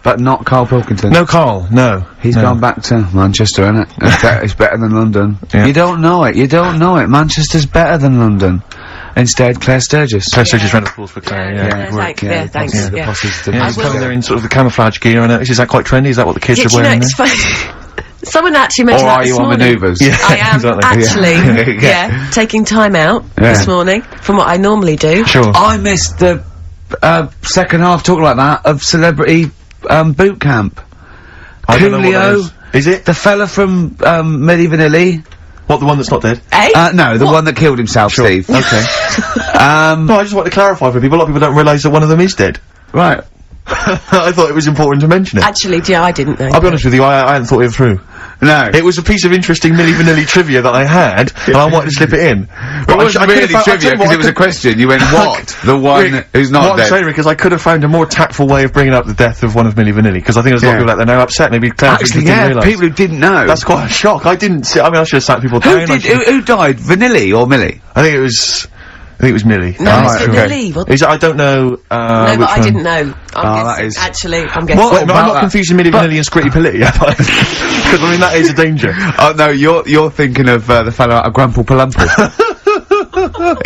But not Karl Pilkington. No, Karl, no. He's gone back to Manchester, innit? It's better than London. Yeah. You don't know it, Manchester's better than London. Instead, Claire Sturgis. Claire Sturgis ran, of course, for Claire, Thanks. The posses to he's coming there in sort of the camouflage gear, and is that quite trendy? Is that what the kids are wearing? It's funny. Someone actually mentioned that this morning. Or are you on manoeuvres? I am exactly. actually, taking time out this morning from what I normally do. Sure. I missed the second half, talking like that, of Celebrity Boot Camp. I don't know what that Coolio. is it? The fella from Milli Vanilli. What, the one that's not dead? No, the one that killed himself, Steve. Okay. No, I just want to clarify for people. A lot of people don't realise that one of them is dead. Right. I thought it was important to mention it. Actually, I didn't know. I'll be honest with you, I hadn't thought it through. No. It was a piece of interesting Milli Vanilli trivia that I had, and I wanted to slip it in. But it wasn't really trivia, because it was a question. You went, what? The one who's not dead. I'm saying, because I could have found a more tactful way of bringing up the death of one of Milli Vanilli, because I think there's a lot of people out there now upset, maybe actually, didn't realise. people who didn't know. That's quite a shock. I didn't see, I mean, I should have sat people down. Who died? Vanilli or Milli? I think it was Milli. No, it's Vanilli. I don't know, no, but I didn't know. I'm guessing. Actually, I'm guessing. Well, I'm not confusing Milli Vanilli and Scritti Politti, am I? Because, I mean, that is a danger. Oh, no, you're thinking of, the fellow out of Grumple Palumple.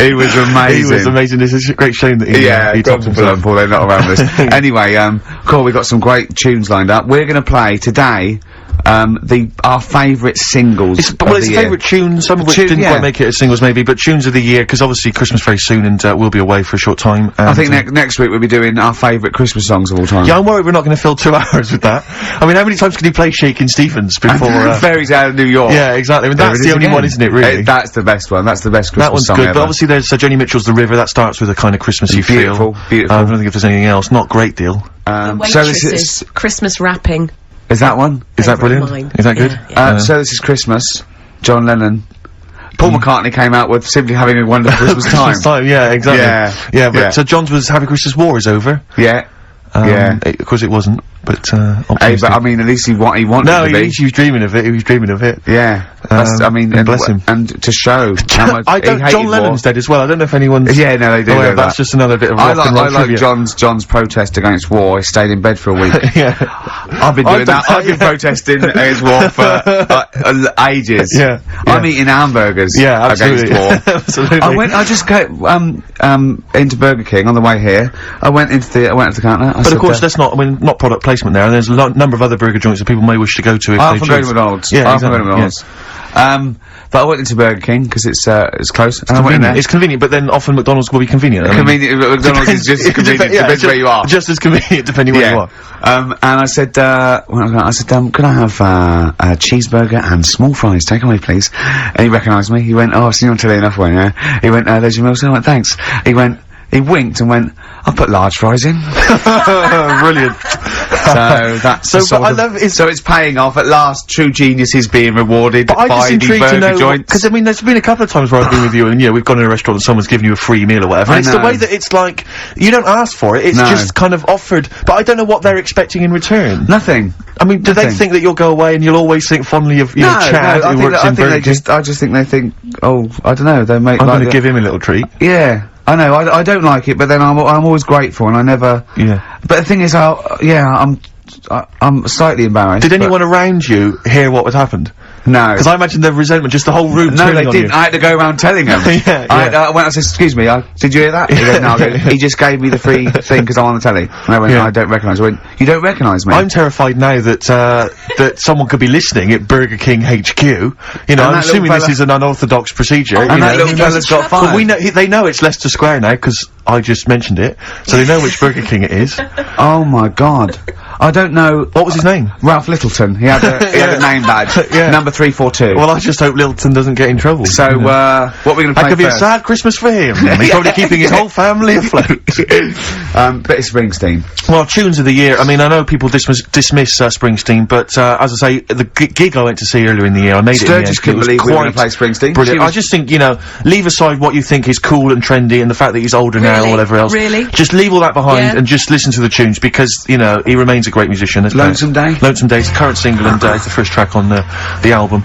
He was amazing. He was amazing. It's a great shame that he topped himself. They're not around this. Anyway, cool, we've got some great tunes lined up. We're gonna play today, our favourite singles it's favourite tunes, some of which didn't quite make it as singles maybe, but tunes of the year, because obviously Christmas very soon, and we'll be away for a short time. I think next week we'll be doing our favourite Christmas songs of all time. Yeah, I'm worried we're not gonna fill 2 hours with that. I mean, how many times can you play Shakin' Stevens before, Fairies Out of New York? Yeah, exactly. I mean, that's the only one, isn't it, really? That's the best one. That's the best Christmas song That one's good, ever. but obviously there's Joni Mitchell's The River, that starts with a kind of Christmassy feel. Beautiful. I don't think if there's anything else. Not great deal. So this is Christmas rapping. Is that one? Is that brilliant? Is that good? Yeah. So this is Christmas. John Lennon. Paul McCartney came out with Simply Having a Wonderful Christmas Time. Christmas time, yeah, exactly. Yeah, but so John's was Happy Christmas War is over. Yeah. Of course it wasn't, but hey, but I mean, at least he wanted to be. He was dreaming of it. He was dreaming of it. Yeah. I mean, and bless him. And to show how much John Lennon's dead as well. I don't know if anyone's. Yeah, no, they do. Oh, that's just another bit of rock and roll trivia. I like John's protest against war. He stayed in bed for a week. Yeah. I've been doing that. I've been protesting against war for ages. Yeah. I'm eating hamburgers. Yeah, absolutely. Against war. Absolutely. I just got into Burger King on the way here. I went into the counter. But of course, let's not. I mean, not product placement there. And there's a number of other burger joints that people may wish to go to if they choose. Go to McDonald's. Yeah, McDonald's. But I went into Burger King because it's close. It's convenient. It's convenient, but then often McDonald's will be convenient. McDonald's is just as convenient. Depends where you are. Just as convenient depending where you are. And I said, could I have a cheeseburger and small fries? Take away, please. And he recognised me. He went, I've seen you on telly enough, won't you? He went, there's your meal. So I went, thanks. He winked and went, I'll put large fries in. Brilliant. So that's so it's paying off at last. True genius is being rewarded by the burger joints. Because I mean, there's been a couple of times where I've been with you, and we've gone in a restaurant and someone's given you a free meal or whatever. And it's the way that it's like you don't ask for it; it's just kind of offered. But I don't know what they're expecting in returtion. Nothing. I mean, do they think that you'll go away and you'll always think fondly of Chad who works in Burger King? I just think they think, I don't know. They make. I'm going to give him a little treat. Yeah. I know, I don't like it, but then I'm always grateful, and I never. Yeah. But the thing is, I'm slightly embarrassed. Did anyone around you hear what had happened? No. Because I imagine the resentment, just the whole room turning on you. No, they didn't. I had to go around telling them. I said, excuse me, did you hear that? He goes, no, he just gave me the free thing because I'm on the telly. And I went, I don't recognise. I went, you don't recognise me? I'm terrified now that, that someone could be listening at Burger King HQ. You know, I'm assuming this is an unorthodox procedure. And that little fella's got fired. Well, they know it's Leicester Square now, because I just mentioned it. So they know which Burger King it is. Oh my god. I don't know. What was his name? Ralph Littleton. He had a name badge. Number 342. Well, I just hope Littleton doesn't get in trouble. So, what are we gonna play? That could be a sad Christmas for him. He's probably keeping his whole family afloat. But it's Springsteen. Well, tunes of the year. I mean, I know people dismiss Springsteen, but as I say, the gig I went to see earlier in the year, I made it in the end. Just couldn't believe we were gonna play Springsteen. Brilliant. I just think, leave aside what you think is cool and trendy and the fact that he's older now or whatever else. Really? Just leave all that behind and just listen to the tunes, because, he remains a great musician. Lonesome Day? Lonesome Day is the current single, and it's the first track on the album.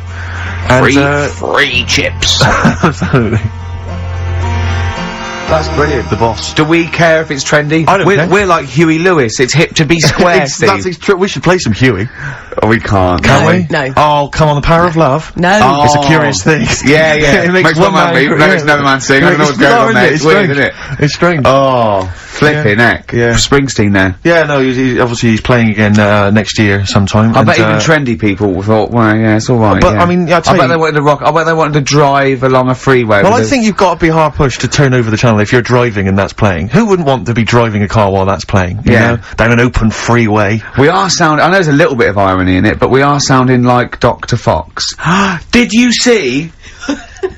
And, free chips. Absolutely. That's brilliant. The boss. Do we care if it's trendy? I don't care. We're like Huey Lewis. It's hip to be square, Steve. That's true. We should play some Huey. Oh, we can't. No, we? no. Oh, come on, the power of love. No. Oh. It's a curious thing. Yeah, yeah. It makes one man weep, makes another man sing. I don't know what's going on there. It's weird, isn't it? It's strange. Oh, flipping heck. Yeah. Springsteen there. Yeah, no, obviously he's playing again next year sometime. I bet even trendy people thought, well, yeah, it's alright. But, yeah. I mean, I bet they wanted to rock. I bet they wanted to drive along a freeway. Well, I think you've got to be hard pushed to turn over the channel if you're driving and that's playing. Who wouldn't want to be driving a car while that's playing? You know? Down an open freeway. We are sounding, I know there's a little bit of irony in it, but we are sounding like Dr. Fox. Did you see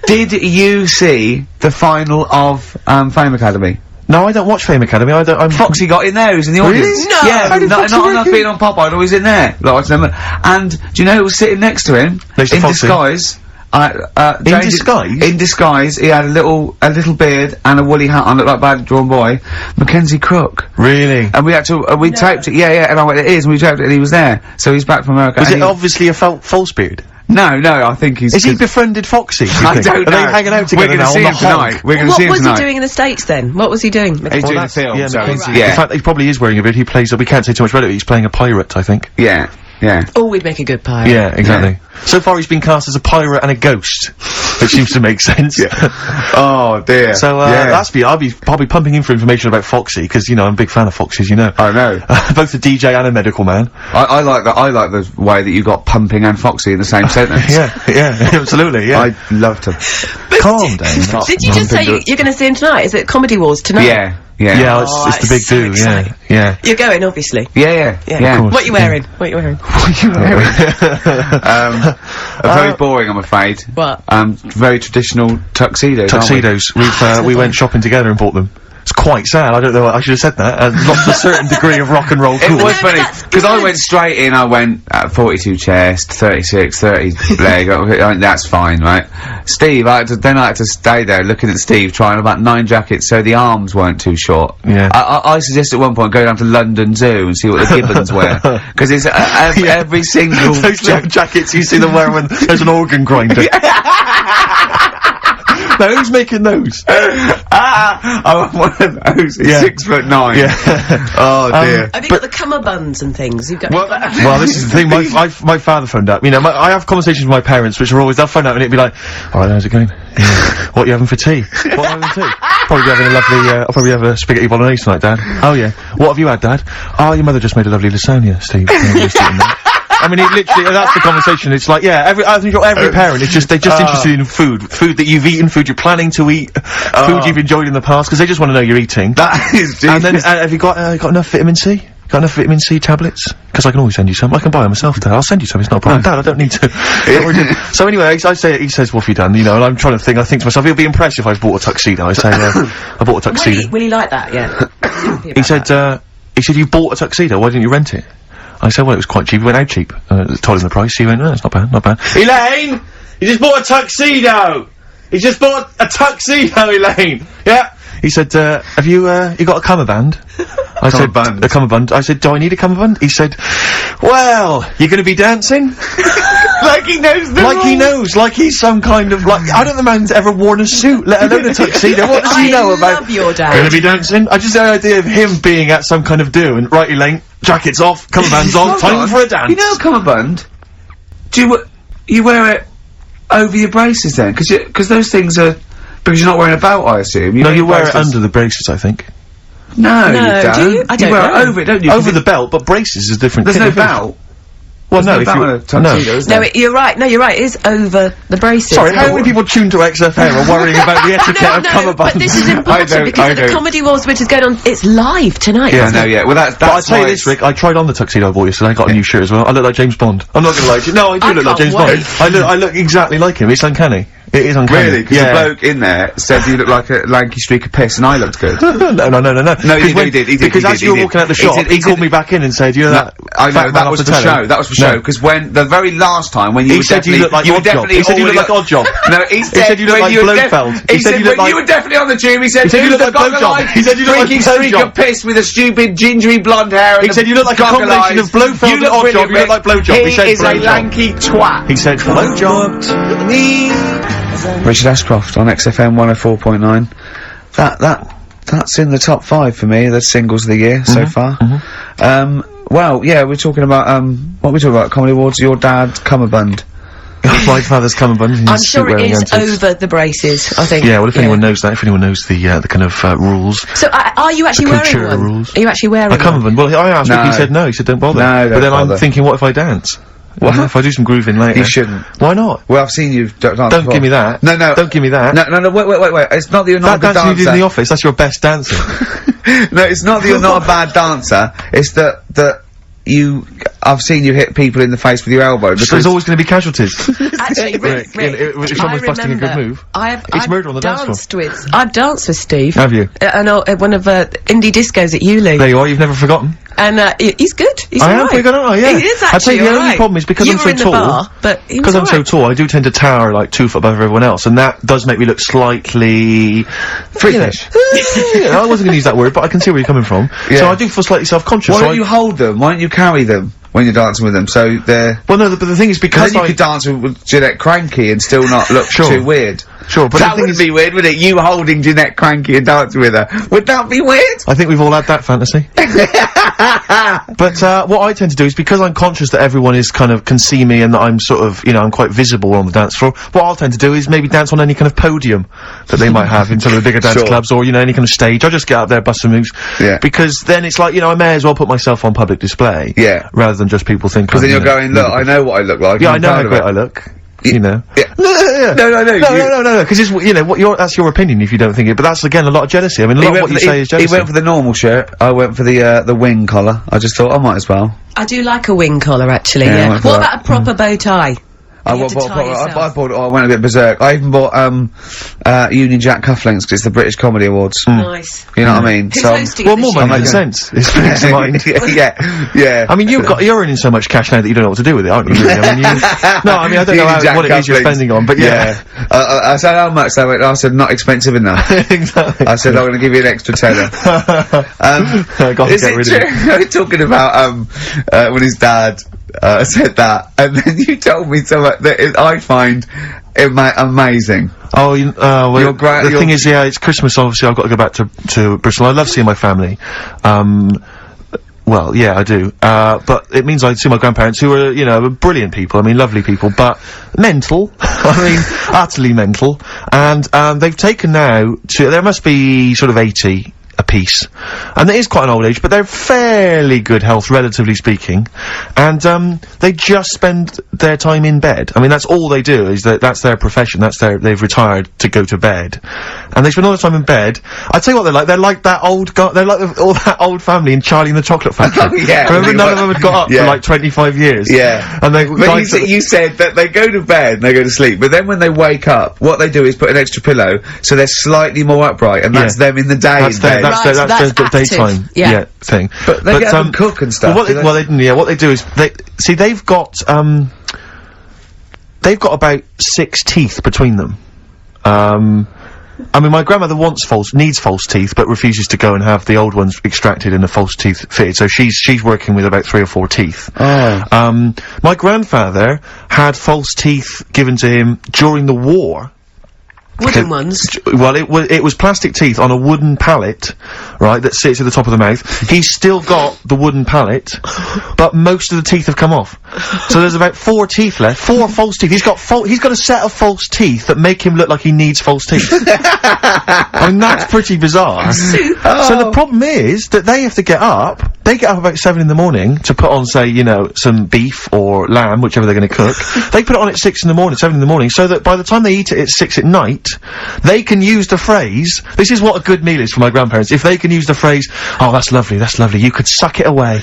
the final of, Fame Academy? No, I don't watch Fame Academy. Foxy got in there, he was in the audience. Really? No! Yeah, How did not Foxy enough being on Pop Idol, he's in there. And, do you know who was sitting next to him? Next to in Foxy? disguise. In disguise? In disguise, he had a little beard and a woolly hat on, looked like a badly drawn boy. Mackenzie Crook. Really? And we had to, we taped it, yeah, and I went, it is, and we taped it, and he was there. So he's back from America. Was it obviously a false beard? No, I think he's... Is he befriended Foxy, do you I think? don't know. Are they hanging out together We're gonna now see on him the tonight. Hulk? We're gonna What see him was tonight. he doing in the States then? What was he doing? He's doing a film, Yeah, so Mackenzie. yeah. In fact, he probably is wearing a beard. He plays, we can't say too much about it, he's playing a pirate, I think. Yeah. Oh, we'd make a good pirate. Yeah, exactly. So far he's been cast as a pirate and a ghost, which seems to make sense. Oh dear. So, I'll be probably pumping in for information about Foxy, because, you know, I'm a big fan of Foxy's, you know. I know. Both a DJ and a medical man. I like that. I like the way that you got pumping and Foxy in the same sentence. yeah, absolutely, yeah. I loved him. Calm down. Did you just say you're going to see him tonight? Is it Comedy Wars tonight? Yeah. Yeah, Oh, it's the big so do, exciting. yeah. You're going, obviously. Yeah. Of course. What are you wearing? What are you wearing? Very boring, I'm afraid. What? Very traditional tuxedos. Tuxedos. We went shopping together and bought them. It's quite sad. I don't know. I should have said that. Lost a certain degree of rock and roll. It was funny because I went straight in. I went 42 chest, 36, 30 leg. That's fine, right? Steve, I had to stay there looking at Steve trying about 9 jackets so the arms weren't too short. Yeah. I suggested at one point go down to London Zoo and see what the gibbons wear because it's every single those jackets you see them wear when there's an organ grinder. Now, who's making those? I want one of those. He's 6'9". Yeah. Oh dear. Have you got the cummerbunds and things? You've got. Well, this is the thing. My father phoned up. You know, I have conversations with my parents, which are always they'll phone up and it'd be like, "All right, how's it going? Yeah. What are you having for tea? What are you having for tea? Probably having a lovely. I'll probably have a spaghetti bolognese tonight, Dad. Oh yeah. What have you had, Dad? Oh, your mother just made a lovely lasagna, Steve. I mean, it literally, that's the conversation. It's like, yeah, I think every parent is they're just interested in food that you've eaten, food you're planning to eat, food you've enjoyed in the past, because they just want to know you're eating. That is And then, have you got enough vitamin C? Got enough vitamin C tablets? Because I can always send you some. I can buy them myself, Dad. I'll send you some. It's not a problem. Dad, I don't need to. So anyway, he says, what have you done? You know, and I'm trying to think. I think to myself, he'll be impressed if I bought a tuxedo. I say, I bought a tuxedo. Will he like that? Yeah. He said, you bought a tuxedo. Why didn't you rent it? I said, well, it was quite cheap. He went out cheap. Told him the price. He went, no, it's not bad, not bad. Elaine! You just bought a tuxedo! He just bought a tuxedo, Elaine! Yeah! He said, have you got a cummerbund? I said, a cummerbund. I said, do I need a cummerbund? He said, well, you're gonna be dancing? Like he knows the Like he knows, like he's some kind of, like, I don't know the man's ever worn a suit, let alone a tuxedo. What does he know about? I love your dad. Gonna be dancing? I just had the idea of him being at some kind of do, and right, Elaine, jackets off, cummerbunds on, time for a dance. You know a cummerbund? Do you wear it over your braces then? Because those things are, because you're not wearing a belt, I assume. No, you wear it under the braces, I think. No, you don't. Do you? I don't wear know. it over it, don't you? Over the belt, but braces is different. There's no belt. Well, no, There's no belt in a tuxedo, is there? No, you're right. No, you're right. It is over the braces. Sorry, how many people tuned to XFM are worrying about the etiquette of No, cummerbunds? but this is important because of the Comedy Wars, which is going on. It's live tonight. Yeah, isn't no, it? yeah. Well, that's But I tell you this, Rick, I tried on the tuxedo I bought yesterday. I got a new shirt as well. I look like James Bond. I'm not gonna lie to you. No, I do I look like can't James wait. Bond. I look exactly like him. It's uncanny. It is uncanny. Really? Because the bloke in there said you look like a lanky streak of piss, and I looked good. No. No, he did. Because as you were walking out the shop, he called me back in and said, you know that. I know, that was for show. That was for show. Because when, the very last time, when you He said you looked like Oddjob. He said you looked like Oddjob. No, he said you looked like Blofeld. He said when you were definitely on the tube, he said you looked like Blowjob. He said you looked like drinking streak of piss with a stupid gingery blonde hair. He said you look like a combination of Blofeld and Oddjob. You look like Blowjob. He is a lanky twat. He said Blowjob. Richard Ashcroft on XFM 104.9. that's in the top 5 for me, the singles of the year so far. Well, yeah, we're talking about, what are we talking about? Comedy Awards, your dad, cummerbund. My father's cummerbund. I'm sure it is over the braces, I think. Yeah, well, if anyone knows that, if anyone knows the kind of, rules. So, are you actually wearing one? Rules. Are you actually wearing a cummerbund? Well, I asked him, he said no, he said don't bother. No, but then bother. I'm thinking, what if I dance? What? If I do some grooving later? You shouldn't. Why not? Well, I've seen you dance Don't give me that. No. Don't give me that. No, wait. It's not that you're not a good dancer. That dance you did in the office, that's your best dancer. No, it's not that you're not a bad dancer, it's that I've seen you hit people in the face with your elbow. So there's always going to be casualties. Actually, Rick, if someone's busting a good move, it's murder on the dance floor. I've danced with Steve. Have you? At one of indie discos at Uli. There you are, you've never forgotten. And he's good. He's I am alright. pretty good, aren't I? Yeah. He is I tell you, actually the only problem is because you I'm were so in the tall. bar, but because I'm so tall, I do tend to tower like 2 foot above everyone else, and that does make me look slightly freakish. I wasn't going to use that word, but I can see where you're coming from. Yeah. So I do feel slightly self-conscious. Why don't you hold them? Why don't you carry them when you're dancing with them? So they're. Well, no, but the thing is because then you could dance with Jeanette Cranky and still not look too weird. Sure, but that would be weird, wouldn't it? You holding Jeanette Cranky and dancing with her. Would that be weird? I think we've all had that fantasy. But, what I tend to do is because I'm conscious that everyone is can see me and that I'm sort of, I'm quite visible on the dance floor, what I'll tend to do is maybe dance on any kind of podium that they might have in some of the bigger dance clubs or, any kind of stage. I'll just get up there, bust some moves. Yeah. Because then it's like, I may as well put myself on public display. Yeah. Rather than just people think. Because then you're going, look, I know what I look like. Yeah, I know how great I look. Yeah. No, because it's, that's your opinion if you don't think it, but that's again a lot of jealousy. I mean, a lot of what you say is jealousy. He went for the normal shirt, I went for the wing collar. I just thought I might as well. I do like a wing collar, actually, yeah. What about a proper bow tie? I went a bit berserk. I even bought Union Jack cufflinks because it's the British Comedy Awards. Nice. You know what I mean? Who's hosting well, more money than sense. It's brings to mind. Yeah. I mean, you're earning so much cash now that you don't know what to do with it, aren't you? Really? I mean, I don't know what it is you're spending on, but yeah. I said how much. I said not expensive enough. Exactly. I said I'm going to give you an extra tenner. Is it true? We're talking about when his dad said that, and then you told me something that I find amazing. Oh, the thing is, it's Christmas, obviously I've got to go back to Bristol. I love seeing my family. Well, yeah, I do. But it means I see my grandparents who are, brilliant people, lovely people, but mental. Utterly mental. And, they've taken now there must be sort of 80 a piece. And it is quite an old age, but they're fairly good health, relatively speaking. And, they just spend their time in bed. That's all they do, is that's their profession, they've retired to go to bed. And they spend all the time in bed. I tell you what they're like that old they're like all that old family in Charlie and the Chocolate Factory. Oh, yeah. Remember none of them had got up for like 25 years? Yeah. And you said that they go to bed and they go to sleep, but then when they wake up, what they do is put an extra pillow, so they're slightly more upright, and that's them in the day. That's the daytime thing. But they get up and cook and stuff. What they do is they've got about 6 teeth between them. My grandmother needs false teeth, but refuses to go and have the old ones extracted and the false teeth fitted, so she's working with about 3 or 4 teeth. Oh. My grandfather had false teeth given to him during the war. Wooden ones? Well, it was plastic teeth on a wooden pallet, right, that sits at the top of the mouth. He's still got the wooden pallet, but most of the teeth have come off. So there's about 4 teeth left, 4 false teeth. He's got a set of false teeth that make him look like he needs false teeth. That's pretty bizarre. So the problem is that they have to get up. They get up about 7 in the morning to put on, say, some beef or lamb, whichever they're going to cook. They put it on at 7 in the morning, so that by the time they eat it at 6 at night, they can use the phrase, this is what a good meal is for my grandparents, if they can use the phrase, oh, that's lovely, you could suck it away.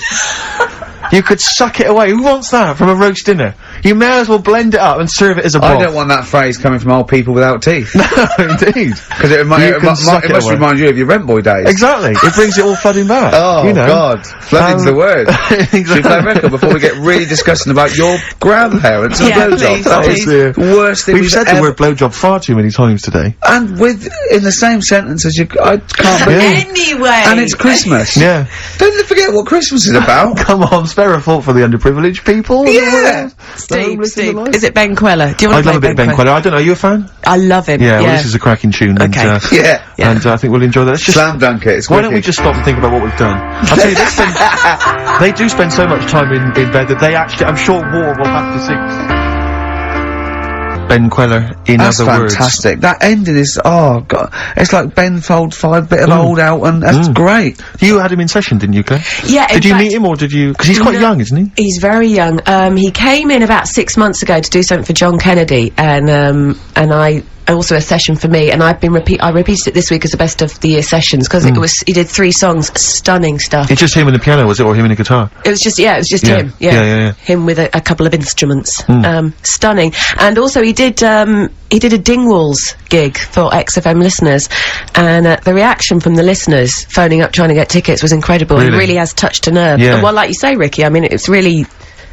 You could suck it away. Who wants that from a roast dinner? You may as well blend it up and serve it as a broth. I don't want that phrase coming from old people without teeth. No, indeed. Because it must remind you of your rent boy days. Exactly. It brings it all flooding back. Oh, God. Flooding's the word. Exactly. Should we play a record before we get really disgusting about your grandparents and blowjob? That is the worst thing we've said the word blowjob far too many times today. And in the same sentence as I can't believe. Anyway. And it's Christmas. Yeah. Don't forget what Christmas is about. Come on, spare a thought for the underprivileged people? Yeah. Steve, is it Ben Queller? Do you want I to love a bit of Ben Queller. I don't know, are you a fan? I love him. Yeah, well, this is a cracking tune. Okay. And, and I think we'll enjoy that. Let's just slam dunk it. It's why don't we just stop and think about what we've done? I'll tell you, they do spend so much time in bed that they actually, I'm sure War will have to sing. Ben Queller, in that's other words. That's fantastic. That ending is, oh god, it's like Ben Folds 5 bit of old out, and that's great. You had him in session, didn't you, Claire? Yeah. Did you meet him, or did you? Because he's quite young, isn't he? He's very young. He came in about 6 months ago to do something for John Kennedy, and also a session for me, and I repeated it this week as a best of the year sessions, because he did 3 songs, stunning stuff. It's just him and the piano, was it, or him and a guitar? It was just him. Yeah. Him with a couple of instruments. Stunning. And also he did a Dingwalls gig for XFM listeners, and the reaction from the listeners phoning up trying to get tickets was incredible. Really? It really has touched a nerve. Yeah. And well, like you say, Ricky, I mean, it's really...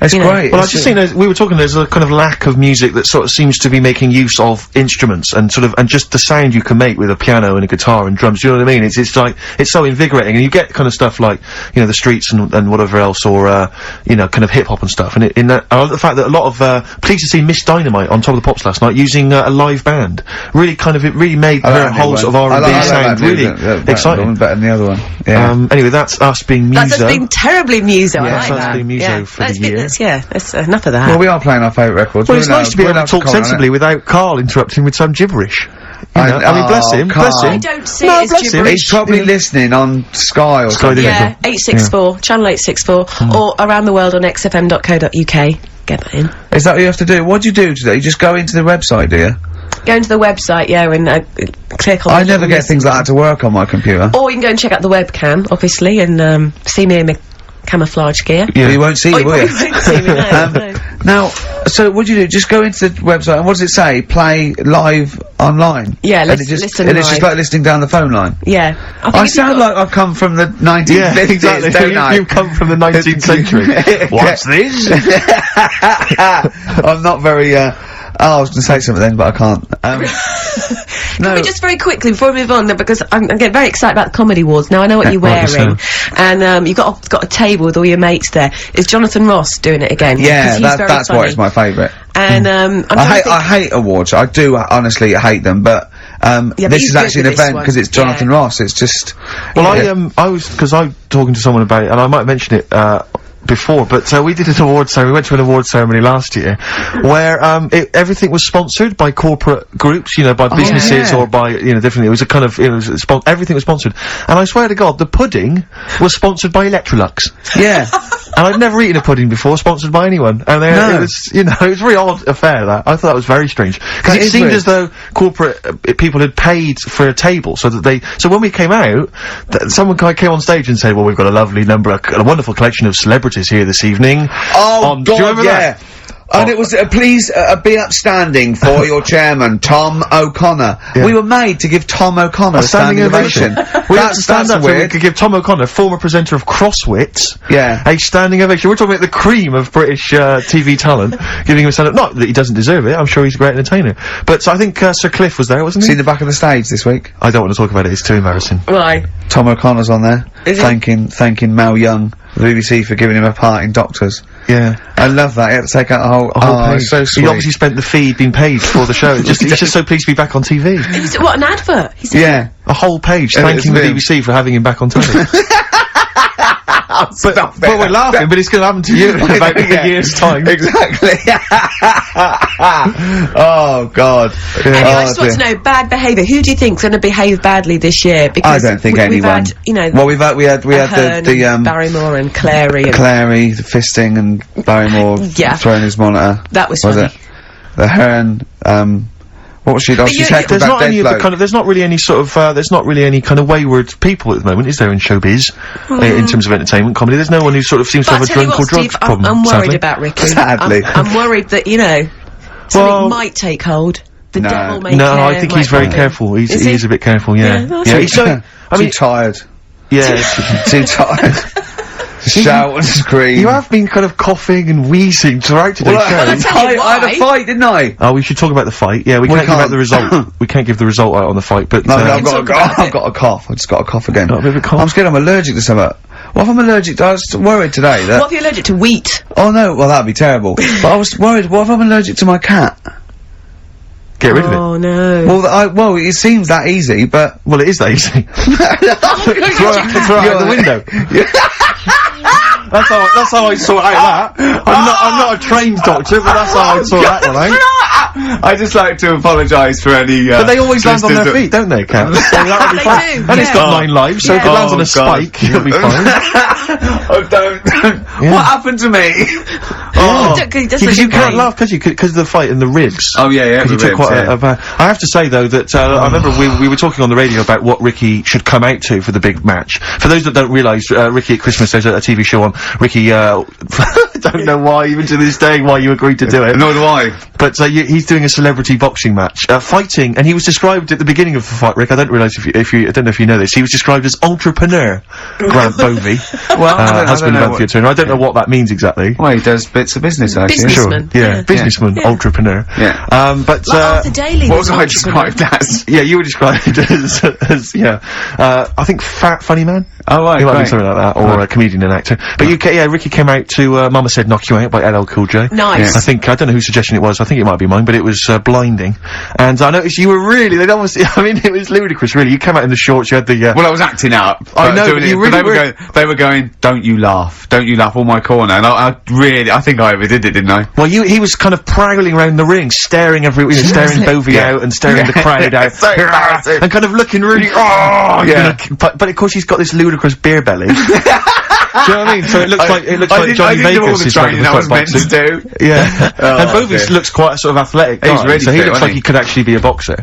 It's great. Well, I just think we were talking, there's a kind of lack of music that sort of seems to be making use of instruments and just the sound you can make with a piano and a guitar and drums, you know what I mean? It's like, it's so invigorating, and you get kind of stuff like, you know, the Streets and whatever else, or, you know, kind of hip-hop and stuff, and the fact that a lot of, pleased to see Miss Dynamite on Top of the Pops last night using a live band, really made her whole sort of R&B sound really exciting. Better than the other one. Yeah. Anyway, that's us being Muso. That's us being terribly Muso, I like that's us that. being Muso for the year. That's enough of that. Well, we are playing our favourite records. Well, it's nice to be able to talk sensibly without Carl interrupting with some gibberish. You know? I mean, bless him, Carl. bless him. I don't see it as bless him. gibberish. He's probably listening on Sky or something. Yeah, 864, channel 864, or around the world on xfm.co.uk. Get that in. Is that what you have to do? What do you do today? You just go into the website, do you? Go into the website, and click on... I never get things like that to work on my computer. Or you can go and check out the webcam, obviously, and see me in my camouflage gear. Yeah, you won't see you, will you? You won't see me, no. Now, so what do you do? Just go into the website, and what does it say? Play live online? Yeah, listen live. It's just like listening down the phone line? Yeah. I sound like I've come from the 1950s, yeah, exactly. don't I? You've come from the 19th century. What's this? I'm not very, I was going to say something then, but I can't. Can we just very quickly, before we move on, because I'm getting very excited about the Comedy Awards. Now, I know what you're wearing, and you've got a table with all your mates there. Is Jonathan Ross doing it again? Yeah, that's why it's my favourite. And, I hate awards. I do honestly hate them, but this is actually an event because it's Jonathan Ross. It's just... Well, I was talking to someone about it, and I might mention it, before, but we did an award ceremony. We went to an award ceremony last year, where everything was sponsored by corporate groups, you know, by businesses or by different. It was a kind of everything was sponsored, and I swear to God, the pudding was sponsored by Electrolux. Yeah. And I'd never eaten a pudding before sponsored by anyone, and it was, it was a very odd affair. That I thought that was very strange because it seemed as though corporate people had paid for a table so that so when we came out, someone came on stage and said, "Well, we've got a lovely number, a wonderful collection of celebrities here this evening." Oh, God, do you remember that? And it was, please, be upstanding for your chairman, Tom O'Connor. Yeah. We were made to give Tom O'Connor a standing ovation. We had to stand up so we weird. could give Tom O'Connor, former presenter of Crosswits, a standing ovation. We're talking about the cream of British, TV talent, giving him a stand-up. Not that he doesn't deserve it, I'm sure he's a great entertainer. But so I think, Sir Cliff was there, wasn't he? Seen the back of the stage this week? I don't want to talk about it, it's too embarrassing. Why? Tom O'Connor's on there, thanking Mel Young, the BBC, for giving him a part in Doctors. Yeah. I love that. He had to take out a whole page. It's so sweet. He obviously spent the fee being paid for the show. He's just so pleased to be back on TV. What, an advert? Yeah. A whole page thanking the BBC for having him back on telly. But we're laughing, but it's going to happen to you in about a year's time. Exactly. Oh, God. Anyway, I just want to know, bad behaviour. Who do you think's going to behave badly this year? Because I don't think anyone. We've had, well, we had the Barrymore and Clary. Clary, the fisting, and Barrymore throwing his monitor. That was funny. The Hearn, what was she? Oh, she's there's not any of the kind of. There's not really any sort of. There's not really any kind of wayward people at the moment, is there, in showbiz? In terms of entertainment comedy, there's no one who sort of seems to have a drunk or drugs problem. I'm worried about Ricky. Sadly, I'm worried that something might take hold. The devil may No, I think he's very careful. He is a bit careful. Yeah. He's so. I mean, too tired. Yeah, too tired. Shout and scream. You have been kind of coughing and wheezing throughout today's show. I had a fight, didn't I? Oh, we should talk about the fight. Yeah, we can't give out the result. We can't give the result out on the fight, but... No, I've got a cough. I just got a cough again. Got a bit of a cough? I'm scared I'm allergic to something. What if I'm allergic to, I was worried today that... What if you're allergic to wheat? Oh no, well that'd be terrible. But I was worried, what if I'm allergic to my cat? Get rid of it. Oh no. Well, it seems that easy, but... Well, it is that easy. Throw it out the window. That's how I sort out that. I'm not a trained doctor, but that's how I sort that one out. I just like to apologise for any, But they always land on their feet, don't they, cats? So that'll be fine. do, And it's got 9 lives, so if it lands on a God. spike, it'll be fine. Oh, don't. What happened to me? Because you can't laugh, could you? Because of the fight in the ribs. Oh, yeah, Because you took quite a bad... I have to say, though, that, I remember we were talking on the radio about what Ricky should come out to for the big match. For those that don't realise, Ricky at Christmas, there's a TV show on. Ricky, I don't know why, even to this day, why you agreed to do it. Nor do I. But, he's doing a celebrity boxing match, fighting, and he was described at the beginning of the fight, Rick, I don't realise if you, I don't know if you know this, he was described as entrepreneur, Grant Bovey. Well, husband of Anthea Turner. I don't know what that means exactly. Well, he does bits of business, actually. Businessman. Sure, yeah. Businessman, entrepreneur. Yeah. But, Like Arthur Daly what was was I described as? yeah, you were described as I think fat, funny man? Oh, right, He might be great. something like that, or a comedian and actor. But Ricky came out to, Mama Said Knock You Out by LL Cool J. Nice. I don't know whose suggestion it was, I think it might be mine, but it was, blinding. And I noticed you were really, they'd obviously, I mean, it was ludicrous, really. You came out in the shorts, you had the, Well, I was acting up. I know, doing but you it, really they were going, don't you laugh, all my corner, and I think I overdid it, didn't I? well, he was kind of prowling around the ring, staring staring Bovey out and staring the crowd out. So embarrassing. And kind of looking really, but of course he's got this ludicrous beer belly. Do you know what I mean? So it looks like Johnny I didn't do all Vegas the is training I was meant to do. Yeah. And Oh, Bovey dear. looks quite a sort of athletic guy. He's really so he fit, looks wasn't like he could actually be a boxer.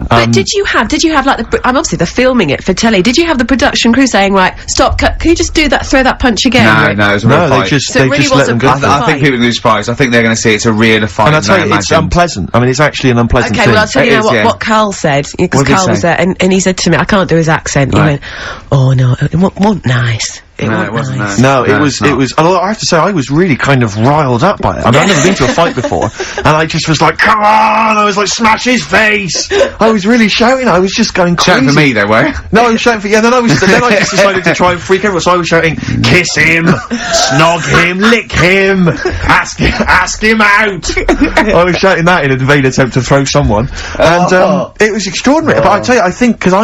But did you have like obviously they're filming it for telly. Did you have the production crew saying, right, stop, cut, can you just throw that punch again? No, it was a real No, fight. they just So it really let them wasn't go. good. I think people are going to be surprised. I think they're going to see it's a real fight. And I tell you, it's unpleasant. I mean, it's actually an unpleasant Okay, thing. well, I'll tell It you is, now yeah. what Karl said, because What did he Karl was say? there, and he said to me, I can't do his accent. He Right. went, oh no, it wasn't nice. No, it wasn't nice. No, No, it was, it's not. although I have to say, I was really kind of riled up by it. I mean, I've never been to a fight before, and I just was like, come on! I was like, smash his face! I was really shouting, I was just going crazy. Shouting for me, they were. No, I was shouting for, then I just decided to try and freak everyone, so I was shouting, kiss him! Snog him! Lick him! Ask him out! I was shouting that in a vain attempt to throw someone, and, it was extraordinary, but I tell you, I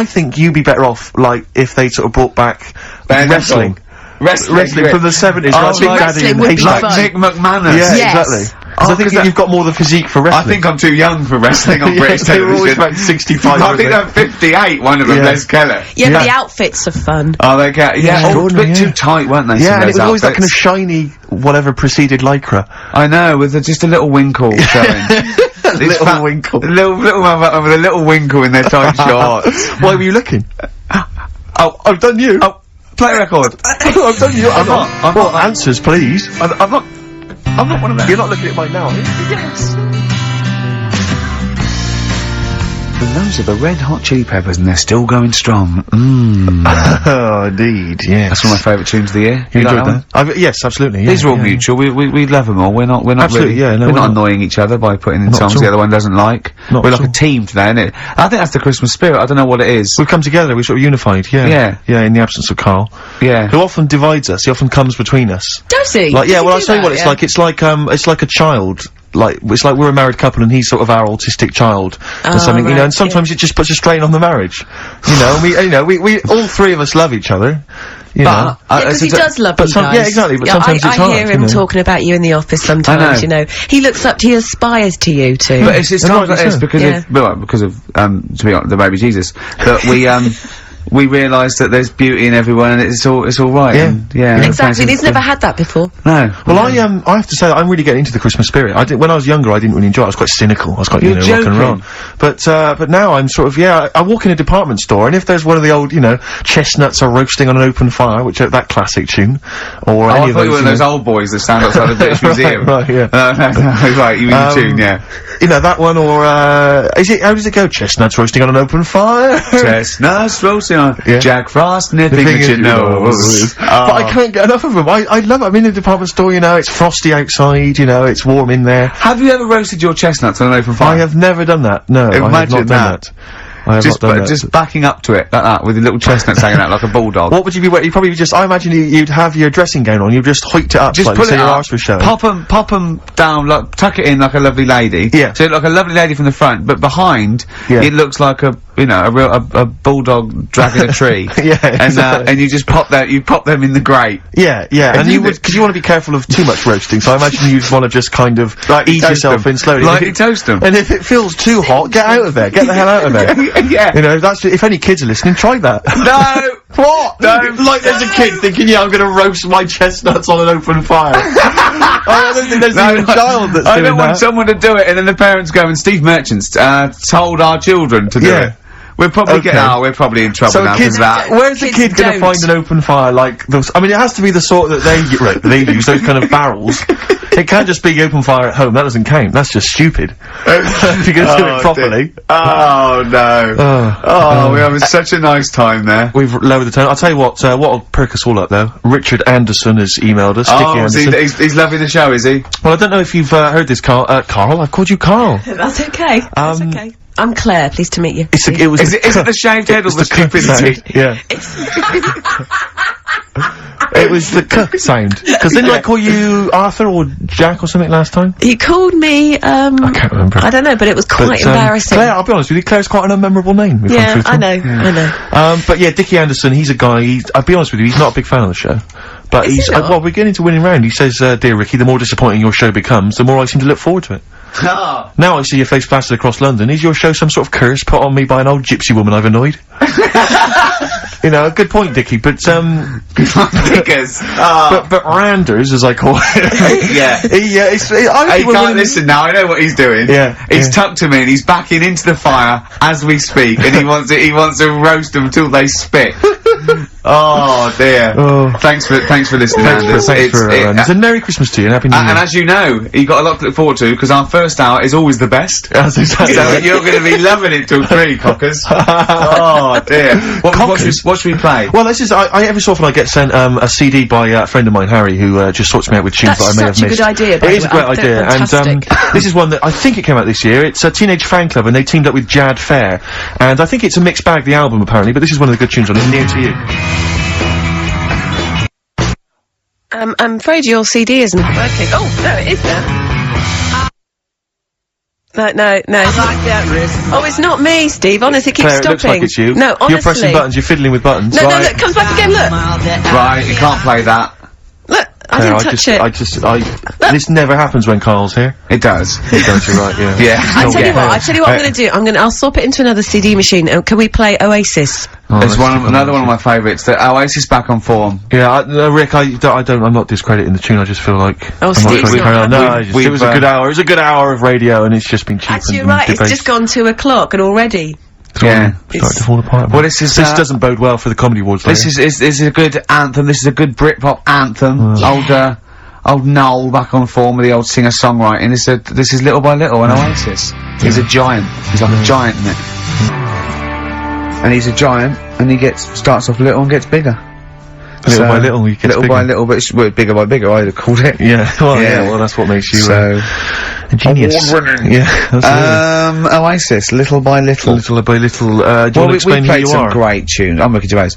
think you'd be better off, like, if they sort of brought back wrestling. Wrestling from the 70s, like Big Daddy wrestling and would be Haystack. fun. Nick McManus. Yeah, Yes. exactly. Because I think you've got more the physique for I wrestling. think I'm too young for wrestling on British they were always television. about 65, I weren't think they? they're 58, one of them, Yeah. Les Keller. Yeah, but the outfits are fun. Oh, they get, yeah, a Extraordinary, bit yeah. too tight, weren't they? Yeah, some and of it was those always that kind of outfits? shiny, whatever preceded lycra. I know, with just a little winkle showing. Little winkle. Little mother with a little winkle in their tight shorts. Why were you looking? Oh, I've done you. Oh, play a record. I've done you. I'm not. Well, answers, please. I'm not one of them. You're not looking at mine now, are you? Yes. And those are the Red Hot Chili Peppers, and they're still going strong. Oh, indeed, yes. That's one of my favourite tunes of the year. You enjoyed like that? Yes, absolutely. Yeah, These are all yeah. mutual. We love them all. We're not Absolutely, really. yeah, no, we're we're not not. annoying each other by putting in Not songs at the all. other one doesn't like. Not We're at like a all. team today, isn't it? I think that's the Christmas spirit. I don't know what it is. We've come together, we're sort of unified, yeah. Yeah. Yeah, in the absence of Karl. Yeah. Who often divides us, he often comes between us. Does he? Like, yeah, Does he well, I'll do tell you that? what it's Yeah. like. It's like a child. Like, it's like we're a married couple and he's sort of our autistic child or something, you know, right, and sometimes it just puts a strain on the marriage. You know, and we all three of us love each other. You know. Because he does love you guys. yeah, exactly, but sometimes I it's hard, hear you him know. talking about you in the office sometimes, you know. He looks up to you, aspires to you too. But it's And times like rightly this so. because Yeah. of, well, because of, to be honest, the baby Jesus, that we realise that there's beauty in everyone and it's all right. Yeah. And, yeah. Exactly, he's never had that before. No. Well, I have to say that I'm really getting into the Christmas spirit. When I was younger, I didn't really enjoy it. I was quite cynical. I was quite, You're rock and roll. joking. But now I'm sort of, I walk in a department store, and if there's one of the old, chestnuts are roasting on an open fire, which are that classic tune, or any I of thought you were those, one of those old boys that stand outside the British Museum. right, yeah. No, right, you mean the tune, yeah. You know, that one, or, how does it go? Chestnuts roasting on an open fire? Chestnuts roasting on Yeah. Jack Frost nipping at your nose. But I can't get enough of them. I love it. I'm in a department store, it's frosty outside, it's warm in there. Have you ever roasted your chestnuts on an open fire? I have never done that. No, I have Imagine not done that. I have not done that. Just backing up to it like that with your little chestnuts hanging out like a bulldog. What would you be wearing? You'd probably just, I imagine you'd have your dressing gown on, you'd just hoiked it up, just slightly, pull it so your up, arse was showing. pop them down, like, tuck it in like a lovely lady. Yeah. So like a lovely lady from the front, but behind, it looks like a bulldog dragging a tree. Yeah, exactly. And you just pop them in the grate. Yeah, and you would, cause you want to be careful of too much roasting, so I imagine you'd want to just kind of ease yourself in slowly. Lightly toast them. And if it feels too hot, get out of there. Get the hell out of there. Yeah. You know, if any kids are listening, try that. No! What? No. Like there's a kid thinking, I'm gonna roast my chestnuts on an open fire. I don't think there's even a child that's doing that. I don't want someone to do it and then the parents go, and Steve Merchant's told our children to do it. We're probably we're probably in trouble now because of that. Where's the kid gonna find an open fire like those? I mean, it has to be the sort that they use, those kind of barrels. It can't just be open fire at home. That doesn't count. That's just stupid. If you're gonna do it properly. Oh no. We're having such a nice time there. We've lowered the tone. I'll tell you what'll perk us all up though. Richard Anderson has emailed us. He's loving the show, is he? Well, I don't know if you've heard this, Carl. Carl, I've called you Carl. That's okay. That's okay. I'm Claire, pleased to meet you. Is it the shaved head or the stupidity? Yeah. It was the k sound. Because didn't I call you Arthur or Jack or something last time? You called me, I can't remember. I don't know, but it was quite embarrassing. Claire, I'll be honest with you, Claire's quite an unmemorable name. Yeah, I know. But yeah, Dickie Anderson, he's a guy, I'll be honest with you, he's not a big fan of the show. But well, we're getting to winning round. He says, dear Ricky, the more disappointing your show becomes, the more I seem to look forward to it. Now I see your face plastered across London. Is your show some sort of curse put on me by an old gypsy woman I've annoyed? You know, a good point, Dickie, but, Dickers. But Randers, as I call it. Yeah. He can't listen now, I know what he's doing. Yeah. He's tucked him in, he's backing into the fire as we speak, and he wants to roast them until they spit. Oh dear. Thanks for listening, Anders. It's a Merry Christmas to you and Happy New Year. And as you know, you've got a lot to look forward to, because our first hour is always the best. That's exactly so you're going to be loving it till 3, cockers. Oh dear. What should we play? Well, this is, every so often I get sent, a CD by a friend of mine, Harry, who, just sorts me out with tunes that I may have missed. That's such a good idea, It is a great idea, and, this is one that I think it came out this year. It's a Teenage Fan Club, and they teamed up with Jad Fair. And I think it's a mixed bag, the album, apparently, but this is one of the good tunes on it, Near to You. I'm afraid your CD isn't working. Oh, no, it is there. No. I like that risk. Oh, it's not me, Steve. Honestly, it keeps Claire, stopping. it looks like it's you. No, honestly. You're pressing buttons, you're fiddling with buttons. No, look, comes back again, look. Right, you can't play that. Look, I didn't touch it. This never happens when Carl's here. It does. It does, you're right, yeah. Yeah. I tell you what I'm gonna do. I'm swap it into another CD machine. Can we play Oasis? It's another one of my favourites. The Oasis back on form. Yeah, Rick, I'm not discrediting the tune. I just feel like Steve's not. it was a good hour. It was a good hour of radio, and it's just been cheap. Actually, you're right. It's just gone 2 o'clock, and already. Yeah, starting to fall apart. Well, this doesn't bode well for the Comedy Awards. This is a good anthem. This is a good Britpop anthem. Old Noel back on form with the old singer-songwriting. This is Little by Little, an Oasis. He's a giant. He's like a giant, isn't it? And he's a giant, and he starts off little and gets bigger. Little by little, he gets little bigger. by little, but it's bigger by bigger, I'd have called it. Yeah, well, that's what makes you, a genius. Award-winning. Yeah, absolutely. Oasis, Little by Little. Little by Little, do you want to explain who you are? We played some great tunes. I'm Ricky Gervais.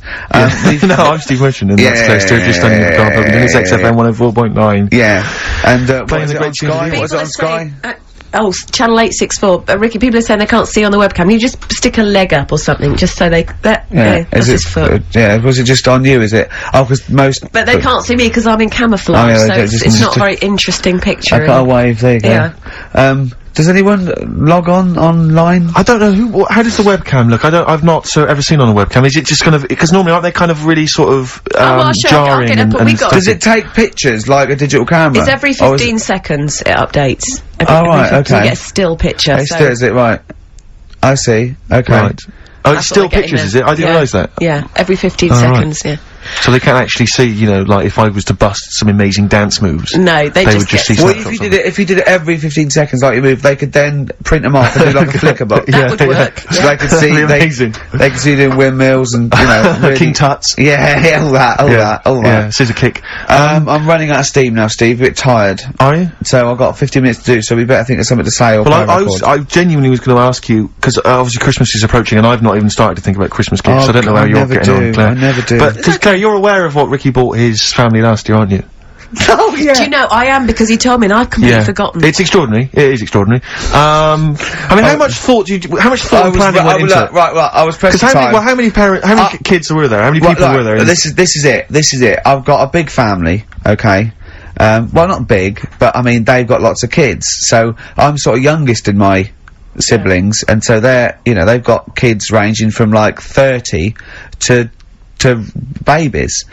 No, I'm Steve Merchant, and that's Claire Sturgis standing in the car, and it's XFM 104.9. Yeah. And, playing the great tunes. What was it on Sky? Channel 864. Ricky, people are saying they can't see on the webcam. You just stick a leg up or something, just so that's his foot. Was it just on you, is it? Oh, because most... But they can't see me because I'm in camouflage, so it's not a very interesting picture. I got a wave, there you go. Yeah. Does anyone log online? I don't know how does the webcam look? I've not ever seen on a webcam. Is it just kind of, because normally aren't they kind of really sort of, jarring and does it take pictures like a digital camera? It's every 15 seconds it updates. Right, okay. You get a still picture. Is it right? I see, okay. Right. Oh, it's still pictures, is it? I didn't realise that. Yeah, every 15 seconds, yeah. So they can't actually see, you know, like, if I was to bust some amazing dance moves. No, they would just see Well, snapshots if you did it every 15 seconds like you move, they could then print them off and do like a flicker book. That would work. So they could see, amazing. they could see you doing windmills and, you know, really, King Tuts. yeah, all that. Yeah, scissor kick. I'm running out of steam now, Steve, a bit tired. Are you? So I've got 50 minutes to do, so we better think of something to say or Well, I genuinely was gonna ask you, because obviously Christmas is approaching and I've not even started to think about Christmas gifts, so I don't know how you're getting on, Claire. I never do. But, because Claire, you're aware of what Ricky bought his family last year, aren't you? Oh, yeah. Do you know, I am, because he told me and I've completely forgotten. It's extraordinary. It is extraordinary. I mean, how much thought and planning went into it? Right, I was pressed for time. How many kids were there? How many people were there? This is it. I've got a big family, okay? Well, not big, but I mean, they've got lots of kids, so I'm sort of youngest in my siblings, and so they've got kids ranging from like 30 to babies,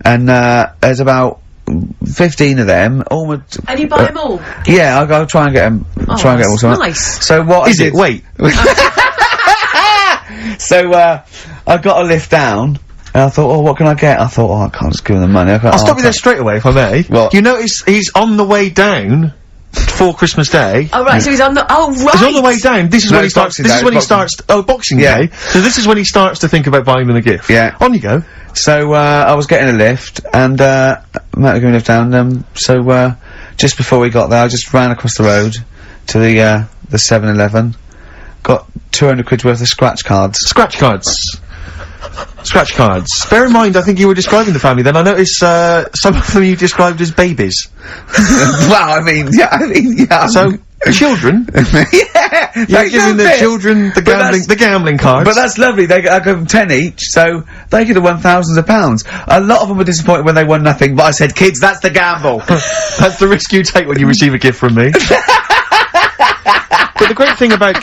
and there's about 15 of them. And you buy them all? Yeah, I'll try and get them. Try and get them all. Somewhere. Nice. So what is it? Wait. So I got a lift down. And I thought, what can I get? I thought, I can't just give him the money. I'll stop you there straight away, if I may. What? You notice he's on the way down for Christmas Day. Oh, right, so he's on the... Oh, right! He's on the way down. This is when he starts... Boxing Day. So this is when he starts to think about buying them a gift. Yeah. On you go. So, I was getting a lift, and, Matt was giving a lift down, so, just before we got there, I just ran across the road to the 7-Eleven, got 200 quid worth of scratch cards. Scratch cards. Scratch cards. Bear in mind, I think you were describing the family then. I noticed, some of them you described as babies. Well, I mean, yeah. So, children? Yeah! You're giving the children the gambling cards. But that's lovely. I give them 10 each, so they could have won thousands of pounds. A lot of them were disappointed when they won nothing, but I said, kids, that's the gamble. That's the risk you take when you receive a gift from me. But the great thing about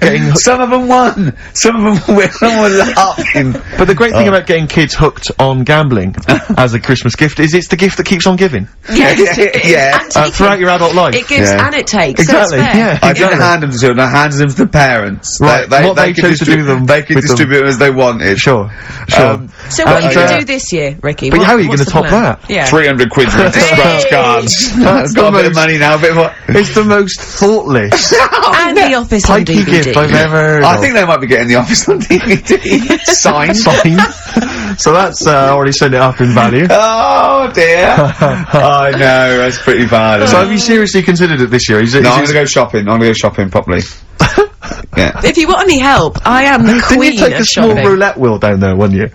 getting some of them won. Some of them were laughing. But the great thing about getting kids hooked on gambling as a Christmas gift is it's the gift that keeps on giving. Yeah. Throughout your adult life. It gives and it takes. Exactly. So it's fair. Yeah. I didn't hand them to children. I handed them to the parents. Right. They chose to do them. They could distribute them as they wanted. Sure. So what are you going to do this year, Ricky? But how are you going to top that? Yeah. 300 quid worth of scratch cards. I've got a bit of money now. A bit more. It's the most thoughtless and the Office on pikey DVD. gift I've ever heard I think they might be getting the Office on DVD. Signed. So that's already sent it up in value. Oh dear. I know, that's pretty bad. So have you seriously considered it this year? I'm gonna go shopping. I'm gonna go shopping properly. Yeah. If you want any help, I am the queen Didn't you take of a small shopping. roulette wheel down there one year?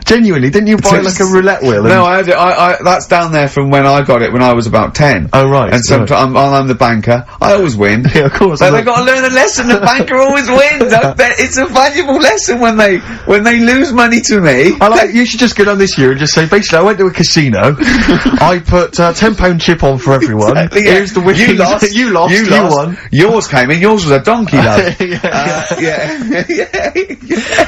Genuinely, didn't you buy like a roulette wheel? No, I had it. That's down there from when I got it when I was about 10. Oh right. And sometimes I'm the banker. I always win. Yeah, of course. But they've got to learn a lesson. The banker always wins. I bet it's a valuable lesson when they lose money to me. You should just go down this year and just say, basically, I went to a casino. I put £10 chip on for everyone. Exactly, yeah. Here's the winnings. You lost. You won. Yours came in. Yours was a donkey, love. Yeah.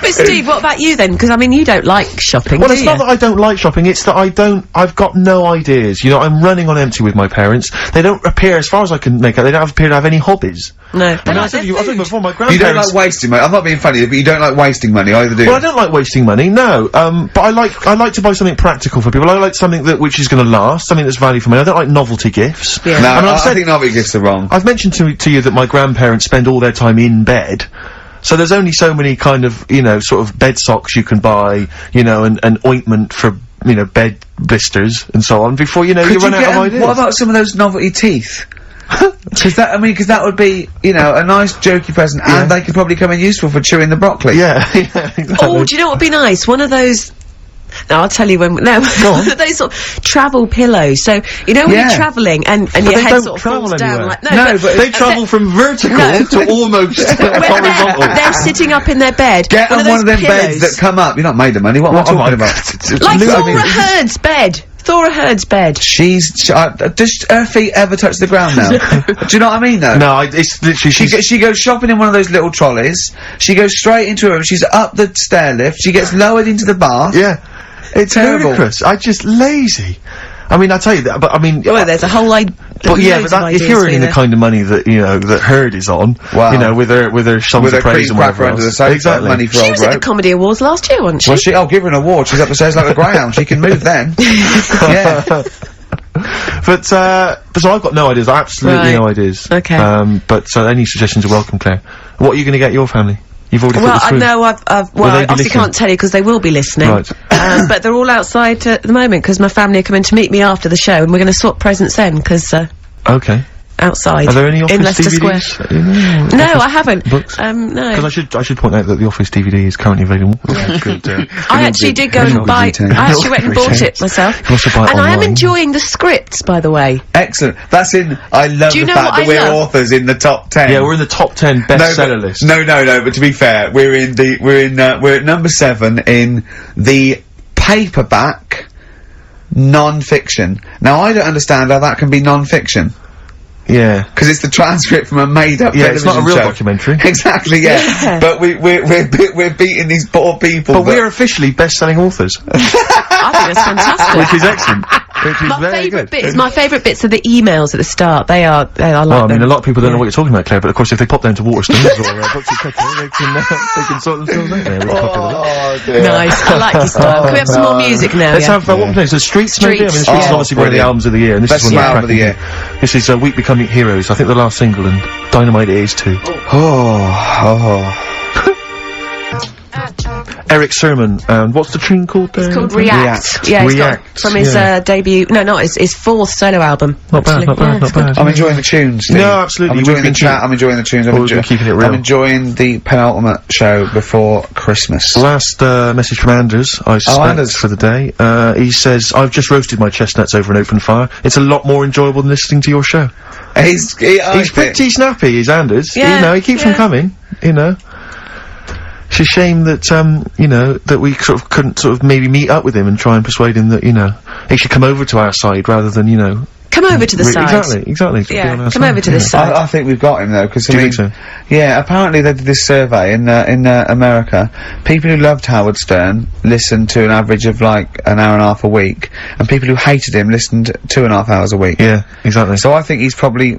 But Steve, what about you then? Because I mean, you don't like shopping. Well, it's not that I don't like shopping, it's that I've got no ideas. You know, I'm running on empty with my parents. They don't appear, as far as I can make out, they don't appear to have any hobbies. No. And I said before, my grandparents... You don't like wasting money. I'm not being funny, but you don't like wasting money either, do you? Well, I don't like wasting money, no. But I like to buy something practical for people. I like something which is gonna last, something that's value for money. I don't like novelty gifts. Yeah. No, I think novelty gifts are wrong. I've mentioned to you that my grandparents spend all their time in bed. So there's only so many kind of, you know, sort of bed socks you can buy, you know, and ointment for, you know, bed blisters and so on before, you know, you run out of ideas. What about some of those novelty teeth? Because that would be, you know, a nice jokey present, and they could probably come in useful for chewing the broccoli. Yeah, exactly. Oh, do you know what would be nice? One of those... No, I'll tell you when. No, those sort of travel pillows. So you know when you're travelling and your head sort of falls down like but they travel from vertical to almost horizontal. They're sitting up in their bed. Get on one of them beds that come up. You're not made of money. What am I talking about? Like Thora Hurd's bed. Thora Hurd's bed. Does her feet ever touch the ground now? Do you know what I mean, though? No, it's literally... She goes shopping in one of those little trolleys. She goes straight into her room. She's up the stair lift. She gets lowered into the bath. Yeah. It's terrible. Ludicrous. I'm just lazy. I mean, I tell you that, but I mean... Well, there's a whole But yeah, but if you're earning the kind of money that, you know, that Heard is on, you know, with her songs of praise and whatever else. Exactly. Money for she was at the Comedy Awards last year, wasn't she? Well, I'll give her an award. She's up the stairs like a greyhound. She can move then. Yeah. But so I've got no ideas, absolutely no ideas. Okay. But any suggestions are welcome, Claire. What are you going to get your family? You've already well, thought this through. No, I obviously can't tell you because they will be listening. Right. But they're all outside at the moment because my family are coming to meet me after the show, and we're going to swap presents then because okay. Outside. Are there any Office in Leicester DVDs? Square? No, I haven't. Books? No. Because I should point out that the Office DVD is currently available. Good, I actually did go and buy. I actually went and bought it myself. You also buy it and online. I am enjoying the scripts, by the way. Excellent. That's in. I love the fact that we're authors in the top 10. Yeah, we're in the top 10 bestseller list. No. But to be fair, we're at number 7 in the paperback non-fiction. Now I don't understand how that can be non-fiction. Yeah. Because it's the transcript from a made-up television it's not a real show. documentary. Exactly, yeah. But we're beating these poor people. But we're officially best-selling authors. I think that's fantastic. Which is excellent. Which is very good. My favourite bits are the emails at the start. I like well, I mean, them. a lot of people don't know what you're talking about, Claire, but of course if they pop down to Waterstones or Books of Petrol, they can sort themselves out there. Nice. I like your style. Can we have some more music now? Let's have, what plays? The Streets, maybe? I mean, the Streets is obviously one of the albums of the year, and this is one album of the year. This is Week Becoming Heroes, I think the last single, and Dynamite it is too. Eric Sermon, and what's the tune called there? It's called React. Yeah, React. From his debut, his 4th solo album. Not bad. I'm enjoying the tunes, Steve. No, absolutely. I'm enjoying the chat, I'm enjoying the tunes, I'm keeping it real. I'm enjoying the penultimate show before Christmas. Last message from Anders, I suspect, for the day. He says, I've just roasted my chestnuts over an open fire. It's a lot more enjoyable than listening to your show. He's pretty snappy, is Anders. Yeah, you know, he keeps them coming, you know. It's a shame that, you know, that we sort of couldn't sort of maybe meet up with him and try and persuade him that, you know, he should come over to our side rather than, you know... Come over to the side. Exactly. Yeah, come over to this side. I think we've got him though, because Do you think so? Yeah, apparently they did this survey in America. People who loved Howard Stern listened to an average of like an hour and a half a week, and people who hated him listened 2.5 hours a week. Yeah, exactly. So I think he's probably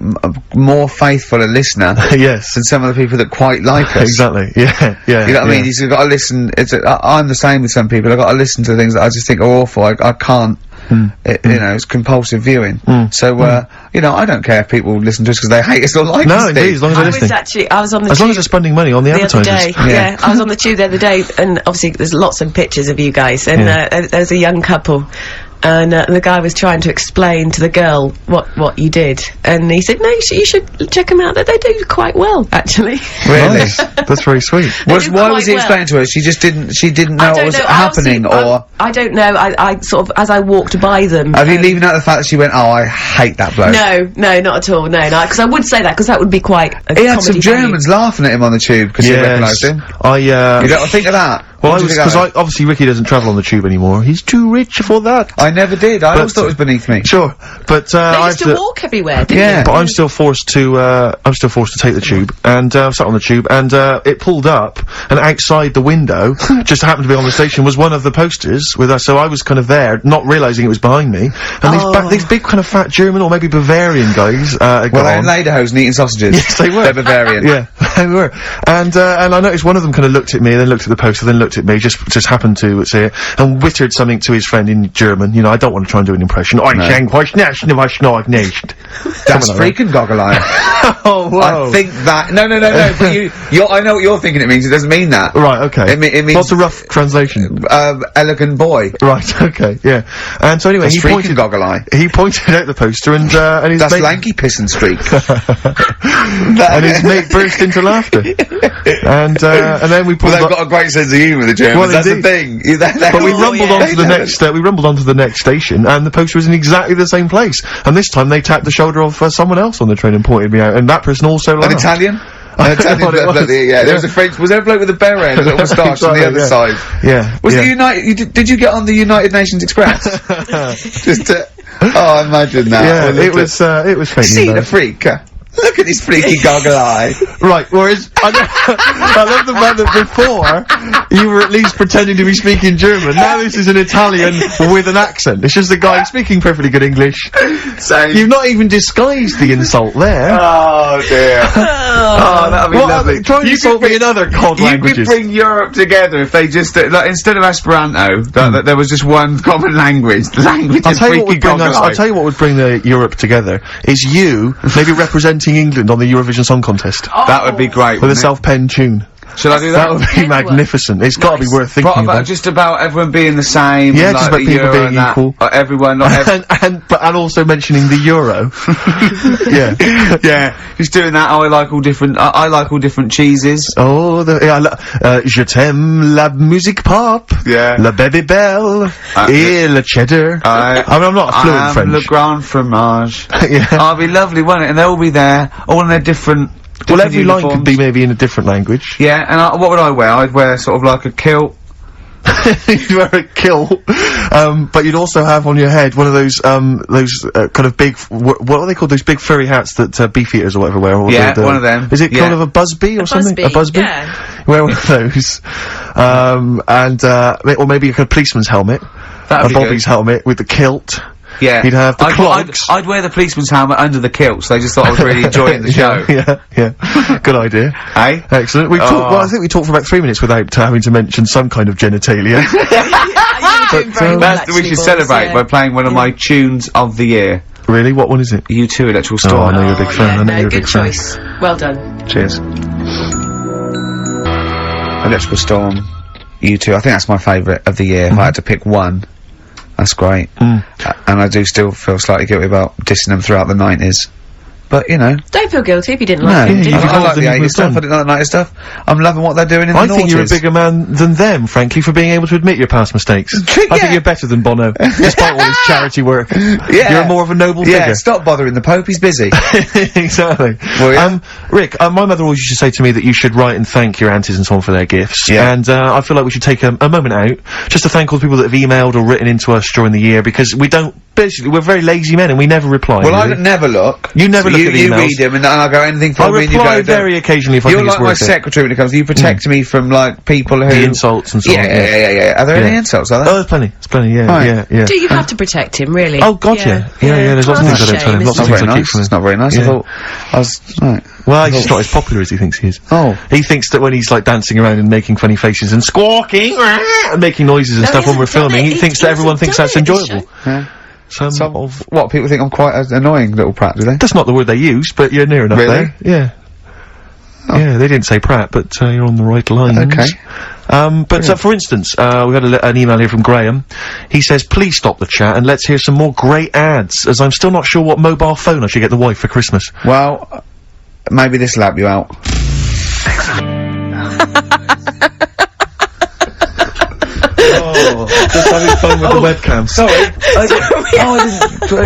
more faithful a listener yes. than some of the people that quite like us. Exactly, yeah. You know what I mean? He's got to listen, I'm the same with some people, I've got to listen to things that I just think are awful, I can't. You know, it's compulsive viewing. So, you know, I don't care if people listen to us because they hate us or like us. No, indeed, as long as they're listening. I was on the tube. As long as they're spending money on the advertisers. Yeah, I was on the tube the other day, and obviously there's lots of pictures of you guys, and there's a young couple. And the guy was trying to explain to the girl what you did, and he said, "No, you should check them out. That they do quite well, actually." Really? Nice. That's very sweet. Why was he explaining to her? She didn't know what was happening, or I don't know. I sort of, as I walked by them. Have you leaving out the fact that she went, "Oh, I hate that bloke"? No, not at all. No, because I would say that because that would be quite. He had some Germans laughing at him on the tube because he recognised him. You don't think of that. Well, because obviously Ricky doesn't travel on the tube anymore. He's too rich for that. I never did. I always thought it was beneath me. Sure, but they used to walk everywhere, didn't they? But I'm still forced to take the tube, and I sat on the tube, and it pulled up, and outside the window, just happened to be on the station, was one of the posters with us. So I was kind of there, not realising it was behind me, and these big kind of fat German or maybe Bavarian guys. Well, they're in lederhosen eating sausages. Yes, they were. They're Bavarian. Yeah, they were. And I noticed one of them kind of looked at me, then looked at the poster, then looked at me, just happened to say it, and wittered something to his friend in German. You know, I don't want to try and do an impression. That's freaking goggle-eye. Oh, whoa. I think that... No, but I know what you're thinking it means. It doesn't mean that. Right, okay. It means... What's a rough translation? Elegant boy. Right, okay, yeah. And so anyway, he pointed goggle-eye. He pointed out the poster, and his That's mate... lanky piss and streak. And his mate burst into laughter. And then we pulled they've got a great sense of humour, the Germans. Well, that's the thing. But we rumbled onto the next. We rumbled onto the next station, and the poster was in exactly the same place. And this time they tapped the shoulder of someone else on the train and pointed me out, and that person also laughed. An Italian. There was a French. Was there a bloke with a beret and a little moustache on the other side? Yeah. Was the United? Did you get on the United Nations Express? Just to. Oh, imagine that. Yeah, it was fake. See the freak. Look at his freaky goggle eye. Right, whereas, I love the fact that before, you were at least pretending to be speaking German. Now this is an Italian with an accent. It's just a guy speaking perfectly good English. Same. You've not even disguised the insult there. Oh dear. Oh, that'd be lovely. Try and insult me in other cod languages. You could bring Europe together if they just, like, instead of Esperanto, that there was just one common language. The language I'll of tell you what freaky would bring goggle I'll eye. tell you what would bring the Europe together, is you maybe representing England on the Eurovision Song Contest. That would be great, With a wouldn't it? self-penned tune. Should I do that? That would be magnificent. It's gotta be worth thinking What about about. just about everyone being the same? Yeah, and, just like, about the people euro being and that, equal. Everyone, not everyone. and also mentioning the euro. Yeah. Yeah, just doing that. I like all different. I like all different cheeses. Oh, je t'aime la musique pop. Yeah. La baby belle. Et le cheddar. I mean, I'm not fluent French. Le grand fromage. Yeah. Oh, it'd be lovely, wouldn't it? And they'll all be there, all in their different. Well, different every line could uniforms. be maybe in a different language. Yeah, and what would I wear? I'd wear sort of like a kilt. You'd wear a kilt, but you'd also have on your head one of those kind of big, what are they called? Those big furry hats that beefeaters or whatever wear. Or Yeah, one of them. Is it Yeah. kind of a busby or something? A busby? Yeah. You wear one of those, or maybe a kind of policeman's helmet. That'd be Bobby's helmet with the kilt. Yeah. You'd have the clogs. I'd wear the policeman's helmet under the kilt, so they just thought I was really enjoying the show. Yeah. Good idea. Eh? Excellent. We've talked, well, I think we talked for about 3 minutes without having to mention some kind of genitalia. We should celebrate by playing one of my tunes of the year. Really? What one is it? U2 Electrical Oh, Storm. I know you're a big fan. I know you're a good big fan. choice. Well done. Cheers. Electrical Storm, U2. I think that's my favourite of the year. If I had to pick one, that's great. And I do still feel slightly guilty about dissing them throughout the 90s. But, you know. Don't feel guilty if you didn't No, like it, did you? I like the You've 80s moved stuff, on. I didn't like the 90s stuff. I'm loving what they're doing in the I think you're a noughties. bigger man than them, frankly, for being able to admit your past mistakes. I think you're better than Bono, despite all his charity work. Yeah. You're more of a noble Yeah, figure. stop bothering the Pope, he's busy. Exactly. Well, yeah. Rick, my mother always used to say to me that you should write and thank your aunties and so on for their gifts. Yeah. And, I feel like we should take a moment out just to thank all the people that have emailed or written into us during the year, because basically, we're very lazy men and we never reply. Well, really. I never look. You never look at the You emails. read them and I go anything I from me and you reply go, very occasionally if I you're think like it's my worth it. secretary when it comes. You protect me from like people who The insults and so on. Yeah. Are there any insults? Are Oh, there? there's plenty. There's plenty. Yeah, Right. yeah. Do you have to protect him, really? Oh, God, yeah. There's lots of things I don't tell him. Lots It's of not things very I keep nice. from him. It's not very nice. I Yeah. thought I was right. Well, he's just not as popular as he thinks he is. Oh. He thinks that when he's like dancing around and making funny faces and squawking and making noises and No, stuff he when we're hasn't done filming, it. he thinks He that everyone hasn't thinks done that's it this enjoyable. Yeah. Some of What people think I'm quite an annoying little prat, do they? that's not the word they use, but you're near enough Really? there. Yeah. Yeah, they didn't say prat, but you're on the right lines. Okay. For instance, we had an email here from Graham. He says, please stop the chat and let's hear some more great ads, as I'm still not sure what mobile phone I should get the wife for Christmas. Well, maybe this will help you out. Just having fun with the webcam. Sorry.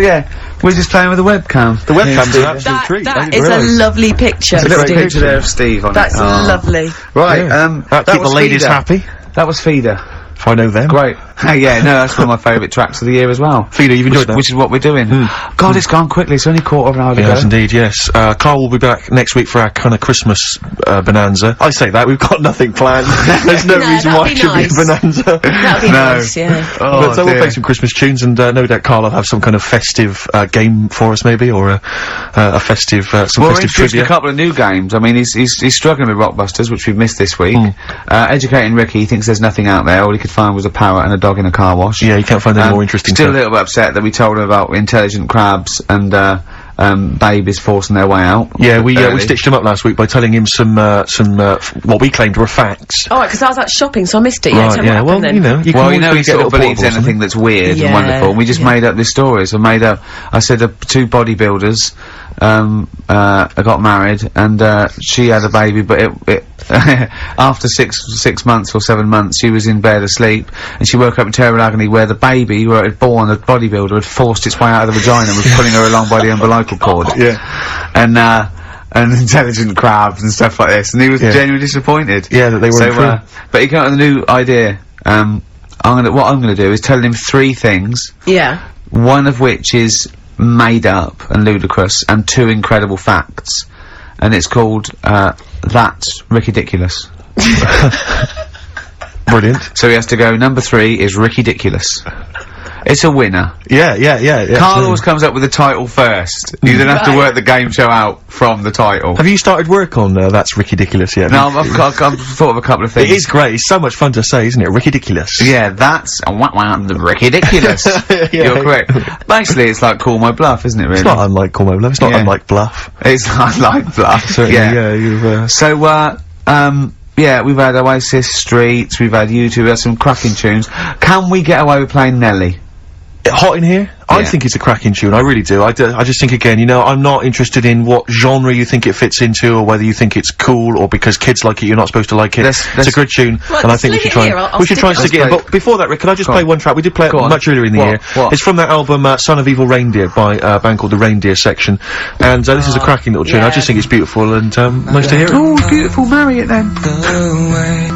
Yeah. We're just playing with the webcam. The webcam's an absolute treat. That is a lovely picture, There's a little Steve. picture there of Steve on That's it. Oh. lovely. Right, That'll keep the was ladies Feeder. happy, That was Feeder. if I know them. Great. Yeah, no, that's one of my favourite tracks of the year as well. Feeder, you've enjoyed that? Which is what we're doing. God, it's gone quickly. It's only quarter of an hour to Yes, go. indeed, yes. Carl will be back next week for our kind of Christmas bonanza. I say that, we've got nothing planned. There's no No, reason why it that'd be should be a nice. bonanza. That'd be No. nice, yeah. Oh, But so we'll dear. play some Christmas tunes, and no doubt Carl will have some kind of festive game for us, maybe, or a festive, some Well, we're festive introducing trivia. a couple of new games. I mean, he's struggling with Rockbusters, which we've missed this week. Educating Ricky, he thinks there's nothing out there. All he could find was a parrot and a dog in a car wash. Yeah, you can't find any more interesting Still stuff. a little bit upset that we told him about intelligent crabs and babies forcing their way out. Yeah, we early. stitched him up last week by telling him some what we claimed were facts. Alright, because I was out shopping, so I missed it. Yeah, tell me what yeah. happened Well, then. you know, you Well, can you know, he always get sort a of little believes portable or anything that's weird Yeah, and wonderful. And we just yeah. made up this stories. I said two bodybuilders, got married and, she had a baby, but it after 6 months or 7 months, she was in bed asleep and she woke up in terrible agony where the baby, where it had born, the bodybuilder, had forced its way out of the vagina and was pulling her along by the umbilical cord. Yeah. And intelligent crabs and stuff like this, and he was genuinely disappointed. Yeah, that they weren't true. But he came up with a new idea. What I'm gonna do is tell him 3 things, Yeah. one of which is made up and ludicrous, and 2 incredible facts. and it's called, That's Ridiculous. Brilliant. So he has to go, number 3 is Ridiculous. It's a winner. Yeah. Carl always comes up with the title first. You don't have to work the game show out from the title. Have you started work on That's Ridiculous yet? No, I've thought of a couple of things. It is great. It's so much fun to say, isn't it? Ridiculous. Yeah, that's ridiculous. Yeah. You're correct. Basically, it's like Call My Bluff, isn't it? Really? It's not unlike Call My Bluff. It's not unlike Bluff. It's not like Bluff. Certainly, you've. So, yeah, we've had Oasis, Streets, we've had U2, we've had some cracking tunes. Can we get away with playing Nelly? Hot in Here? I think it's a cracking tune, I really do. I just think, again, you know, I'm not interested in what genre you think it fits into, or whether you think it's cool, or because kids like it, you're not supposed to like it. It's a good tune, and I think we should try and stick it in. But before that, Rick, could I just play one track? We did play it much earlier in the year. It's from that album, Son of Evil Reindeer, by a band called The Reindeer Section, and this is a cracking little tune. I just think it's beautiful, and nice to hear it. Oh, beautiful, marry it then.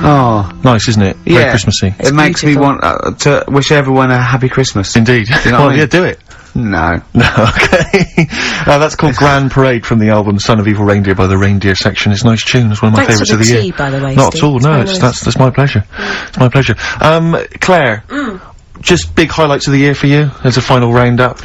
Oh. Nice, isn't it? Yeah. Very Christmassy. It makes me want to wish everyone a happy Christmas. Indeed. You know what I mean? Yeah, do it. No. No, okay. That's called Grand Parade from the album Son of Evil Reindeer by the Reindeer Section. It's a nice tune. It's one of my favourites of the year. Thanks for the tea, by the way, Not Steve. at all, no. That's my pleasure. It's my pleasure. Claire, just big highlights of the year for you as a final round-up?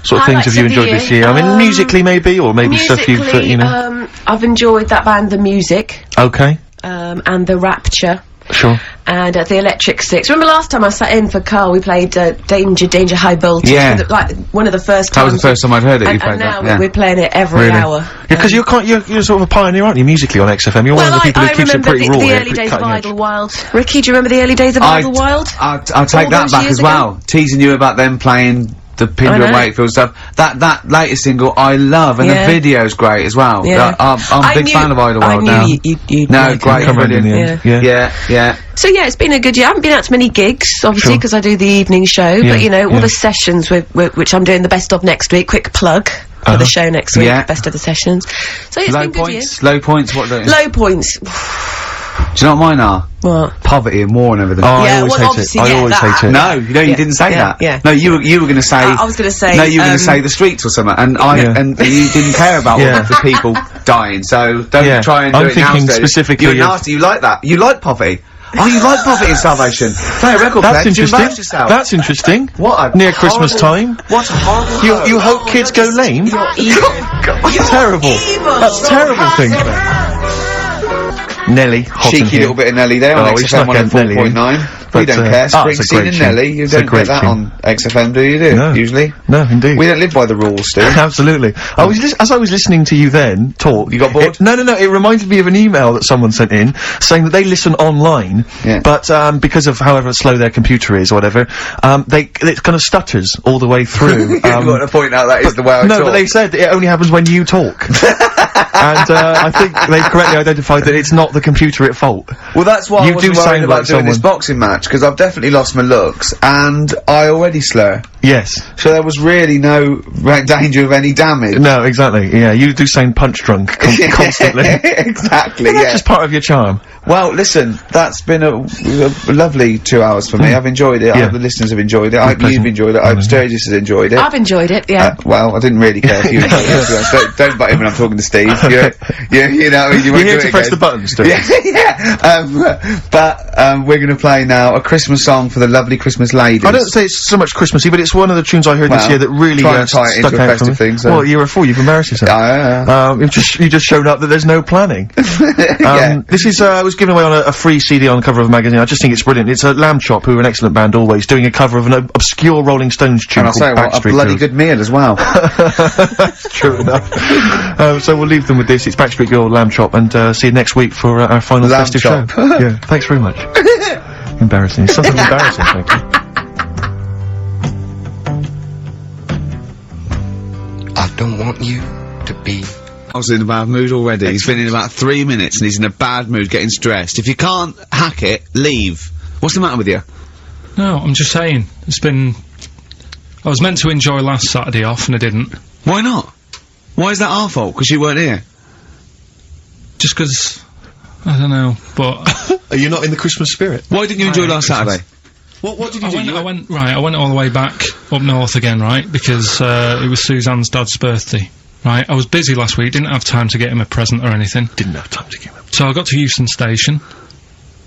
Sort of things have you enjoyed this year? I mean, musically maybe, or maybe stuff you've, you know... I've enjoyed that band, The Music. Okay. And The Rapture. Sure. And the Electric Six. Remember last time I sat in for Carl, we played Danger High Voltage. Yeah. Like, one of the first times. That was the first time I'd heard it, you played and that. now we're playing it every hour. Yeah, because you're sort of a pioneer, aren't you, musically on XFM? You're one of the people who keeps it pretty raw. I remember the early days of Idlewild. Ricky, do you remember the early days of Idlewild? I'll take that back as well. Teasing you about them playing the Pinder and Wakefield stuff. That latest single I love, and the video's great as well. Yeah. I'm a big fan of Idlewild now. You'd no, great, brilliant. Yeah. So yeah, it's been a good year. I haven't been out to many gigs, obviously, because I do the evening show. But you know, all the sessions which I'm doing the best of next week. Quick plug for the show next week. Best of the sessions. So it's been a good year. Low points. What? Low points. Do you know what mine are? What? Poverty and war and everything. Oh, I always hate it. I always hate it. No, you didn't say that. Yeah. No, you were going to say. I was going to say. No, you were going to say the streets or something, and and you didn't care about all of the people dying. So don't try and do it now. I'm thinking specifically. You're nasty. You like that. You like poverty. Oh, you like poverty and starvation. Play a record. That's interesting. That's interesting. What? Near Christmas time. What a horrible. You hope kids go lame? You're evil. Terrible. That's a terrible thing. Nelly, hot in cheeky here. little bit of Nelly there on XFM 104.9. We don't care. Springsteen and Nelly. You don't get that on XFM, do you? No. Usually. No, indeed. We don't live by the rules, Steve. Absolutely. As I was listening to you then talk. You got bored? No. It reminded me of an email that someone sent in saying that they listen online, but because of however slow their computer is or whatever, it kind of stutters all the way through. You've got to point out that is the way I talk. No, but they said it only happens when you talk. And I think they've correctly identified that it's not the computer at fault. Well, that's why I wasn't worried about doing someone. this boxing match, because I've definitely lost my looks, and I already slur. Yes. So there was really no danger of any damage. No, exactly, yeah, you do sound punch-drunk constantly. Exactly, but that's just part of your charm. Well, listen, that's been a lovely 2 hours for me. I've enjoyed it. I hope the listeners have enjoyed it. I hope you've enjoyed it. I hope Sturgis has enjoyed it. I've enjoyed it, yeah. Well, I didn't really care if you enjoyed it. Don't butt in when I'm talking to Steve. You know what I mean? You're here to press the buttons, Sturgis. But we're going to play now a Christmas song for the lovely Christmas ladies. I don't say it's so much Christmassy, but it's one of the tunes I heard this year that really tie it into a festive thing. So. Well, you're a fool. You've embarrassed yourself. You've just shown up that there's no planning. This is was given away on a free CD on the cover of a magazine. I just think it's brilliant. It's a Lamb Chop, who are an excellent band always, doing a cover of an obscure Rolling Stones tune called Backstreet. A bloody good meal as well. True enough. So we'll leave them with this. It's Backstreet Girl, Lamb Chop, and see you next week for our final festive show. Yeah, thanks very much. Embarrassing. It's something embarrassing, thank you. I don't want you to be. I was in a bad mood already. He's been in about 3 minutes and he's in a bad mood, getting stressed. If you can't hack it, leave. What's the matter with you? No, I'm just saying. I was meant to enjoy last Saturday off and I didn't. Why not? Why is that our fault? Because you weren't here? Just because... I don't know, but... Are you not in the Christmas spirit? Why didn't you enjoy last Saturday? What did you do? I went all the way back up north again, right? Because, it was Suzanne's dad's birthday. right? I was busy last week, didn't have time to get him a present or anything. Didn't have time to get him. So I got to Euston Station,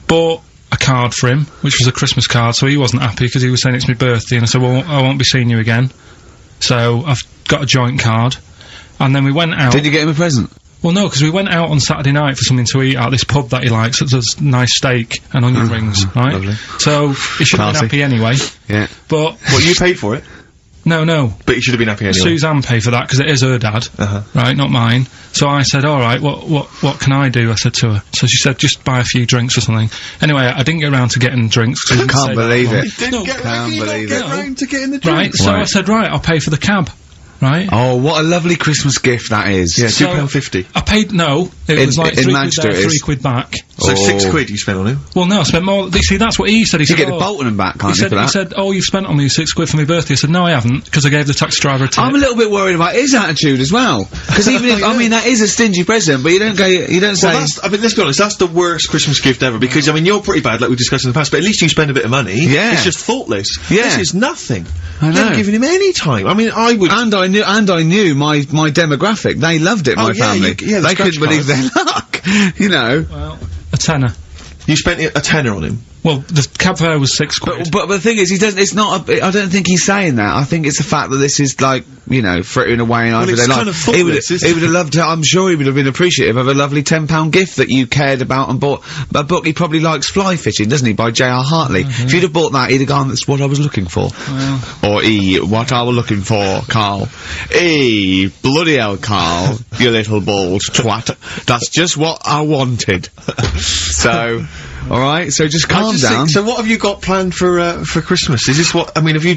bought a card for him, which was a Christmas card, so he wasn't happy because he was saying it's my birthday, and I said, well, I won't be seeing you again. So I've got a joint card, and then we went out. Did you get him a present? Well, no, because we went out on Saturday night for something to eat at this pub that he likes. It does nice steak and onion rings, right? Lovely. So he should have been happy anyway. Yeah. But Well, you paid for it, no. but you should have been happy anyway. Suzanne paid for that because it is her dad, right, not mine. So I said, all right, what can I do? I said to her. So she said, just buy a few drinks or something. Anyway, I didn't get around to getting drinks. Cause I can't believe it. Didn't get round to getting the drink. Right, so I said, right, I'll pay for the cab. Right? Oh, what a lovely Christmas gift that is. Yeah, So- £2.50. I paid, no, it was like in £3 Manchester there, it is. £3 back. So Oh. £6 you spent on him. Well, no, I spent more. See, that's what he said. He You said, get the Bolton and back, can't you, for that? He said, oh, you've spent on me £6 for my birthday. I said, no, I haven't, because I gave the taxi driver a tip. I'm a little bit worried about his attitude as well. Because even if, I mean, that is a stingy present, but you don't say... Well, I mean, let's be honest, that's the worst Christmas gift ever, because, I mean, you're pretty bad, like we discussed in the past, but at least you spend a bit of money. Yeah. It's just thoughtless. Yeah. This is nothing. I You know. haven't given him any time. I mean, I would... And I knew my demographic. They loved it, my yeah, family. the They scratch couldn't believe their luck. You know. Well, a tenner. You spent a tenner on him. Well, the cab fare was £6. But the thing is, he doesn't. It's not. I don't think he's saying that. I think it's the fact that this is like, you know, frittering away in everyday it's life. kind of thoughtless, he would have loved to. I'm sure he would have been appreciative of a lovely £10 gift that you cared about and bought. A book he probably likes, Fly Fishing, doesn't he, by J.R. Hartley? If you'd have bought that, he'd have gone, that's what I was looking for. Or what I was looking for, Carl. Bloody hell, Carl, you little bald twat. That's just what I wanted. So. All right, so just calm down. So what have you got planned for Christmas? Is this what, I mean, are you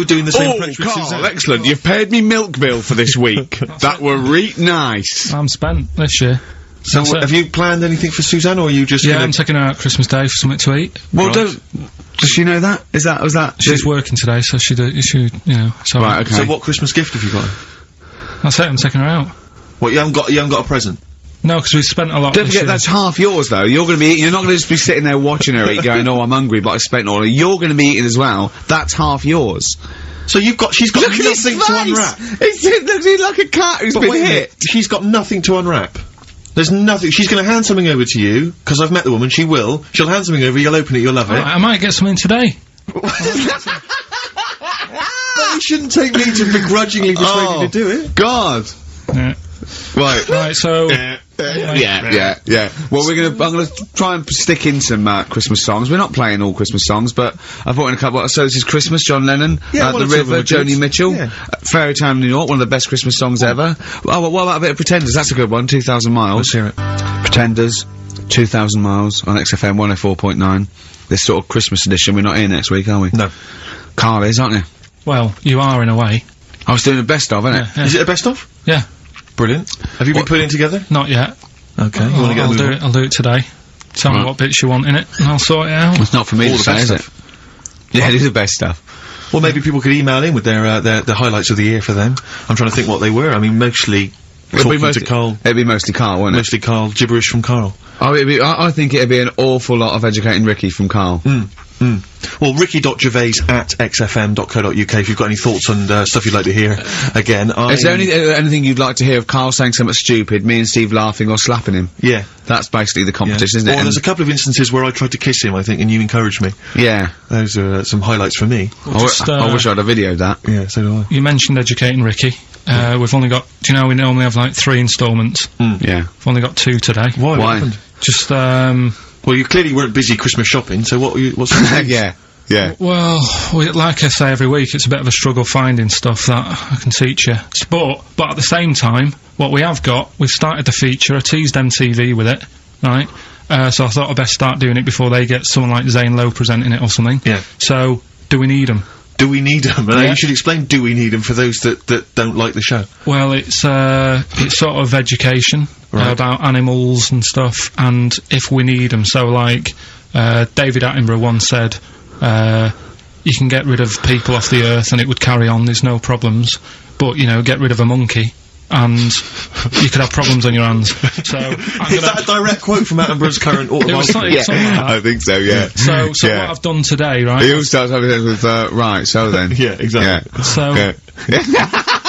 doing the same approach with Carl, Suzanne? excellent. You've paid me milk bill for this week. That were nice. I'm spent this year. So That's it. have you planned anything for Suzanne, or are you just Yeah, gonna... I'm taking her out Christmas Day for something to eat. Well, Right. does she know that? Was that? She's working today, so she, you know, so... Right, okay. So what Christmas gift have you got? That's it, I'm taking her out. What, you haven't got a present? No, because we've spent a lot Don't this forget, year. that's half yours, though. You're going to be eating. You're not going to just be sitting there watching her eat, going, "Oh, I'm hungry, but I spent all." You're going to be eating as well. That's half yours. So she's got Look at his nothing to unwrap. face. He looks like a cat who's But been wait a hit. minute, she's got nothing to unwrap. There's nothing. She's going to hand something over to you, because I've met the woman. She will. She'll hand something over. You'll open it. You'll love it. I might get something today. But you shouldn't take me to begrudgingly persuade you to do it. God. Yeah. Right. So... Yeah. Well, I'm gonna try and stick in some Christmas songs. We're not playing all Christmas songs, but I've brought in a couple. So this is Christmas, John Lennon, Yeah, The one or two of them River, are good. Joni Mitchell, Yeah. Fairy Tale New York, one of the best Christmas songs ever. Oh, well, what about a bit of Pretenders? That's a good one. 2,000 Miles. Let's hear it. Pretenders, 2,000 Miles on XFM 104.9. This sort of Christmas edition. We're not here next week, are we? No. Carl is, aren't you? Well, you are in a way. I was doing the best of, innit? Yeah. Is it a best of? Yeah. Brilliant. Have you been putting it together? Not yet. Okay. You want to get a move on? I'll do it today. Tell me Right. what bits you want in it, and I'll sort it out. It's not for me All to the say, best is it? Yeah, it is the best stuff. Well, maybe people could email in with the highlights of the year for them. I'm trying to think what they were. I mean, mostly talking to Carl. It'd be mostly Carl, wouldn't it? Mostly Carl. Gibberish from Carl. Oh, I think it'd be an awful lot of educating Ricky from Carl. Well, ricky.gervais@xfm.co.uk if you've got any thoughts on stuff you'd like to hear. Again, Is there anything you'd like to hear of Carl saying something stupid, me and Steve laughing or slapping him? Yeah. That's basically the Yeah. competition, isn't it? Well, there's a couple of instances where I tried to kiss him, I think, and you encouraged me. Yeah. Those are some highlights for me. I wish I'd have videoed that. Yeah, so do I. You mentioned educating Ricky. We've only got... Do you know we normally have, like, 3 instalments? Yeah. We've only got 2 today. Why? Why? What happened? Just, Well, you clearly weren't busy Christmas shopping, so what's the Yeah. well, like I say every week, it's a bit of a struggle finding stuff that I can teach you. But at the same time, what we have got, we've started the feature. I teased MTV with it, right? So I thought I'd best start doing it before they get someone like Zane Lowe presenting it or something. Yeah. So, do we need them? Do we need them? Yeah. You should explain do we need them for those that don't like the show. Well, it's sort of education about animals and stuff, and if we need them. So, like, David Attenborough once said, you can get rid of people off the earth and it would carry on, there's no problems, but, you know, get rid of a monkey and you could have problems on your hands. So, Is that a direct quote from Attenborough's current It was autobiography? something like that. I think so, yeah. So what I've done today, right? He always starts having with, right, so then. Yeah, exactly. So, Yeah.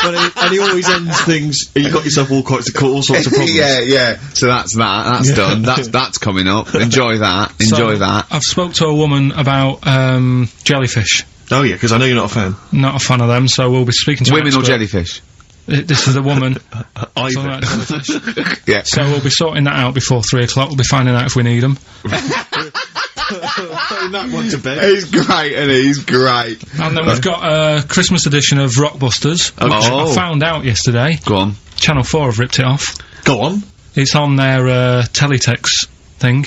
and he always ends things. You got yourself all sorts of problems. yeah. So that's that. That's done. That's coming up. Enjoy that. Enjoy that. I've spoke to a woman about jellyfish. Oh yeah, because I know you're not a fan. Not a fan of them, so we'll be speaking to women or jellyfish. This is a woman. Either. Yeah. So we'll be sorting that out before 3 o'clock. We'll be finding out if we need them. Putting that one to bed. He's great, and he's great. And then we've got a Christmas edition of Rockbusters, which I found out yesterday. Go on. Channel 4 have ripped it off. Go on. It's on their teletext thing.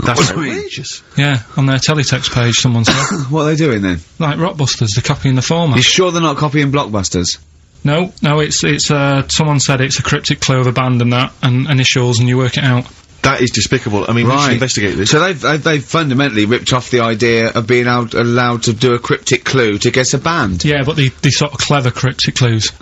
That's outrageous. Yeah, on their teletext page, someone said. What are they doing then? Like Rockbusters, they're copying the format. You sure they're not copying Blockbusters? No, it's someone said it's a cryptic clue of a band and that, and initials, and you work it out. That is despicable. I mean, we should investigate this. So they've fundamentally ripped off the idea of being allowed to do a cryptic clue to guess a band. Yeah, but the sort of clever cryptic clues.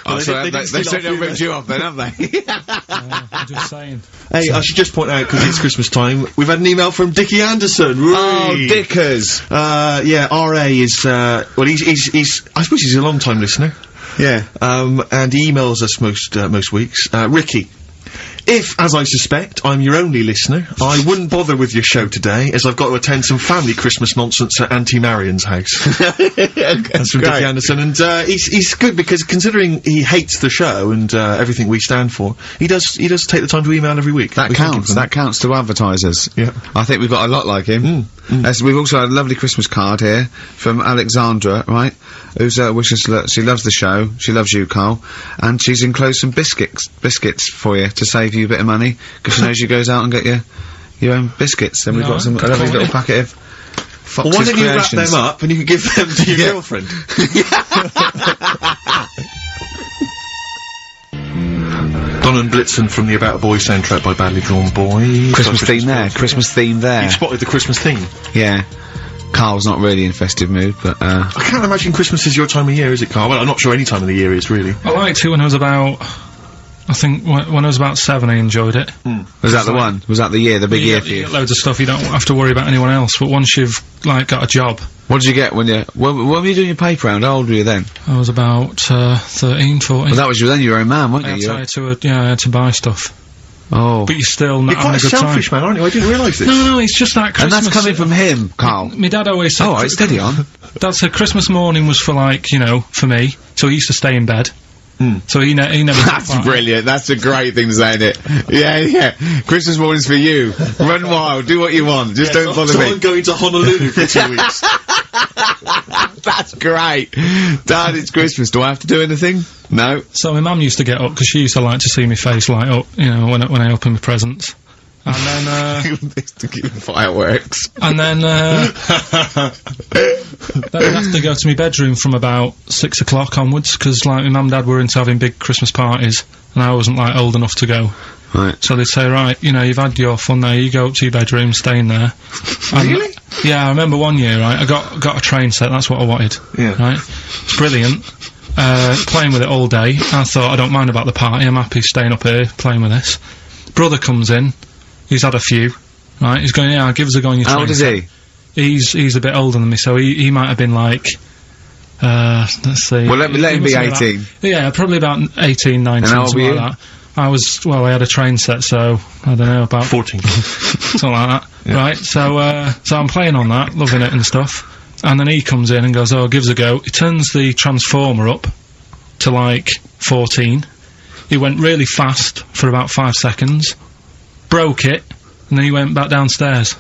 They certainly ripped you off then, haven't they? I'm just saying. Hey, I should just point out, because it's Christmas time, we've had an email from Dickie Anderson. Oh, Dickers! Yeah, RA is, well, he's, I suppose he's a long-time listener. Yeah. And he emails us most weeks. Ricky. If, as I suspect, I'm your only listener, I wouldn't bother with your show today, as I've got to attend some family Christmas nonsense at Auntie Marion's house. That's from Dickie Anderson, and he's good because considering he hates the show and everything we stand for, he does take the time to email every week. That counts. That counts to advertisers. Yeah, I think we've got a lot like him. We've also had a lovely Christmas card here from Alexandra, right? Who's wishes she loves the show, she loves you, Carl, and she's enclosed some biscuits for you to save you a bit of money because she knows you goes out and get your own biscuits. And we've got a lovely little packet of Fox's why don't you wrap Creations. them up and you can give them to your girlfriend? Don and Blitzen from the About a Boy soundtrack by Badly Drawn Boy. Christmas theme there. Christmas theme there. You've spotted the Christmas theme. Yeah. Carl's not really in festive mood, but I can't imagine Christmas is your time of year, is it, Carl? Well, I'm not sure any time of the year is, really. I liked it when I was about... I think when I was about 7 I enjoyed it. Was that the one? Was that the year, the big year for you? You get loads of stuff, you don't have to worry about anyone else, but once you've, like, got a job... What did you get when you... when were you doing your paper round? How old were you then? I was about 13, 14. Well, that was then you were a man, weren't you? I had to buy stuff. Oh. But you're still not You're quite having a good selfish time. man, aren't you? I didn't realise this. No, it's just that Christmas... And that's coming from him, Carl. My dad always said... Oh, right, steady on. Dad said Christmas morning was for, like, you know, for me, so he used to stay in bed. So he never... That's brilliant. That's a great thing to say, isn't it? Yeah. Christmas morning's for you. Run wild. Do what you want. Just don't bother me. I'm going to Honolulu for 2 weeks. That's great. Dad, it's Christmas. Do I have to do anything? No. So my mum used to get up, because she used to like to see my face light up, you know, when I open my presents. And then, to keep fireworks. And then I'd have to go to my bedroom from about 6 o'clock onwards, because, like, my mum and dad were into having big Christmas parties, and I wasn't, like, old enough to go. Right. So they'd say, right, you know, you've had your fun there, you go up to your bedroom, stay in there. Really? Yeah, I remember one year, right, I got a train set, that's what I wanted. Yeah. Right? It's brilliant. Playing with it all day. I thought, I don't mind about the party, I'm happy staying up here, playing with this. Brother comes in, he's had a few, right, he's going, yeah, give us a go on your train. How old is he? He's a bit older than me, so he might have been like, let's see. Well, let him be 18. Yeah, probably about 18, 19, And how old were you? like that. I had a train set, so, I don't know, about 14. something like that. Yeah. Right, so I'm playing on that, loving it and stuff. And then he comes in and goes, oh, give us a go. He turns the transformer up to, like, 14. He went really fast for about 5 seconds, broke it, and then he went back downstairs.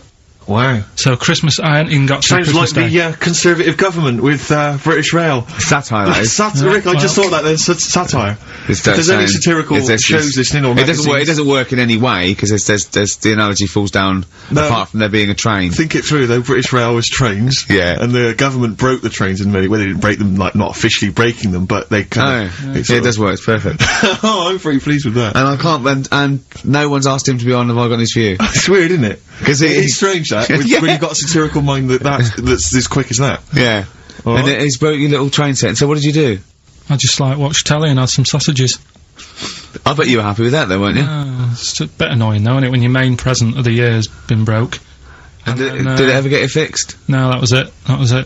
Wow. So Christmas, I hadn't even got to Sounds Christmas like Day. the Conservative government with British Rail. Satire, that is. Rick, I just thought that then, satire. If there's any satirical shows listening or magazines... It doesn't work in any way, because there's the analogy falls down, apart from there being a train. Think it through, though. British Rail was trains. Yeah. And the government broke the trains in many... Well, they didn't break them, like, not officially breaking them, but they kind of... Yeah, it does work, it's perfect. Oh, I'm very pleased with that. And I can't... And no one's asked him to be on Have I Got News For You? It's weird, isn't it? Because it's strange, that, when you've got a satirical mind that's as quick as that. Yeah. All and right. he's broke your little train set. So what did you do? I just, like, watched telly and had some sausages. I bet you were happy with that, though, weren't you? It's a bit annoying, though, isn't it, when your main present of the year's been broke. And did it ever get it fixed? No, that was it.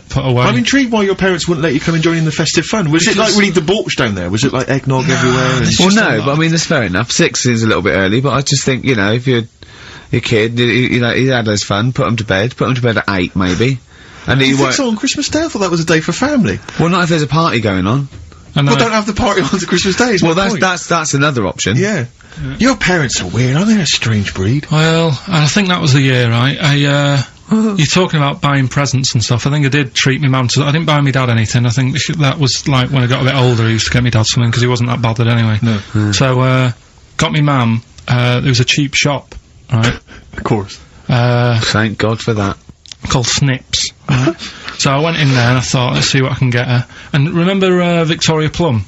Put away. I'm intrigued why your parents wouldn't let you come and join in the festive fun. Was it like really debauched down there? Was it like eggnog everywhere? Well, no, but I mean, that's fair enough. 6 is a little bit early, but I just think, you know, if you're your kid, you know, he had his fun, put him to bed at 8, maybe. And you think so on Christmas Day? I thought that was a day for family. Well, not if there's a party going on. Well, don't have the party on Christmas Day. Well, that's another option. Yeah. Your parents are weird, aren't they? A strange breed. Well, I think that was the year, right? You're talking about buying presents and stuff. I think I did treat my mum to. I didn't buy my dad anything. I think that was like when I got a bit older, I used to get my dad something because he wasn't that bothered anyway. No. So, got me mum. There was a cheap shop, right? Of course. Thank God for that. Called Snips. Right? So I went in there and I thought, let's see what I can get her. And remember Victoria Plum?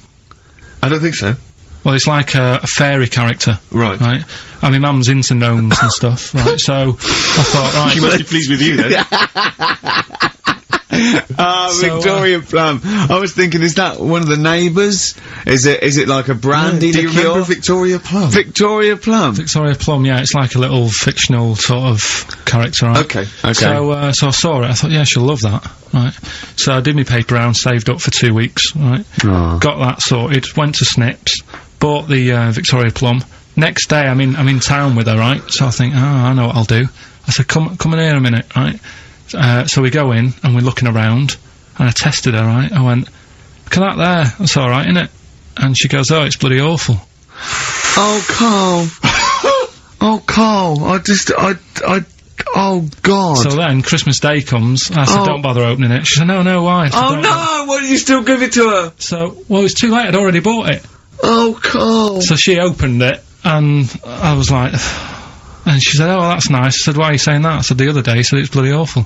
I don't think so. Well, it's like a fairy character. Right. Right? And my mum's into gnomes and stuff, right? So, I thought, right... She must be pleased with you, then. Victoria Plum. I was thinking, is that one of the neighbours? Is it like a brandy liqueur? Do you remember Victoria Plum? Victoria Plum? Victoria Plum, yeah, it's like a little fictional sort of character, right? Okay. So I saw it, I thought, yeah, she'll love that, right? So I did my paper round, saved up for 2 weeks, right? Oh. Got that sorted, went to Snips, bought the Victoria Plum. Next day, I'm in town with her, right? So I think, I know what I'll do. I said, come in here a minute, right? So we go in, and we're looking around, and I tested her, right? I went, look at that there, that's alright, innit? And she goes, oh, it's bloody awful. Oh, Carl. Oh, Carl, oh, God. So then, Christmas Day comes, I said, don't bother opening it. She said, no, why? I said, Oh, no, why did you still give it to her? So, well, it's too late, I'd already bought it. Oh, Carl. So she opened it, and I was like, and she said, oh, well, that's nice. I said, why are you saying that? I said, the other day, said it's bloody awful.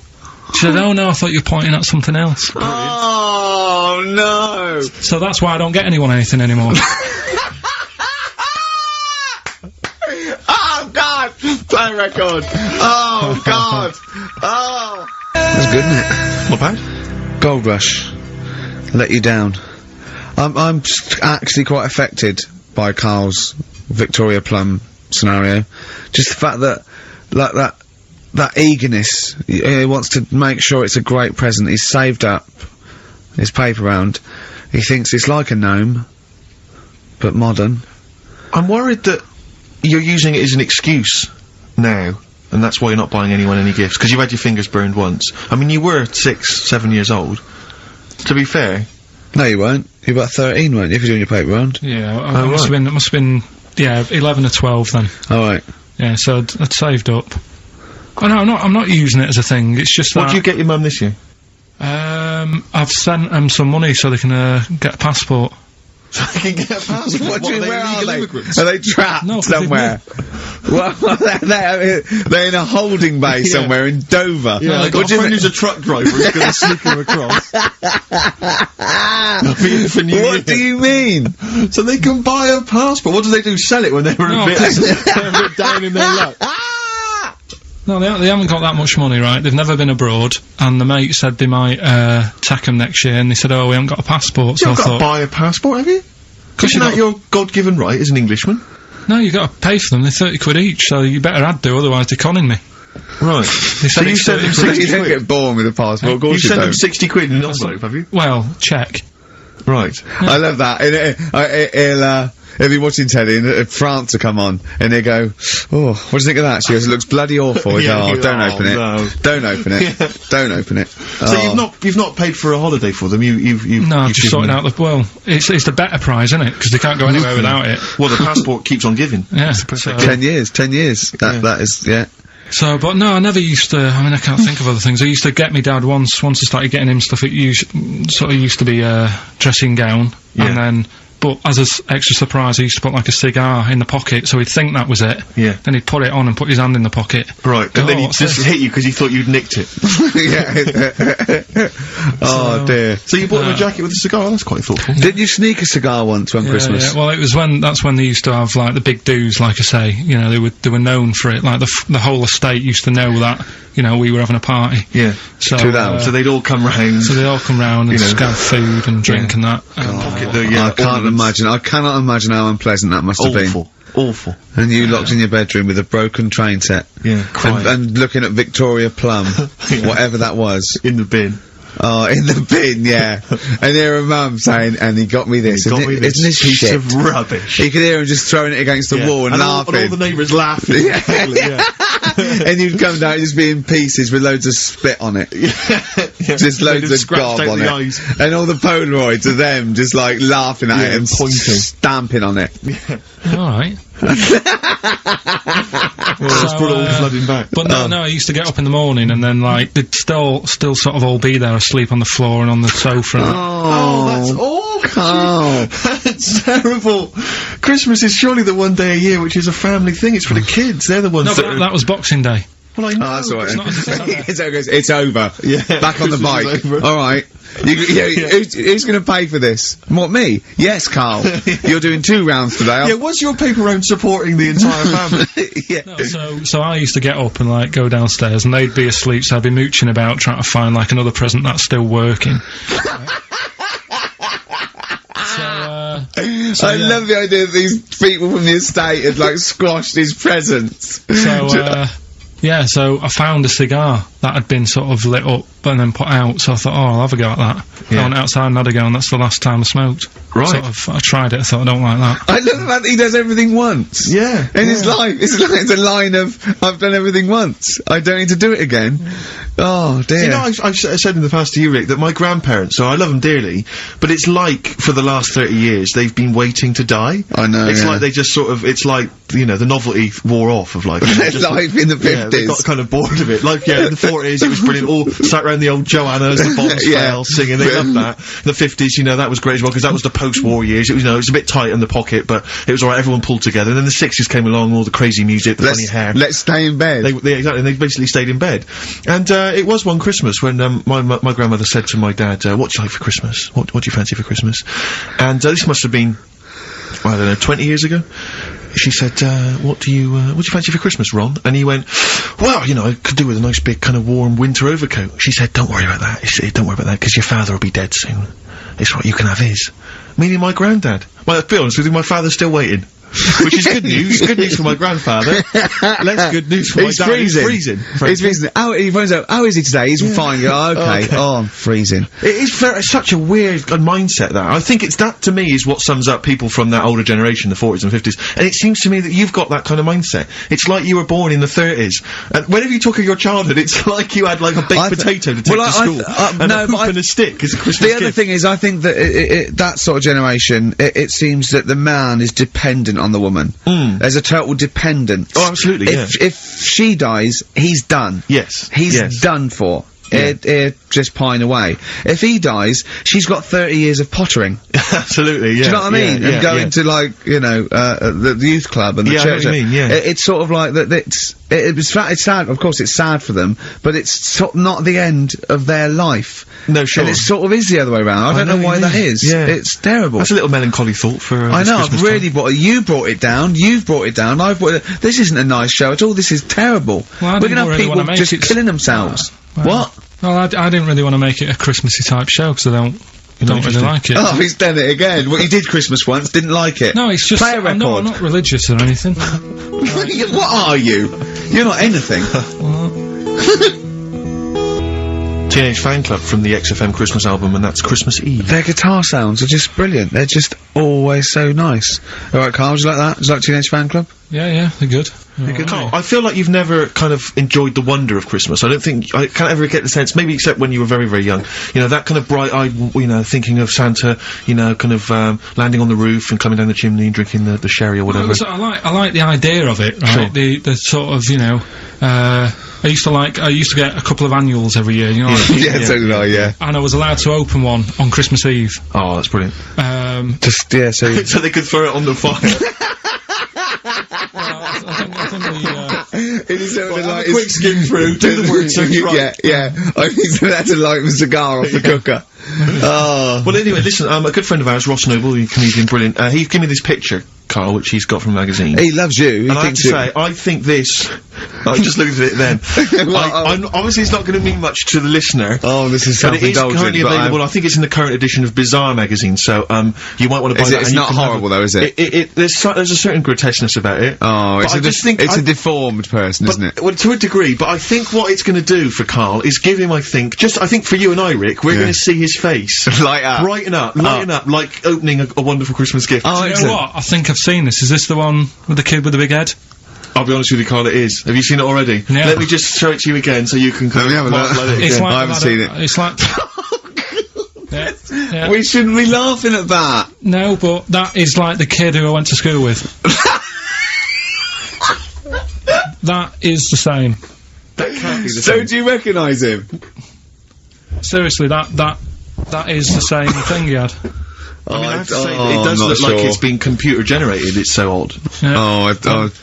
She said, oh, no, I thought you were pointing at something else. Oh, no. So that's why I don't get anyone anything anymore. Oh, God. Play record. Oh, God. Oh. That's good, isn't it? Not bad. Gold Rush. Let you down. I'm actually quite affected by Carl's Victoria Plum scenario. Just the fact that, like, that eagerness, he wants to make sure it's a great present. He's saved up his paper round. He thinks it's like a gnome, but modern. I'm worried that you're using it as an excuse now, and that's why you're not buying anyone any gifts, because you've had your fingers burned once. I mean, you were 6, 7 years old. To be fair. No, you weren't. You were about 13, weren't you, if you're doing your paper round? Yeah, it must have been, yeah, 11 or 12 then. Oh, right. Yeah, so I'd saved up. Oh, no, I'm not using it as a thing, it's just What do you get your mum this year? I've sent them some money so they can, get a passport. So they can get a passport? What do you mean, where are they? Immigrants? Are they trapped somewhere? Well, they're in a holding bay somewhere in Dover. Yeah, I've got a friend who's a truck driver who's going to sneak them across. What do you mean? So they can buy a passport. What do they do? Sell it when they're a bit down in their luck? No, they haven't got that much money, right? They've never been abroad, and the mate said they might, take them next year, and they said, oh, we haven't got a passport, so I thought... You've got to buy a passport, have you? Isn't that your God-given right as an Englishman? No, you've got to pay for them, they're 30 quid each, so you better do, otherwise they're conning me. Right. So you sent them 60 quid? You don't get born with a passport, of course you you sent don't. them 60 quid in an envelope, have you? Well, check. Right. Yeah. I love that. He'll be watching telly and France will come on and he'll go, oh, what do you think of that? She goes, it looks bloody awful. Don't open it. No. Don't open it. Don't open it. So you've not paid for a holiday for them, No, I've just sorted out it's the better prize, isn't it? Because they can't go anywhere without it. Well, the passport keeps on giving. Yeah. So 10 years. That is, yeah. So, but no, I never used to, I mean, I can't think of other things. I used to get me dad once I started getting him stuff, it sort of used to be a dressing gown, and then, but as an extra surprise, I used to put like a cigar in the pocket, so he'd think that was it. Yeah. Then he'd put it on and put his hand in the pocket. Right, and then he'd just hit you because he thought you'd nicked it. Oh dear. So you bought him a jacket with a cigar? That's quite thoughtful. Did you sneak a cigar once on Christmas? Yeah, well, that's when they used to have, like, the big do's, like I say, you know, they were known for it, like, the whole estate used to know that, you know, we were having a party. Yeah. So, so they'd all come round. So they'd all come round and have food and drink and that. I cannot imagine how unpleasant that must have been. Awful. And you locked in your bedroom with a broken train set. Yeah, crying. And looking at Victoria Plum, whatever that was. In the bin. Oh, in the bin, yeah. And hear her mum saying, and he got me this. Isn't this piece shit? of rubbish. You could hear him just throwing it against the wall and laughing. And all the neighbours laughing. And you'd come down just be in pieces with loads of spit on it. Just loads of gob on it. And all the Polaroids of them just like laughing at it and pointing. Stamping on it. Alright. It's brought it all flooding back. But no, I used to get up in the morning and then like they'd still sort of all be there asleep on the floor and on the sofa. And that's awful. That's terrible. Christmas is surely the one day a year which is a family thing. It's for the kids. They're the ones that was Boxing Day. Well, I know. Oh, that's all right. It's It's over. Yeah. Back on the bike. All right. Who's going to pay for this? What, me? Yes, Carl. You're doing 2 rounds today. Yeah, was your paper round supporting the entire family? Yeah. No, so I used to get up and like go downstairs and they'd be asleep, so I'd be mooching about trying to find like another present that's still working. I love the idea that these people from the estate had like squashed his presents. So I found a cigar that had been sort of lit up and then put out, so I thought, I'll have a go at that. I went outside and had a go, and that's the last time I smoked. Right. I tried it, I thought, I don't like that. I love the fact that he does everything once. Yeah. In his life. It's a line of, I've done everything once. I don't need to do it again. Oh, dear. You know, I've said in the past to you, Rick, that my grandparents, so I love them dearly, but it's like, for the last 30 years, they've been waiting to die. I know, It's like they just sort of, it's like, you know, the novelty wore off of like... life in the 50s. Yeah, they got kind of bored of it. Like, in the 40s, it was brilliant. All sat around the old Joannas, the bombs fell, singing, they loved that. In the 50s, you know, that was great as well, because that was the post-war years. It was, you know, it was a bit tight in the pocket, but it was alright, everyone pulled together. And then the 60s came along, all the crazy music, the funny hair. Let's stay in bed. Exactly, and they basically stayed in bed. And, it was one Christmas when, my grandmother said to my dad, what do you like for Christmas? What do you fancy for Christmas? And, this must have been, I don't know, 20 years ago. She said, what do you fancy for Christmas, Ron? And he went, well, you know, I could do with a nice big kind of warm winter overcoat. She said, don't worry about that. He said, don't worry about that, because your father will be dead soon. It's right, you can have his. Meaning my granddad. Well, to be honest with you, my father's still waiting. Which is good news. Good news for my grandfather. Less good news for my dad. He's freezing. He's freezing. He finds out, how is he today? He's fine. Oh, okay. Oh, I'm freezing. It is it's such a weird mindset, that. I think that, to me, is what sums up people from that older generation, the 40s and 50s. And it seems to me that you've got that kind of mindset. It's like you were born in the 30s. And whenever you talk of your childhood, it's like you had, like, a baked potato to take to school. And a hoop and a stick as a Christmas gift. The other thing is, I think that that sort of generation, it seems that the man is dependent on the woman. There's a total dependence. Oh, absolutely, If she dies, he's done. Yes. He's done for. Just pine away. If he dies, she's got 30 years of pottering. Absolutely, yeah. Do you know what I mean? And going to, like, you know, the youth club and the church. I know what you mean, it's sort of like that. It's sad. Of course, it's sad for them, but it's not the end of their life. No, sure. And it sort of is the other way around. I don't know why that is. Yeah. It's terrible. That's a little melancholy thought for. I know. I've really you brought it down. You've brought it down. I've brought it. This isn't a nice show at all. This is terrible. Well, we're gonna have people just killing themselves. What? Well, I didn't really want to make it a Christmassy type show because I don't really like it. Oh, he's done it again. Well, you did Christmas once, didn't like it. No, it's just play a record. I'm not religious or anything. What are you? You're not anything. Teenage Fan Club from the XFM Christmas album, and that's Christmas Eve. Their guitar sounds are just brilliant. They're just always so nice. Alright, Carl, would you like that? Would you like Teenage Fan Club? Yeah, they're good. Carl, I feel like you've never kind of enjoyed the wonder of Christmas. I don't think I can't ever get the sense, maybe except when you were very, very young. You know, that kind of bright-eyed, you know, thinking of Santa, you know, kind of landing on the roof and coming down the chimney and drinking the sherry or whatever. Well, I like the idea of it, right? Sure. The sort of, you know, I used to get a couple of annuals every year, you know. So did I, yeah. And I was allowed to open one on Christmas Eve. Oh, that's brilliant. So they could throw it on the fire. It is something like quick skim through, do the words right. Yeah. I think they had to light the cigar off the cooker. Oh. Well, anyway, listen, a good friend of ours, Ross Noble, the comedian, brilliant, he gave me this picture, Carl, which he's got from a magazine. He loves you. And I have to say, I think this I just looked at it then. I'm obviously it's not going to mean much to the listener. Oh, this is but it is self-indulgent. currently available. I think it's in the current edition of Bizarre magazine, so you might want to buy that. It's not horrible though, is it? There's a certain grotesqueness about it. Oh, it's a deformed person, isn't it? Well, to a degree, but I think what it's going to do for Karl is give him, I think for you and I, Rick, we're going to see his face brighten up, like opening a wonderful Christmas gift. Oh, you know what? I think I've seen this. Is this the one with the kid with the big head? I'll be honest with you, Karl, it is. Have you seen it already? Yeah. Let me just show it to you again so you can Let me have a look. I haven't seen it. It's like... yeah. We shouldn't be laughing at that. No, but that is like the kid who I went to school with. That is the same. That can't be the So same. do you recognise him? Seriously, that is the same thing he had. I mean, I have to say that it does look like it's been computer generated. It's so odd. Yeah.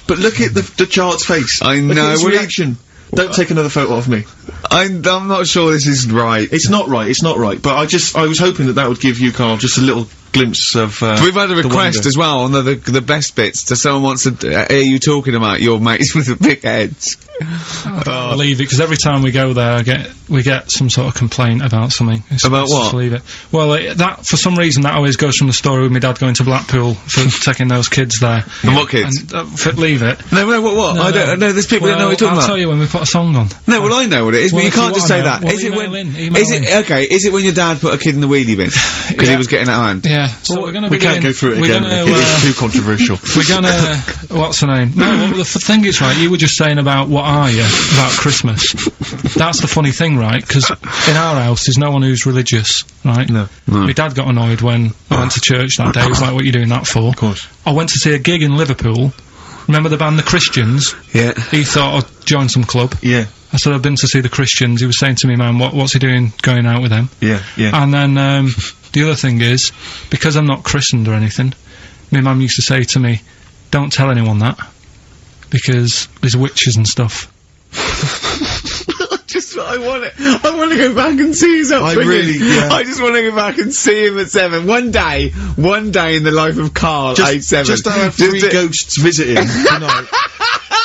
But look at the child's face. I know. Look at his reaction. Don't take another photo of me. I'm not sure this is right. It's not right. It's not right. But I was hoping that would give you, Karl, just a little glimpse of. We've had a request as well on the best bits. Someone wants to hear you talking about your mates with the big heads. I don't believe it, because every time we go there, we get some sort of complaint about something. About what? Just leave it. Well, that for some reason that always goes from the story with my dad going to Blackpool for taking those kids there. And what kids? And, leave it. No, what? No, I don't know. There's people that know what you're talking I'll about. tell you when we put a song on. No, well I know what it is, but you can't just say that. Well, Is it email when? in. Is it when your dad put a kid in the wheelie bin because he was getting out of hand? Yeah. So we're gonna. We can't go through it again. It's too controversial. We're gonna. What's the name? No, well, the thing is, right, you were just saying about what are you about Christmas. That's the funny thing, right? Because in our house there's no one who's religious, right? No. My dad got annoyed when I went to church that day. He was like, what are you doing that for? Of course. I went to see a gig in Liverpool. Remember the band The Christians? Yeah. He thought I'd join some club. Yeah. I said I've been to see The Christians. He was saying to me, man, what's he doing going out with them? Yeah. And then the other thing is, because I'm not christened or anything, my mum used to say to me, don't tell anyone that, because there's witches and stuff. I want to go back and see his upbringing. I just want to go back and see him at 7. One day in the life of Karl, age 7. Just to have 3 ghosts visit him tonight.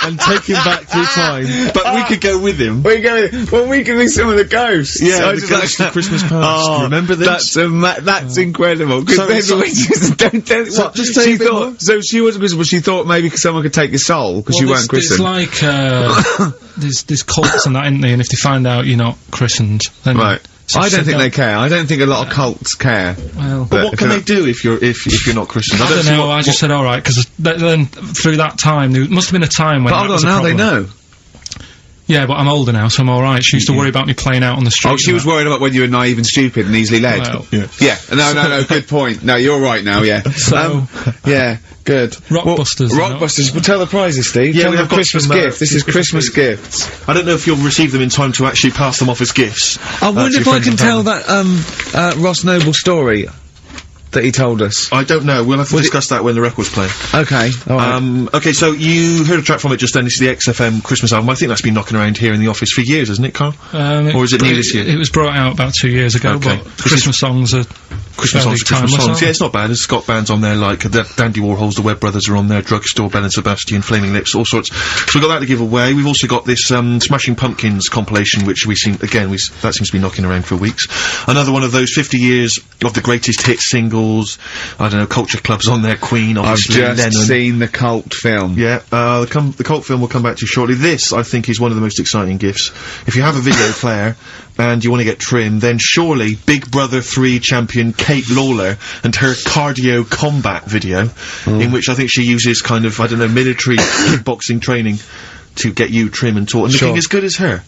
And take him back through time. But we could go with him. We can be some of the ghosts. Yeah, the ghosts of Christmas past. Oh, remember this? That's incredible. Because the witches don't tell what. Just tell she thought. So she wasn't Christian, but she thought maybe someone could take your soul because you weren't christened. It's like there's cults and that, isn't there? And if they find out you're not christened, then right. I don't think they care. I don't think a lot of cults care. Well, but what can they do if you're not Christian? I don't know. I just said all right, because then through that time there must have been a time when. But hold on, now they know. Yeah, but I'm older now, so I'm alright. She used to worry about me playing out on the street. Oh, she was worried about when you were naive and stupid and easily led. Well, yeah. No, good point. No, you're right now, yeah. So, yeah, good. Rockbusters. Rockbusters, we'll tell the prizes, Steve. Yeah, tell we them have Christmas gift. This is Christmas gifts. I don't know if you'll receive them in time to actually pass them off as gifts. I wonder if I can tell that, Ross Noble story that he told us. I don't know. We'll have to discuss that when the record's playing. Okay, alright. Okay, so you heard a track from it just then. This is the XFM Christmas album. I think that's been knocking around here in the office for years, hasn't it, Karl? Or is it new this year? It was brought out about 2 years ago, but Christmas songs are Christmas songs. Yeah, it's not bad. There's Scott bands on there like Dandy Warhols, the Webb Brothers are on there, Drugstore, Bell and Sebastian, Flaming Lips, all sorts. So we've got that to give away. We've also got this Smashing Pumpkins compilation, which that seems to be knocking around for weeks. Another one of those 50 years of the greatest hit singles. I don't know, Culture Club's on there, Queen, obviously, I've just seen the cult film. Yeah, the cult film will come back to you shortly. This, I think, is one of the most exciting gifts. If you have a video player and you want to get trim, then surely Big Brother 3 champion Kate Lawler and her cardio combat video, in which I think she uses kind of, I don't know, military kickboxing training to get you trim and taut and looking as good as her.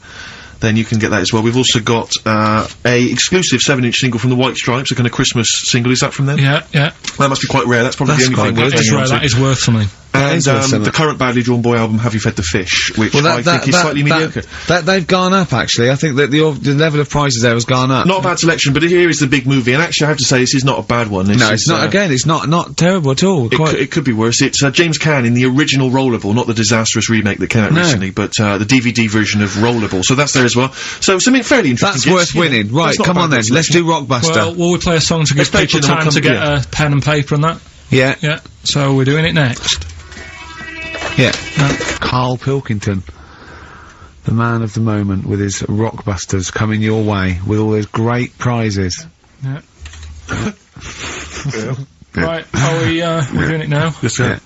Then you can get that as well. We've also got a exclusive 7-inch single from the White Stripes, a kind of Christmas single. Is that from them? Yeah. That must be quite rare. That's probably the only thing That is rare. That is worth something. And the current Badly Drawn Boy album, Have You Fed the Fish, which I think is slightly mediocre. They've gone up, actually. I think that the level of prices there has gone up. Not a bad selection, but here is the big movie, and actually I have to say this is not a bad one. No, it's not, again, it's not terrible at all. It could be worse. It's James Caan in the original Rollerball, not the disastrous remake that came out recently, but the DVD version of Rollerball, so that's there as well. So something fairly interesting. That's worth winning. Right, come on then, let's do Rockbuster. Well, will we play a song to give people time to get a pen and paper and that? Yeah. Yeah, so we're doing it next. Yeah. Karl Pilkington. the man of the moment with his Rockbusters coming your way with all those great prizes. Yeah. Right, we're doing it now? Yes, sir.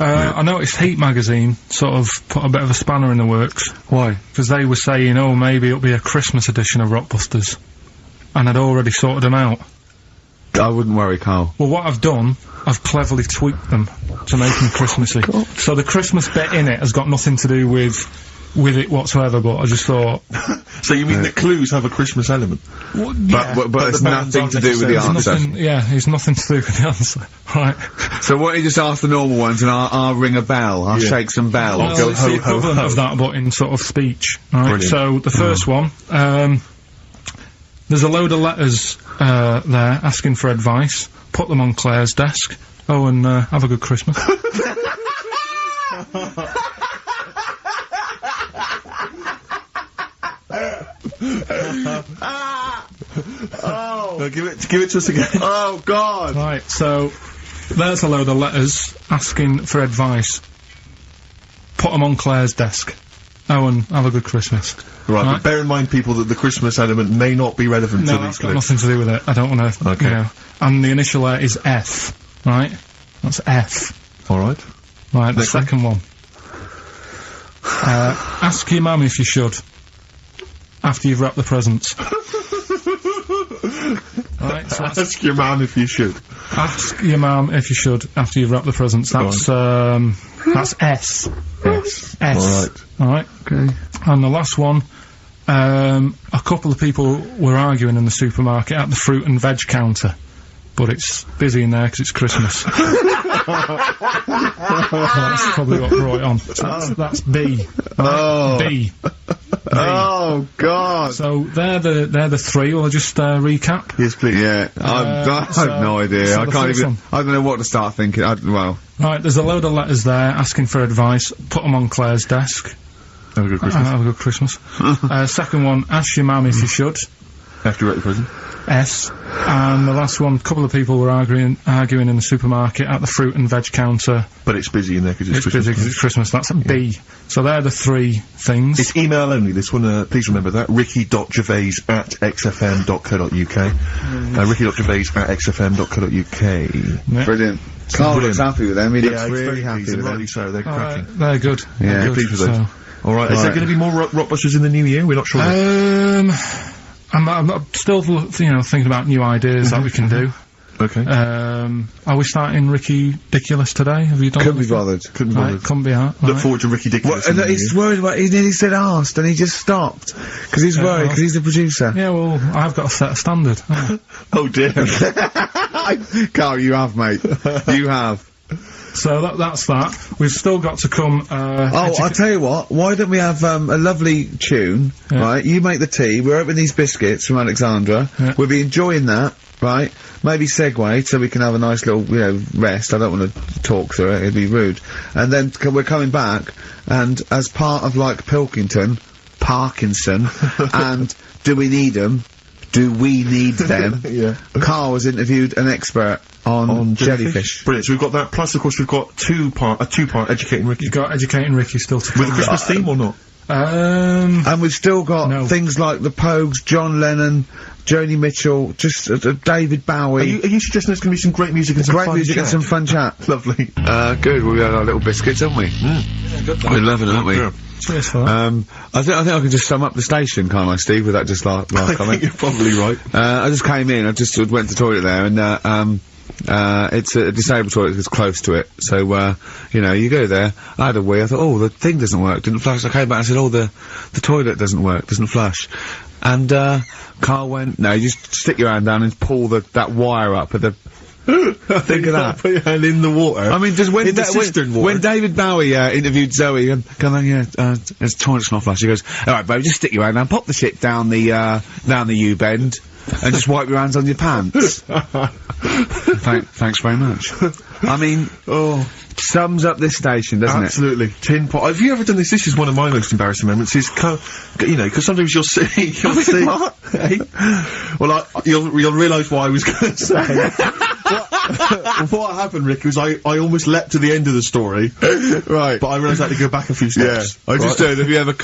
I noticed Heat magazine sort of put a bit of a spanner in the works. Why? Because they were saying, oh, maybe it'll be a Christmas edition of Rockbusters. And I'd already sorted them out. I wouldn't worry, Carl. Well, what I've done, I've cleverly tweaked them to make them Christmassy. So the Christmas bit in it has got nothing to do with it whatsoever, but I just thought... So you mean the clues have a Christmas element? Well, yeah. But it's nothing to do with the answer. It's nothing to do with the answer. Right. So why don't you just ask the normal ones and I'll ring a bell, I'll shake some bells. Well, Go it's the equivalent of that, but in sort of speech. Right. Brilliant. So the first one, there's a load of letters there asking for advice. Put them on Claire's desk. Oh, and have a good Christmas. Oh, give it to us again. Oh, God! Right, so there's a load of letters asking for advice. Put them on Claire's desk. Oh, and have a good Christmas. Right, but bear in mind, people, that the Christmas element may not be relevant to No, these that's got clues. nothing to do with it. I don't want to, Okay. you know. And the initial letter is F, right? That's F. Alright. Right, the Next one. second one. Ask your mum if you should. After you've wrapped the presents. Right, so Ask your man if you should. ask your mum if you should after you've wrapped the presents. That's S. Yes. S. Alright. Okay. And the last one, a couple of people were arguing in the supermarket at the fruit and veg counter. But it's busy in there because it's Christmas. That's probably what brought it on. So that's B. Oh. B. Oh, God! So they're the three. Will I just recap? Yes, please. Yeah, I have no idea. so I the can't first even. one. I don't know what to start thinking. Well, Right, there's a load of letters there asking for advice. Put them on Claire's desk. Have a good Christmas. Have a good Christmas. Second one, ask your mum if you should. After you wrap the present. S. And the last one, a couple of people were arguing in the supermarket at the fruit and veg counter. But it's busy in there because it's It's Christmas. busy because it's Christmas. That's a B. So they're the three things. It's email only, this one, please remember that. ricky.gervais@xfm.co.uk. ricky.gervais@xfm.co.uk. Yeah. brilliant. Carl looks happy with them. He looks he's really very happy pleased, with and them. rightly so, they're cracking. They're good. Yeah, They're good. pleased with those. So, Alright, is there going to be more Rockbusters in the new year? We're not sure yet. I'm still, thinking about new ideas that we can do. Okay. Are we starting Ricky Ridiculous today? Have you done Couldn't be anything? bothered. Couldn't be Right, bothered. couldn't be out. Look right. forward to Ricky Ridiculous. And he's worried about. He nearly said asked, and he just stopped because he's worried because he's the producer. Yeah, well, I've got to set a standard. Oh dear. Carl, you have, mate. You have. So that's that. We've still got to come. I'll tell you what. Why don't we have a lovely tune? Yeah. Right, you make the tea. We're opening these biscuits from Alexandra. Yeah. We'll be enjoying that. Right, maybe segue so we can have a nice little, rest. I don't want to talk through it; it'd be rude. And then we're coming back, and as part of like Pilkington, Parkinson, and Do We Need Them? Do we need them? Yeah. Carl has interviewed an expert on jellyfish. Brilliant. So we've got that. Plus, of course, we've got a two-part Educating Ricky. You've got Educating Ricky still to come. With a Christmas theme or not? And we've still got No. things like the Pogues, John Lennon, Joni Mitchell, just David Bowie. Are you suggesting there's going to be some great music and some Great fun music and chat? some fun chat. Lovely. Good. We've had our little biscuits, haven't we? We're loving it, aren't we? Yeah. Cheers for that. I think I can just sum up the station, can't I, Steve, with that just last I think comment? you're probably right. I just came in, I just went to the toilet there, and, it's a disabled toilet that's close to it, so, you go there, I had a wee, I thought, oh, the thing doesn't work, didn't flush, I came back and said, oh, the toilet doesn't work, doesn't flush. And, Carl went, no, you just stick your hand down and pull that wire up at the... Think of that. Put your hand in the water. I mean, just when In the cistern water. when David Bowie interviewed Zoe, come on, there's toilet's not flush. He goes, all right, baby, just stick your hand down, pop the shit down the U-bend, and just wipe your hands on your pants. Thanks very much. I mean, sums up this station, doesn't Absolutely. Tin pot. Have you ever done this? This is one of my most embarrassing moments. Is because sometimes you'll see. What? Hey? Well, you'll realise what I was going to say. what happened, Rick, was I almost leapt to the end of the story. Right. But I realised I had to go back a few steps. I just said, have you ever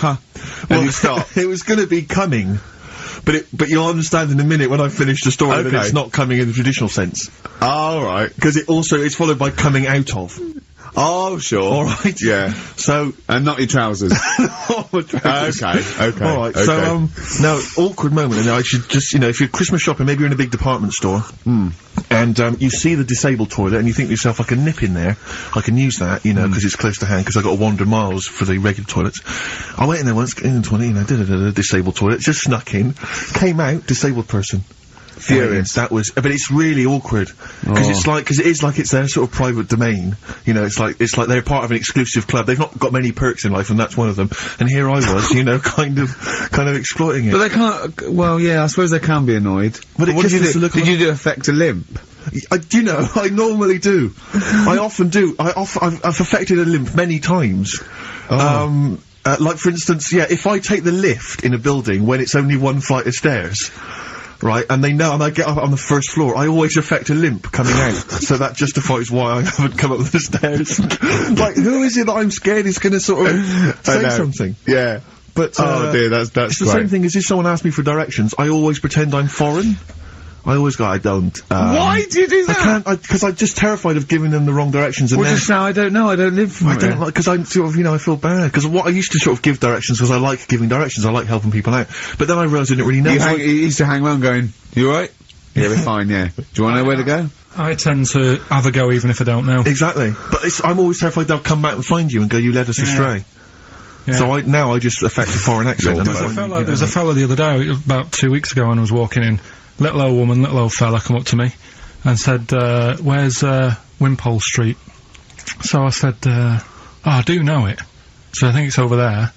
Well, you stop. It was gonna be coming. But you'll understand in a minute when I finish the story that it's not coming in the traditional sense. Oh, right. Because it's followed by coming out of. Oh, sure. Alright. Yeah. So. And not your trousers. Okay. Alright, okay. so, now, awkward moment, and I should just, if you're Christmas shopping, maybe you're in a big department store, and, you see the disabled toilet, and you think to yourself, I can nip in there, I can use that, because it's close to hand, because I've got to wander miles for the regular toilets. I went in there once, in the toilet, disabled toilet, just snuck in, came out, disabled person. Furious. That was, but it's really awkward because it is like it's their sort of private domain. It's like they're part of an exclusive club. They've not got many perks in life, and that's one of them. And here I was, kind of exploiting it. But they can't. Well, yeah, I suppose they can be annoyed. But what did you do? Did you affect a limp? I normally do. I often do. I've affected a limp many times. Like for instance, if I take the lift in a building when it's only one flight of stairs. Right, and they know, and I get up on the first floor, I always affect a limp coming out, so that justifies why I haven't come up the stairs. Like, who is it that I'm scared is gonna sort of say something? Yeah. But, oh dear, that's it's the same thing as if someone asks me for directions, I always pretend I'm foreign. I always go, I don't, Why do you do that? I can't, because I'm just terrified of giving them the wrong directions, and well, just now, I don't know, I don't live from I don't like, because I'm sort of, I feel bad, because what I used to sort of give directions, because I like giving directions, I like helping people out, but then I realised I didn't really know. You used to hang around going, you alright? Yeah, we're fine, yeah. Do you wanna know where to go? I tend to have a go even if I don't know. Exactly. But I'm always terrified they'll come back and find you and go, you led us astray. Yeah. So I just affect a foreign accent. There was a fella the other day, about 2 weeks ago, when I was walking in. Little old woman, little old fella come up to me and said, where's Wimpole Street? So I said, I do know it. So I think it's over there.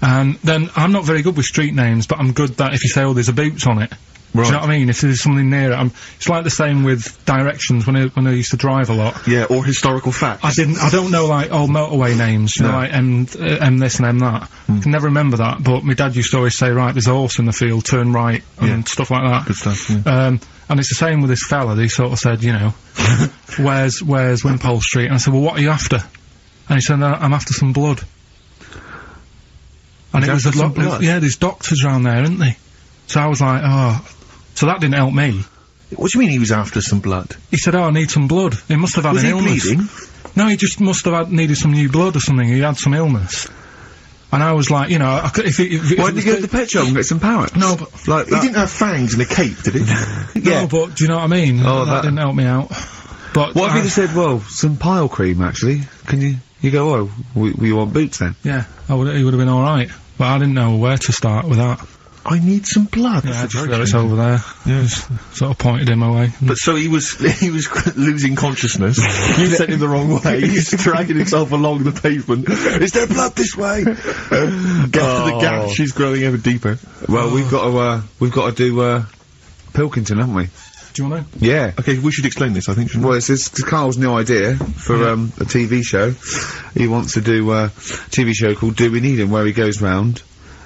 And then I'm not very good with street names, but I'm good that if you say, oh, there's a Boots on it. Right. Do you know what I mean? If there's something near it, it's like the same with directions when I used to drive a lot. Yeah, or historical facts. I don't know, like, old motorway names, you know, like M this and M that. I can never remember that, but my dad used to always say, right, there's a horse in the field, turn right, and stuff like that. Good stuff, yeah. And it's the same with this fella, he sort of said, where's Wimpole Street? And I said, well, what are you after? And he said, I'm after some blood. And it was a lot, yeah, there's doctors around there, isn't there? So I was like, oh. So that didn't help me. What do you mean he was after some blood? He said, oh, I need some blood. He must have had an illness. Was he bleeding? No, he just must have needed some new blood or something. He had some illness. And I was like, why didn't you go to the pet shop and get some parrots? No, but like, he didn't have fangs and a cape, did he? No, but do you know what I mean? Oh, that didn't help me out. But what if he said, well, some pile cream, actually? Can you go, oh, we want Boots then? Yeah, he would have been alright. But I didn't know where to start with that. I need some blood. Yeah, it's over there. Yeah, just sort of pointed him away. But so he was losing consciousness. You sent him the wrong way. He's dragging himself along the pavement. Is there blood this way? Get to the gap. She's growing ever deeper. Well, we've got to do Pilkington, haven't we? Do you want to? Yeah. Okay, we should explain this, I think. Well, it's Carl's new idea for a TV show. He wants to do a TV show called Do We Need Him, where he goes round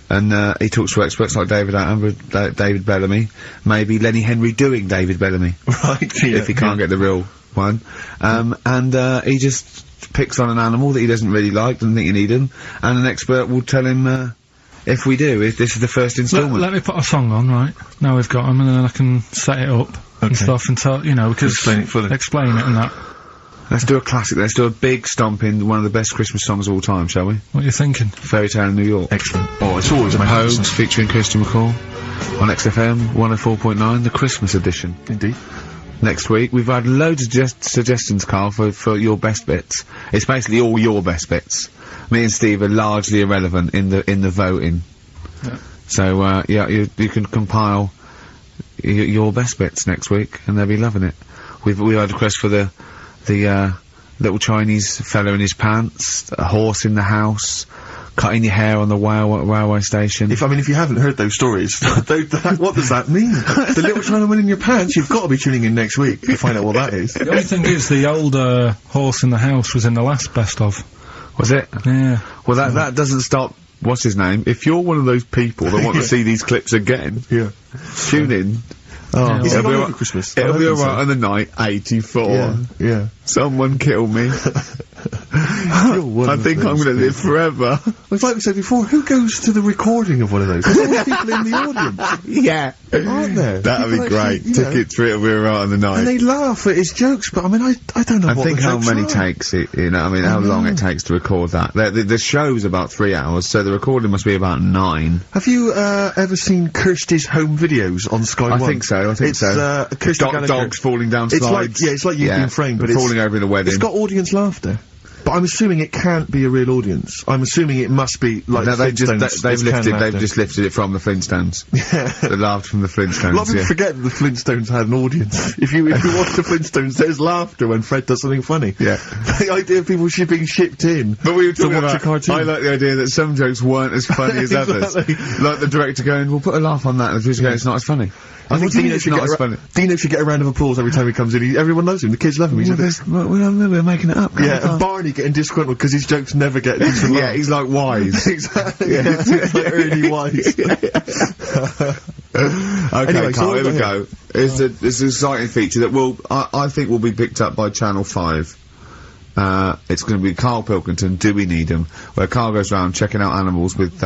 and he talks to experts like David Attenborough, David Bellamy, maybe Lenny Henry doing David Bellamy. Right, yeah. If he can't get the real one. And he just picks on an animal that he doesn't really like, doesn't think you need him, and an expert will tell him, if we do, if this is the first instalment. Let me put a song on, right? Now we've got him, and then I can set it up and stuff, and tell, because... Explain it fully. Explain it and that. Let's do a classic. Let's do a big stomp in one of the best Christmas songs of all time, shall we? What are you thinking? Fairy Tale in New York. Excellent. Oh, it's always amazing. Homes featuring Christian McCall on XFM 104.9, the Christmas edition. Indeed. Next week, we've had loads of suggestions, Carl, for your best bits. It's basically all your best bits. Me and Steve are largely irrelevant in the voting. Yeah. So, you can compile your best bits next week, and they'll be loving it. We had a request for the little Chinese fella in his pants, a horse in the house, cutting your hair on the railway station. If you haven't heard those stories, what does that mean? The little Chinaman in your pants, you've got to be tuning in next week to find out what that is. The only thing is, the old horse in the house was in the last best of. Was it? Yeah. Well, that doesn't stop. What's his name? If you're one of those people that want to see these clips again, tune in Oh, Yeah. is it It'll on be over all- Christmas? It'll I be don't think alright on the night, 84. so. Yeah. Someone kill me. I think I'm gonna live forever. It's like we said before, who goes to the recording of one of those? There's always people in the audience, Yeah. aren't there? That'd be People great. actually, you know, Tickets for it'll be alright on the night. and they laugh at his jokes, but I mean, I don't know I what think the how jokes many are. takes it, you know, I mean, how long it takes to record that. The show's about 3 hours, so the recording must be about 9. Have you ever seen Kirsty's home videos on Sky I One? think so, I think it's, so. Kirsty Gallagher. Dogs falling down It's slides. like you've been framed, but falling over in the wedding. it's got audience laughter. But I'm assuming it can't be a real audience. I'm assuming it must be like No, the they've Flintstones. they've just lifted it from the Flintstones. Yeah. They laughed from the A lot Flintstones, of people yeah. forget that the Flintstones had an audience. If you watch the Flintstones, there's laughter when Fred does something funny. Yeah. The idea of people being shipped in. But we were talking watch about, a cartoon. I like the idea that some jokes weren't as funny as others. Exactly. Like the director going, we'll put a laugh on that, and the producer going, it's not as funny. I think Dino it's not as funny. Dino should get a round of applause every time he comes in. Everyone knows him. The kids love him. He's a bit. We're making it up. Yeah, and Barney getting disgruntled because his jokes never get decent Yeah, laughs. he's like wise. Exactly. Yeah, he's like really wise. Okay, Anyway, so Carl, what here we have we go. It's an exciting feature that I think will be picked up by Channel 5. It's going to be Karl Pilkington, Do We Need Him? Where Karl goes around checking out animals with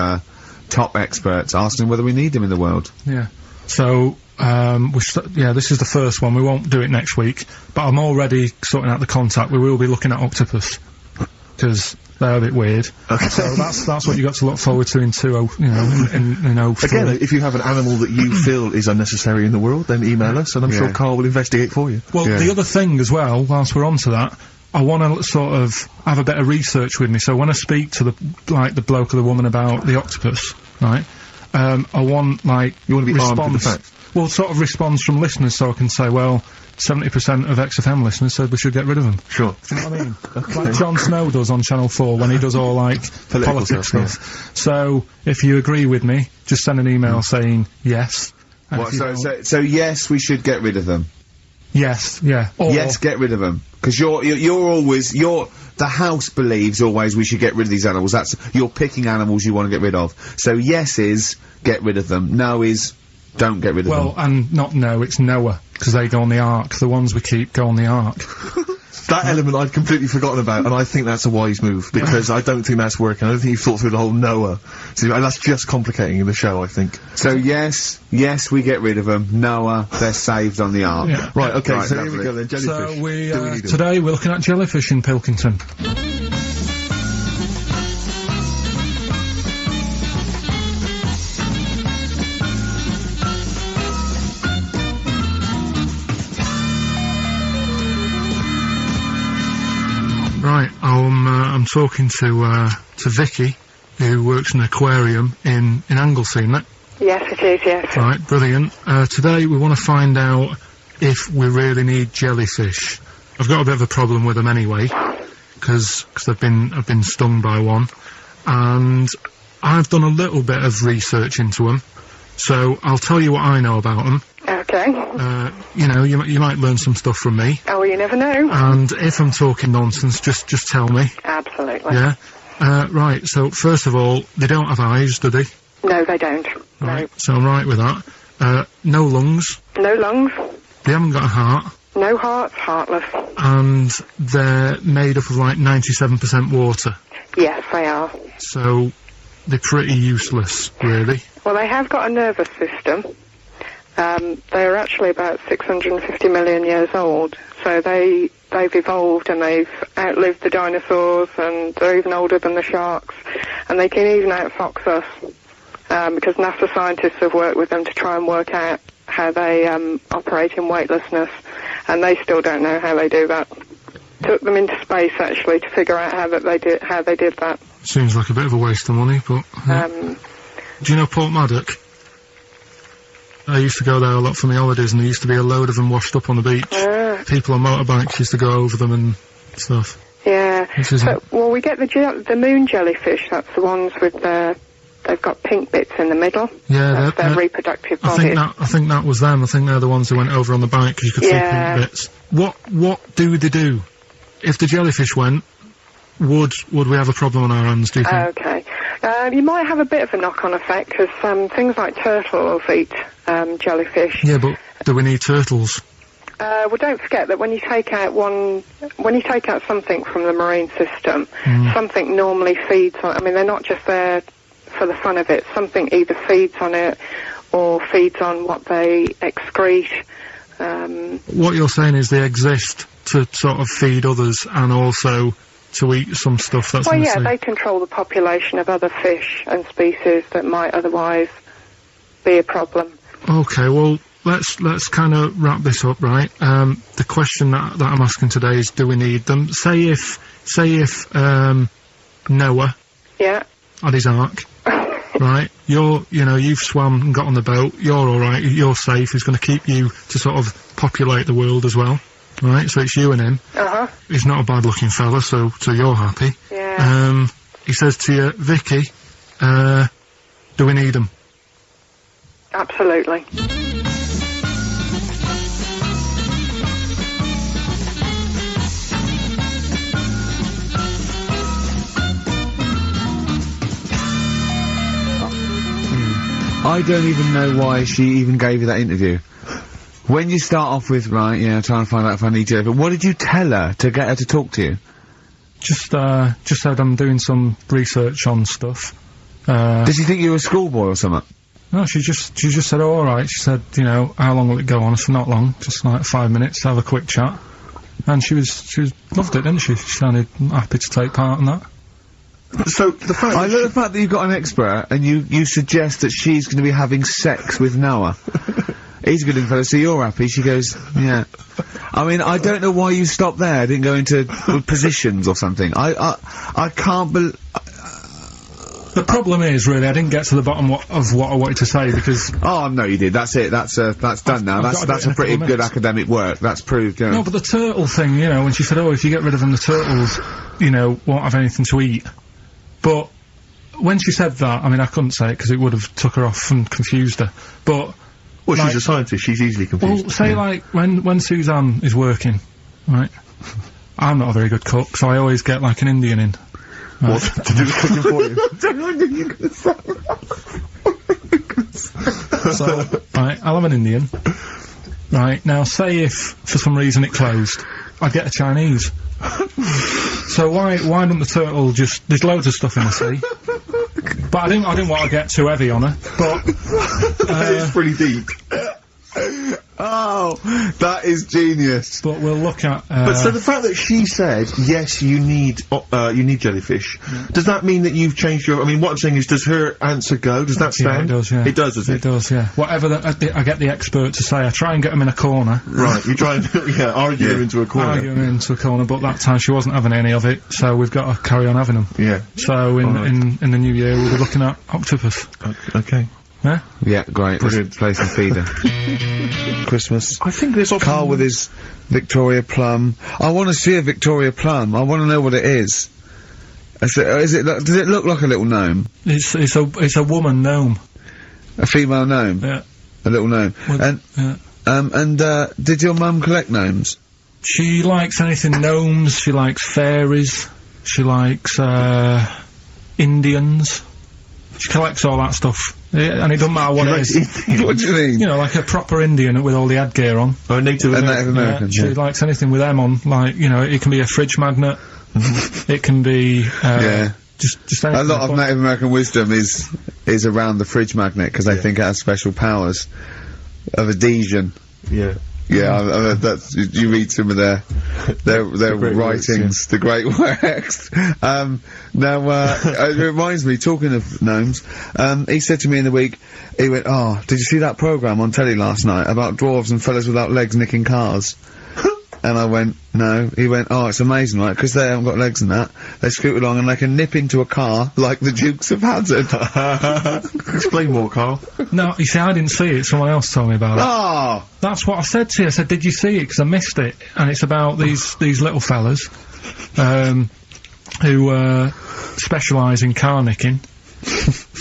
top experts, asking whether we need them in the world. Yeah. So, this is the first one. We won't do it next week, but I'm already sorting out the contact. We will be looking at octopus, because they're a bit weird. Okay. So that's what you got to look forward to in 03. Again, if you have an animal that you feel is unnecessary in the world, then email us, and I'm sure Karl will investigate for you. Well, Yeah. the other thing as well, whilst we're on to that, I want to sort of have a bit of research with me. So when I speak to the bloke or the woman about the octopus, right? I want You want to be armed with the response. facts. Well, sort of response from listeners, so I can say, well, 70% of XFM listeners said we should get rid of them. Sure. Do you know what I mean? Like Jon Snow does on Channel 4 when he does all, like, politics stuff, stuff. So, if you agree with me, just send an email saying yes. And What, if you don't- so yes, we should get rid of them. yes, yeah. Or, Yes, get rid of them. Because the house believes always we should get rid of these animals. You're picking animals you want to get rid of. So yes is, get rid of them. No is, don't get rid of them. well, and not no, it's Noah, because they go on the Ark. The ones we keep go on the Ark. That element I'd completely forgotten about, and I think that's a wise move, because I don't think that's working. I don't think you've thought through the whole Noah. So that's just complicating the show, I think. So yes, we get rid of them. Noah, they're saved on the ark. Yeah. Right, okay, Right, so here lovely. we go then, jellyfish. So Do we need them? today we're looking at jellyfish in Pilkington. Right, I'm talking to Vicky, who works in an aquarium in Anglesey, isn't it? Yes, it is, yes. Right, brilliant. Today we want to find out if we really need jellyfish. I've got a bit of a problem with them anyway, because I've been stung by one, and I've done a little bit of research into them. So I'll tell you what I know about them. Okay. You might learn some stuff from me, Oh, well, you never know. and if I'm talking nonsense, just tell me. Absolutely. Yeah. Right. So first of all, they don't have eyes, do they? No, they don't. Right. So I'm right with that. No lungs. No. No lungs. They haven't got a heart. No hearts, heartless. And they're made up of like 97% water. Yes, they are. So they're pretty useless, really. Well, they have got a nervous system. They're actually about 650 million years old. So they've evolved and they've outlived the dinosaurs, and they're even older than the sharks. And they can even outfox us, because NASA scientists have worked with them to try and work out how they operate in weightlessness, and they still don't know how they do that. Took them into space actually to figure out how they did that. Seems like a bit of a waste of money, but... Do you know Port Maddock? I used to go there a lot for my holidays, and there used to be a load of them washed up on the beach. People on motorbikes used to go over them and stuff. Yeah. Which is Well, we get the moon jellyfish. That's the ones with they've got pink bits in the middle. Yeah, That's their reproductive I bodies. think that was them. I think they're the ones who went over on the bike, because you could see pink bits. What do they do? If the jellyfish went, would we have a problem on our hands, do you think? Okay. You might have a bit of a knock-on effect, because things like turtles eat jellyfish. Yeah, but Do we need turtles? Well, don't forget that when you take out something from the marine system, something normally feeds on. I mean, they're not just there for the fun of it. Something either feeds on it or feeds on what they excrete. What you're saying is they exist to sort of feed others and also to eat some stuff that's in the sea. They control the population of other fish and species that might otherwise be a problem. Okay, well, let's kind of wrap this up, right? The question that I'm asking today is, do we need them? Say if Noah had his ark, right? You've swum and got on the boat, you're alright, you're safe, he's going to keep you to sort of populate the world as well, right? So it's you and him. He's not a bad looking fella, so you're happy. Yeah. He says to you, Vicky, do we need them? Absolutely. I don't even know why she even gave you that interview. When you start off with, right, trying to find out if I need you, but what did you tell her to get her to talk to you? Just said I'm doing some research on stuff. Did she think you were a schoolboy or something? No, she just said, oh, alright. She said, how long will it go on? I said, not long, just like 5 minutes to have a quick chat. And she loved it, didn't she? She sounded happy to take part in that. So, the fact I love the fact that you've got an expert and you suggest that she's going to be having sex with Noah. He's a good looking fellow, so you're happy. She goes, yeah. I mean, I don't know why you stopped there. I didn't go into positions or something. I can't believe... The problem is, really, I didn't get to the bottom of what I wanted to say, because... Oh, no, you did. That's it. That's done now. That's a pretty good academic work. That's proved, No, but the turtle thing, when she said, oh, if you get rid of them, the turtles, won't have anything to eat. But when she said that, I mean, I couldn't say it because it would have took her off and confused her. But... Well, she's a scientist. She's easily confused. Well, say, like, when Suzanne is working, right, I'm not a very good cook, so I always get, like, an Indian in. Right. What? To do the cooking for you? I don't know what you're going to say. So, right, I'll have an Indian. Right, now, say if, for some reason, it closed, I'd get a Chinese. So why don't the turtle just... There's loads of stuff in the sea. But I didn't want to get too heavy on her, but... It's pretty deep. Oh, that is genius. But we'll look at... But so the fact that she said, yes, you need jellyfish, does that mean that you've changed your... I mean, what I'm saying is, does her answer go? Does that stand? Yeah, it does, yeah. It does, does it? It does, yeah. Whatever I get the expert to say, I try and get them in a corner. Right, you try and, argue them into a corner. Argue them into a corner, but that time she wasn't having any of it, so we've got to carry on having them. Yeah. So in the new year, we'll be looking at octopus. Okay. Yeah? Yeah, great. Brilliant. Let's play some feeder. Christmas. I think there's often... Carl with his Victoria Plum. I want to see a Victoria Plum. I want to know what it is. Does it look like a little gnome? It's a woman gnome. A female gnome? Yeah. A little gnome. Did your mum collect gnomes? She likes anything gnomes, she likes fairies, she likes, Indians. She collects all that stuff. And it doesn't matter what it is. What do you mean? Like a proper Indian with all the headgear on. Or a Native American. She likes anything with them on, like, it can be a fridge magnet, it can be, just anything. A lot of Native American wisdom is around the fridge magnet, because they think it has special powers of adhesion. Yeah. Yeah, that's, you read some of their writings, the great works. It reminds me, talking of gnomes, he said to me in the week, he went, oh, did you see that programme on telly last night about dwarves and fellas without legs nicking cars? And I went, no. He went, oh, it's amazing, right, because they haven't got legs and that. They scoot along and they can nip into a car like the Dukes of Hazzard. Explain more, Carl. No, you see, I didn't see it, someone else told me about it. Oh! That's what I said to you. I said, did you see it? Because I missed it. And it's about these little fellas, who, specialise in car nicking.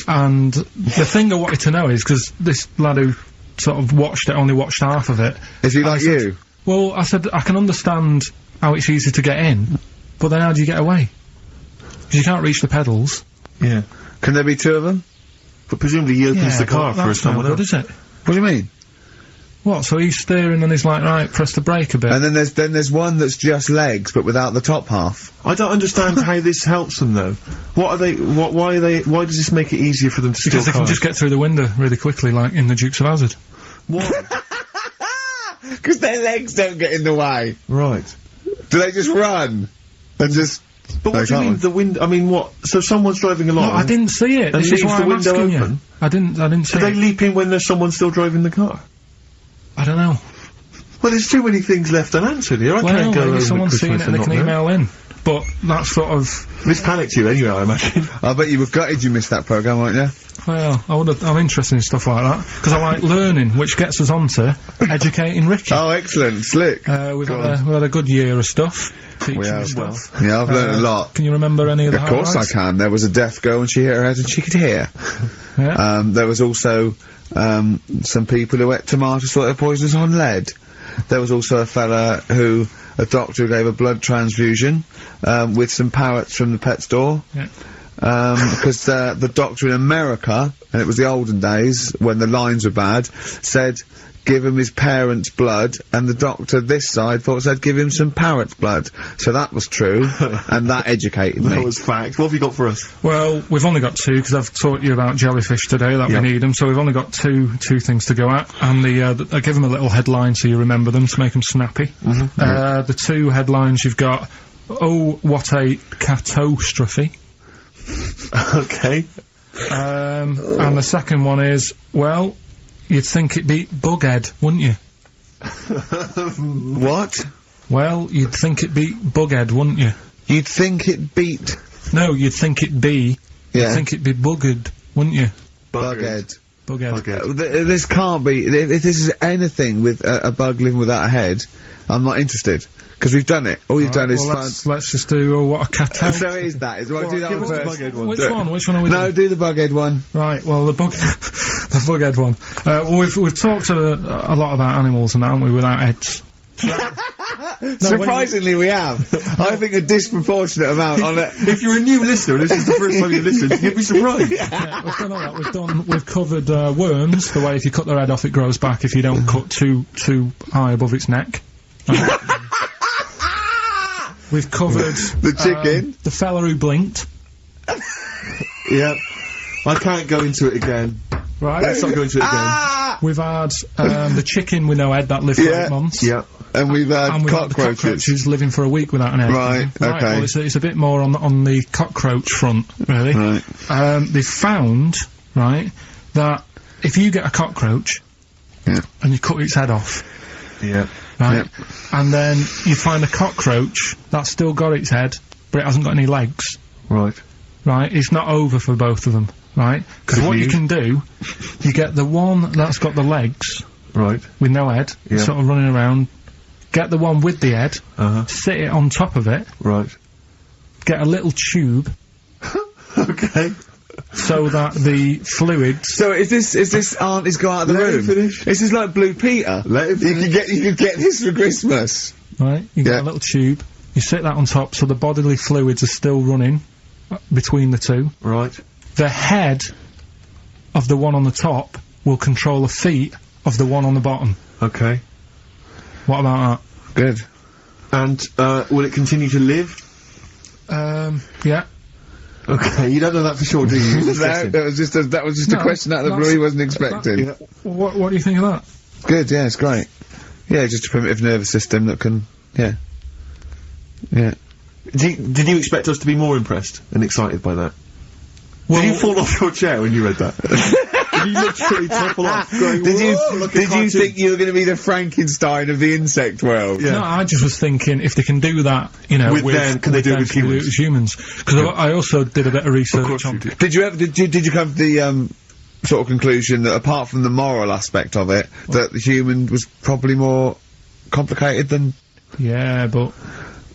And the thing I wanted to know is, because this lad who sort of only watched half of it. Is he like you? Well, I said, I can understand how it's easy to get in, but then how do you get away? Because you can't reach the pedals. Yeah. Can there be two of them? But presumably he opens the car for someone else. What is it? What do you mean? What, so he's steering and he's like, right, press the brake a bit? And then there's one that's just legs, but without the top half. I don't understand how this helps them, though. Why does this make it easier for them to steal Because they can cars? just get through the window really quickly, like in the Dukes of Hazzard. What? Because their legs don't get in the way. Right. Do they just run? And just... But what do you mean, the window? I mean, what? So someone's driving along... No, I didn't see it. And This is leaves why the I'm window asking open? you. I didn't see Do they it. leap in when there's someone still driving the car? I don't know. Well, there's too many things left unanswered here. I Well, can't go maybe over someone's seen Christmas it and they not can know. email in. But that's sort of... This panicked you anyway, I imagine. I bet you were gutted you missed that programme, weren't you? Well, I'm interested in stuff like that. Because I like learning, which gets us on to educating Ricky. Oh, excellent. Slick. We've had a good year of stuff. We Teaching have. stuff. Yeah, I've learned a lot. Can you remember any of the Of course I highlights? can. There was a deaf girl and she hit her head and she could hear. Yeah. There was also some people who ate tomatoes thought they were poisonous on lead. There was also a doctor who gave a blood transfusion with some parrots from the pet store. Yeah. Because the doctor in America, and it was the olden days when the lines were bad, said give him his parents' blood, and the doctor this side thought said give him some parrot's blood. So that was true, and that educated me. That was fact. What have you got for us? Well, we've only got two, because I've taught you about jellyfish today, that Yep. we need them, so we've only got two things to go at, and I give them a little headline so you remember them, to make them snappy. The two headlines you've got, oh, what a catastrophe. Okay. And the second one is, well, you'd think it'd be Bughead, wouldn't you? What? Well, you'd think it'd be Bughead, wouldn't you? You'd think it beat No, you'd think it'd be... Yeah. You'd think it'd be Buggered, wouldn't you? Bughead. Bughead. This can't be. If this is anything with a bug living without a head, I'm not interested. Because we've done it. All you've done is Well, let's just do, oh, what a catastrophe. So it is that. Is right, do that one first. Which one are we No, doing? do the Bughead one. Right, well, the Bughead one. Well, we've talked a lot about animals and that, haven't we, without heads. Surprisingly, we have. I think a disproportionate amount on it. If you're a new listener, and this is the first time you've listened, you'd be surprised. Yeah, we've done all that. We've covered worms, the way if you cut their head off it grows back if you don't cut too high above its neck. We've covered The chicken. the fella who blinked. Yeah. I can't go into it again. Right. Let's not go into it again. We've had the chicken with no head that lived for 8 months. Yeah. And we've had And we've had the cockroaches living for a week without an head. Right, okay. Well, it's a bit more on the cockroach front, really. Right. They've found, right, that if you get a cockroach Yeah. and you cut its head off, Yeah. right, and then you find a cockroach that's still got its head, but it hasn't got any legs, Right. right, it's not over for both of them, right? Because Good what you news. can do, you get the one that's got the legs Right. with no head, Yeah. sort of running around, get the one with the head, sit it on top of it, Right. get a little tube, Okay. so that the fluids... So is this auntie's go out of the Let him room? finish. This is like Blue Peter. Let him You could get this for Christmas. Right, you Yeah. get a little tube, you sit that on top so the bodily fluids are still running between the two. Right. The head of the one on the top will control the feet of the one on the bottom. Okay. What about Good. And, will it continue to live? that? Yeah. Okay, you don't know that for sure, do you? Just guessing. That was just a No, question out of the blue he wasn't expecting. What do you think of that? Good, yeah, it's great. Yeah, just a primitive nervous system that can, yeah. Did you expect us to be more impressed and excited by that? Did you fall off your chair when you read that? Did you literally topple off? Going, Did "Whoa, look at you cartoon." think you were going to be the Frankenstein of the insect world? Yeah. No, I just was thinking if they can do that, you know, With them, can they do it with can they humans? Because I also did a bit of research course on... you did. Did you come to the sort of conclusion that apart from the moral aspect of it, that the human was probably more complicated than? Yeah, but...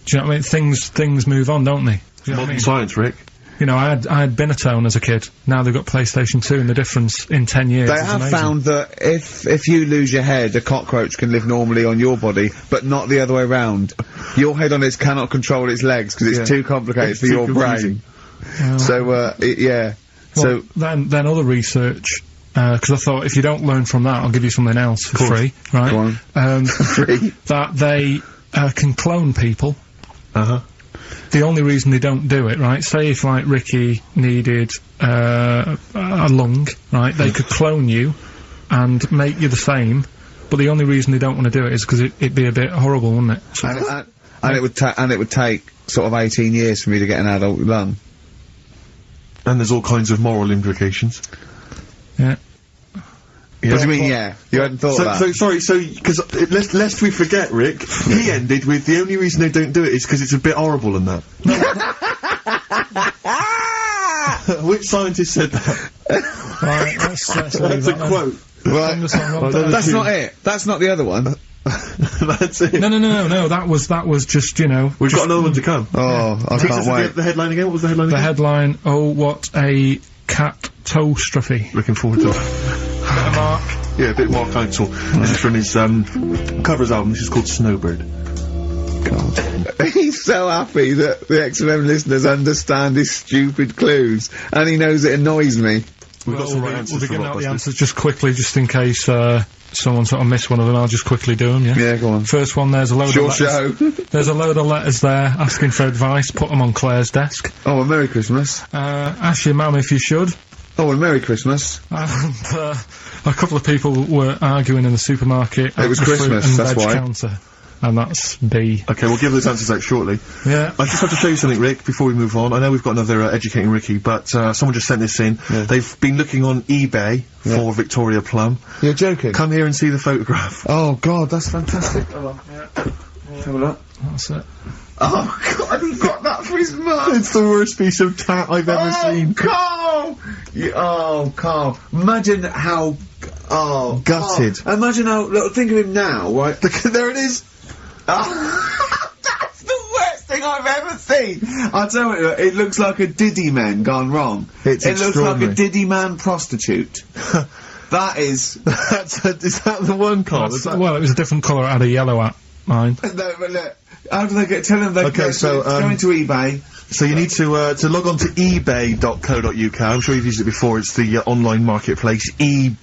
Do you know what I mean? Things move on, don't they? Do you know what I Modern mean? science, Rick. You know, I had Binatone as a kid. Now they've got PlayStation 2, and the difference in 10 years They is have amazing. found that if you lose your head, a cockroach can live normally on your body, but not the other way round. Your head on its cannot control its legs because it's Yeah. too complicated It's for too your confusing. brain. So, yeah. Well, So, then other research because I thought if you don't learn from that, I'll give you something else for free, right? Go on. Free. That they can clone people. The only reason they don't do it, right? Say if, like, Ricky needed a lung, right? They could clone you and make you the same, but the only reason they don't want to do it is because it'd be a bit horrible, wouldn't it? And it would take sort of 18 years for me to get an adult lung. And there's all kinds of moral implications. Yeah. What do you mean, yeah? You hadn't thought of that? Because lest we forget, Rick, he ended with the only reason they don't do it is because it's a bit horrible and that. Which scientist said that? Right, let's leave That's a quote. Right. That's not it. That's not the other one. That's it. No, that was just, you know... We've got another one to come. Oh, I can't wait. The headline again? What was the headline again? The headline, oh, what a cat toe stuffy. Looking forward to it. Mark. Yeah, a bit more counsel. This is from his covers album. This is called Snowbird. God. He's so happy that the XFM listeners understand his stupid clues, and he knows it annoys me. We've got some right answers. We'll be giving out the answers just quickly, just in case someone sort of missed one of them. I'll just quickly do them, yeah? Yeah, go on. First one, there's a load of letters. There's a load of letters there asking for advice. Put them on Claire's desk. Oh, a Merry Christmas. Ask your mum if you should. Oh, a Merry Christmas. And a couple of people were arguing in the supermarket. It was Christmas, and that's veg why. Counter. And that's B. Okay, we'll give those answers out shortly. Yeah. I just have to show you something, Rick, before we move on. I know we've got another Educating Ricky, but someone just sent this in. Yeah. They've been looking on eBay for Victoria Plum. You're joking? Come here and see the photograph. Oh, God, that's fantastic. Have a look. That's it. Oh, God, he got that for his mum! It's the worst piece of tat I've ever seen. Carl! Carl. Imagine how... Oh, gutted. Carl. Imagine how... Look, think of him now, right? There it is! That's the worst thing I've ever seen! I'll tell you, it looks like a Diddy man gone wrong. It looks like a Diddy man prostitute. That is... is that the one, Carl? Well, it was a different colour. It had a yellow at mine. No, but look, how do they get... Tell them they Okay, go into eBay. So you need to log on to ebay.co.uk. I'm sure you've used it before. It's the online marketplace, ebay.co.uk.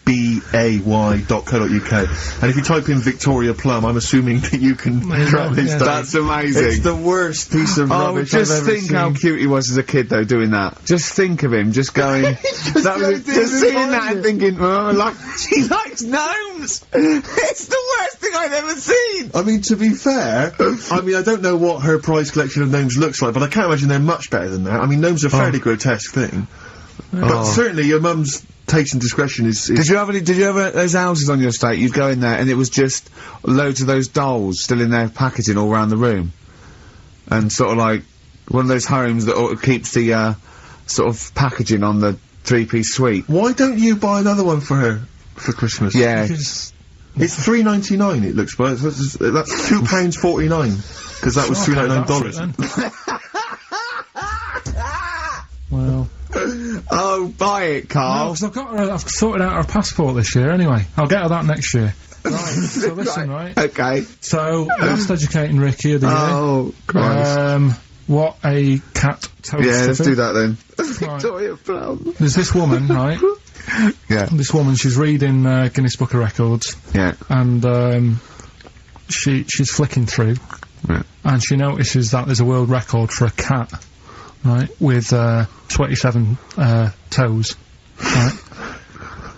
And if you type in Victoria Plum, I'm assuming that you can track this down. That's amazing. It's the worst piece of rubbish I've ever just think how cute he was as a kid, though, doing that. Just think of him, just going... just seeing that and thinking, oh, she likes gnomes! It's the worst thing I've ever seen! I mean, to be fair, I don't know what her prize collection of gnomes looks like, but I can't imagine they're much better than that. I mean, gnomes are a fairly grotesque thing. But certainly your mum's taste and discretion is... Did you have those houses on your estate? You'd go in there and it was just loads of those dolls still in their packaging all around the room. And sort of like one of those homes that keeps the sort of packaging on the three-piece suite. Why don't you buy another one for her for Christmas? Yeah. It's $3.99 it looks, but that's £2.49 because that was $3.99. Well. Oh, buy it, Carl. No, 'cause I've sorted out her passport this year anyway. I'll get her that next year. Right, so listen, right? Okay. So, last Educating Ricky of the year. Oh, Christ. What a cat toast. Yeah, let's do that then. Right. Victoria Plum. There's this woman, right? Yeah. This woman, she's reading Guinness Book of Records. Yeah. And she's flicking through. Yeah. And she notices that there's a world record for a cat, right, with 27 toes, right?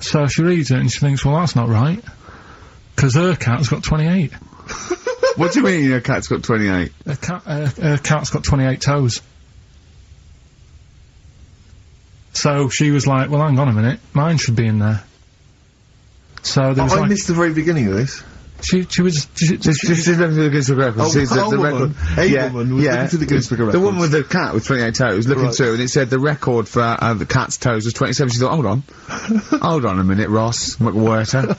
So she reads it and she thinks, well, that's not right, because her cat's got 28. What do you mean your cat's got 28? Her cat's got 28 toes. So she was like, well, hang on a minute, mine should be in there. So there was I missed the very beginning of this. She's looking to the Guinness Book of Records. Woman was looking to the Guinness Book of Records. The woman with the cat with 28 toes looking through, and it said the record for the cat's toes was 27. She thought, hold on. Hold on a minute, Ross McWhirter.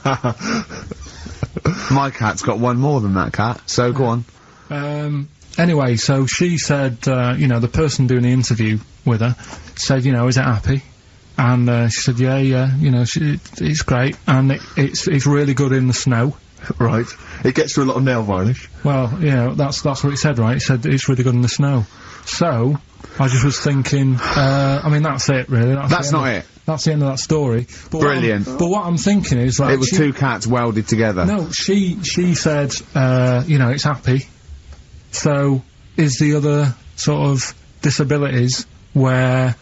My cat's got one more than that cat, so go on. Anyway, so she said, you know, the person doing the interview with her said, you know, is it happy? And she said, yeah, you know, it's great, and it's really good in the snow. Right. It gets through a lot of nail varnish. Well, yeah, that's what it said, right? It said it's really good in the snow. So, I just was thinking, I mean, that's it, really. That's not it. That's the end of that story. But Brilliant. But what I'm thinking is, like... It was two cats welded together. No, she said, you know, it's happy. So, is the other sort of disabilities where,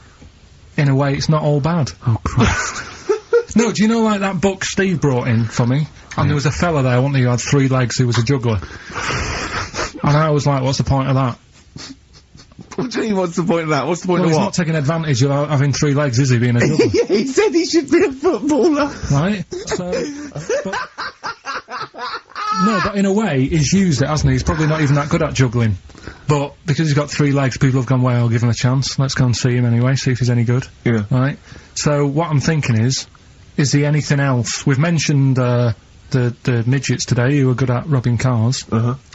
in a way, it's not all bad? Oh, Christ. No, do you know, like, that book Steve brought in for me? And there was a fella there, wasn't he, who had 3 legs, who was a juggler. And I was like, what's the point of that? What do you mean, what's the point of that? What's the point of He's what? not taking advantage of having 3 legs, is he, being a juggler? Yeah, he said he should be a footballer. Right? So, no, but in a way, he's used it, hasn't he? He's probably not even that good at juggling. But, because he's got 3 legs, people have gone, well, I'll give him a chance. Let's go and see him anyway, see if he's any good. Yeah. Right? So, what I'm thinking is he anything else? We've mentioned, the midgets today who are good at robbing cars.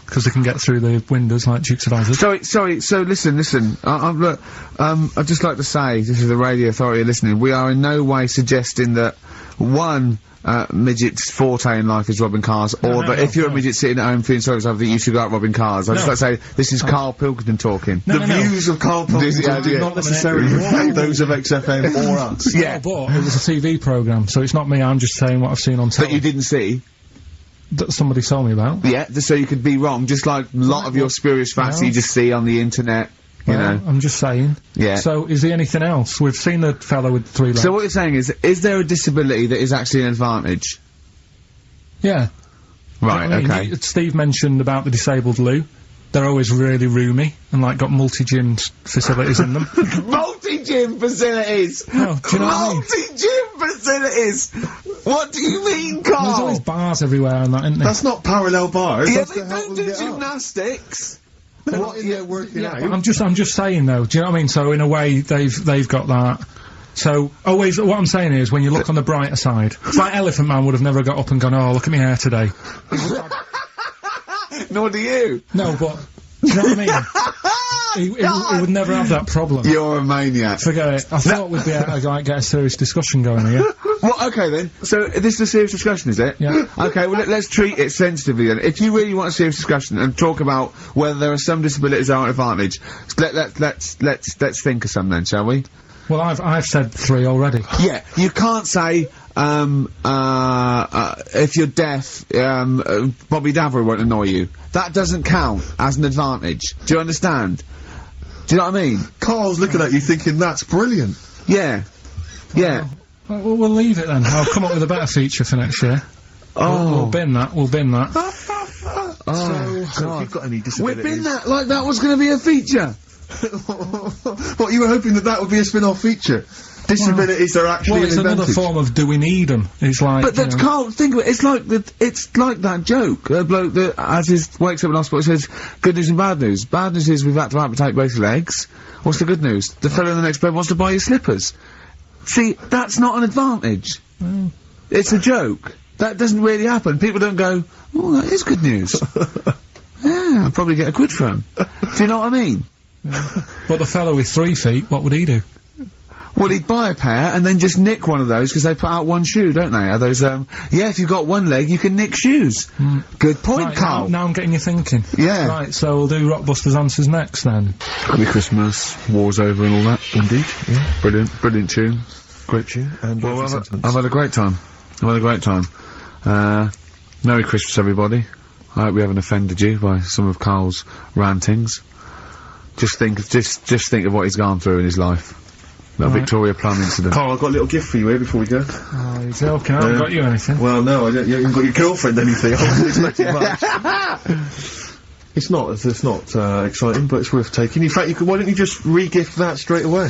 Because they can get through the windows like Dukes of Hazzard. Sorry, so listen, look, I'd just like to say, this is the radio authority listening, we are in no way suggesting that one, midget's forte in life is robbing cars, or that if you're a midget sitting at home feeling sorry for yourself, that you should go out robbing cars. I'd just like to say, this is Karl Pilkington talking. The views of Karl Pilkington do not necessarily reflect those of XFM or us. Yeah, but it was a TV programme, so it's not me, I'm just saying what I've seen on telly. That you didn't see? That somebody told me about. Yeah, just so you could be wrong, just like a lot of your spurious facts you just see on the internet, you know. I'm just saying. Yeah. So, is there anything else? We've seen the fellow with 3 legs. So what you're saying is there a disability that is actually an advantage? Yeah. Right, You know what I okay. mean? Steve mentioned about the disabled loo. They're always really roomy, and like got multi-gym facilities in them. Multi-gym facilities! Oh, do you know what I mean? Multi-gym facilities! What do you mean, Karl? There's always bars everywhere and that, isn't there? That's not parallel bars. Yeah, That's they to help don't them do get up. gymnastics! What in there working out? I'm just saying though, do you know what I mean? So in a way, they've got that. So, always, what I'm saying is, when you look on the brighter side, it's like Elephant Man would have never got up and gone, oh, look at my hair today. Nor do you! No, but, do you know what I mean? He would never have that problem. You're a maniac. Forget it. I thought we'd be able to, like, get a serious discussion going here. Well, okay then. So, this is a serious discussion, is it? Yeah. Okay, well, let's treat it sensitively then. If you really want a serious discussion and talk about whether there are some disabilities that are an advantage, let's think of some then, shall we? Well, I've said 3 already. Yeah, you can't say, if you're deaf, Bobby Davro won't annoy you. That doesn't count as an advantage. Do you understand? Do you know what I mean? Carl's looking at you thinking, that's brilliant. Yeah. Yeah. Well, we'll leave it then. I'll come up with a better feature for next year. We'll bin that. Oh, So if you've got any We've disabilities... been that, like that was gonna be a feature. What, you were hoping that would be a spin-off feature? Disabilities are actually Well, it's an another advantage. form of do we need them? It's like, But that's can't think of it. It's like that joke. The bloke that wakes up in hospital says, "Good news and bad news. Bad news is we've had to amputate both legs. What's the good news? The fellow in the next bed wants to buy you slippers." See, that's not an advantage. It's a joke. That doesn't really happen. People don't go, "Oh, that is good news." Yeah, I'll probably get a quid for him. Do you know what I mean? But the fellow with 3 feet, what would he do? Well, he'd buy a pair and then just nick one of those because they put out one shoe, don't they? Are those, yeah, if you've got one leg, you can nick shoes. Good point, Right, Karl. now I'm getting you thinking. Yeah. Right, so we'll do Rockbusters Answers next then. Happy Christmas, war's over and all that. Indeed, yeah. Brilliant tune. Great tune. And Well, lovely I've sentiments. had a great time. Merry Christmas, everybody. I hope we haven't offended you by some of Karl's rantings. Just think of what he's gone through in his life. That Victoria Plum incident. Carl, I've got a little gift for you here before we go. Oh, you're joking, I haven't got you anything. Well, no, you haven't got your girlfriend anything. I wasn't expecting much. It's not exciting, but it's worth taking. In fact, why don't you just re-gift that straight away?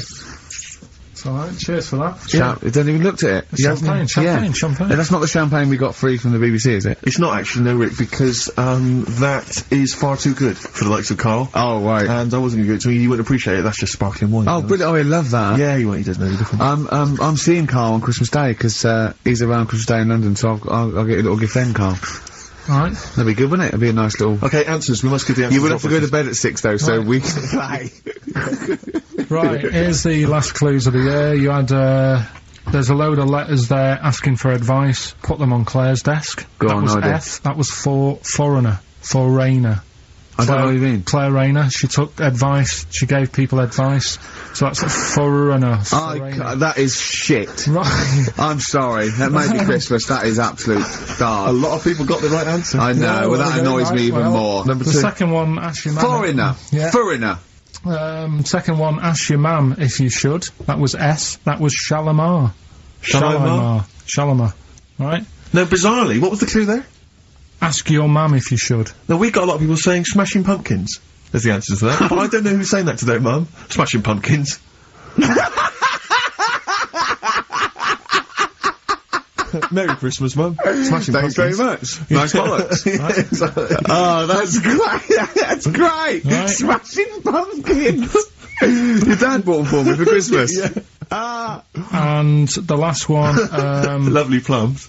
It's alright, cheers for that. It hasn't even looked at it. Champagne. And that's not the champagne we got free from the BBC, is it? It's not actually, no, Rick, because, that is far too good for the likes of Karl. Oh, right. And I wasn't going to give it to you, you wouldn't appreciate it, that's just sparkling wine. Oh, brilliant. Oh, I love that. Yeah, he won't, he doesn't know the difference. I'm seeing Karl on Christmas Day 'cause he's around Christmas Day in London, so I'll get you a little gift then, Karl. Alright. That'd be good, wouldn't it? It'd be a nice little... Okay, answers, we must give the answers. You would have to go to bed at 6 though, so Right. we can play. Right, here's the last clues of the year. You had, There's a load of letters there asking for advice. Put them on Claire's desk. Go that on, was no idea. F. That was for foreigner. For Rayner. I don't know what you mean. Claire Rayner. She took advice. She gave people advice. So that's a foreigner. That is shit. Right. I'm sorry. That may be Christmas. That is absolute dart. A lot of people got the right answer. I know. Well, that annoys me even more. Number The 2. second one, ask your mum. Foreigner. Yeah. Foreigner. Second one, ask your mum if you should. That was S. That was Shalimar. Shalimar. Right? No, bizarrely, what was the clue there? Ask your mum if you should. Now, we got a lot of people saying Smashing Pumpkins as the answer to that, but I don't know who's saying that today, Mum. Smashing Pumpkins. Merry Christmas, Mum. Smashing Thanks very Pumpkins. much. Nice bollocks. Oh, that's great. That's great. Right. Smashing Pumpkins. Your dad bought them for me for Christmas. Yeah. And the last one, Lovely plums.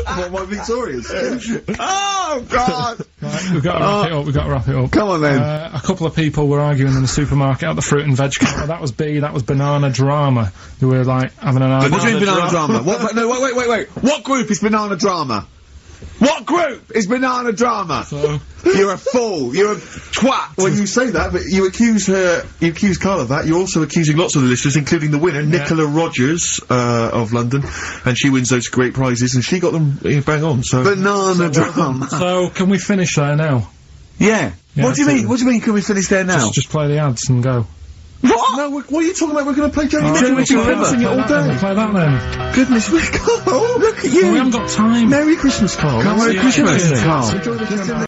What, my Victorians? Oh, God. right, we've got to wrap it up. Come on, then. A couple of people were arguing in the supermarket at the fruit and veg counter. That was B, that was Banana Drama. Who were, like, having an argument. What do you mean Banana Drama? What? No, wait. What group is Banana Drama? What group is Banana Drama? So, You're a fool. You're a twat. When you say that, but you accuse Carl of that, you're also accusing lots of the listeners, including the winner, Nicola Rogers, of London, and she wins those great prizes, and she got them bang on, so... Banana Drama. so can we finish there now? Yeah. Yeah, What do you mean? What do you mean? Can we finish there now? Just play the ads and go. What? No, what are you talking about? We're going to play Joni Alright, Mitchell. we'll We're play going to that, sing it all day. Play that then. Goodness me, Carl, look at you. We haven't got time. Merry Christmas, Carl. Merry Christmas, Carl. Enjoy the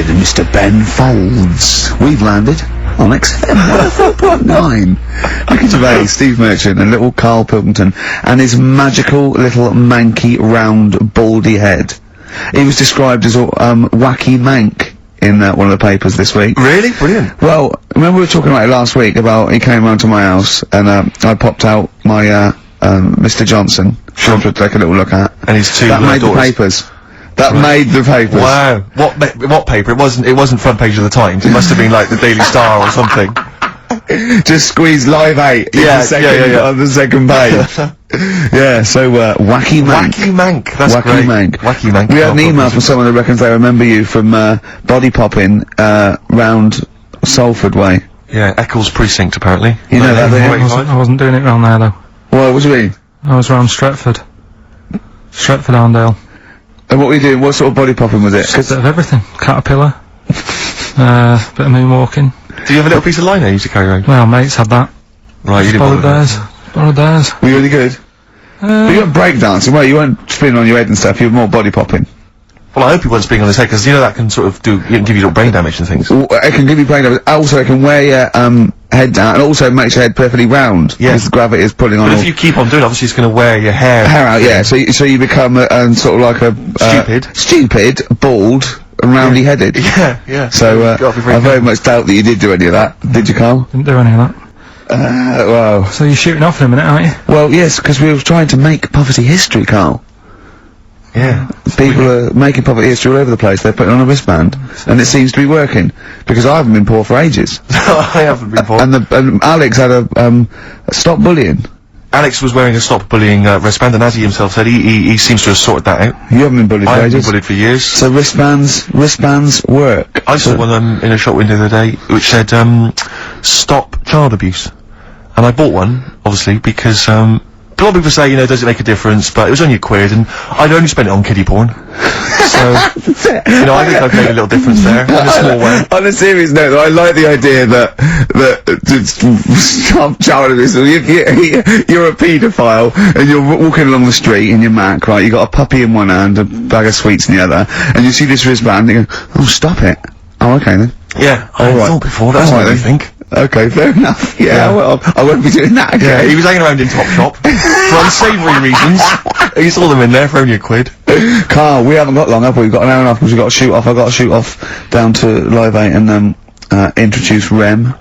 with Mr. Ben Folds. We've landed on XFM 104.9. Ricky Gervais, Steve Merchant, and little Karl Pilkington, and his magical little manky, round, baldy head. He was described as wacky mank in one of the papers this week. Really? Brilliant. Well, remember we were talking about it last week about he came round to my house and I popped out my Mr. Johnson to take a little look at. And his two that made daughters. the papers. That made the papers. Wow. What paper? It wasn't front page of the Times. It must have been like the Daily Star or something. Just squeeze Live 8 on the second page. Yeah, so wacky mank. Wacky mank. That's wacky great. Mank. Wacky mank. We had an email from someone that reckons they remember you from body popping round Salford way. Yeah, Eccles Precinct apparently. You know that, don't you? I wasn't doing it round there though. Well, what do you mean? I was round Stretford. Stretford Arndale. And what were you doing? What sort of body popping was it? Just a bit of everything. Caterpillar. Bit of moonwalking. Do you have a little piece of liner you used to carry around? Well, mates had that. Right, you didn't Borrowed bother theirs. Borrowed theirs. Were you really good? But you weren't breakdancing, well, you weren't spinning on your head and stuff, you were more body popping. Well, I hope you weren't spinning on his head, because you know that can sort of give you little brain damage and things. It can give you brain damage. Also, it can wear your head down, and also makes your head perfectly round. Yeah. Because the gravity is pulling on. But if you keep on doing it, obviously it's going to wear your hair out, yeah. So you become sort of like a stupid, bald, and roundy headed. Yeah, yeah. So I very much doubt that you did do any of that. Did you, Karl? Didn't do any of that. Well. So you're shooting off in a minute, aren't you? Well, yes, because we were trying to make poverty history, Karl. Yeah. People are making poverty history all over the place. They're putting on a wristband, and it seems to be working because I haven't been poor for ages. I haven't been poor. And Alex had a stop bullying. Alex was wearing a stop bullying wristband, and as he himself said, he seems to have sorted that out. You haven't been bullied for I haven't ages. been bullied for years. So wristbands work. I saw one in a shop window the other day which said stop child abuse, and I bought one obviously because a lot of people say, you know, does it make a difference, but it was only £1, and I'd only spent it on kiddie porn. So, you know, I think I've made a little difference there, in a small way. On a serious note, though, I like the idea that stop child abuse. You're a paedophile, and you're walking along the street in your Mac, right? You got a puppy in one hand, a bag of sweets in the other, and you see this wristband, and you go, "Oh, stop it." Oh, okay then. Yeah, I thought before, that's what I think. Okay, fair enough. Yeah, well, I won't be doing that again. Yeah, he was hanging around in Topshop for unsavoury reasons. He saw them in there for only £1. Karl, we haven't got long, have we? We've got an hour and a half because we've got to shoot off. I've got to shoot off down to Live 8 and introduce Rem.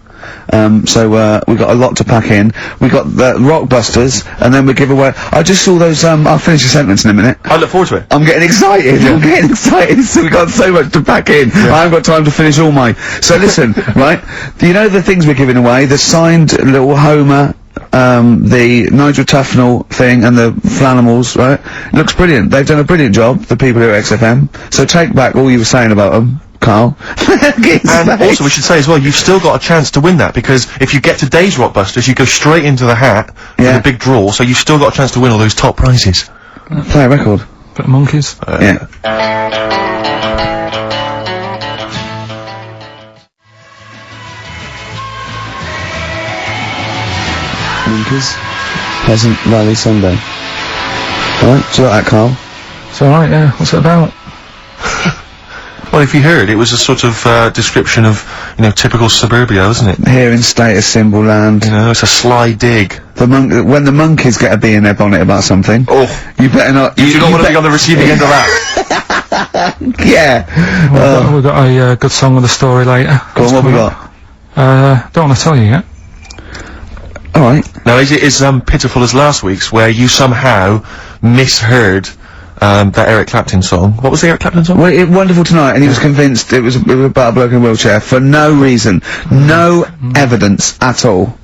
So we've got a lot to pack in. We got the Rockbusters, and then we give away. I just saw those. I'll finish the sentence in a minute. I look forward to it. I'm getting excited. I'm getting excited. So we got so much to pack in. I haven't got time to finish all my. So listen, right? Do you know the things we're giving away? The signed little Homer. The Nigel Tufnell thing and the Flanimals, right? Looks brilliant. They've done a brilliant job, the people here at XFM. So take back all you were saying about them, Karl. And also we should say as well, you've still got a chance to win that, because if you get today's Rockbusters, you go straight into the hat for the big draw, so you've still got a chance to win all those top prizes. Play a record. Bit of monkeys. Yeah. Monkeys. Pleasant Valley Sunday. Alright, do you like that, Karl? It's alright, yeah. What's it about? Well, if you heard, it was a sort of description of, you know, typical suburbia, isn't it? Here in status symbol land. You know, it's a sly dig. When the monkeys get a bee in their bonnet about something. Oh. You better not. You do not want to be on the receiving end of that. Yeah. We've got a good song with a story later. Go on, what we got? Don't want to tell you yet. Alright. Now, is it as pitiful as last week's, where you somehow misheard that Eric Clapton song? What was the Eric Clapton song? Well, Wonderful Tonight, and he was convinced it was about a bloke in a wheelchair for no reason. No evidence at all.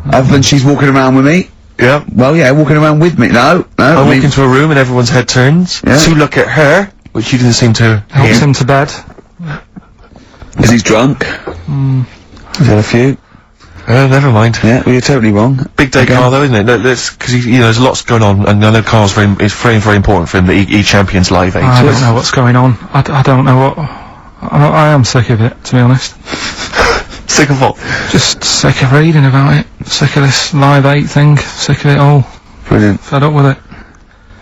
Other than she's walking around with me. Yeah. Well, yeah, walking around with me. No. I walk into a room and everyone's head turns to look at her, which you didn't seem to Helps him to bed. Because he's drunk. He's had a few. Oh, never mind. Yeah, well, you're totally wrong. Big day, Karl, though, isn't it? No, because you know, there's lots going on, and I know Karl's it's very important for him that he champions Live 8. I don't know what's going on. I don't know what. I am sick of it, to be honest. Sick of what? Just sick of reading about it. Sick of this Live 8 thing. Sick of it all. Brilliant. Fed up with it.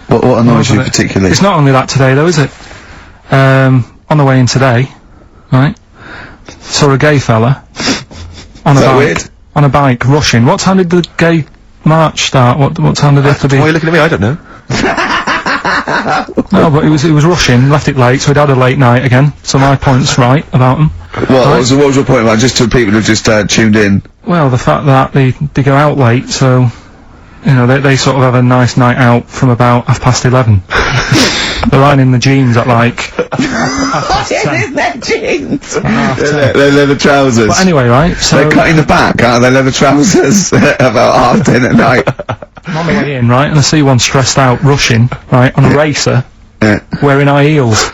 What annoys you particularly? It's not only that today, though, is it? On the way in today, right? Saw a gay fella on a that bike. weird? On a bike, rushing. What time did the gay march start? What time did it have to be? Why are you looking at me? I don't know. No, but he was rushing, left it late, so he'd had a late night again. So my point's right about him. What was your point about, just to people who just tuned in? Well, the fact that they go out late, so, you know, they sort of have a nice night out from about 11:30. They're lying in the jeans at like 10:30. In their jeans! Their leather trousers. But anyway, right, so... They're cutting the back out of their leather trousers about 10:30 at night. I'm on the way in, right, and I see one stressed out, rushing, right, on a racer, wearing high heels.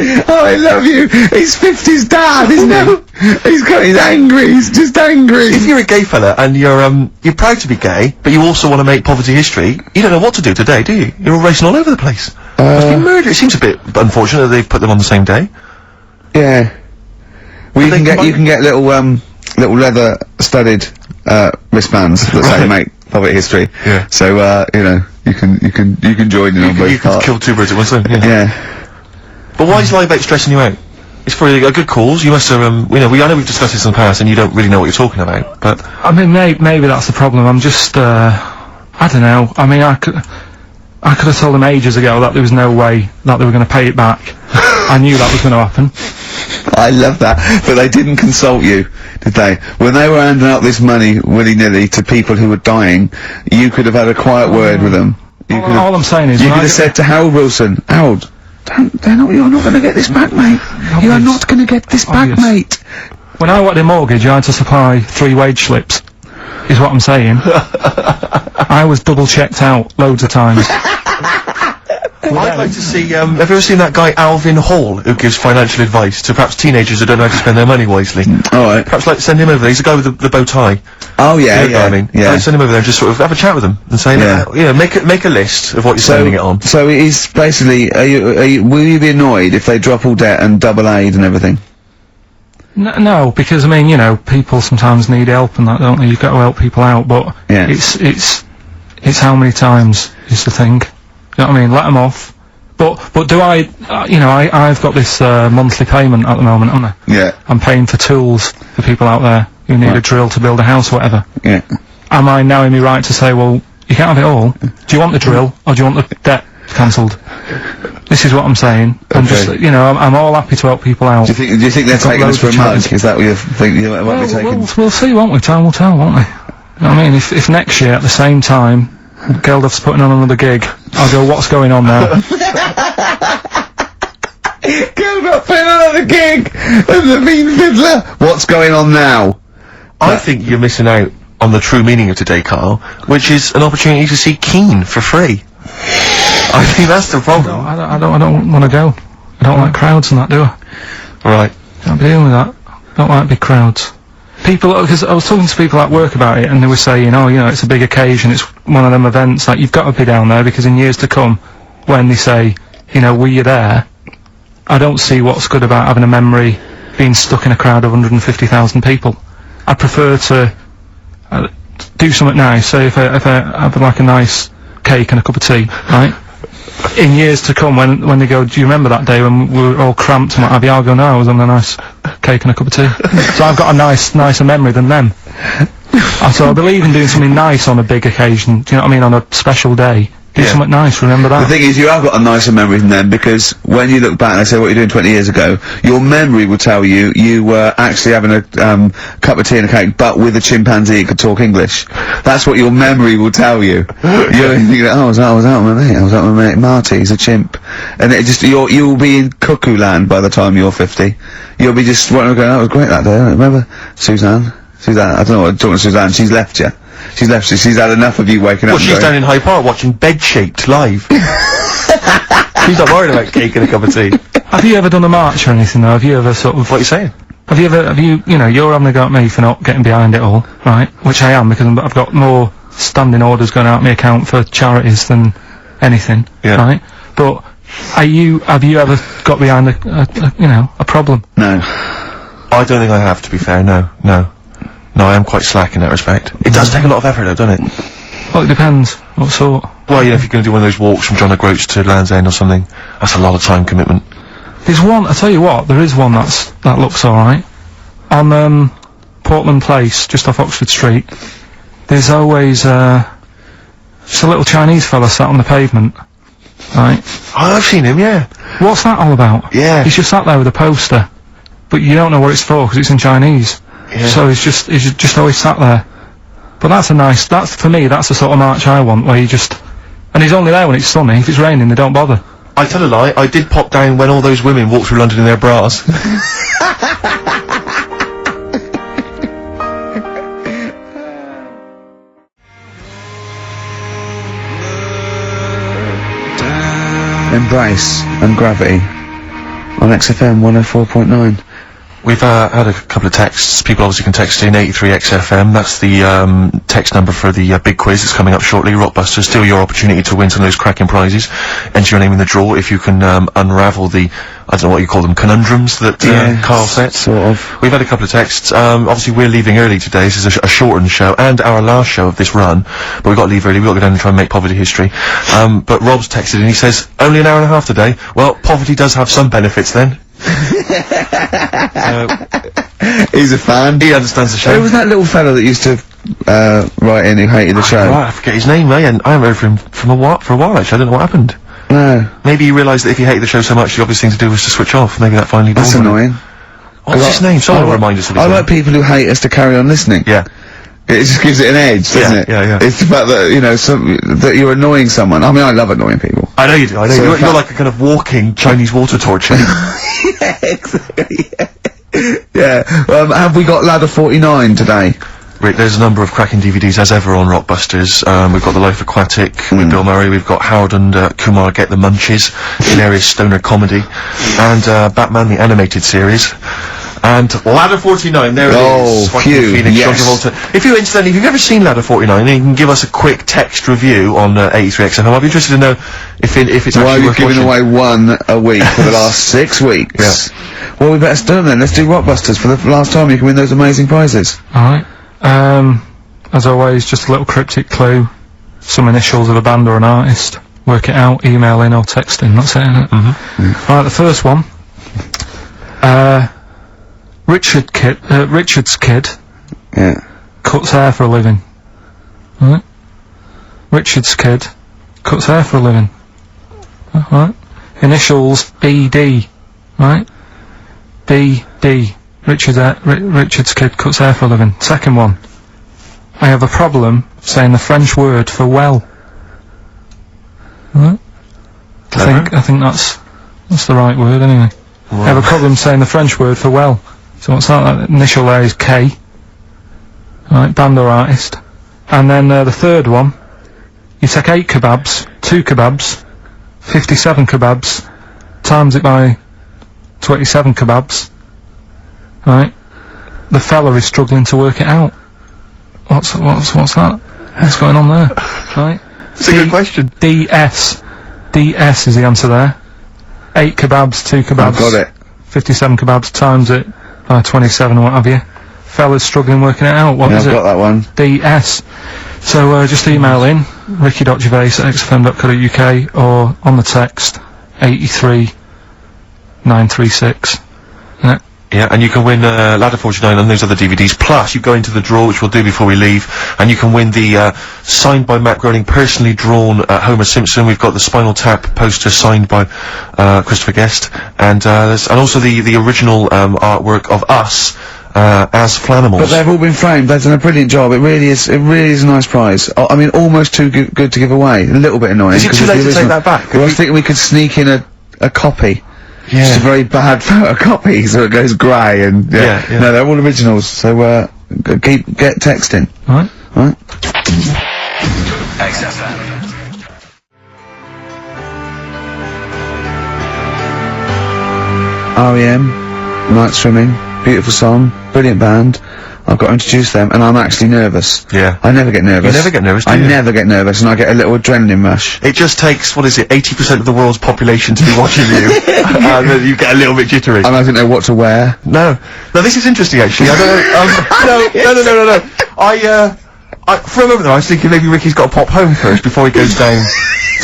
Oh, I love you. He's 50's dad, isn't he? He's angry. He's just angry. If you're a gay fella and you're proud to be gay, but you also want to make poverty history, you don't know what to do today, do you? You're all racing all over the place. Must be murder. It seems a bit unfortunate that they've put them on the same day. Yeah. Well, you can get little leather studded wristbands that say make poverty history. Yeah. So you know, you can join in on both You can parts. kill two birds with one stone. Yeah. Yeah. But why is lie about stressing you out? It's for a good cause. You must have, you know, I know we've discussed this in the past, and you don't really know what you're talking about. But I mean, maybe that's the problem. I'm just, I don't know. I mean, I could have told them ages ago that there was no way that they were going to pay it back. I knew that was going to happen. I love that. But they didn't consult you, did they? When they were handing out this money willy-nilly to people who were dying, you could have had a quiet word with them. All I'm saying is, you could have said to Harold Wilson, Harold, you're not going to get this back, mate. You are not going to get this back, mate. When I wanted a mortgage, I had to supply 3 wage slips, is what I'm saying. I was double checked out loads of times. I'd like to see, have you ever seen that guy Alvin Hall, who gives financial advice to perhaps teenagers who don't know how to spend their money wisely? Alright. Perhaps like send him over there. He's the guy with the bow tie. Oh yeah, You know what I mean? yeah. Send him over there and just sort of have a chat with him and say, make a list of what you're spending it on. So it is basically, will you be annoyed if they drop all debt and double aid and everything? No, because I mean, you know, people sometimes need help and that, don't they? You've got to help people out, but it's how many times is the thing. You know what I mean? Let them off. But do I, you know, I've got this monthly payment at the moment, haven't I? Yeah. I'm paying for tools for people out there who need a drill to build a house or whatever. Yeah. Am I now in my right to say, well, you can't have it all? Do you want the drill, or do you want the debt cancelled? This is what I'm saying. I'm just, you know, I'm all happy to help people out. Do you think they're taking us for a mug? Is that what you think you might be taking? We'll see, won't we? Time will tell, won't we? You know what I mean? If next year at the same time Geldof's putting on another gig, I'll go, what's going on now? Geldof putting on another gig! And the mean fiddler! What's going on now? I think you're missing out on the true meaning of today, Carl, which is an opportunity to see Keane for free. I think that's the problem. I don't want to go. I don't like crowds and that, do I? Right. Can't be dealing with that. Don't like big crowds. People, because I was talking to people at work about it, and they were saying, oh, you know, it's a big occasion, it's one of them events, like, you've got to be down there, because in years to come, when they say, you know, were you there, I don't see what's good about having a memory being stuck in a crowd of 150,000 people. I prefer to do something nice, say if I have like a nice cake and a cup of tea, right? In years to come, when they go, do you remember that day when we were all cramped and what have you? I'll go, no, I was on a nice cake and a cup of tea. So I've got a nicer memory than them. So I believe in doing something nice on a big occasion, do you know what I mean, on a special day. Do something nice, remember that. The thing is, you have got a nicer memory than them, because when you look back and they say what you're doing 20 years ago, your memory will tell you you were actually having a cup of tea and a cake, but with a chimpanzee that could talk English. That's what your memory will tell you. You're thinking, oh, I was out with my mate, I was out with my mate Marty, he's a chimp. And it just, you'll be in cuckoo land by the time you're 50. You'll be just going, that was great that day, remember? Suzanne, I don't know what I'm talking to Suzanne, she's left you. She's left you, she's had enough of you waking up. Well, she's down in Hyde Park watching Bed-Shaped live. She's not worried about cake and a cup of tea. Have you ever done a march or anything though? Have you ever sort of... What are you saying? Have you, you know, you're having a go at me for not getting behind it all, right? Which I am, because I've got more standing orders going out my account for charities than anything, right? But have you ever got behind a problem? No. I don't think I have, to be fair, no. No, I am quite slack in that respect. It does take a lot of effort though, doesn't it? Well, it depends. What sort? Well, you know, if you're going to do one of those walks from John O'Groats to Land's End or something, that's a lot of time commitment. There's one, I tell you what, there is one that looks alright. On, Portland Place, just off Oxford Street, there's always, just a little Chinese fella sat on the pavement. Right? Oh, I've seen him, yeah. What's that all about? Yeah. He's just sat there with a poster, but you don't know what it's for, because it's in Chinese. Yeah. So he's just always sat there. But for me, that's the sort of march I want, where you just, and he's only there when it's sunny. If it's raining, they don't bother. I tell a lie, I did pop down when all those women walked through London in their bras. Embrace and Gravity on XFM 104.9. We've had a couple of texts. People obviously can text in 83XFM. That's the text number for the big quiz that's coming up shortly. Rockbusters, still your opportunity to win some of those cracking prizes. Enter your name in the draw if you can unravel the, I don't know what you call them, conundrums that Karl set. Sort of. We've had a couple of texts. Obviously we're leaving early today. This is a shortened show and our last show of this run. But we've got to leave early. We've got to go down and try and make poverty history. But Rob's texted and he says, only an hour and a half today. Well, poverty does have some benefits then. He's a fan. He understands the show. Who was that little fella that used to write in who hated the show? Right, I forget his name, I haven't heard from him for a while actually. I don't know what happened. No. Maybe he realised that if he hated the show so much, the obvious thing to do was to switch off. Maybe that finally That's dawned on him. annoying. What's his name? Someone will remind us of his I name. like people who hate us to carry on listening. Yeah. It just gives it an edge, doesn't it? Yeah. It's the fact that, you know, that you're annoying someone. I mean, I love annoying people. I know you do, I know. So You're like a kind of walking Chinese water torch. Yeah, exactly. Yeah. Have we got Ladder 49 today? Rick, there's a number of cracking DVDs as ever on Rockbusters. We've got The Life Aquatic with Bill Murray, we've got Howard and Kumar Get the Munchies, hilarious stoner comedy, and Batman the Animated Series. And Ladder 49, there it is. Joaquin Phoenix, John Travolta. If you've ever seen Ladder 49, then you can give us a quick text review on 83XFM. I'd be interested to know if it's Why actually are you worth giving watching. away one a week for the last 6 weeks? Yeah. Well, we better start then. Let's do Rockbusters for the last time. You can win those amazing prizes. Alright. As always, just a little cryptic clue. Some initials of a band or an artist. Work it out, email in or text in, that's it, isn't it? Right, the first one. Richard's kid. Yeah. Cuts hair for a living. Right? Richard's kid cuts hair for a living. Right? Initials BD. Right? BD. Richard's kid cuts hair for a living. Second one. I have a problem saying the French word for well. Right? I think that's the right word anyway. Wow. I have a problem saying the French word for well. So what's that? That initial there is K. Right, band or artist. And then the third one, you take 8 kebabs, 2 kebabs, 57 kebabs, times it by 27 kebabs. Right? The fella is struggling to work it out. What's that? What's going on there? Right? It's a good question. DS is the answer there. 8 kebabs, 2 kebabs. I've got it. 57 kebabs times it by 27 or what have you. Fella's struggling working it out. What is it? I've got that one. DS. So, just email in, ricky.gervais@xfm.co.uk or on the text, 83936. Yeah, and you can win Ladder 49 and those other DVDs, plus you go into the draw, which we'll do before we leave, and you can win the signed by Matt Groening, personally drawn Homer Simpson. We've got the Spinal Tap poster signed by Christopher Guest, and also the original artwork of us as Flanimals. But they've all been framed. They've done a brilliant job. It really is a nice prize. I mean, almost too good to give away. A little bit annoying. Is it too late to take that back? Well, I was thinking we could sneak in a copy. Yeah. Just a very bad photocopy, so it goes grey and Yeah. No, they're all originals. So get texting. Right? XFM. REM, Night Swimming, beautiful song, brilliant band. I've got to introduce them, and I'm actually nervous. Yeah. I never get nervous. You never get nervous, do I you? never get nervous, and I get a little adrenaline rush. It just takes, 80% of the world's population to be watching you, and then you get a little bit jittery. And I don't know what to wear. No, this is interesting actually. I don't know. No. I for a moment there, I was thinking maybe Ricky's got to pop home first before he goes down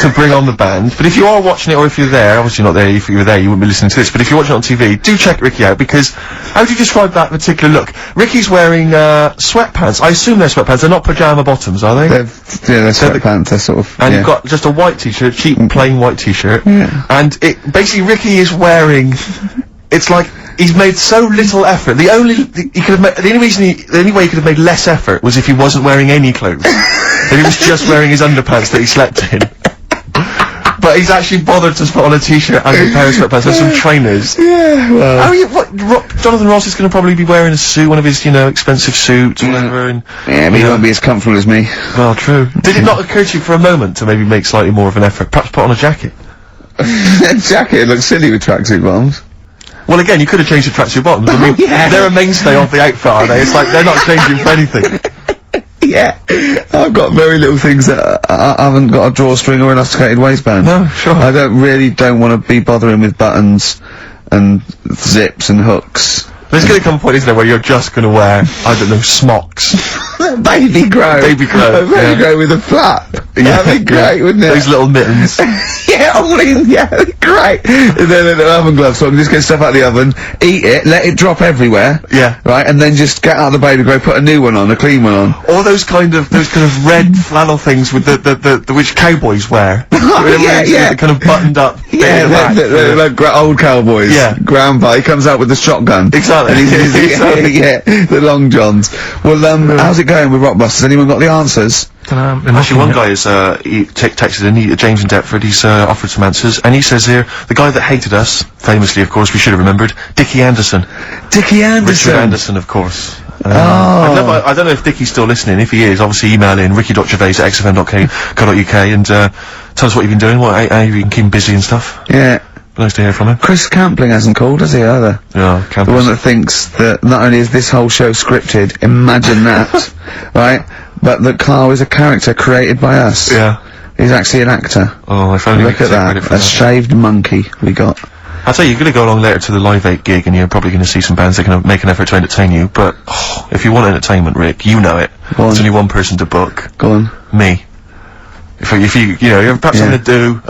to bring on the band. But if you are watching it, or if you're there, obviously not there, if you were there you wouldn't be listening to this, but if you're watching it on TV, do check Ricky out, because how do you describe that particular look? Ricky's wearing, sweatpants. I assume they're sweatpants, they're not pyjama bottoms, are they? They're sweatpants, they're sort of, and you've got just a white t-shirt, cheap and plain white t-shirt. Yeah. And basically Ricky is wearing, it's like, he's made so little effort. The only way he could have made less effort was if he wasn't wearing any clothes. And he was just wearing his underpants that he slept in. But he's actually bothered to put on a t-shirt and a pair of sweatpants and some trainers. Yeah, well. Jonathan Ross is going to probably be wearing a suit, one of his, expensive suits, or whatever, and... Yeah, but he won't be as comfortable as me. Well, true. Did it not occur to you for a moment to maybe make slightly more of an effort? Perhaps put on a jacket? A jacket looks silly with tracksuit bottoms. Well, again, you could have changed the tracksuit bottoms. I mean, they're a mainstay of the outfit, are they? It's like, they're not changing for anything. Yeah, I've got very little things that I haven't got a drawstring or elasticated waistband. No, sure. I don't want to be bothering with buttons and zips and hooks. There's gonna come a point, isn't there, where you're just gonna wear, I don't know, smocks. Baby grow. Baby grow. A baby grow with a flap. Yeah, That'd be great, wouldn't it? Those little mittens. Yeah, great. And then a little oven glove, so I can just get stuff out of the oven, eat it, let it drop everywhere. Yeah. Right, and then just get out the baby grow, put a new one on, a clean one on. Or those kind of red flannel things with the which cowboys wear. Yeah. The kind of buttoned up bit in the back. They're like old cowboys. Yeah. Grandpa, he comes out with the shotgun. Exactly. And yeah, the long johns. Well, how's it going with Rockbusters? Anyone got the answers? Actually, one guy is, he texted in, James in Deptford, he's, offered some answers, and he says here, the guy that hated us, famously, of course, we should have remembered, Dickie Anderson. Dickie Anderson? Richard Anderson, of course. I don't know if Dickie's still listening. If he is, obviously email in ricky.gervais@xfm.co.uk and, tell us what you've been doing, how you've been keeping busy and stuff. Yeah. Nice to hear from him. Chris Campling hasn't called, has he, either? Yeah, The one that thinks that not only is this whole show scripted, imagine that, right? But that Carl is a character created by us. Yeah. He's actually an actor. Oh, if only Look at that, a shaved monkey we got. I'll tell you, you're gonna go along later to the Live 8 gig and you're probably gonna see some bands that can make an effort to entertain you, but, if you want entertainment, Rick, you know it. There's only one person to book. Go on. Me. If you perhaps I'm gonna do,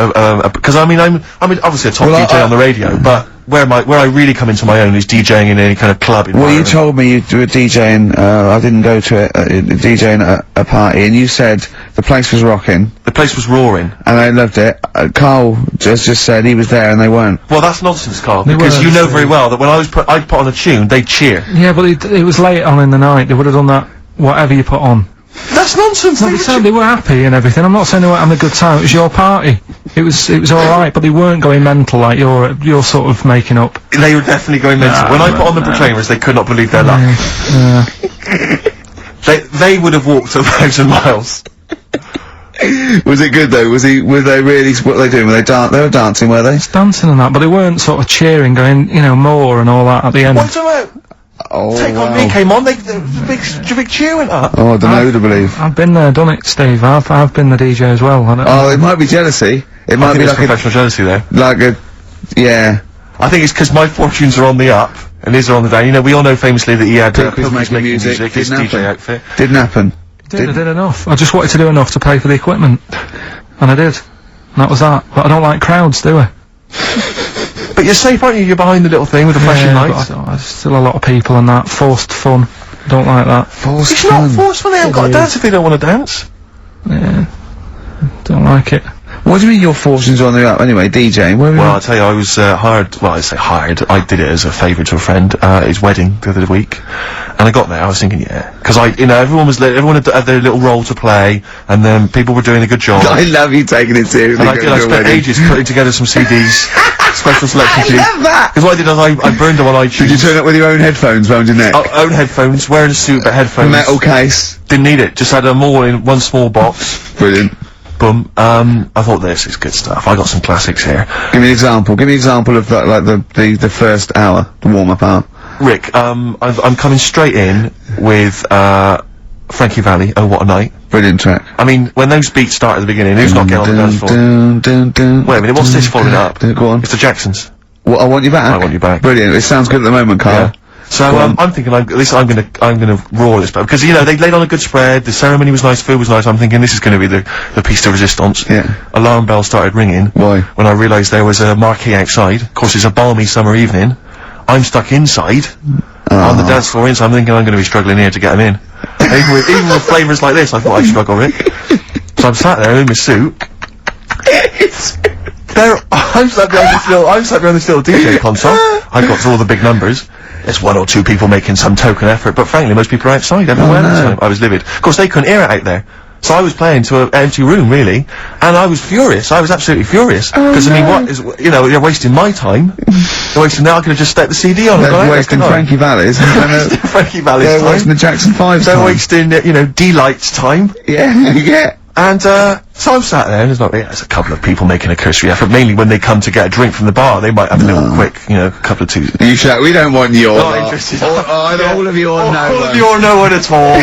because I mean, I'm obviously a top DJ on the radio, but where I really come into my own is DJing in any kind of club environment. Well, you told me you were DJing, I didn't go to it, DJing at a party, and you said the place was rocking. The place was roaring. And I loved it. Carl just said he was there and they weren't. Well, that's nonsense, Carl, because you know very well that when I'd put on a tune, they'd cheer. Yeah, but it was late on in the night, they would have done that, whatever you put on. That's nonsense! They were happy and everything, I'm not saying they weren't having a good time, it was your party. It was alright, but they weren't going mental like you're sort of making up. They were definitely going mental. When I put on the Proclaimers, they could not believe their luck. They would have walked 1,000 miles. Was it good though? Were they really, what were they doing? They were dancing, were they? Dancing and that, but they weren't sort of cheering, going, more and all that at the end. What's about? Oh, Take On Me came on, big cheer went up. Oh, I don't know who to believe. I've been there, done it, Steve. I've been the DJ as well. It might be jealousy. It might be like professional jealousy there. Yeah. I think it's because my fortunes are on the up, and his are on the down. We all know famously that he had, Pilkington making music, his DJ outfit. Didn't happen. I did enough. I just wanted to do enough to pay for the equipment. And I did. And that was that. But I don't like crowds, do I? But you're safe, aren't you? You're behind the little thing with the flashing lights. But there's still a lot of people and that. Forced fun. Don't like that. Forced fun? It's not forced fun, they haven't got to dance if they don't want to dance. Yeah. Don't like it. What do you mean your fortunes are on the up anyway, DJing? Well, I'll tell you, I was hired, well, I say hired, I did it as a favour to a friend, his wedding the other week, and I got there, I was thinking, because everyone had their little role to play, and then people were doing a good job. I love you taking it seriously. And I spent ages putting together some CDs, special selection CDs. I love that! Because what I did is I burned them on iTunes. Did you turn up with your own headphones round your neck? Own headphones, wearing a suit but headphones. Metal case. Didn't need it, just had them all in one small box. Brilliant. Boom. I thought this is good stuff. I got some classics here. Give me an example. Give me an example of the first hour, the warm-up hour. Rick, I'm coming straight in with Frankie Valli. Oh, what a night! Brilliant track. I mean, when those beats start at the beginning, who's not getting on the dance floor? Wait a minute, what's this following up? Go on. It's the Jacksons. What? I Want You Back. I Want You Back. Brilliant. It sounds good at the moment, Carl. Yeah. So, I'm thinking I'm gonna roar this, because, you know, they laid on a good spread, the ceremony was nice, food was nice, I'm thinking this is gonna be the piece de resistance. Yeah. Alarm bell started ringing. Why? When I realised there was a marquee outside. Of course, it's a balmy summer evening. I'm stuck inside, on the dance floor inside, I'm thinking I'm gonna be struggling here to get them in. even with flavours like this, I thought I'd struggle with it. So I'm sat there in my suit. I'm sat behind this little DJ console. I've got all the big numbers. There's 1 or 2 people making some token effort, but frankly, most people are outside everywhere. So I was livid. Of course, they couldn't hear it out there. So I was playing to an empty room, really, and I was furious. I was absolutely furious. Because, I mean, what is, you know, they're wasting my time. They're wasting, now I could have just stuck the CD on and gone out. They're wasting Frankie Valli's. Frankie Valli's time. They're wasting the Jackson 5's time. They're wasting, you know, D-Light's time. Yeah, yeah. And, so I'm sat there, and there's a couple of people making a cursory effort, mainly when they come to get a drink from the bar, they might have a little quick, you know, couple of twos. You shout, we don't want your Not interested. all of you or no All one. of you or no one at all.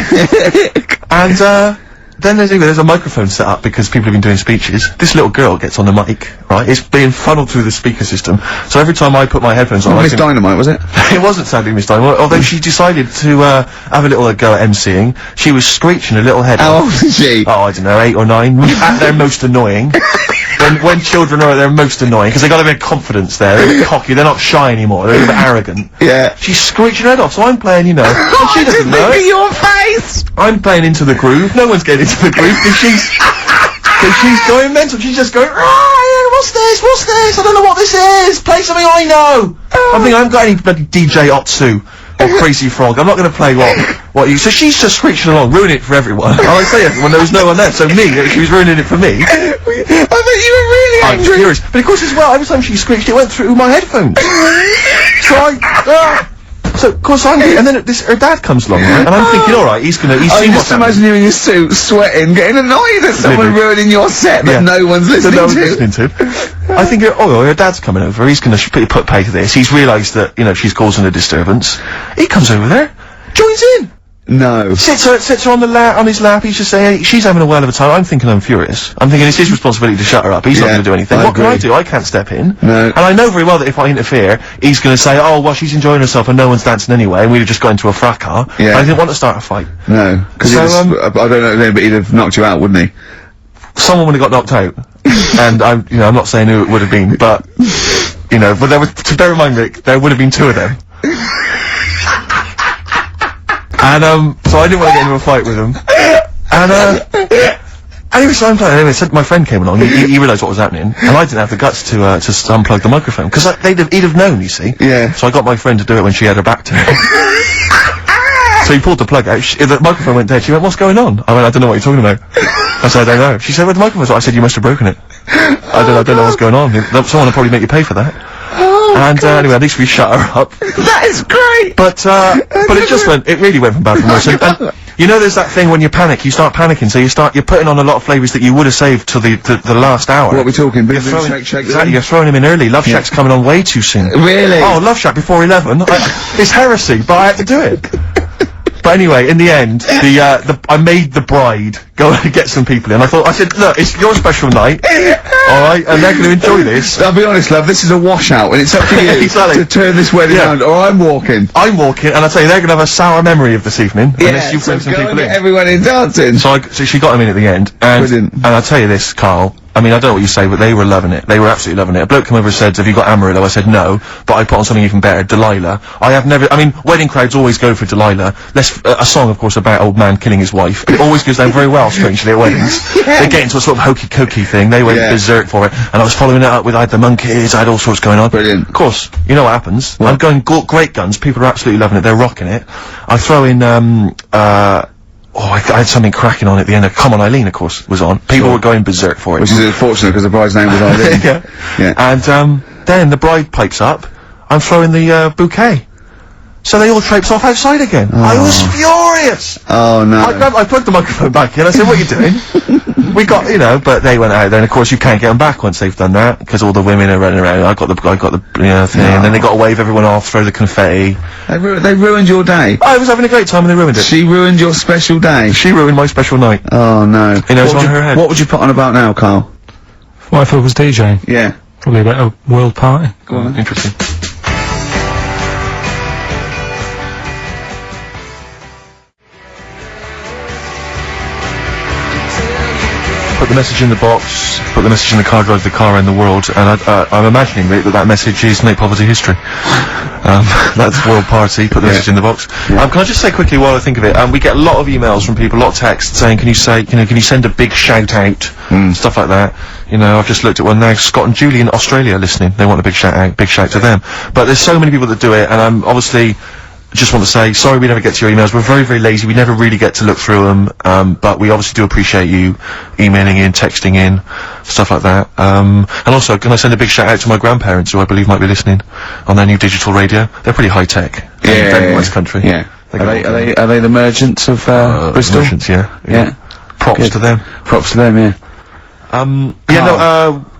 And, then there's a microphone set up because people have been doing speeches. This little girl gets on the mic, right? It's being funneled through the speaker system. So every time I put my headphones on, Miss Dynamite, was it? It wasn't sadly Miss Dynamite, although she decided to, have a little go at MCing. She was screeching her little head How off. old is she? Oh, I don't know, 8 or 9. At their most annoying. When children are at their most annoying, because they got a bit of confidence there, they're a bit cocky, they're not shy anymore, they're a bit arrogant. Yeah. She's screeching her head off, so I'm playing, you know, and she doesn't know it. your face! I'm playing into the groove, no one's getting into the groove, because she's going mental, she's just going, what's this, I don't know what this is, play something I know! I think I haven't got any bloody DJ Otsu. Or Crazy Frog. I'm not going to play what you. So she's just screeching along, ruining it for everyone. I say everyone. There was no one there, so she was ruining it for me. I bet you were really I'm angry. furious, but of course as well. Every time she screeched, it went through my headphones. So of course I'm. And then her dad comes along, right? And I'm thinking, all right, he's seen what's just imagine you in your suit, sweating, getting annoyed at someone ruining your set that no one's listening to. I think, her dad's coming over, he's gonna put pay to this, he's realised that, you know, she's causing a disturbance. He comes over there, joins in! No. Sits her on his lap, he's just saying, she's having a whale of a time, I'm thinking I'm furious. I'm thinking it's his responsibility to shut her up, he's not gonna do anything. What can I do? I can't step in. No. And I know very well that if I interfere, he's gonna say, oh, well, she's enjoying herself and no one's dancing anyway, and we'd have just got into a fracas. Yeah. I didn't want to start a fight. No. Because I don't know, but he'd have knocked you out, wouldn't he? Someone would have got knocked out. And I'm not saying who it would have been, but, you know, but to bear in mind, Rick, there would have been 2 of them. And, so I didn't want to get into a fight with them. And, anyway, so I'm playing, anyway, so my friend came along, he realised what was happening, and I didn't have the guts to unplug the microphone, because he'd have known, you see. Yeah. So I got my friend to do it when she had her back to me. So he pulled the plug out, the microphone went dead, she went, what's going on? I went, I don't know what you're talking about. I said, I don't know. She said, where the microphone was? I said, you must have broken it. I don't know what's going on. Someone will probably make you pay for that. And, anyway, at least we shut her up. That is great! But it really went from bad to worse. And you know there's that thing when you panic, you start panicking, so you're putting on a lot of flavours that you would have saved till the last hour. What are we talking? Exactly, you're throwing him in early. Love Shack's coming on way too soon. Really? Oh, Love Shack before 11. It's heresy, but I had to do it. But anyway, in the end, I made the bride go and get some people in. I said, look, it's your special night, alright, and they're gonna enjoy this. I'll be honest, love, this is a washout, and it's up to you to turn this wedding around, or I'm walking. And I tell you, they're gonna have a sour memory of this evening, unless you bring some people in. Get everyone in dancing. So she got them in at the end, and I tell you this, Carl, I mean, I don't know what you say, but they were loving it. They were absolutely loving it. A bloke came over and said, have you got Amarillo? I said, no, but I put on something even better, Delilah. Wedding crowds always go for Delilah. A song, of course, about old man killing his wife. It always goes down very well, strangely, at weddings. They get into a sort of hokey-cokey thing. They went berserk for it. And I was following it up with, I had the monkeys, I had all sorts going on. Brilliant. Of course, you know what happens. I'm going great guns. People are absolutely loving it. They're rocking it. I throw in, I had something cracking on at the end. Come On Eileen, of course, was on. People were going berserk for it. Which is unfortunate, because the bride's name was Eileen. Yeah. And, then the bride pipes up. I'm throwing the, bouquet. So they all traipse off outside again. I was furious! Oh, no. I plugged the microphone back in. I said, what are you doing? We got, but they went out there, and of course you can't get them back once they've done that, because all the women are running around. I got the thing, and then they got to wave everyone off, throw the confetti. They ruined your day. I was having a great time and they ruined it. She ruined your special day. She ruined my special night. Oh, no. You know, it's on her head. What would you put on about now, Carl? What if I was DJing? Yeah. Probably about a world party. Go on, interesting. put the message in the box, put the message in the car, drive the car around the world, and I'm imagining that message is make poverty history. That's World Party, put the message in the box. Can I just say quickly while I think of it, we get a lot of emails from people, a lot of texts saying, can you send a big shout out, stuff like that. You know, I've just looked at one now, Scott and Julie in Australia listening, they want a big shout out, big shout to them. But there's so many people that do it, and I'm obviously, just want to say, sorry we never get to your emails, we're very, very lazy, we never really get to look through them, but we obviously do appreciate you emailing in, texting in, stuff like that. And also, can I send a big shout out to my grandparents, who I believe might be listening on their new digital radio? They're pretty high tech. Very nice country. Yeah. Are they the merchants of, Bristol? Merchants, yeah. Props to them. Props to them, yeah.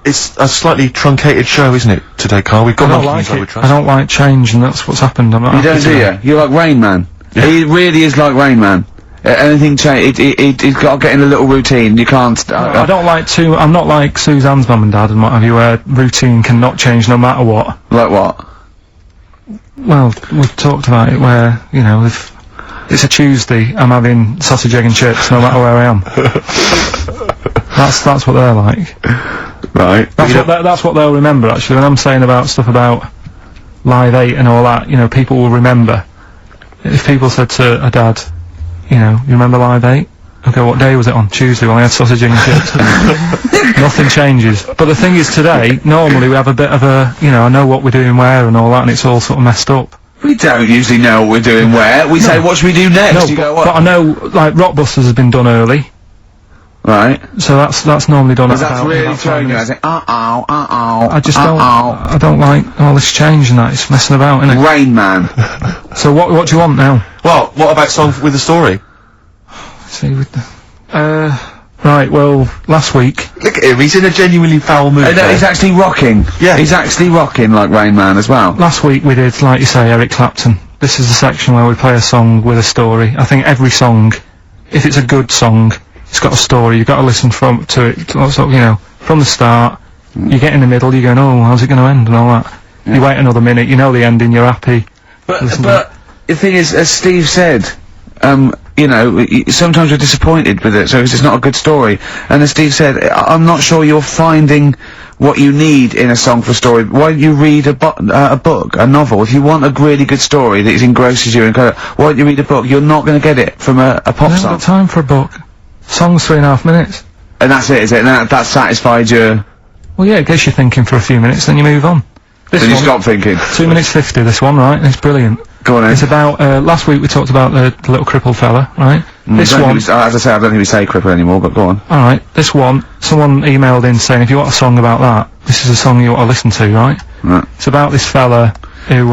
It's a slightly truncated show, isn't it, today, Carl? We've got I don't like change, and that's what's happened. I'm not you don't, do you? You're like Rain Man. Yeah. He really is like Rain Man. Anything change, he's got to get in a little routine. You can't. I don't like to. I'm not like Suzanne's mum and dad and what have you, where routine cannot change no matter what. Like what? Well, we've talked about it where, you know, if it's a Tuesday, I'm having sausage, egg and chips no matter where I am. That's what they're like. Right. That's what they'll remember, actually. When I'm saying about stuff about Live 8 and all that, you know, people will remember. If people said to a dad, you know, you remember Live 8? Okay, what day was it on? Tuesday, when I had sausage, egg and chips. Nothing changes. But the thing is, today, normally we have a bit of a, you know, I know what we're doing where and all that, and it's all sort of messed up. We don't usually know what we're doing where. We say, what should we do next? No, but I know, like, Rockbusters has been done early. Right. So that's normally done at about... That's really throwing you. I say, I just I don't like all this change and that. It's messing about, innit? Rain Man. So what do you want now? Well, what about Song with a Story? See, with the... right, well, last week... Look at him, he's in a genuinely foul mood. He's actually rocking. Yeah. He's actually rocking like Rain Man as well. Last week we did, like you say, Eric Clapton. This is the section where we play a song with a story. I think every song, if it's a good song, it's got a story. You've got to listen to it, sort of, you know, from the start. You get in the middle, you're going, oh, how's it going to end and all that. Yeah. You wait another minute, you know the ending, you're happy. But the thing is, as Steve said, you know, sometimes you're disappointed with it, so it's just not a good story. And as Steve said, I'm not sure you're finding what you need in a song for a story. Why don't you read a book, a novel? If you want a really good story that engrosses you, why don't you read a book? You're not going to get it from a pop song. I haven't got time for a book. Song's 3.5 minutes. And that's it, is it? And that satisfied you? Well, yeah, it gets you thinking for a few minutes, then you move on. Then you stop thinking. 2 minutes 50, this one, right? It's brilliant. Go on then. It's about, last week we talked about the little crippled fella, right? This one... as I say, I don't think we say cripple anymore, but go on. Alright, this one, someone emailed in saying, if you want a song about that, this is a song you ought to listen to, right? Right. It's about this fella who,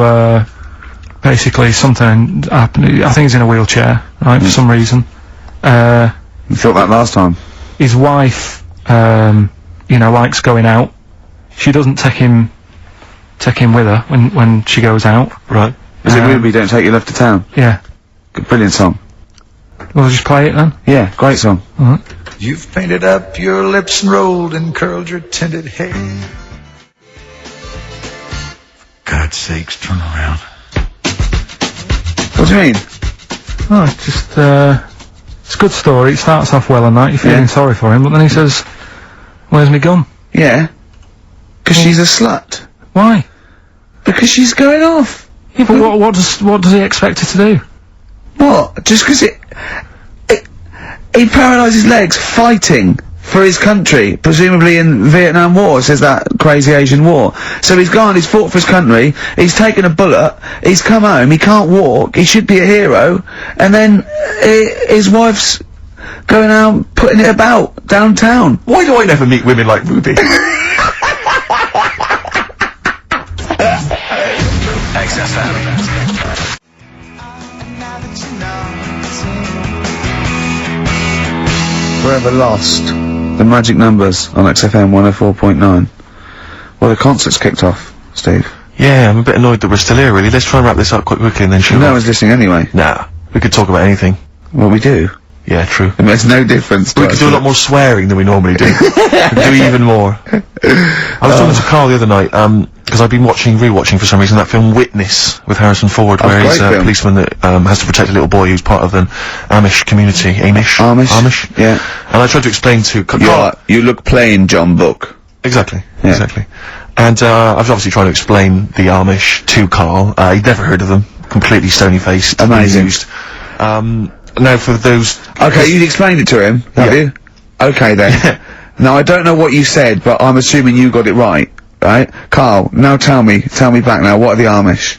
basically something happened, I think he's in a wheelchair, right, for some reason. You thought that last time. His wife, you know, likes going out. She doesn't take him with her when she goes out. Right. Is it Ruby, Don't Take Your Love to Town? Yeah. Good, brilliant song. We'll just play it then? Yeah, great song. Alright. You've painted up your lips and rolled and curled your tinted hair. For God's sakes, turn around. What do you mean? Oh, it's just, it's a good story. It starts off well and that, you're feeling sorry for him, but then he says, where's me gun? Yeah. Because she's a slut. Why? Because she's going off. Yeah, but what does he expect her to do? What? Just because he paralysed his legs fighting for his country, presumably in Vietnam War, says that crazy Asian war. So he's gone, he's fought for his country, he's taken a bullet, he's come home, he can't walk, he should be a hero, and then his wife's going out putting it about downtown. Why do I never meet women like Ruby? XFM. Forever Lost. The magic numbers on XFM 104.9. Well, the concert's kicked off, Steve. Yeah, I'm a bit annoyed that we're still here, really. Let's try and wrap this up quite quickly and then shoot No one's listening anyway. Nah, we could talk about anything. Well, we do. Yeah, true. It makes no difference to We us. could do a lot more swearing than we normally do. We could do even more. I was talking to Carl the other night, because I've been rewatching for some reason that film Witness with Harrison Ford, where he's a policeman that has to protect a little boy who's part of an Amish community. Amish? Yeah. And I tried to explain to Carl. You look plain, John Book. Exactly. Yeah. Exactly. And I was obviously trying to explain the Amish to Carl. He'd never heard of them. Completely stony-faced. Amazing. Now for those... Okay, you explained it to him, have you? Okay then. Now I don't know what you said, but I'm assuming you got it right, right? Carl, now tell me back now, what are the Amish?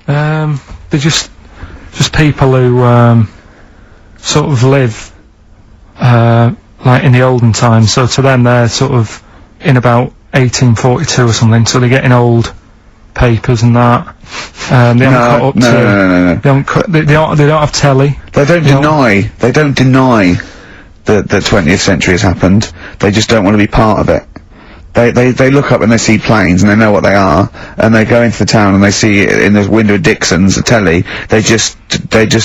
They're just people who, sort of live, like in the olden times, so to them they're sort of in about 1842 or something, so they're getting old papers and that. They haven't caught up to... No. They don't have telly. They don't deny that the 20th century has happened. They just don't want to be part of it. They look up and they see planes and they know what they are, and they go into the town and they see it in the window of Dixon's, a telly. They just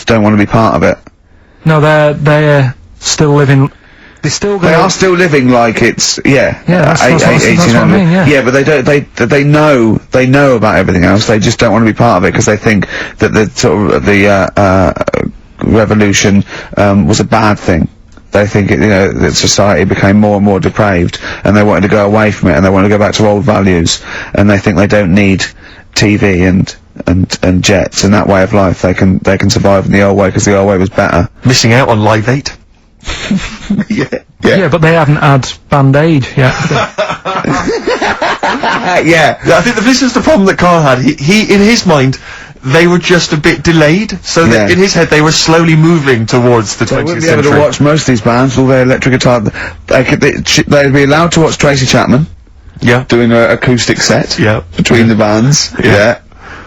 don't want to be part of it. No, they're still living... They are still living like it's that's what I mean, yeah, but they know about everything else. They just don't want to be part of it because they think that the sort of the revolution was a bad thing. They think that society became more and more depraved, and they wanted to go away from it, and they want to go back to old values, and they think they don't need TV and jets and that way of life. They can survive in the old way because the old way was better. Missing out on Live 8. Yeah, but they haven't had Band-Aid yet. Yeah, I think this is the problem that Carl had. He in his mind, they were just a bit delayed, so that in his head they were slowly moving towards the 20th century. They wouldn't be able to watch most of these bands, all their electric guitar. They'd be allowed to watch Tracy Chapman. Yeah. Doing an acoustic set. Yeah. Between the bands. Yeah.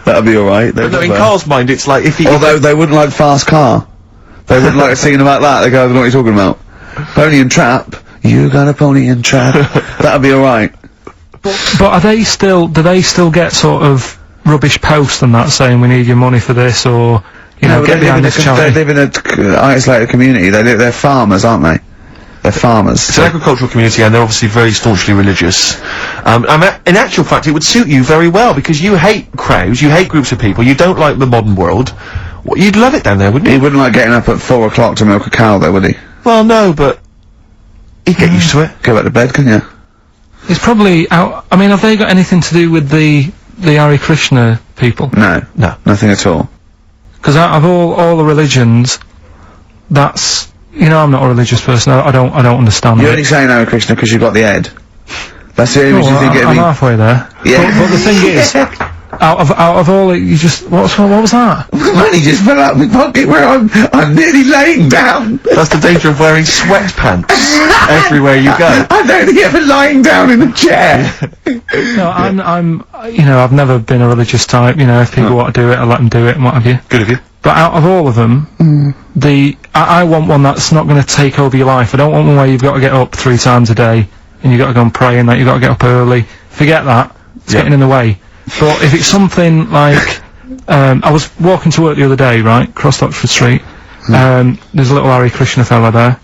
That'd be alright. But no, in Carl's mind, it's like if he... Although they wouldn't like Fast Car. They wouldn't like singing about that. They go, I don't know what you're talking about. Pony and Trap. You got a pony and trap. That'd be alright. But are they still, do they still get sort of rubbish posts and that saying we need your money for this, or, you know, get behind this charity? They live in a isolated community. They're farmers, aren't they? They're farmers. It's an agricultural community, and they're obviously very staunchly religious. In actual fact, it would suit you very well, because you hate crowds, you hate groups of people, you don't like the modern world. Well, you'd love it down there, wouldn't you? He wouldn't like getting up at 4 o'clock to milk a cow, though, would he? Well, no, but he'd get used to it. Go back to bed, can you? It's probably out. I mean, have they got anything to do with the Hare Krishna people? No, nothing at all. Because out of all the religions, that's, you know, I'm not a religious person. I don't understand. You're only saying Hare Krishna because you've got the head. That's the only reason you think it'd be... I'm halfway there. Yeah. But the thing is, out of all it, you just what was that? Money just fell out of my pocket where I'm nearly laying down. That's the danger of wearing sweatpants everywhere you go. I'm only ever lying down in a chair. No, I'm you know, I've never been a religious type. You know, if people want to do it, I let them do it and what have you. Good of you. But out of all of them, I want one that's not going to take over your life. I don't want one where you've got to get up 3 times a day and you've got to go and pray and that you've got to get up early. Forget that. It's getting in the way. But if it's something like, I was walking to work the other day, right, across Oxford Street, there's a little Hare Krishna fella there,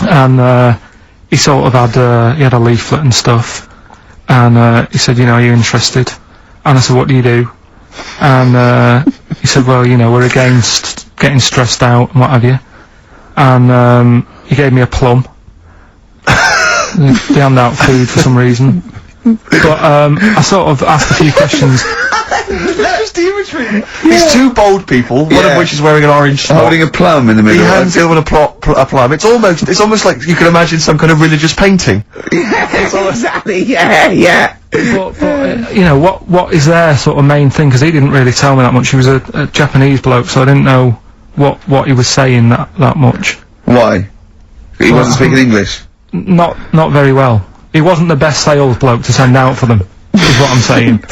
and, he sort of had, he had a leaflet and stuff, and, he said, you know, are you interested? And I said, what do you do? And, he said, well, you know, we're against getting stressed out and what have you. And, he gave me a plum. They hand out food for some reason. But, I sort of asked a few questions. Just the imagery. These 2 bold people, one of which is wearing an orange smock. Holding a plum in the middle. He hands the other one a plum. It's almost like you can imagine some kind of religious painting. Exactly, yeah. But you know, what is their sort of main thing? Because he didn't really tell me that much. He was a Japanese bloke, so I didn't know what he was saying that much. Why? He wasn't speaking English? Not very well. He wasn't the best sales bloke to send out for them, is what I'm saying.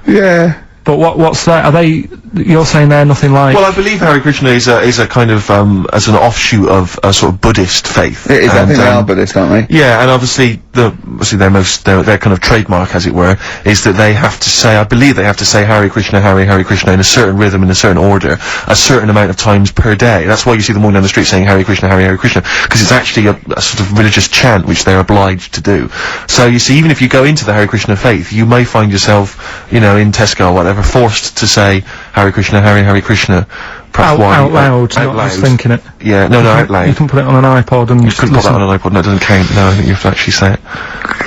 Yeah. But what's that? Are they you're saying they're nothing like... Well, I believe Hare Krishna is a kind of, as an offshoot of a sort of Buddhist faith. It is, I think they are Buddhist, aren't they? Yeah, and obviously their kind of trademark, as it were, is that they have to say, I believe they have to say Hare Krishna, Hare Krishna in a certain rhythm, in a certain order, a certain amount of times per day. That's why you see them walking down the street saying Hare Krishna, Hare Krishna, because it's actually a sort of religious chant which they're obliged to do. So you see, even if you go into the Hare Krishna faith, you may find yourself, you know, in Tesco or whatever, forced to say Hare Krishna, Hare Krishna. Out loud, not just thinking it. Yeah, no, out loud. You can put it on an iPod and you couldn't put that on an iPod. No, it doesn't count. No, I think you have to actually say it.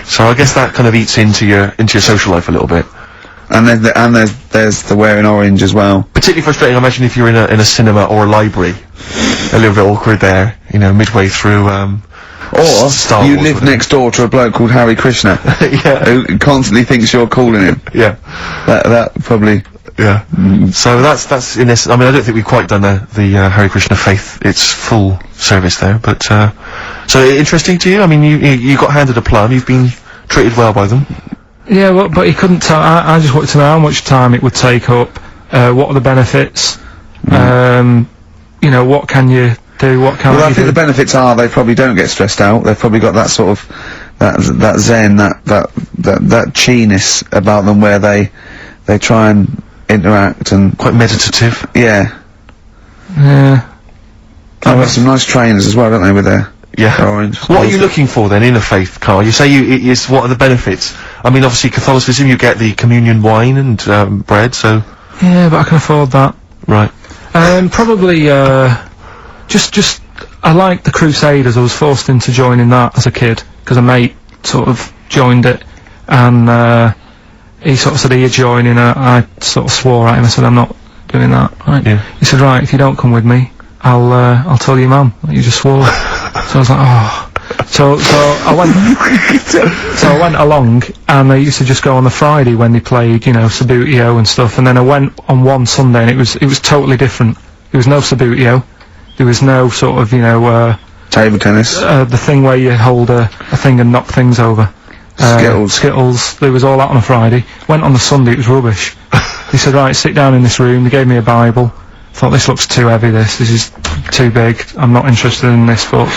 So I guess that kind of eats into your social life a little bit. And there's the wearing orange as well. Particularly frustrating, I imagine, if you're in a cinema or a library. A little bit awkward there, you know, midway through, or Star you Wars, live next door to a bloke called Hare Krishna. Yeah. Who constantly thinks you're calling him. Yeah. That probably... Yeah. So that's in this. I mean, I don't think we've quite done the Hare Krishna faith its full service there, but so interesting to you. I mean, you got handed a plum. You've been treated well by them. Yeah, well, but he couldn't tell. I just wanted to know how much time it would take up. What are the benefits? You know, what can you do? What can I think the benefits are they probably don't get stressed out. They've probably got that sort of that zen, that chi-ness about them where they try and interact and quite meditative. Yeah. Yeah. I've got some nice trainers as well, don't they, with their orange. What are you looking for then in a faith, Carl? You say what are the benefits? I mean, obviously Catholicism, you get the communion wine and bread, so... Yeah, but I can afford that. Right. Probably, just, I like the Crusaders. I was forced into joining that as a kid, because a mate sort of joined it, and, he sort of said, are you joining? I sort of swore at him. I said, I'm not doing that. Right? Yeah. He said, right, if you don't come with me, I'll tell your mum that you just swore. So I was like, oh. So I went along, and I used to just go on the Friday when they played, you know, Sabutio and stuff, and then I went on one Sunday, and it was totally different. There was no Sabutio. There was no sort of, you know, table tennis. The thing where you hold a thing and knock things over. Skittles, there was all that on a Friday. Went on the Sunday, it was rubbish. He said, right, sit down in this room. They gave me a Bible. Thought, this looks too heavy, this is too big, I'm not interested in this book.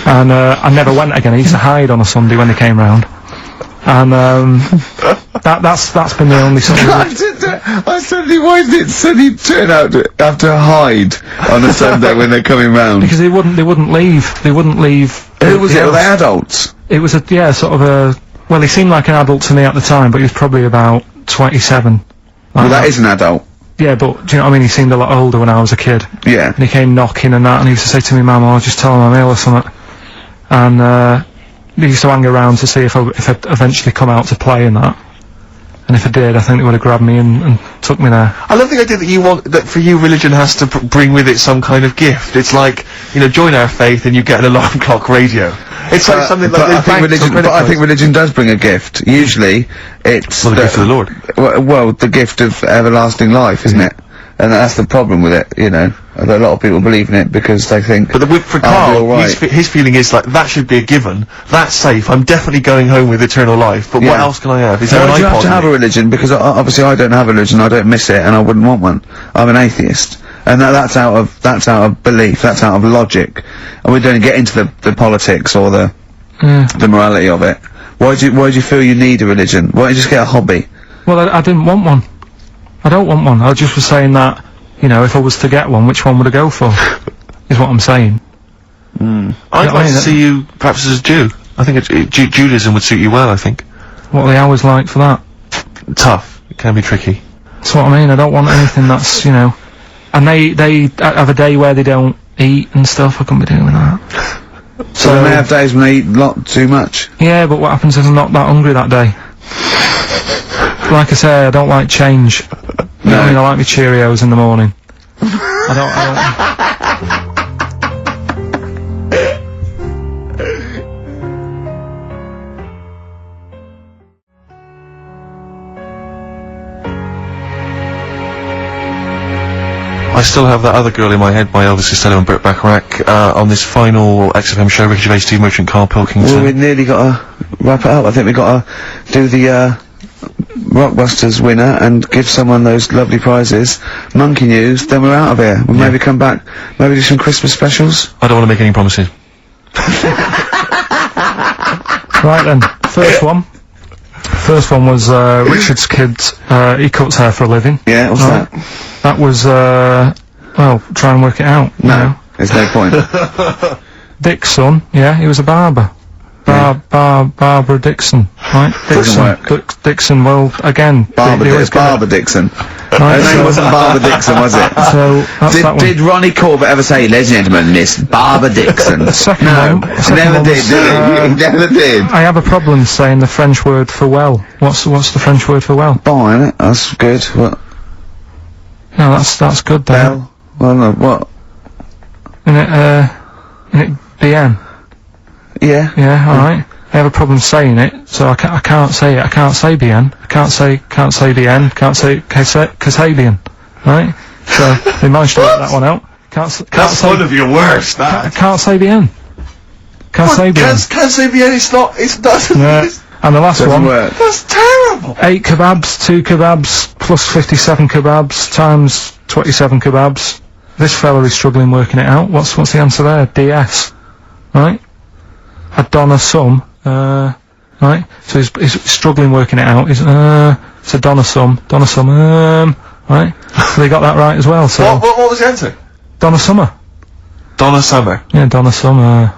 And, I never went again. I used to hide on a Sunday when they came round. And, that's been the only sort of... I suddenly, why did it suddenly turn out to have to hide on a Sunday when they're coming round? Because they wouldn't leave. They wouldn't leave. Who was it? Were they adults? It was sort of a... Well, he seemed like an adult to me at the time, but he was probably about 27. Well, that is an adult. Yeah, but, do you know what I mean? He seemed a lot older when I was a kid. Yeah. And he came knocking and that, and he used to say to me, Mum, I'll just tell him I'm ill or something. And, he used to hang around to see if I'd eventually come out to play and that. And if I did, I think they would have grabbed me and took me there. I love the idea that for you religion has to bring with it some kind of gift. It's like, you know, join our faith and you get an alarm clock radio. It's like something like I think religion does bring a gift. Usually, it's... Well, the gift of the Lord. Well, the gift of everlasting life, isn't it? And that's the problem with it, you know. A lot of people believe in it because they think... But for Carl, his feeling is like, that should be a given. That's safe. I'm definitely going home with eternal life. But what else can I have? Is there an iPod? You have to have a religion, because obviously I don't have a religion, I don't miss it, and I wouldn't want one. I'm an atheist. And that's out of belief, that's out of logic. And we don't get into the politics or the morality of it. Why do you feel you need a religion? Why don't you just get a hobby? Well, I didn't want one. I don't want one. I just was saying that, you know, if I was to get one, which one would I go for? Is what I'm saying. I'd like to see you perhaps as a Jew. I think Judaism would suit you well, I think. What are the hours like for that? Tough. It can be tricky. That's what I mean. I don't want anything that's, you know... And they have a day where they don't eat and stuff. I couldn't be doing that. So they may have days when they eat a lot too much. Yeah, but what happens if I'm not that hungry that day? Like I say, I don't like change. You know what I mean? I like my Cheerios in the morning. I don't... I still have that other girl in my head, my Elvis Costello and Burt Bacharach, on this final XFM show, Ricky Gervais, Steve Merchant, Carl Pilkington. Well, we've nearly got to wrap it up. I think we've got to do the Rockbusters winner and give someone those lovely prizes, Monkey News, then we're out of here. We'll maybe come back, maybe do some Christmas specials. I don't want to make any promises. Right then, first one. First one was, Richard's kid, he cuts hair for a living. Yeah, what's that? That was, well, try and work it out. No, there's no point. Dick's son, yeah, he was a barber. Barbara Dixon, right? Doesn't work. Dixon, well, again... Barbara Dixon. Right, Her name wasn't Barbara Dixon, was it? So, that's that one. Did Ronnie Corbett ever say, ladies and gentlemen, Miss Barbara Dixon? Second No, one, second never one did, was, did he? He never did. I have a problem saying the French word for well. What's the French word for well? Bon, innit? That's good. What? No, that's good then. Bell? Well, no, what? Isn't it bien? Yeah. Yeah, alright. I have a problem saying it, so I can't say it. I can't say bien. I can't say bien. Can't say Kasabian. Right? So, they managed to work that one out. That's say, one of your worst, that. Can't say bien. Can't say bien. Can't say bien, it doesn't. Yeah. And the last one. Work. That's terrible. 8 kebabs, 2 kebabs, plus 57 kebabs, times 27 kebabs. This fella is struggling working it out. What's the answer there? DS. Right? A Donna sum, right? So he's struggling working it out. It's a Donna sum, right? So they got that right as well, so... What was the answer? Donna Summer. Donna Summer. Yeah, Donna Summer.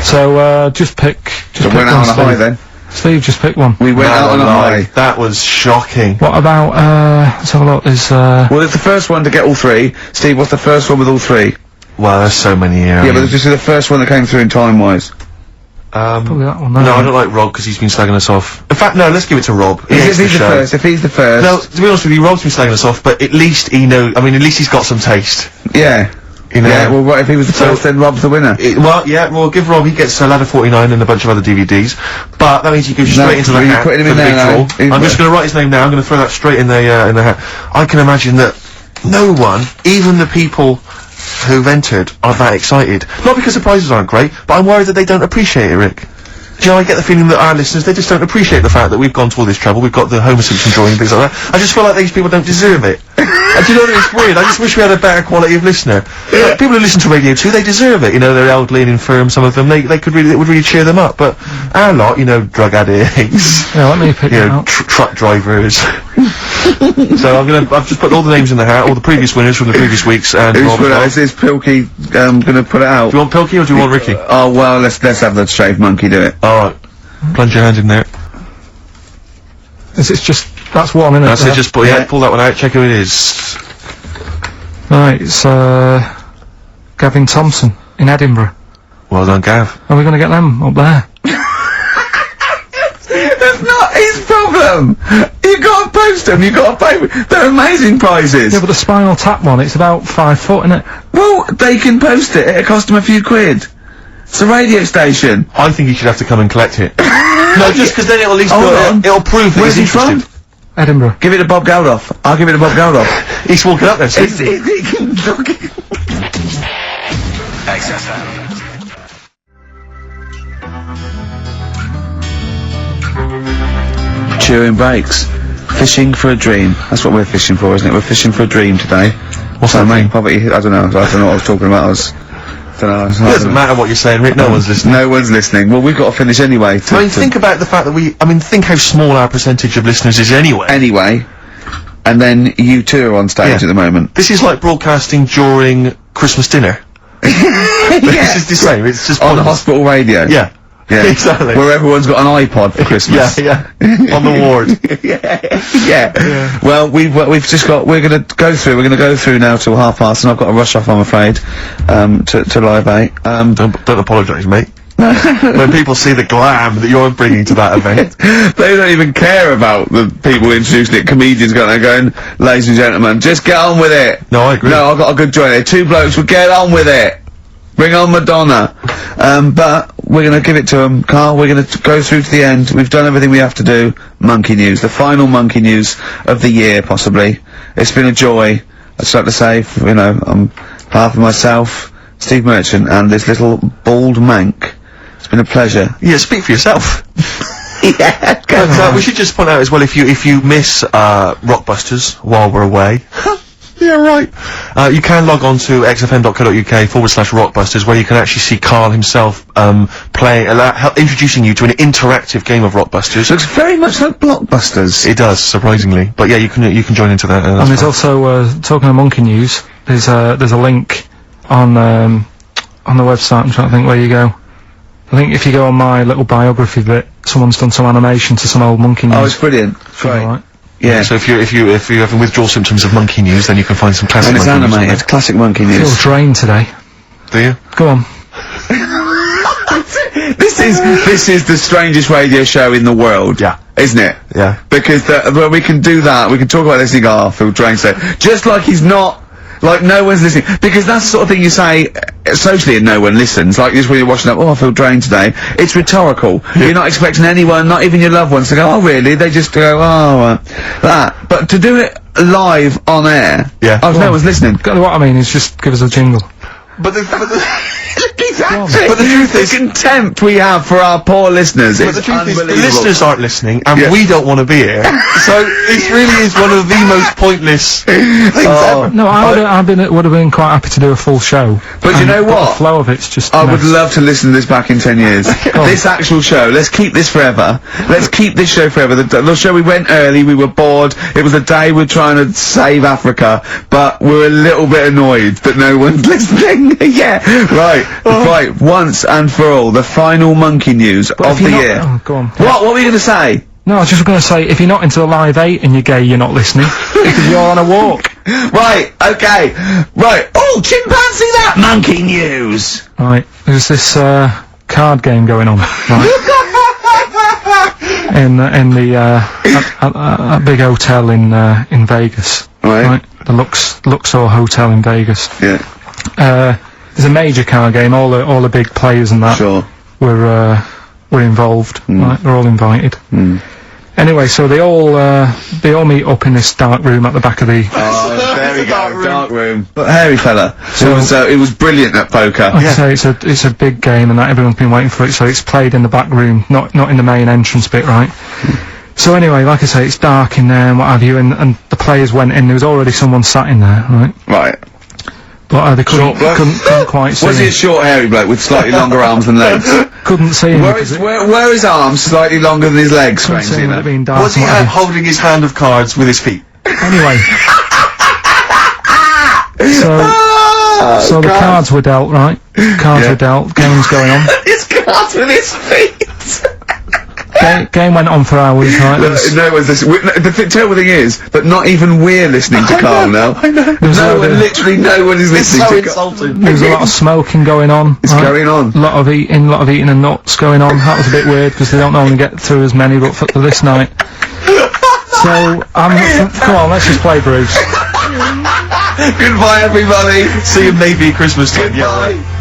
So, just pick So pick went one, out on a high Steve. then. Steve, just pick one. We went out on a high. That was shocking. What about, let's have a look, there's, Well, it's the first one to get all three. Steve, what's the first one with all three? Well, there's so many here. Yeah, but this is the first one that came through in time-wise. probably that one, No, I don't like Rob because he's been slagging us off. In fact, no, let's give it to Rob. He hates If he's the show. first, if he's the first... No, to be honest with you, Rob's been slagging us off, but at least he knows, I mean, at least he's got some taste. Yeah. You know? Yeah, well, what if he was the first, then Rob's the winner? Well, give Rob, he gets Ladder 49 and a bunch of other DVDs, but that means he goes straight into the you're hat putting him for in the there big now. draw. I'm just gonna write his name now, I'm gonna throw that straight in the hat. I can imagine that no one, even the people who've entered, are that excited. Not because the prizes aren't great, but I'm worried that they don't appreciate it, Rick. Do you know, I get the feeling that our listeners, they just don't appreciate the fact that we've gone to all this trouble, we've got the Homer Simpson drawing and things like that. I just feel like these people don't deserve it. And do you know what, it's weird, I just wish we had a better quality of listener. People who listen to Radio 2, they deserve it, you know, they're elderly and infirm, some of them, it would really cheer them up, but our lot, you know, drug addicts, yeah, let me pick you it know, out. truck drivers. So I've just put all the names in the hat, all the previous winners from the previous weeks, and Who's Rob as put well. out? Is Pilky, gonna put it out? Do you want Pilky or do you want Ricky? Oh, well, let's have the shaved monkey do it. Alright. Plunge your hand in there. This is just, that's one, isn't it? That's it, just pull that one out, check who it is. Right, it's, Gavin Thompson, in Edinburgh. Well done, Gav. Are we gonna get them up there? That's not his problem! You gotta post them, you gotta pay. They're amazing prizes! Yeah, but the Spinal Tap one, it's about 5 foot, isn't it? Well, they can post it, it'll cost them a few quid. It's a radio station. I think he should have to come and collect it. No, just because then it'll at least it'll prove that Where's he he's from? interested. Edinburgh. Give it to Bob Geldof. I'll give it to Bob Geldof. He's walking up there, see? He can look it. XFM. Chewing breaks. Fishing for a dream. That's what we're fishing for, isn't it? We're fishing for a dream today. What's that mean? Poverty, I don't know what I was talking about. It doesn't matter what you're saying, Rick, no one's listening. No one's listening. Well, we've got to finish anyway. I mean, think about the fact that think how small our percentage of listeners is anyway. Anyway. And then you two are on stage at the moment. This is like broadcasting during Christmas dinner. This is the same, it's just on the pointless. hospital radio. Yeah. Yeah. Exactly. Where everyone's got an iPod for Christmas. Yeah. On the ward. Yeah. Well, we're gonna go through now till 5:30, and I've got to rush off, I'm afraid, to Live 8. Don't apologise, mate. When people see the glam that you're bringing to that event. They don't even care about the people introducing it. Comedians going, ladies and gentlemen, just get on with it. No, I agree. No, I've got a good joy there. Two blokes will get on with it. Bring on Madonna. But we're gonna give it to them, Carl. We're gonna go through to the end. We've done everything we have to do. Monkey News. The final Monkey News of the year, possibly. It's been a joy. I'd just like to say, on behalf of myself, Steve Merchant, and this little bald mank, it's been a pleasure. Yeah, speak for yourself. Yeah. But, we should just point out as well, if you miss, Rockbusters while we're away. Yeah, right. You can log on to xfm.co.uk/Rockbusters, where you can actually see Karl himself, introducing you to an interactive game of Rockbusters. Looks very much like Blockbusters. It does, surprisingly. But yeah, you can join into that. And there's also, talking of monkey news, there's a link on the website, I'm trying to think where you go. I think if you go on my little biography bit, someone's done some animation to some old monkey news. Oh, it's brilliant. That's right. Alright. Yeah. So if you're having withdrawal symptoms of monkey news, then you can find some classic And it's monkey news. animated. Classic monkey I feel news. drained today. Do you? Go on. This is the strangest radio show in the world. Yeah. Isn't it? Yeah. Because well, we can do that. We can talk about this and go, oh, I feel drained today. Just like he's not. Like, no one's listening. Because that's the sort of thing you say socially and no one listens. Like, just when you're watching up, oh, I feel drained today. It's rhetorical. You're not expecting anyone, not even your loved ones, to go, oh, really? They just go, oh, that. But to do it live on air, Yeah. oh, no one's listening. What I mean is just give us a jingle. But the Exactly. But the truth is, the contempt we have for our poor listeners is the truth is, the unbelievable. listeners aren't listening, and we don't want to be here. So it really is one of the most pointless things ever. No, would have been quite happy to do a full show. But you know The what? flow of it's just. I would love to listen to this back in 10 years. This actual show, let's keep this forever. Let's keep this show forever. The show, we went early, we were bored, it was a day we're trying to save Africa, but we're a little bit annoyed that no one's listening. Yeah, right, right, once and for all, the final monkey news of the year. Oh, go on. What were you going to say? No, I was just going to say, if you're not into the Live 8 and you're gay, you're not listening. Because you're on a walk. Right, okay, right. Oh, chimpanzee that monkey news! Right, there's this, card game going on, right? a big hotel in Vegas. Right. The Luxor Hotel in Vegas. Yeah. There's a major card game, all the big players and that. Sure. were involved, right? They're all invited. Anyway, so they all meet up in this dark room at the back of the. Oh, there we go, dark room. But hairy fella. So it was brilliant at poker. Like I say, it's a big game, and that everyone's been waiting for it. So it's played in the back room, not in the main entrance bit, right? So anyway, like I say, it's dark in there and what have you, and the players went in. There was already someone sat in there, right? Right. But they couldn't quite see. Was he a short, hairy bloke with slightly longer arms than legs? Couldn't see him. Were his arms slightly longer than his legs, Couldn't see strangely him with enough? it being dark. Was he holding his hand of cards with his feet? Anyway. So the cards were dealt, right? Cards were dealt, game's going on. His cards with his feet! Game went on for hours, right? No one's listening. The terrible thing is that not even we're listening to Karl now. I know. Literally no one is listening to Karl. There was a lot of smoking going on. It's going on. A lot of eating and nuts going on. That was a bit weird because they don't normally get through as many, but for this night. So, come on, let's just play Bruce. Goodbye, everybody. See you maybe Christmas time. Goodbye. Yeah.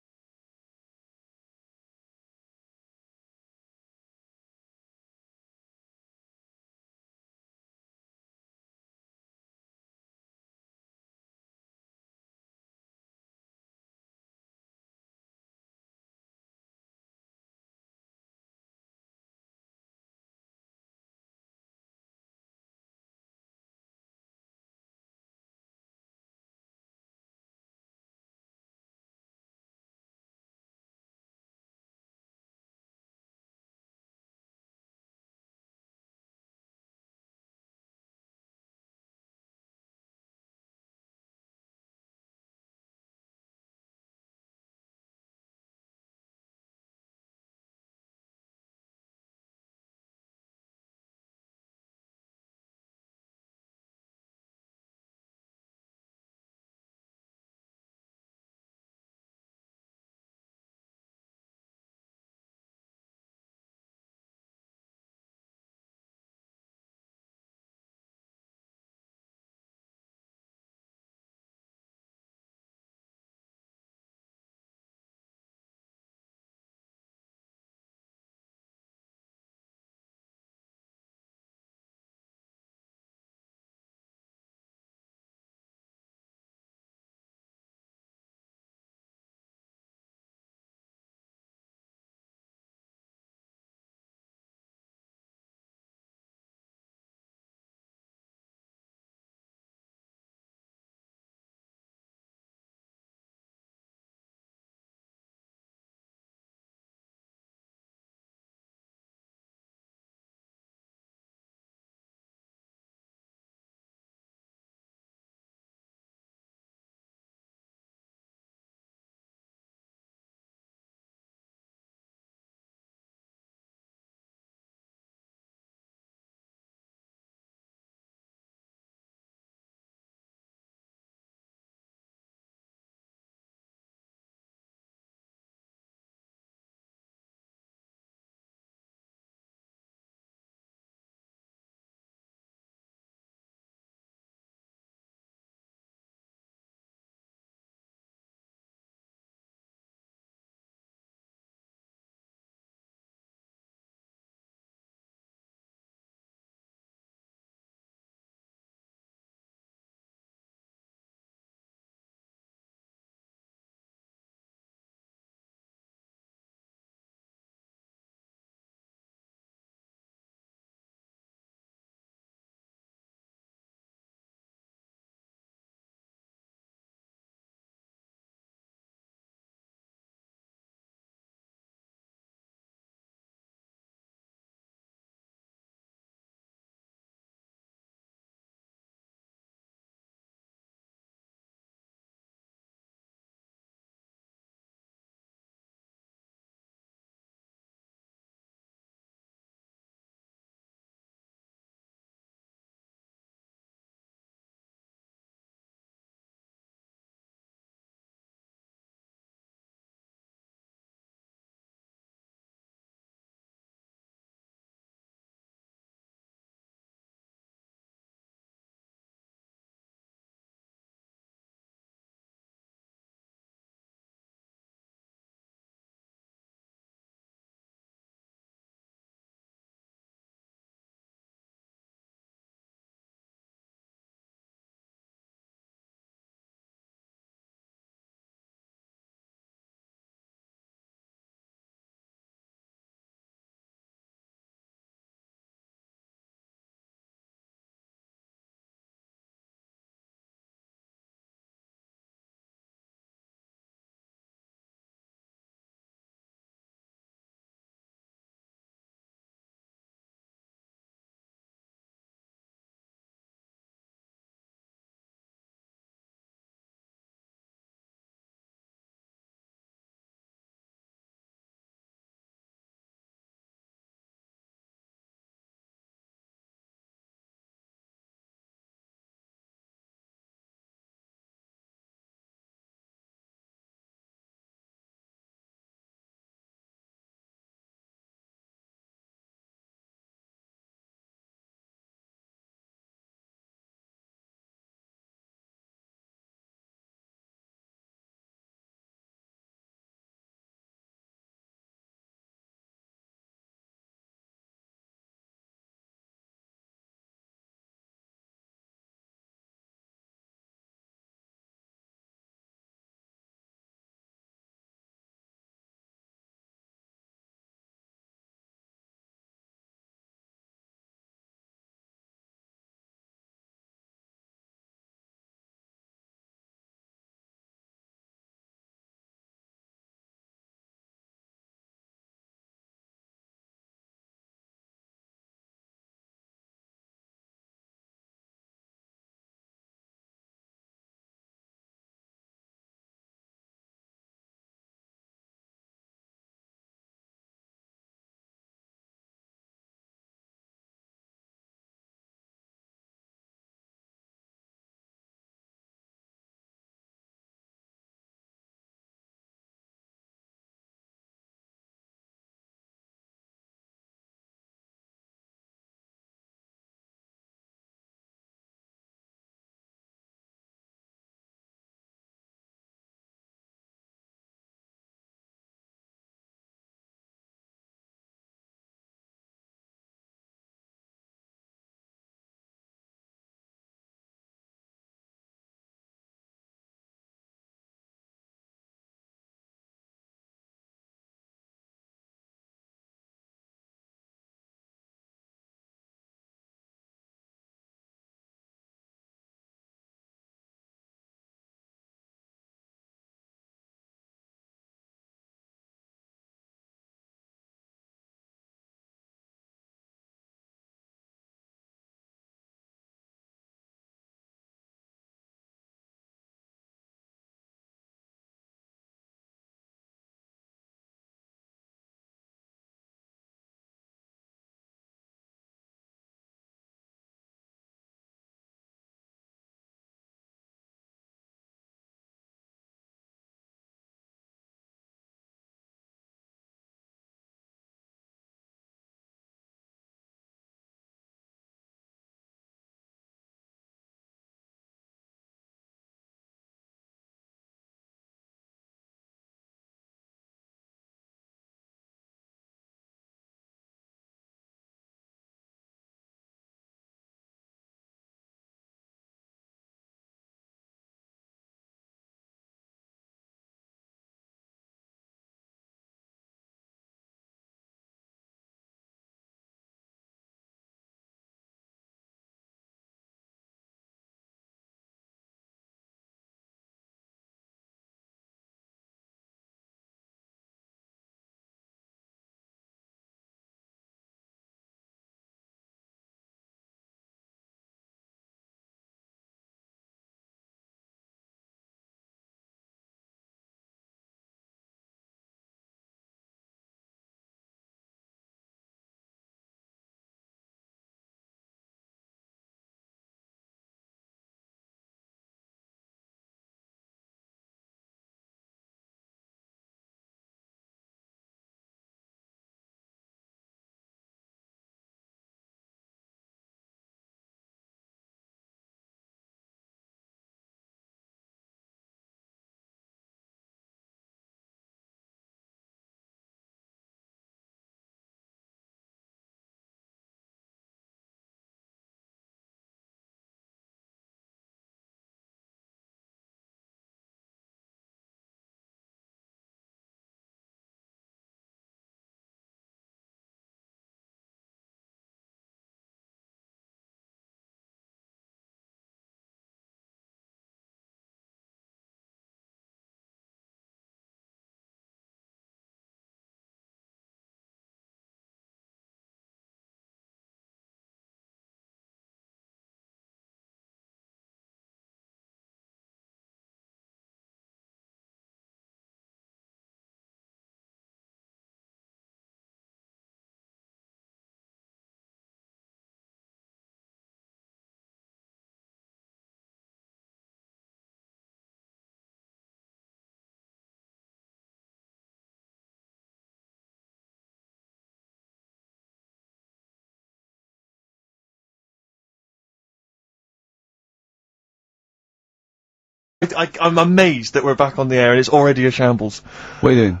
I'm amazed that we're back on the air and it's already a shambles. What are you doing?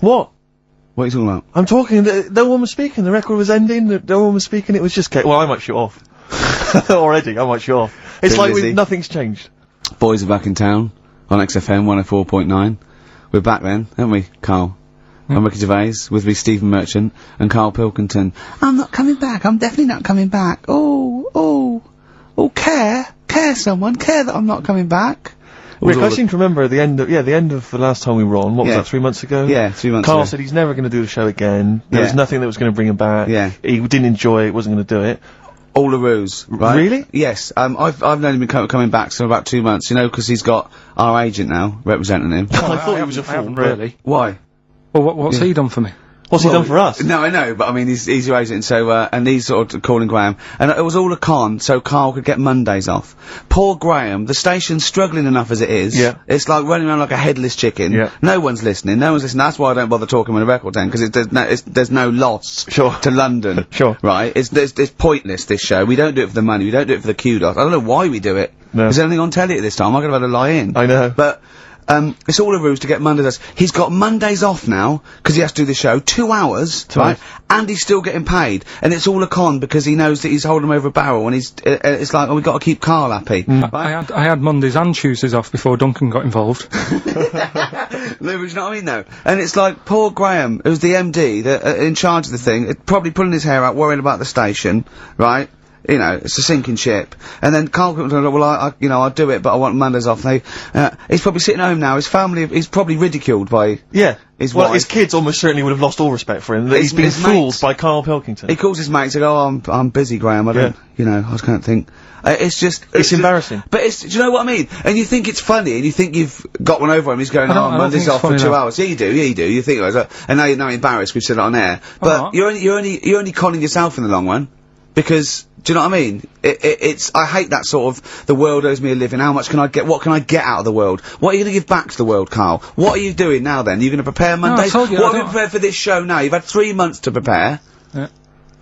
What? What are you talking about? I'm talking, no one was speaking, the record was ending, no one was speaking, it was just well, I might shoot off. Already, I might shoot off. It's like nothing's changed. Boys are back in town, on XFM 104.9. We're back then, aren't we, Carl? I'm Ricky Gervais, with me Stephen Merchant, and Karl Pilkington. I'm not coming back, I'm definitely not coming back. Oh, care that I'm not coming back. Rick, I seem to remember the end of the last time we were on, what was that, 3 months ago? Yeah, 3 months ago. Carl said he's never going to do the show again. There was nothing that was going to bring him back. Yeah. He didn't enjoy it, wasn't going to do it. All a ruse, right? Really? Yes. I've known him coming back for about 2 months, you know, because he's got our agent now, representing him. I thought he was a fool, really. Why? Well, what's he done for me? What's he done for us? No, I know, but I mean, he's your agent, so, and he's sort of calling Graham. And it was all a con, so Carl could get Mondays off. Poor Graham, the station's struggling enough as it is. Yeah. It's like running around like a headless chicken. Yeah. No one's listening, That's why I don't bother talking with a record then, because there's no loss to London. Sure. Right? It's pointless, this show. We don't do it for the money, we don't do it for the kudos. I don't know why we do it. No. Is there anything on telly at this time? I could have had to lie in. I know. But, it's all a ruse to get Mondays. He's got Mondays off now, because he has to do the show, 2 hours, right? And he's still getting paid. And it's all a con, because he knows that he's holding him over a barrel, and it's like, oh, we've got to keep Carl happy. Right? I had Mondays and Tuesdays off before Duncan got involved. No, but you know what I mean, though? And it's like, poor Graham, who's the MD, in charge of the thing, probably pulling his hair out, worrying about the station, right? You know, it's a sinking ship. And then Karl Pilkington, well, I'll do it, but I want Mondays off. He's probably sitting home now, his family, he's probably ridiculed by his wife. His kids almost certainly would have lost all respect for him. He's been fooled by Karl Pilkington. He calls his mates and goes, oh, I'm busy, Graham, I don't, I just can't think. It's embarrassing. But do you know what I mean? And you think it's funny, and you think you've got one over him, he's going, Monday's off for 2 hours. Yeah, you do. You think, and now you're embarrassed, we've said it on air. But you're only conning yourself in the long run. Because, do you know what I mean? I hate that sort of, the world owes me a living, what can I get out of the world? What are you gonna give back to the world, Carl? What are you doing now then? Are you gonna prepare Mondays? No, I told you, what have you prepared for this show now? You've had 3 months to prepare. Yeah.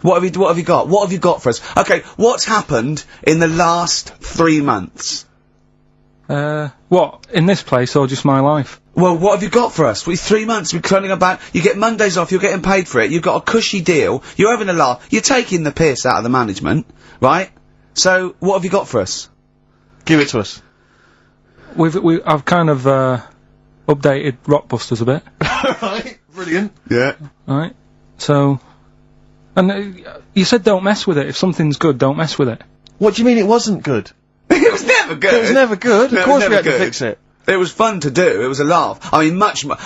What have you got? What have you got for us? Okay, what's happened in the last 3 months? What? In this place, or just my life? Well, what have you got for us? With 3 months, we're turning about, you get Mondays off, you're getting paid for it, you've got a cushy deal, you're having a laugh, you're taking the piss out of the management, right? So, what have you got for us? Give it to us. I've kind of, updated Rockbusters a bit. Right, brilliant. Yeah. Right, so, and you said don't mess with it, if something's good, don't mess with it. What do you mean it wasn't good? It was never good. It was never good, of course we had to fix it. It was fun to do, it was a laugh. I mean,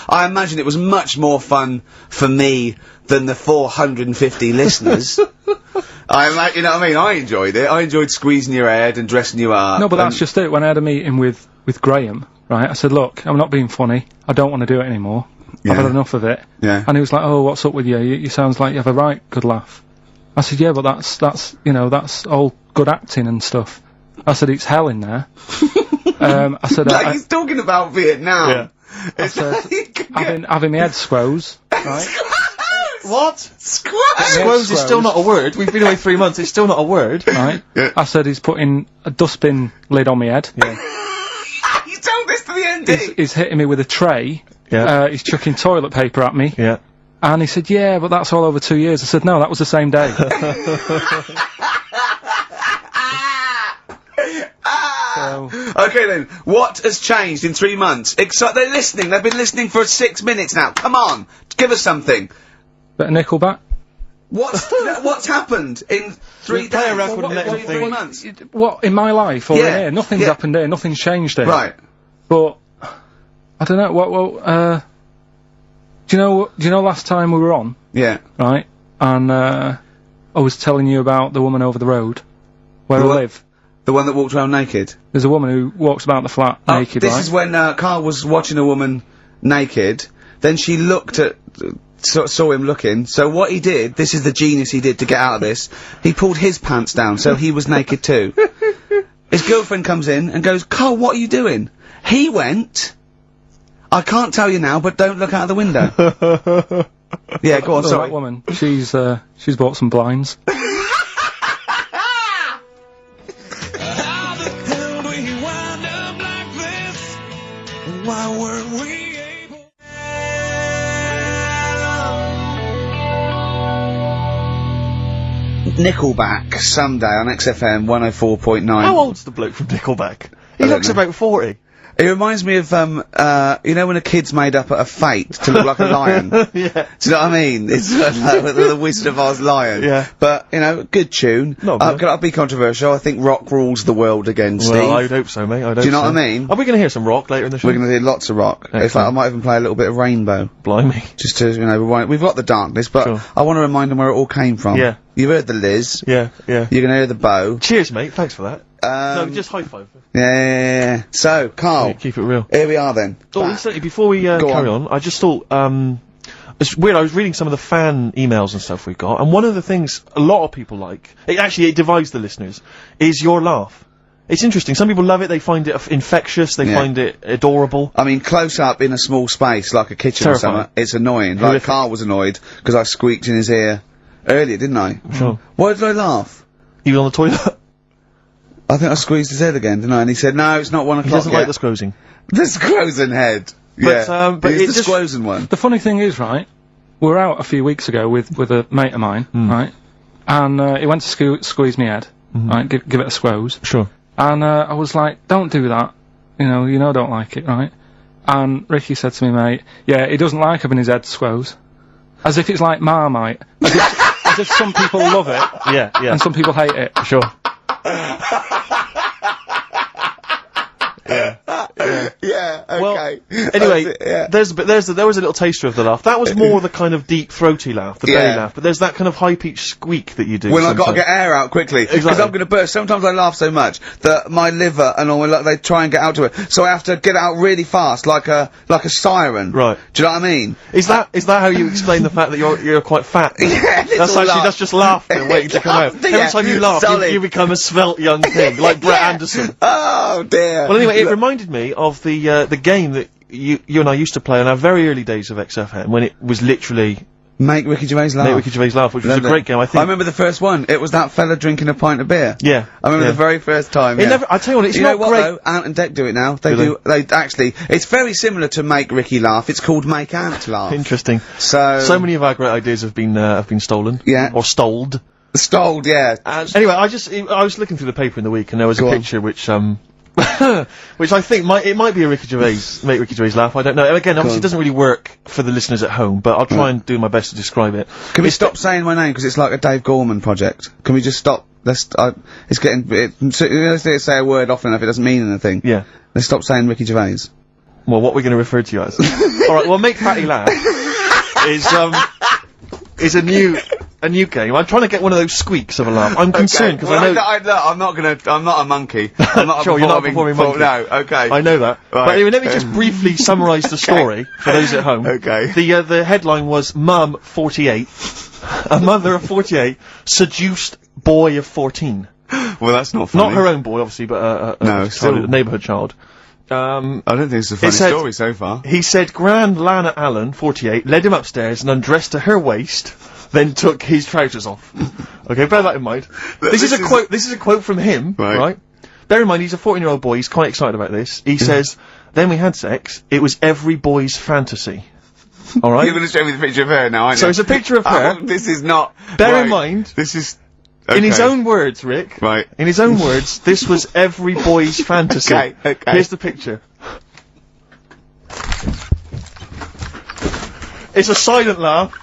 I imagine it was much more fun for me than the 450 listeners. You know what I mean? I enjoyed it. I enjoyed squeezing your head and dressing you up. No, but that's just it. When I had a meeting with Graham, right, I said, look, I'm not being funny. I don't want to do it anymore. I've had enough of it. Yeah. And he was like, oh, what's up with you? You sounds like you have a right good laugh. I said, yeah, but that's all good acting and stuff. I said, it's hell in there. I said, like he's talking about Vietnam. Yeah. I said, having my head squoze, right? What? Squoze! Squoze is still not a word. We've been away 3 months, it's still not a word. Right? Yeah. I said, he's putting a dustbin lid on my head. Yeah. You told this to the MD! He's hitting me with a tray. Yeah. He's chucking toilet paper at me. Yeah. And he said, yeah, but that's all over 2 years. I said, no, that was the same day. Okay then, what has changed in 3 months? They're listening, they've been listening for 6 minutes now. Come on, give us something. Bit of Nickelback. What's happened in 3 days? Play a record and let him 3 think. months? What, in my life or in here? Nothing's happened here, nothing's changed here. Right. But, I don't know, do you know last time we were on? Yeah. Right? And, I was telling you about the woman over the road, where I live. The one that walked around naked? There's a woman who walks about the flat naked, This is when, Carl was watching a woman naked, then she looked at, saw him looking, so what he did, this is the genius he did to get out of this, he pulled his pants down, so he was naked too. His girlfriend comes in and goes, Carl, what are you doing? He went, I can't tell you now, but don't look out of the window. Yeah, go on, sorry. That woman, she's bought some blinds. Nickelback Sunday on XFM 104.9. How old's the bloke from Nickelback? He looks about 40. It reminds me of, you know when a kid's made up at a fete to look like a lion? Yeah. Do you know what I mean? It's like the Wizard of Oz lion. Yeah. But, you know, good tune. Could I be controversial? I think rock rules the world again, Steve. Well, I'd hope so, mate. Do you know what I mean? Are we going to hear some rock later in the show? We're going to hear lots of rock. Excellent. In fact, I might even play a little bit of Rainbow. Blimey. Just to, you know, rewind. We've got the darkness, but Sure. I want to remind them where it all came from. Yeah. You've heard the Liz. Yeah. You're going to hear the Bow. Cheers, mate. Thanks for that. No, just high five. Yeah. So, Carl. Keep it real. Here we are then. Oh, incidentally, before we carry on, I just thought, it's weird, I was reading some of the fan emails and stuff we got, and one of the things a lot of people like, it divides the listeners, is your laugh. It's interesting. Some people love it, they find it infectious, they find it adorable. I mean, close up in a small space, like a kitchen or something, it's annoying. Like, Carl was annoyed, because I squeaked in his ear earlier, didn't I? Sure. Why did I laugh? He was on the toilet? I think I squeezed his head again, didn't I? And he said, no, it's not 1 o'clock He doesn't like the squozing. The squozing head. But it's the squozing one. The funny thing is, right, we were out a few weeks ago with a mate of mine, right, and he went to squeeze me head, right, give it a squoze. Sure. And I was like, don't do that, you know, I don't like it, right? And Ricky said to me, mate, yeah, he doesn't like having his head squoze. As if it's like Marmite. As if some people love it, yeah, and some people hate it. Sure. Yeah, okay. Well, anyway, there was a little taster of the laugh. That was more the kind of deep, throaty laugh, the belly laugh, but there's that kind of high-pitched squeak that you do. When I've got to get air out quickly, because I'm going to burst. Sometimes I laugh so much that my liver and all, they try and get out to it, so I have to get it out really fast, like a siren. Right. Do you know what I mean? Is that how you explain the fact that you're quite fat? Yeah, that's just laughter waiting to come out. Every time you laugh, you become a svelte young thing, like Brett Anderson. Oh dear. Well, anyway, it reminded me of the game that you and I used to play in our very early days of XFM, when it was literally Make Ricky Gervais Laugh. Make Ricky Gervais Laugh, which was a great game, I think. I remember the first one. It was that fella drinking a pint of beer. Yeah. I remember the very first time. I tell you what, it's not great. Though? Ant and Dec do it now. They actually, it's very similar to Make Ricky Laugh. It's called Make Ant Laugh. Interesting. So many of our great ideas have been stolen. Yeah. Or stoled. Stoled, yeah. Anyway, I was looking through the paper in the week, and there was a picture which which I think might be a Ricky Gervais, Make Ricky Gervais Laugh, I don't know. And again, obviously it doesn't really work for the listeners at home, but I'll try and do my best to describe it. Can we stop saying my name, because it's like a Dave Gorman project? Can we just stop? Let's say a word often enough, it doesn't mean anything. Yeah. Let's stop saying Ricky Gervais. Well, what we're going to refer to you as. Alright, well, Make Fatty Laugh is a new game. I'm trying to get one of those squeaks of a laugh. I'm concerned, because I know... I'm not a monkey. I'm not sure, you're not a performing monkey. No, okay. I know that. Right. But anyway, let me just briefly summarise the story for those at home. Okay. The headline was Mum 48. A mother of 48 seduced boy of 14. Well, that's not funny. Not her own boy, obviously, but a neighbourhood child. I don't think it's a funny story so far. He said Grand Lana Allen, 48, led him upstairs and undressed to her waist, then took his trousers off. Okay, bear that in mind. This is a quote from him, right? Bear in mind, he's a 14-year-old boy, he's quite excited about this. He says, then we had sex, it was every boy's fantasy. Alright? You're gonna show me the picture of her now, aren't you? So it's a picture of her. Oh, this is not... Bear in mind... This is... Okay. In his own words, Rick. Right. In his own words, this was every boy's fantasy. Okay. Here's the picture. It's a silent laugh.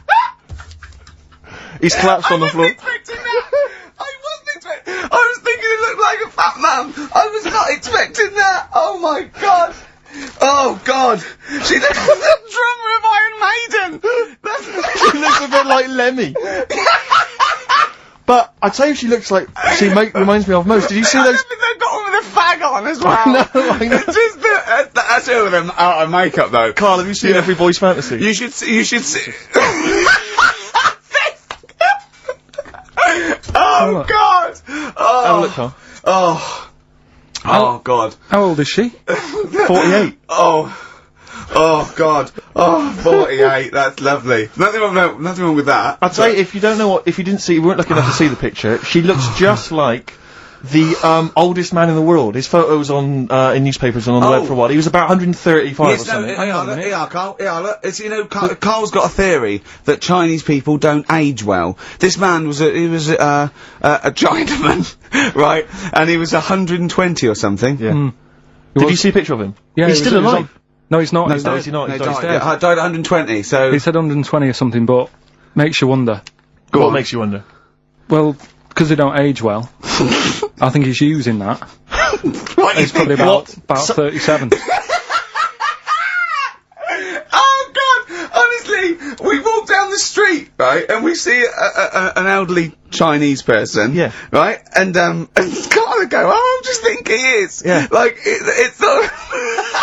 He's collapsed on the floor. I was thinking it looked like a fat man. I was not expecting that. Oh my god. Oh god. She looks like the drummer of Iron Maiden. She looks a bit like Lemmy. But I tell you, she looks like reminds me of most. Did you see those? I think they've got one with a fag on as well. I know. Just that's her with them out of makeup though. Carl, have you seen Every Boy's Fantasy? You should see. Oh god! Oh. Have a look, Carl. Oh god. How old is she? 48. Oh god. Oh, 48. That's lovely. Nothing wrong with that. I'll tell you, if you weren't lucky enough to see the picture, she looks just like the oldest man in the world. His photos on in newspapers and on the web for a while. He was about 135 or something. Carl. Yeah, look, it's, you know, Carl's got a theory that Chinese people don't age well. This man was a Chinaman, right? And he was 120 or something. Yeah. Did you see a picture of him? Yeah, he's still alive. No, he's not. No, he's not. He's not. He died at 120. So he said 120 or something, but makes you wonder. What makes you wonder? Well, because they don't age well. I think he's using that. He's probably about 37. Oh God! Honestly, we walk down the street, right, and we see an elderly Chinese person, right, and Carl would go, "Oh, I just think he is." Yeah. Like it's not.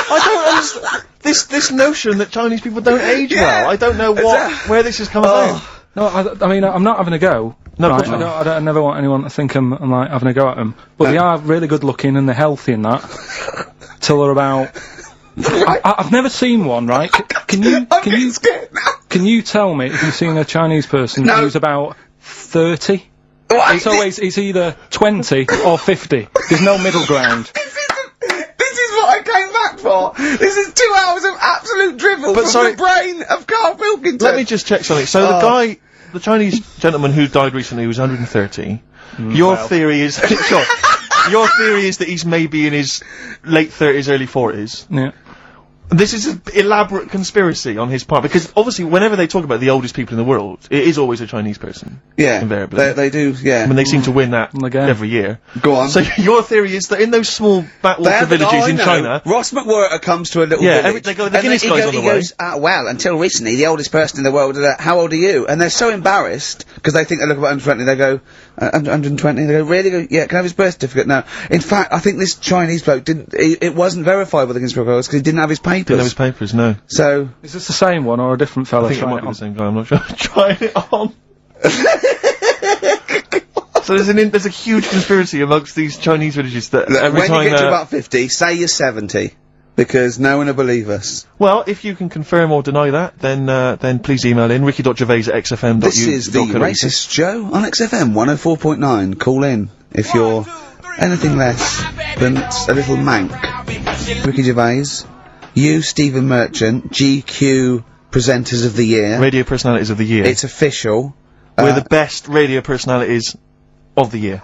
I don't understand this notion that Chinese people don't age well. I don't know where this has come about. No, I mean, I'm not having a go. No, right? I never want anyone to think I'm like having a go at them. But they are really good looking and they're healthy and that. Till they're about. I've never seen one, right? Can you tell me if you've seen a Chinese person who's about 30? It's either 20 or 50. There's no middle ground. This is what I came back for. This is 2 hours of absolute drivel from the brain of Karl Pilkington. Let me just check something. So the Chinese gentleman who died recently was 130. Your theory is your theory is that he's maybe in his late 30s, early 40s. Yeah. This is an elaborate conspiracy on his part, because obviously whenever they talk about the oldest people in the world, it is always a Chinese person. Yeah. Invariably. They do, yeah. I mean, they seem to win that every year. Go on. So your theory is that in those small backwater villages in China... Ross McWhirter comes to a little village. They go, the Guinness guy's on the way. He goes, well, until recently, the oldest person in the world, how old are you? And they're so embarrassed, because they think they look about 120, they go, 120, they go, really? They go, yeah, can I have his birth certificate? No. In fact, I think this Chinese bloke it wasn't verified with the Guinness Book of Records, because he didn't have his papers. Didn't have his papers, no. So... Is this the same one, or a different fella? I think it might be the same guy, I'm not sure. Trying it on. So there's a huge conspiracy amongst these Chinese villages that every time... When you get to about 50, say you're 70. Because no one will believe us. Well, if you can confirm or deny that, then please email in, ricky.gervais@xfm.u. This is the Racist Show on XFM 104.9. Call in if you're anything less than a little mank. Ricky Gervais, you, Stephen Merchant, GQ Presenters of the Year. Radio Personalities of the Year. It's official. We're the best radio personalities of the year.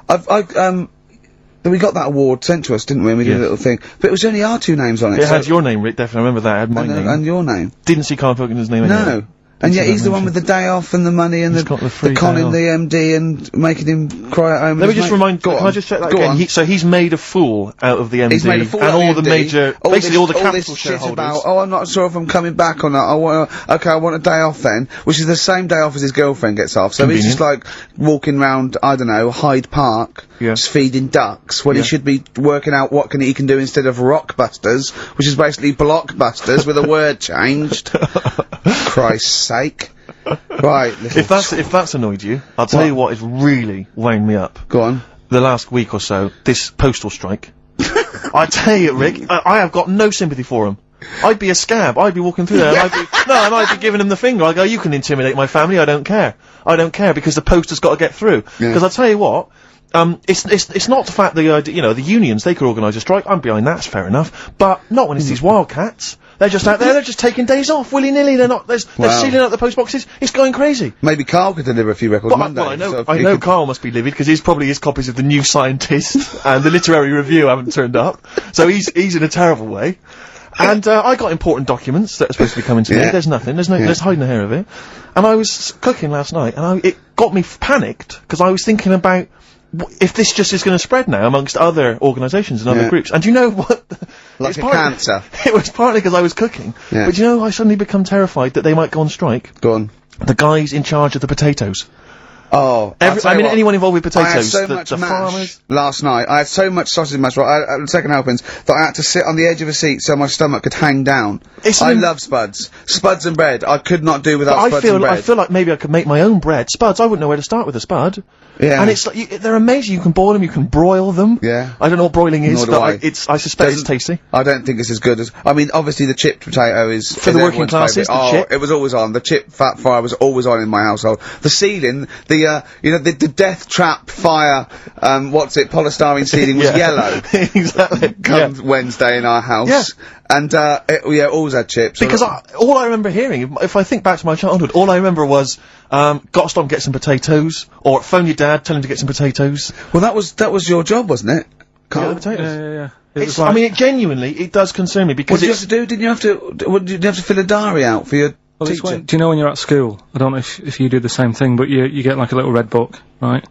We got that award sent to us, didn't we? And we did a little thing. But it was only our two names on it. It had your name, Rick, definitely. I remember that. It had my name. And your name. Didn't see Karl Pilkington's name anywhere. No. And yet he's the one with the day off and the money and the conning the MD and making him cry at home. Let me just remind. Can I just check that again? So he's made a fool out of the MD. He's made a fool and out all of the MD. major, basically all the capital shit shareholders. About, I'm not sure if I'm coming back or not. I want a day off then, which is the same day off as his girlfriend gets off. So he's just like walking round, I don't know, Hyde Park, just feeding ducks, when he should be working out what he can do instead of Rockbusters, which is basically Blockbusters with a word changed. Christ's sake. Right. If that's annoyed you, I'll tell you what is really weighing me up. Go on. The last week or so, this postal strike. I tell you, Rick, I have got no sympathy for him. I'd be a scab. I'd be walking through there, and I'd be giving him the finger. I'd go, you can intimidate my family. I don't care. I don't care because the post has got to get through. Because I'll tell you what. It's not the fact that the unions, they could organise a strike. I'm behind that. It's fair enough. But not when it's these wildcats. They're just out there, they're just taking days off, willy-nilly, they're sealing out the post boxes, it's going crazy. Maybe Carl could deliver a few records Monday. Well, I know Carl must be livid, because his copies of The New Scientist and the Literary Review haven't turned up, so he's in a terrible way. And, I got important documents that are supposed to be coming to me, there's nothing, there's hiding a hair of it. And I was cooking last night, and it got me panicked, because I was thinking about, if this just is going to spread now amongst other organisations and other groups. And do you know what? Like a cancer. It was partly because I was cooking. Yeah. But you know, I suddenly become terrified that they might go on strike. Go on. The guys in charge of the potatoes. Oh, anyone involved with potatoes. I had so much mash farmers. Last night. I had so much sausage mash, right, second helpings, that I had to sit on the edge of a seat so my stomach could hang down. I love spuds. Spuds and bread. I could not do without spuds and bread. I feel like maybe I could make my own bread. Spuds, I wouldn't know where to start with a spud. Yeah. And it's like, they're amazing. You can boil them, you can broil them. Yeah. I don't know what broiling is, but I suspect it's tasty. I don't think it's as good as, I mean, obviously the chipped potato is... For the working classes, the chip. It was always on. The chip fat fryer was always on in my household. The ceiling, the the, you know, the death trap fire, polystyrene ceiling was yellow. Exactly. Come Wednesday in our house. Yeah. And, always had chips. Because all I remember hearing, if I think back to my childhood, all I remember was, gotta stop and get some potatoes, or phone your dad, tell him to get some potatoes. Well, that was your job, wasn't it? Carl? Potatoes. Yeah. I mean, genuinely, it does concern me because what did you have to do? Didn't you have to fill a diary out for your teacher? Do you know when you're at school? I don't know if you do the same thing, but you get like a little red book, right?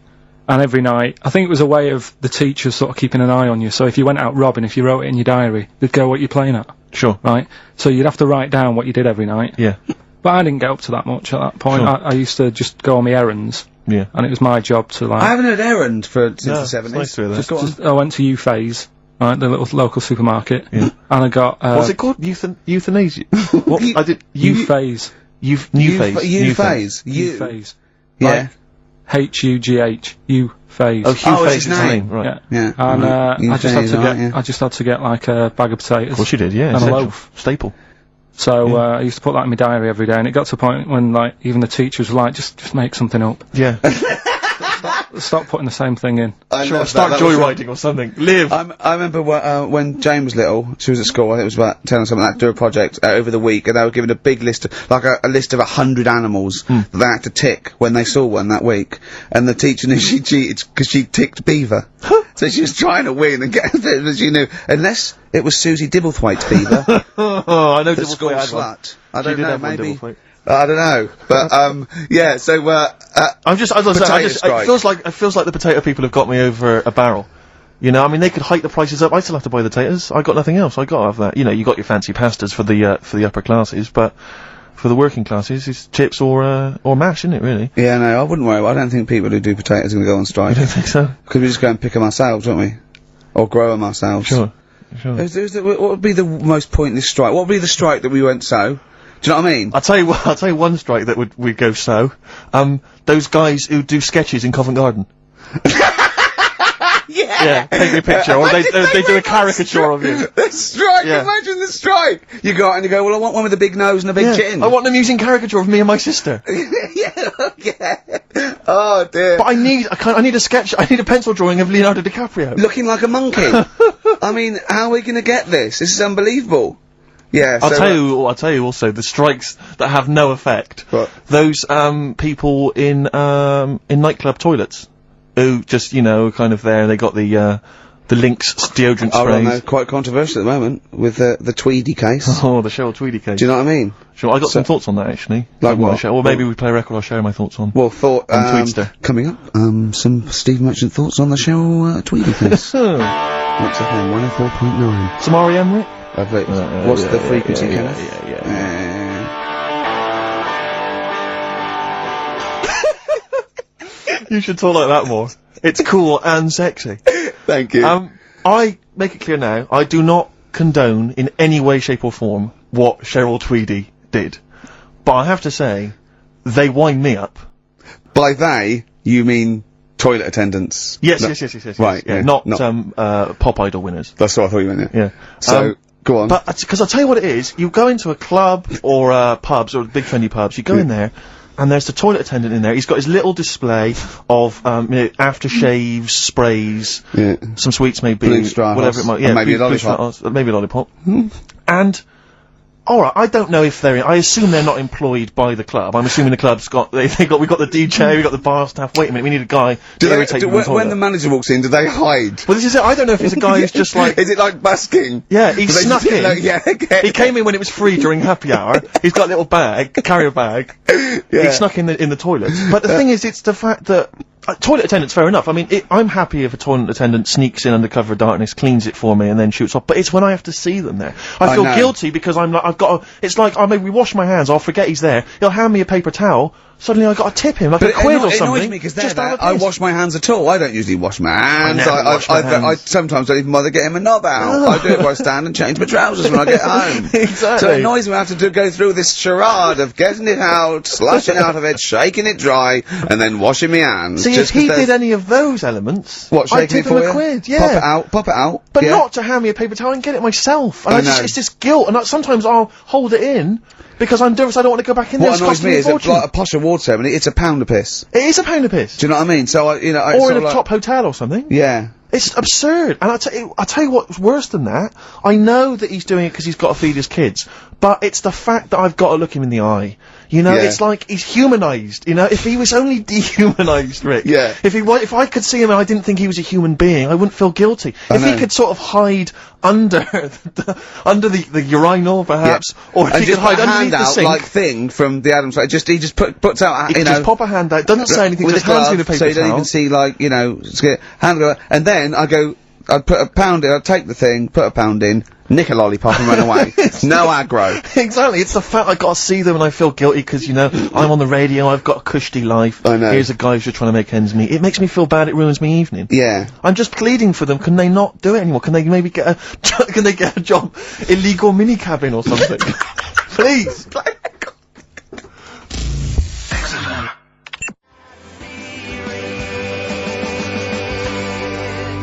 And every night, I think it was a way of the teachers sort of keeping an eye on you. So if you went out robbing, if you wrote it in your diary, they'd go, what you're playing at. Sure. Right? So you'd have to write down what you did every night. Yeah. But I didn't get up to that much at that point. Sure. I used to just go on my errands. Yeah. And it was my job to, like... I haven't had errand since the 70s. Nice to hear that. I went to U-Phase, right, the little local supermarket. Yeah. And I got... What's it called? Euthanasia? What? I did... U-Phase. New phase. U-Phase. U-Phase. Yeah. H-U-G-H. U-Phase. Oh, Hugh it's Phase is his his name. name, right. Yeah. Yeah. And, I Euthanasia, just had to get like a bag of potatoes. Of course you did, yeah. And essential. a loaf. Staple. So, I used to put that in my diary every day, and it got to a point when, like, even the teachers were like, just make something up. Yeah. Stop putting the same thing in. Start joyriding or something. Live. I remember when Jane was little, she was at school, I think it was about 10 or something like that, do a project over the week, and they were given a big list of, like a list of 100 animals that they had to tick when they saw one that week. And the teacher knew she cheated because she ticked beaver. So she was trying to win and get it, but she knew, unless it was Susie Dibblethwaite's beaver. Oh, I know the school slut. I don't know, maybe. Dibblethwaite. I don't know, but yeah. So I'm just, as I say, it feels like the potato people have got me over a barrel. You know, I mean, they could hike the prices up. I still have to buy the potatoes. I got nothing else. I got to have that. You know, you got your fancy pastas for the upper classes, but for the working classes, it's chips or mash, isn't it? Really? Yeah, no, I wouldn't worry. I don't think people who do potatoes are going to go on strike. You don't think so? Because we just go and pick them ourselves, don't we? Or grow them ourselves. Sure. What would be the most pointless strike? What would be the strike that we went so? Do you know what I mean? I'll tell you one strike that would go so. Those guys who do sketches in Covent Garden. Yeah, take me a picture, or they do a caricature of you. The strike, imagine the strike! You go out and you go, well, I want one with a big nose and a big chin. I want them using caricature of me and my sister. Yeah. Oh dear. But I need a sketch, I need a pencil drawing of Leonardo DiCaprio. Looking like a monkey. I mean, how are we gonna get this? This is unbelievable. Yeah, I'll tell you also, the strikes that have no effect. What? Those, people in nightclub toilets. Who just, you know, kind of there, they got the Lynx deodorant sprays. Oh, well, no, quite controversial at the moment, with the Tweedy case. Oh, the Cheryl Tweedy case. Do you know what I mean? Sure, I got some thoughts on that, actually. Like what? Or maybe we play a record I'll share my thoughts on. Well, Tweedster. Coming up, some Steve Merchant thoughts on the Cheryl Tweedy case. What's the thing, 104.9. Some R.E.M. Rick? What's the frequency, Kenneth? Yeah. You should talk like that more. It's cool and sexy. Thank you. I make it clear now, I do not condone in any way, shape or form what Cheryl Tweedy did. But I have to say, they wind me up. By they, you mean toilet attendants? Yes. Right, yeah. Not Pop Idol winners. That's what I thought you meant, yeah. So, go on. But, because I'll tell you what it is, you go into a club, or, pubs, or big trendy pubs, you go in there, and there's the toilet attendant in there. He's got his little display of, aftershaves, sprays, some sweets maybe, blue straw whatever it might, and maybe a lollipop. Maybe a lollipop. And, alright, I don't know if I assume they're not employed by the club. I'm assuming the club's got, we've got the DJ, we've got the bar staff. Wait a minute, we need a guy to irritate them. When the manager walks in, do they hide? Well, this is it. I don't know if it's a guy who's just like... Is it like busking? Yeah, he snuck in. Okay. He came in when it was free during happy hour. He's got a little bag, carrier bag. He snuck in the toilet. But the thing is, it's the fact that... toilet attendants, fair enough. I mean, I'm happy if a toilet attendant sneaks in under cover of darkness, cleans it for me, and then shoots off. But it's when I have to see them there. I feel guilty because it's like, I maybe wash my hands, I'll forget he's there, he'll hand me a paper towel, suddenly I gotta tip him like a quid or something. It annoys me because I wash my hands at all. I don't usually wash my hands. I sometimes don't even bother getting my knob out. I do it where I stand and change my trousers when I get home. Exactly. So it annoys me I have to go through this charade of getting it out, slushing out of it, shaking it dry, and then washing my hands. See, if he did any of those elements, I'd tip him a quid, yeah. Pop it out. But not to hand me a paper towel and get it myself. And it's this guilt, and sometimes I'll hold it in, Because I'm nervous, I don't want to go back in there. What annoys me is like a posh award ceremony, it's a pound a piss. It is a pound a piss. Do you know what I mean? So, you know, or in a top hotel or something. Yeah. It's absurd. And I'll tell you what's worse than that. I know that he's doing it because he's got to feed his kids. But it's the fact that I've got to look him in the eye. You know, it's like he's humanised. You know, if he was only dehumanised, Rick. Yeah. If I could see him and I didn't think he was a human being, I wouldn't feel guilty. If he could sort of hide under the urinal, perhaps, or if he could hide underneath the sink. Like thing from the Adams Family. He just puts out, you know. Just pop a hand out. Doesn't say anything. With Just a glove, hands me the paper so you don't even see, like, you know, hand go, and then I'd put a pound in, I'd take the thing, put a pound in, nick a lollipop and run away. No aggro. Exactly, it's the fact I gotta see them and I feel guilty because, you know, I'm on the radio, I've got a cushy life. I know. Here's a guy who's just trying to make ends meet. It makes me feel bad, it ruins my evening. Yeah. I'm just pleading for them, can they not do it anymore? Can they maybe get a job in legal mini-cabin or something? Please!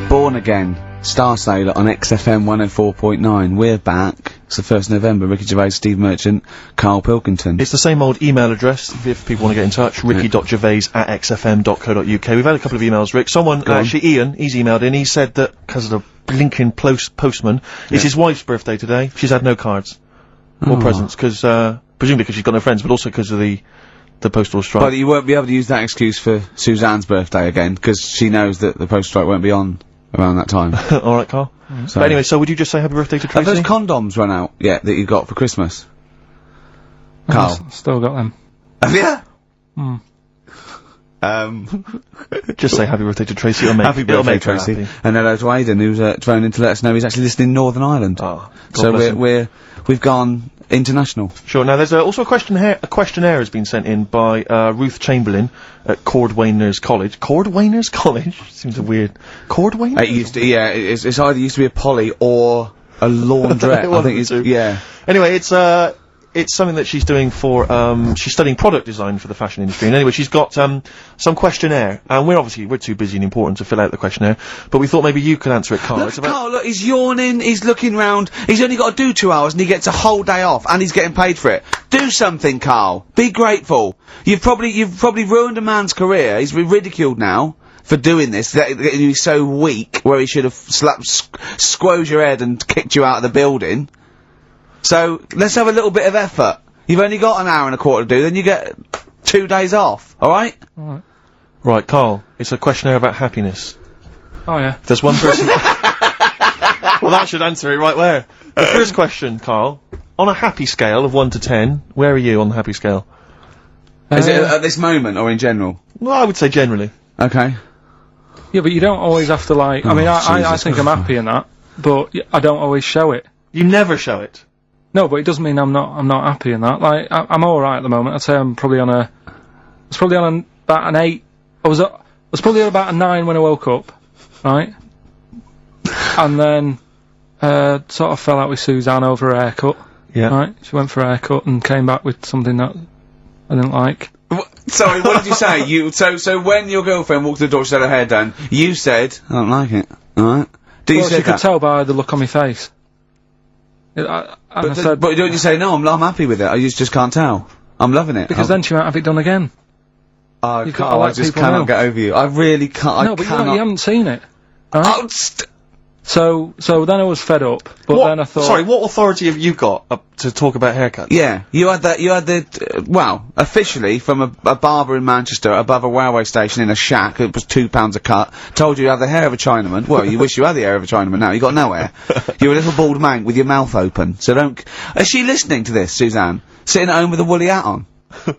Born Again, Star Sailor on XFM 104.9. We're back. It's the 1st of November. Ricky Gervais, Steve Merchant, Karl Pilkington. It's the same old email address if people want to get in touch. ricky.gervais@xfm.co.uk. We've had a couple of emails, Rick. Someone, actually Ian, he's emailed in. He said that because of the blinking postman, it's his wife's birthday today. She's had no cards or presents because, presumably because she's got no friends, but also because of the postal strike. But you won't be able to use that excuse for Suzanne's birthday again because she knows that the postal strike won't be on around that time. Alright, Carl. But anyway, so would you just say happy birthday to Tracy? Have those condoms run out yet that you got for Christmas? Carl? Still got them. Have you? Just say happy birthday to Tracy. Happy birthday, Tracy. And hello to Aidan, who's phoned in to let us know he's actually listening in Northern Ireland. Oh, so we've gone international. Sure. Now there's also a questionnaire has been sent in by Ruth Chamberlain at Cordwainers College. Cordwainers College seems a weird. Cordwainers. It used to, yeah. It's either used to be a poly or a laundrette. I think it's yeah. Anyway, it's something that she's doing for, she's studying product design for the fashion industry. And anyway, she's got, some questionnaire. And we're too busy and important to fill out the questionnaire. But we thought maybe you could answer it, Carl. Look, he's yawning, he's looking round, he's only got to do 2 hours and he gets a whole day off and he's getting paid for it. Do something, Carl. Be grateful. You've probably ruined a man's career. He's ridiculed now for doing this, that he's so weak, where he should have squoze your head and kicked you out of the building. So, let's have a little bit of effort. You've only got an hour and a quarter to do, then you get 2 days off, alright? Alright. Right, Carl, it's a questionnaire about happiness. Oh yeah. There's one person... Well, that should answer it right where. The first question, Carl, on a happy scale of 1 to 10, where are you on the happy scale? Is it at this moment, or in general? Well, I would say generally. Okay. Yeah, but you don't always have to, like, I mean, I think I'm happy in that, but I don't always show it. You never show it? No, but it doesn't mean I'm not happy in that. Like, I'm alright at the moment. I'd say I'm probably on about an 8. I was probably on about a 9 when I woke up, right? And then, sort of fell out with Suzanne over her haircut. Yeah. Right? She went for a haircut and came back with something that I didn't like. Sorry, what did you say? So when your girlfriend walked through the door, she had her hair done, you said, I don't like it. Alright? Well, she could tell by the look on my face. But don't you say, no, I'm happy with it, I just can't tell. I'm loving it. Because then she might have it done again. Oh, Carl, I just cannot get over you. I really can't, No, but you haven't seen it. Right? So then I was fed up, but then I thought... Sorry, what authority have you got to talk about haircuts? Yeah, you had well, officially, from a barber in Manchester above a railway station in a shack, it was £2 a cut, told you had the hair of a Chinaman. Well, you wish you had the hair of a Chinaman now, you got no hair. You're a little bald mank with your mouth open, so don't... Is she listening to this, Suzanne? Sitting at home with a woolly hat on? I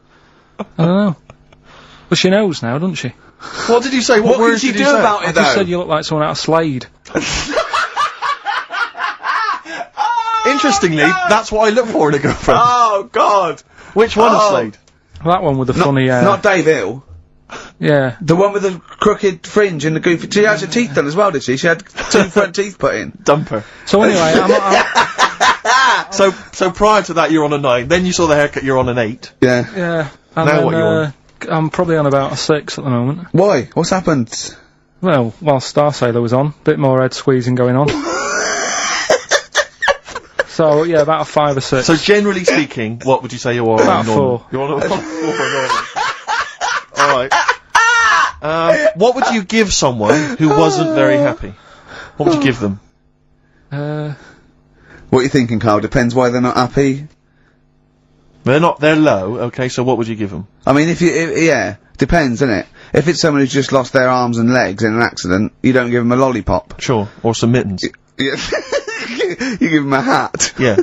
don't know. Well, she knows now, doesn't she? What did you say? What words did you do about it, though? I just said you look like someone out of Slade. Interestingly, that's what I look for in a girlfriend. Oh, God! Which one of Slade? That one with the funny Not Dave Hill. Yeah. The one with the crooked fringe and the goofy... She had her teeth done as well, did she? She had 2 front teeth put in. Dumper. So anyway, So prior to that, you're on a 9. Then you saw the haircut, you're on an 8. Yeah. Yeah. And now then, what you on? I'm probably on about a 6 at the moment. Why? What's happened? Well, while Star Sailor was on, bit more head squeezing going on. So, yeah, about a 5 or 6. So, generally speaking, what would you say you are? About 4. You're on a 4. Alright. What would you give someone who wasn't very happy? What would you give them? What are you thinking, Carl? Depends why they're not happy. They're low, okay, so what would you give them? I mean, yeah, depends, innit? If it's someone who's just lost their arms and legs in an accident, you don't give them a lollipop. Sure, or some mittens. Yeah. You give them a hat. Yeah.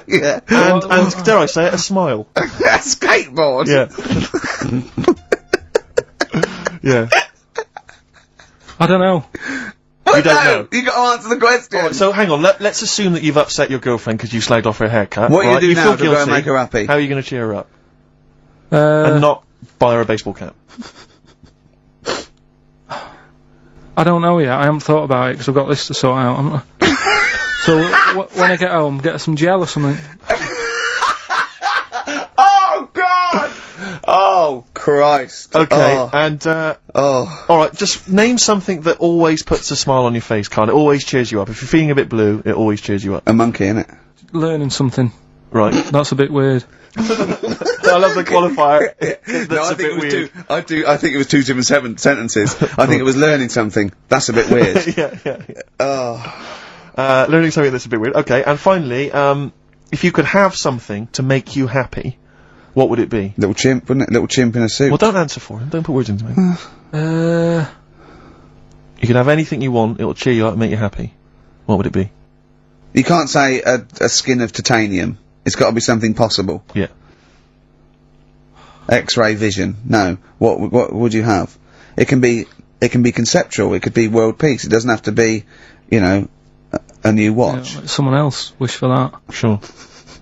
Yeah. And dare I say it, a smile. A skateboard. Yeah. Yeah. I don't know. You don't know. You gotta answer the question. Right, so hang on, let's assume that you've upset your girlfriend because you slagged off her haircut. What right? you do now feel to go guilty. and make her happy? How are you going to cheer her up? And not buy her a baseball cap. I don't know yet. I haven't thought about it because I've got this to sort out. haven't I? So when I get home, get her some gel or something. Oh God! Oh Christ! Okay, and oh. all right. Just name something that always puts a smile on your face, Carl. It always cheers you up. If you're feeling a bit blue, it always cheers you up. A monkey, innit? Learning something. Right. That's a bit weird. I love the qualifier. No, I think it was two. I think it was 2 different sentences. I think it was learning something. That's a bit weird. Yeah. Oh. Learning something that's a bit weird. Okay, and finally, if you could have something to make you happy, what would it be? Little chimp, wouldn't it? Little chimp in a suit. Well, don't answer for him. Don't put words into me. You can have anything you want. It'll cheer you up and make you happy. What would it be? You can't say a skin of titanium. It's got to be something possible. Yeah. X-ray vision. No. What would you have? It can be conceptual. It could be world peace. It doesn't have to be, you know, a new watch. Yeah, let someone else wish for that. Sure.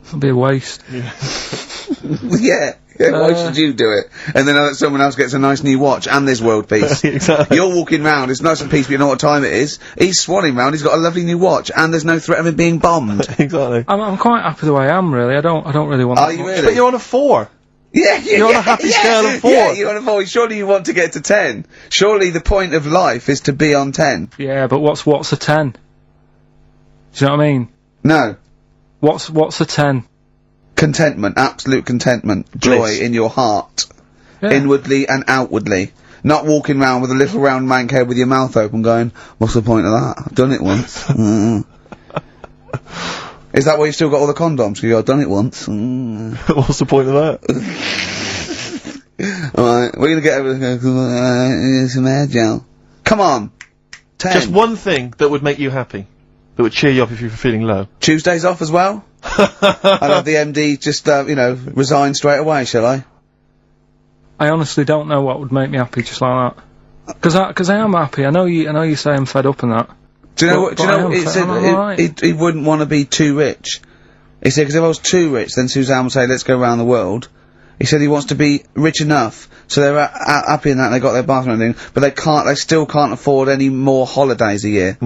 That'd be a waste. Yeah. Why should you do it? And then someone else gets a nice new watch and there's world peace. Exactly. You're walking round, it's nice and peaceful, you know what time it is. He's swanning round, he's got a lovely new watch and there's no threat of him being bombed. Exactly. I'm quite happy the way I am, really. I don't really want. Are you really? But you're on a 4. Yeah, you're on a happy scale of 4. Yeah, you're on a 4. Surely you want to get to 10. Surely the point of life is to be on 10. Yeah, but what's a 10? Do you know what I mean? No. What's a 10? Contentment, absolute contentment, joy Bliss. in your heart, Yeah. inwardly and outwardly. Not walking around with a little round mank head with your mouth open going, what's the point of that? I've done it once. Is that why you've still got all the condoms? You go, I've done it once. What's the point of that? Alright, we're gonna get over some hair gel. Come on! 10. Just one thing that would make you happy. That would cheer you up if you were feeling low. Tuesdays off as well? I'll have the MD just, you know, resign straight away, shall I? I honestly don't know what would make me happy just like that. Cause I am happy. I know you say I'm fed up and that. Do you know what? Do you know? He said he wouldn't want to be too rich. He said because if I was too rich, then Suzanne would say, "Let's go around the world." He said he wants to be rich enough so they're happy in that they got their bathroom and everything, but they still can't afford any more holidays a year.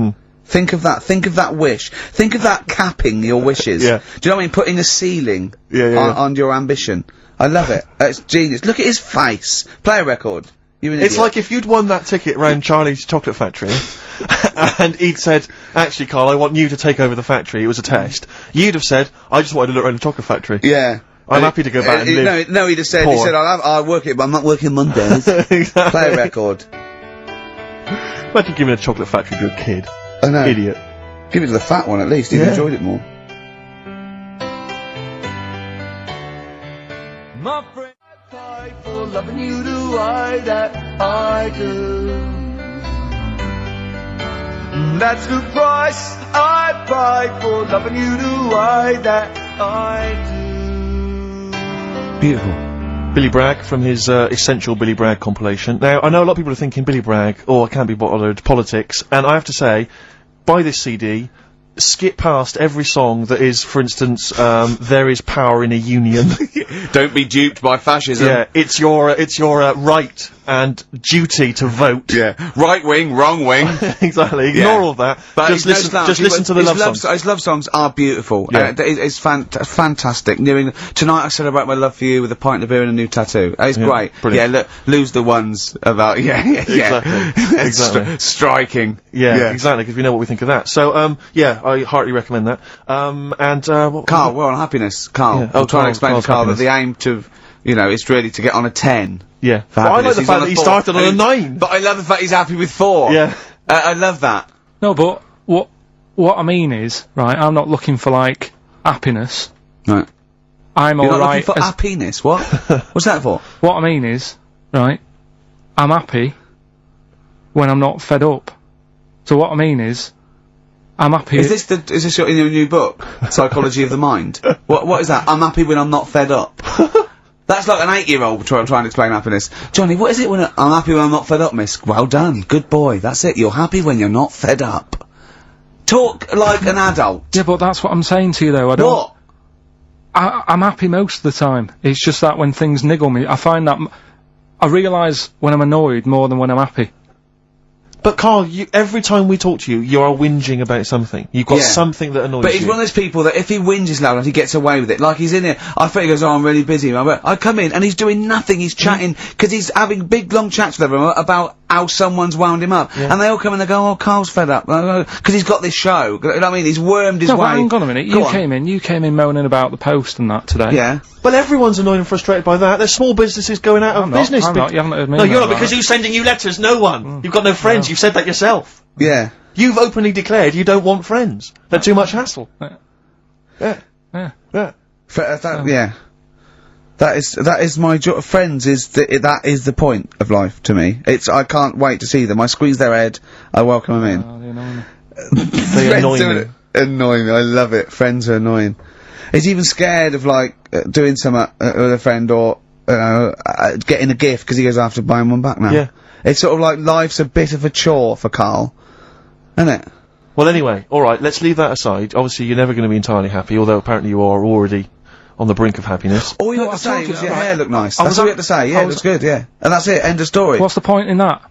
Think of that. Think of that wish. Think of that capping your wishes. Yeah. Do you know what I mean? Putting a ceiling on your ambition. I love it. It's genius. Look at his face. Play a record. You're an It's idiot. like if you'd won that ticket round Charlie's Chocolate Factory, and he'd said, actually, Carl, I want you to take over the factory, it was a test. You'd have said, I just wanted to look around the chocolate factory. Yeah. I'm happy to go back and live. No, he'd have said, poor. I'll work it, but I'm not working Mondays. Exactly. Play a record. Imagine giving a chocolate factory to a kid. I know. Idiot. Give it to the fat one at least, he'd enjoyed it more. My friend, I fight for loving you the way that I do. That's the price I pay for loving you the way that I do. Beautiful. Billy Bragg from his Essential Billy Bragg compilation. Now, I know a lot of people are thinking Billy Bragg, oh, I can't be bothered, politics, and I have to say, buy this CD, skip past every song that is, for instance, there is power in a union. Don't be duped by fascism. Yeah, it's your right and duty to vote. Yeah. Right wing, wrong wing. Exactly. Ignore all that. But Just listen to the love songs. His love songs are beautiful. Yeah. It's fantastic. Tonight I celebrate my love for you with a pint of beer and a new tattoo. It's great. Brilliant. Yeah, lose the ones about, Exactly. Striking. Yeah, exactly, because we know what we think of that. So, I heartily recommend that. Carl, we're on happiness. Carl. Yeah. I'm trying to explain to Carl's Carl happiness. that the aim to, is really to get on a 10. Yeah. For Well, I happiness. like the He's fact on that he 4. started on a 9. But I love the fact he's happy with 4. Yeah. I love that. No, but what I mean is, right, I'm not looking for, like, happiness. Right. I'm You're not alright. looking for happiness. What? What's that for? What I mean is, right, I'm happy when I'm not fed up. So what I mean is, I'm happy. Is this in your new book, Psychology of the Mind? What is that? I'm happy when I'm not fed up. That's like an 8-year-old trying to explain happiness. Johnny, what is it when I'm happy when I'm not fed up, miss? Well done, good boy. That's it. You're happy when you're not fed up. Talk like an adult. Yeah, but that's what I'm saying to you, though. I don't. What? I'm happy most of the time. It's just that when things niggle me, I find that I realise when I'm annoyed more than when I'm happy. But Carl, every time we talk to you, you are whinging about something. You've got something that annoys you. But he's one of those people that if he whinges loud enough, he gets away with it. Like he's in here, I think he goes, oh, I'm really busy. I come in and he's doing nothing. He's chatting because he's having big long chats with everyone about how someone's wound him up. And they all come and they go, oh, Carl's fed up because he's got this show. You know what I mean? He's wormed his way. No, but hang on a minute. You came in moaning about the Post and that today. Yeah. Well, everyone's annoyed and frustrated by that. There's small businesses going out of business. I'm not. You haven't heard me. No, you're not, because who's sending you letters? No one. You've got no friends. You've said that yourself. Yeah. You've openly declared you don't want friends. They're too much hassle. Yeah. Yeah. That is my joy. Friends that is the point of life to me. I can't wait to see them. I squeeze their head. I welcome them in. They annoy me. Annoying me. I love it. Friends are annoying. He's even scared of like doing something with a friend or getting a gift because he goes after buying one back now. Yeah. It's sort of like life's a bit of a chore for Carl, isn't it? Well, anyway, all right. Let's leave that aside. Obviously, you're never going to be entirely happy, although apparently you are already on the brink of happiness. All you had to say was your hair looked nice. That's all you had to say. Yeah, it looks good. Yeah, and that's it. End of story. What's the point in that?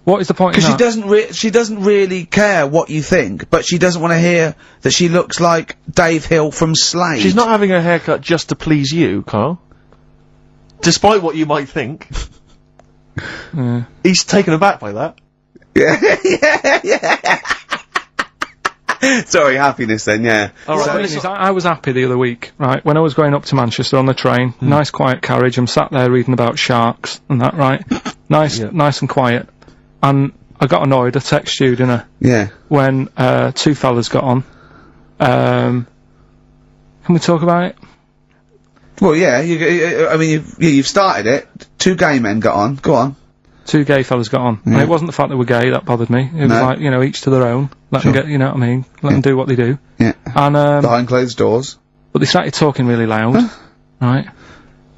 What is the point in that? Because she doesn't really care what you think, but she doesn't want to hear that she looks like Dave Hill from Slade. She's not having her haircut just to please you, Carl. Despite what you might think. He's taken aback by that. Yeah. Sorry, happiness then, yeah. Alright, so I was happy the other week, right, when I was going up to Manchester on the train, nice quiet carriage, I'm sat there reading about sharks and that, right? Nice and quiet. And I got annoyed, I texted you, didn't I? Yeah. When, 2 fellas got on. Can we talk about it? Well, yeah, you've started it. 2 gay men got on. Go on. 2 gay fellas got on. And it wasn't the fact they were gay that bothered me. It was like, each to their own. Let them get, you know what I mean? Let them do what they do. Yeah. And, behind closed doors. But they started talking really loud. Right?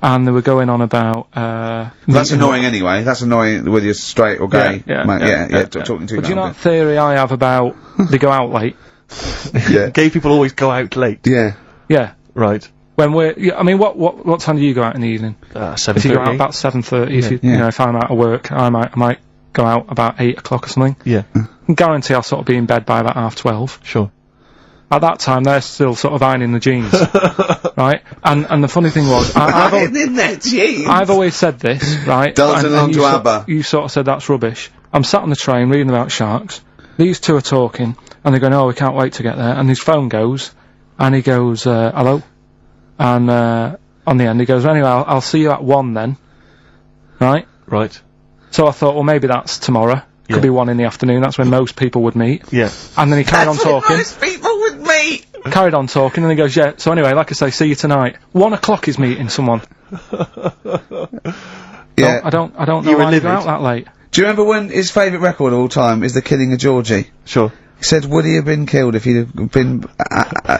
And they were going on about, that's annoying anyway. That's annoying whether you're straight or gay. Talking to you. But do you know that theory I have about they go out late? Yeah. Gay people always go out late. Yeah. Yeah. Right. When I mean, what time do you go out in the evening? 7:30. If you go out about 7:30, if I'm out of work, I might go out about 8 o'clock or something. Yeah. I can guarantee I'll sort of be in bed by about 12:30. Sure. At that time, they're still sort of ironing the jeans, right? And the funny thing was, ironing their jeans. I've always said this, right? Dancing along to ABBA. You sort of said that's rubbish. I'm sat on the train reading about sharks. These 2 are talking, and they're going, "Oh, we can't wait to get there." And his phone goes, and he goes, "Hello," and on the end he goes, "Anyway, I'll see you at 1 then." Right? Right. So I thought, well, maybe that's tomorrow. Could be 1 in the afternoon. That's when most people would meet. Yeah. And then he carried on talking. Most people would meet. Carried on talking, and he goes, "Yeah." So anyway, like I say, see you tonight. 1 o'clock is meeting someone. Yeah. I don't know why you go out that late. Do you remember when his favourite record of all time is The Killing of Georgie? Sure. He said, would he have been killed if he'd have been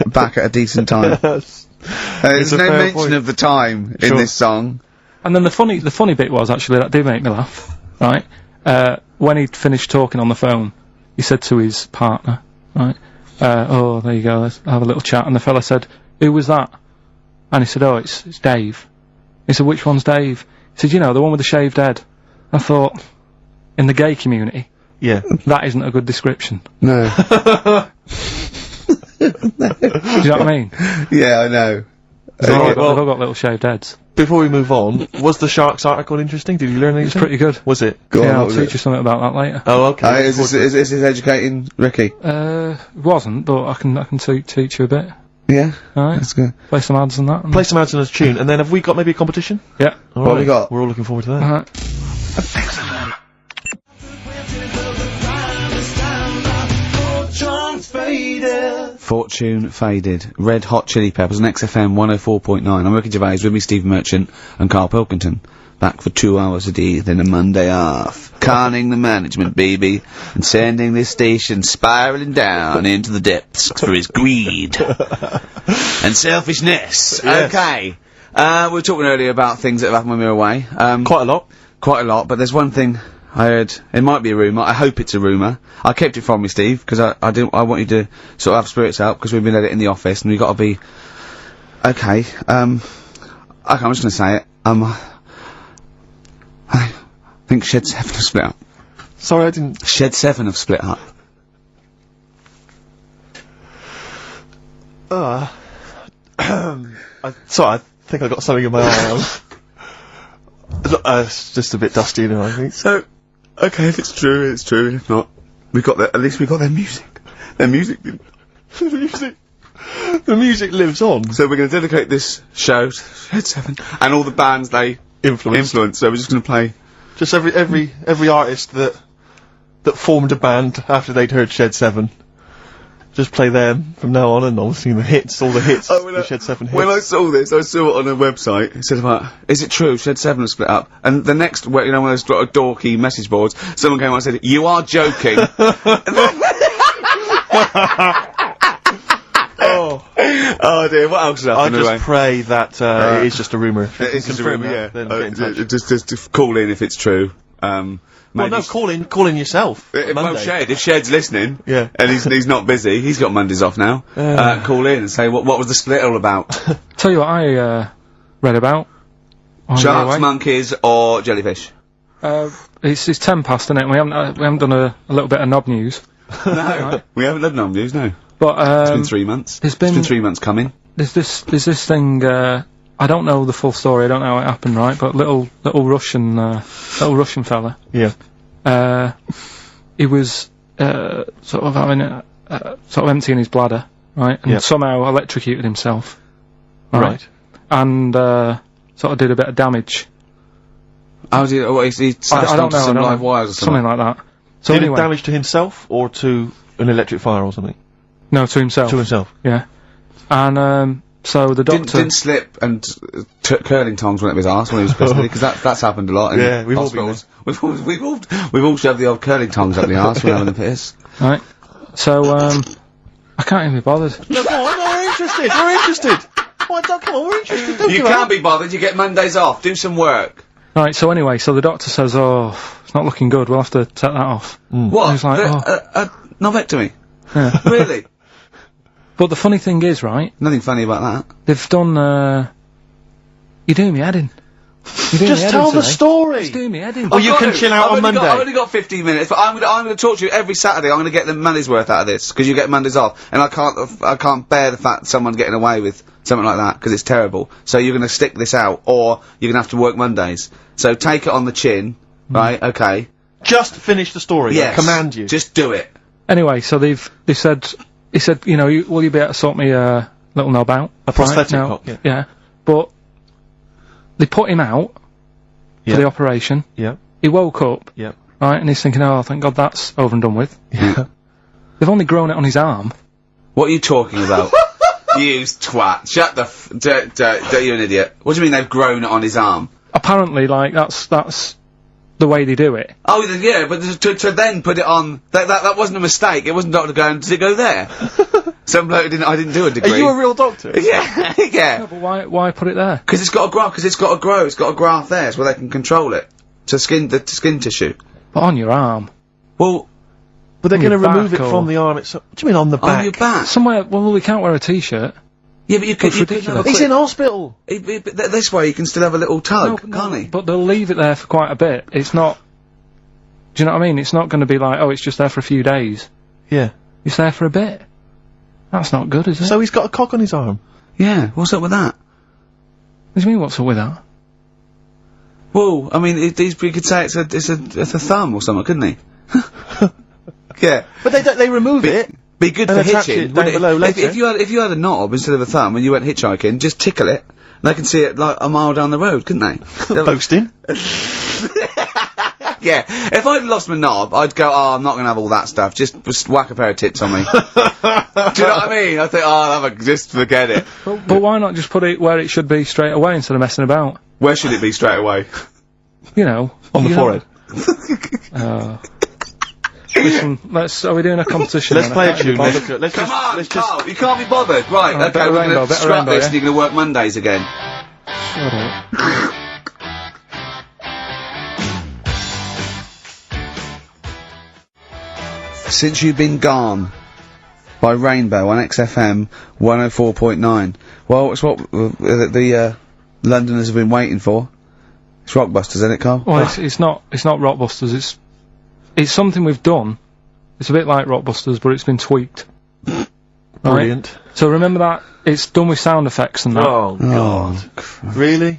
back at a decent time? There's no mention of the time in this song. And then the funny bit was, actually, that did make me laugh, right? When he'd finished talking on the phone, he said to his partner, right, "Oh, there you go, let's have a little chat." And the fella said, "Who was that?" And he said, "Oh, it's Dave." He said, "Which one's Dave?" He said, "You know, the one with the shaved head." I thought, in the gay community, Yeah. that isn't a good description. No. Do you know what I mean? Yeah, I know. They've all got little shaved heads. Before we move on, was the Sharks article interesting? Did you learn anything? It's pretty good. Was it? Go on, Yeah, what I'll was teach it? you something about that later. Oh, okay. Is this educating Ricky? It wasn't, but I can teach you a bit. Yeah? Alright? That's good. Play some ads and that. And Play some ads on this tune, and then have we got maybe a competition? yeah. All What have we got? We're all looking forward to that. Alright. Fortune Faded. Red Hot Chili Peppers on XFM 104.9. I'm Ricky Gervais, with me Steve Merchant and Karl Pilkington. Back for 2 hours a day, then a Monday off. Conning the management, baby, and sending this station spiraling down into the depths for his greed and selfishness. Yes. Okay. We were talking earlier about things that have happened when we were away. Quite a lot. Quite a lot, but there's one thing I heard. It might be a rumour. I hope it's a rumour. I kept it from you, Steve, because I want you to sort of have spirits out, because we've been at it in the office, and we've got to be... Okay, I'm just gonna say it. I think Shed 7 have split up. Sorry, I didn't... Shed 7 have split up. Sorry, I think I got something in my eye. It's just a bit dusty now, I think. So, okay, if it's true, it's true, and if not, at least we got their music. Their music did. The music lives on. So we're gonna dedicate this show to Shed 7, and all the bands they influence. So we're just gonna play... Just every artist that formed a band after they'd heard Shed 7. Just play them from now on, and obviously the hits, all the hits, the Shed 7 hits. When I saw this, I saw it on a website. It said about, is it true Shed 7 has split up? And the next, one of those dorky message boards, someone came on and said, you are joking. Oh dear, what else has happened? I just pray that it is just a rumour. It is just a rumour, yeah. Then get in touch. Just call in if it's true. Well, no, call in yourself. Well, Shed, if Shed's listening, Yeah. and he's not busy, he's got Mondays off now. Call in and say what was the split all about? Tell you what I read about. on the Sharks, way. monkeys, or jellyfish? It's 10 past, isn't it? We haven't done a little bit of knob news. No, we haven't done no news, no. But It's been 3 months. It's been been 3 months coming. There's this thing. I don't know the full story. I don't know how it happened, right? But little Russian fella. Yeah. He was sort of having sort of emptying his bladder, right? And Yep. somehow electrocuted himself. Right. And sort of did a bit of damage. How did he slashed I don't onto know. some I don't live know. wires or something? Something like that. So Did anyway, it damage to himself or to an electric fire or something? no, to himself. To himself. Yeah. And so the doctor. Didn't slip and curling tongs went up his arse when he was pissed, because that's happened a lot in Yeah, we've all been hospitals. We've all shoved the old curling tongs up the arse when having a piss. Right. So I can't even be bothered. No, go on, we're interested. We're interested. Come on, we're interested. Don't You give up. can't be bothered. You get Mondays off. Do some work. Right. So anyway, so the doctor says, "Oh, it's not looking good. We'll have to take that off." What? I was like, a novectomy? Yeah. Really? But the funny thing is, right? Nothing funny about that. They've done. You're doing me head in. You're doing me Just head tell in the today. story. Just doing me head in. Oh, you can chill out on Monday. I've only got 15 minutes, but I'm gonna talk to you every Saturday. I'm gonna get the money's worth out of this, because you get Mondays off, and I can't bear the fact someone getting away with something like that, because it's terrible. So you're gonna stick this out, or you're gonna have to work Mondays. So take it on the chin, right? Okay. Just finish the story. Yes. I command you. Just do it. Anyway, so they said, he said, you know, will you be able to sort me a little knob out? A prosthetic Now, cock, yeah. Yeah. But they put him out Yeah. for the operation. Yeah. He woke up, Yeah. right, and he's thinking, oh, thank God that's over and done with. Yeah. They've only grown it on his arm. What are you talking about? You twat. Shut the you're an idiot. What do you mean they've grown it on his arm? Apparently, like, that's the way they do it. Oh, yeah, but to then put it on, that wasn't a mistake. It wasn't doctor going, did it go there? Some bloke I didn't do a degree. Are you a real doctor? Yeah, yeah. No, but why put it there? Because it's got to grow, it's got a graft there, so where they can control it. To skin tissue. But on your arm. Well, But they're On going to your remove it back from the arm itself. What do you mean on the back? on your back. Somewhere, well, we can't wear a t-shirt. Yeah, but you could have a He's in hospital. this way he can still have a little tug, can't he? But they'll leave it there for quite a bit. It's not... Do you know what I mean? It's not going to be like, oh, it's just there for a few days. Yeah. It's there for a bit. That's not good, is it? So he's got a cock on his arm? Yeah, what's up with that? What do you mean, what's up with that? Well, I mean, he could say it's a thumb or something, couldn't he? Yeah. But they remove it. Be good and for attach hitching. it down below later. If you had a knob instead of a thumb and you went hitchhiking, just tickle it, and they can see it like a mile down the road, couldn't they? Posting. Yeah. If I'd lost my knob, I'd go, oh, I'm not gonna have all that stuff. Just whack a pair of tits on me. Do you know what I mean? I think, oh, I'll have just forget it. But why not just put it where it should be straight away instead of messing about? Where should it be straight away? You know. On the forehead. Listen, are we doing a competition? Let's play a tune. Come on, Carl, you can't be bothered. Right, okay, we're gonna scrap this and you're gonna work Mondays again. Shut up. Since You've Been Gone by Rainbow on XFM 104.9. Well, it's what the Londoners have been waiting for. It's Rockbusters, isn't it, Carl? Well, it's not Rockbusters. It's something we've done. It's a bit like Rockbusters, but it's been tweaked. Brilliant. Right? So remember that it's done with sound effects and that. Oh God! Really?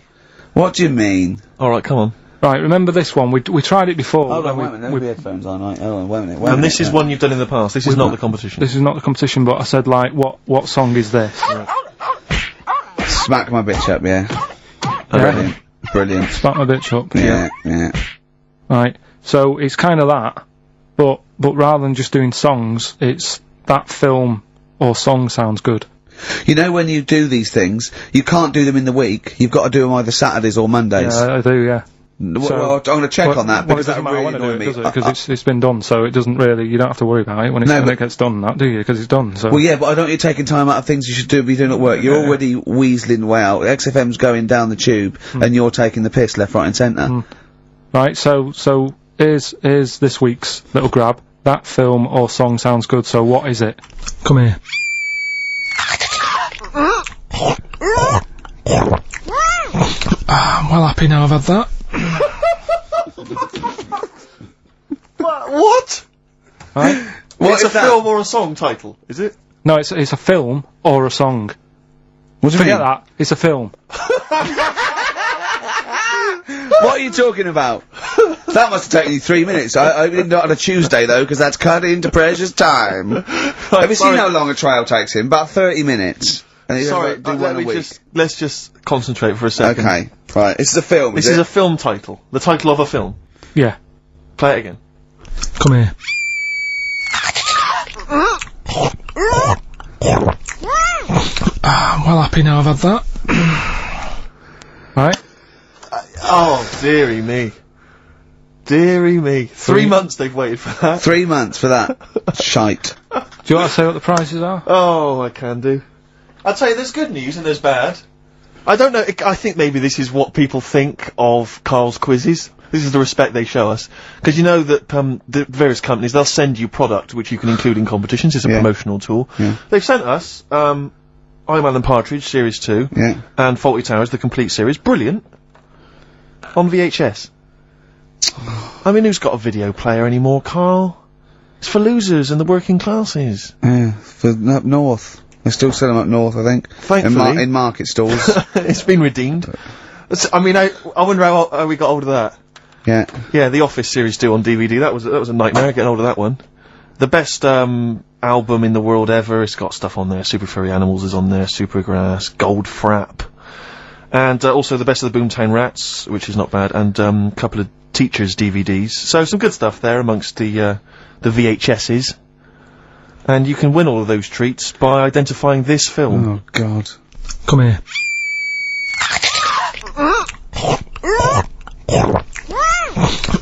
What do you mean? All right, come on. Right, remember this one? We tried it before. Hold on, wait a minute. There's the headphones on. Right? Hold on, wait a minute. And this is one you've done in the past. This is not the competition. This is not the competition, but I said like, what song is this? Smack My Bitch Up, yeah. Yeah. Brilliant. Smack My Bitch Up. Yeah. Right. So it's kind of that, but rather than just doing songs, it's that film or song sounds good. You know, when you do these things, you can't do them in the week. You've got to do them either Saturdays or Mondays. Yeah, I do. Yeah. Well, I'm going to check on that because that really annoys me. Because it's been done, so it doesn't really. You don't have to worry about it when it gets done, that do you? Because it's done. So. Well, yeah, but I don't want you taking time out of things you should be doing at work. You're already weaseling way out. XFM's going down the tube, and you're taking the piss left, right, and centre. Right. So here's this week's little grab. That film or song sounds good. So what is it? Come here. I'm well happy now I've had that. What? Right? It's a film or a song title, is it? No, it's a film or a song. What do you mean? Forget that. It's a film. What are you talking about? That must have taken you 3 minutes. I didn't do it on a Tuesday though, because that's cut into precious time. Have you seen how long a trial takes him? About 30 minutes. And Sorry, let's just concentrate for a second. Okay, right. This is a film. This is a film title. The title of a film. Yeah. Play it again. Come here. I'm well happy now I've had that. Right? Oh, dearie me. Dearie me. 3 months they've waited for that. 3 months for that. Shite. Do you want to say what the prices are? Oh, I can do. I'll tell you, there's good news and there's bad. I don't know, I think maybe this is what people think of Carl's quizzes. This is the respect they show us. Because you know that, the various companies, they'll send you product which you can include in competitions. It's a promotional tool. Yeah. They've sent us, Iron Man and Partridge, Series 2. Yeah. And Fawlty Towers, the complete series. Brilliant. On VHS. I mean, who's got a video player anymore, Carl? It's for losers and the working classes. Yeah, for up north. They still sell them up north, I think. Thankfully. In market stores. It's been redeemed. I mean, I wonder how we got hold of that. Yeah. Yeah, The Office Series 2 on DVD, that was a nightmare, getting hold of that one. The best, album in the world ever, it's got stuff on there, Super Furry Animals is on there, Supergrass, Gold Frap. And, also the best of the Boomtown Rats, which is not bad, and, a couple of Teachers DVDs. So some good stuff there amongst the VHSs. And you can win all of those treats by identifying this film. Oh, God. Come here.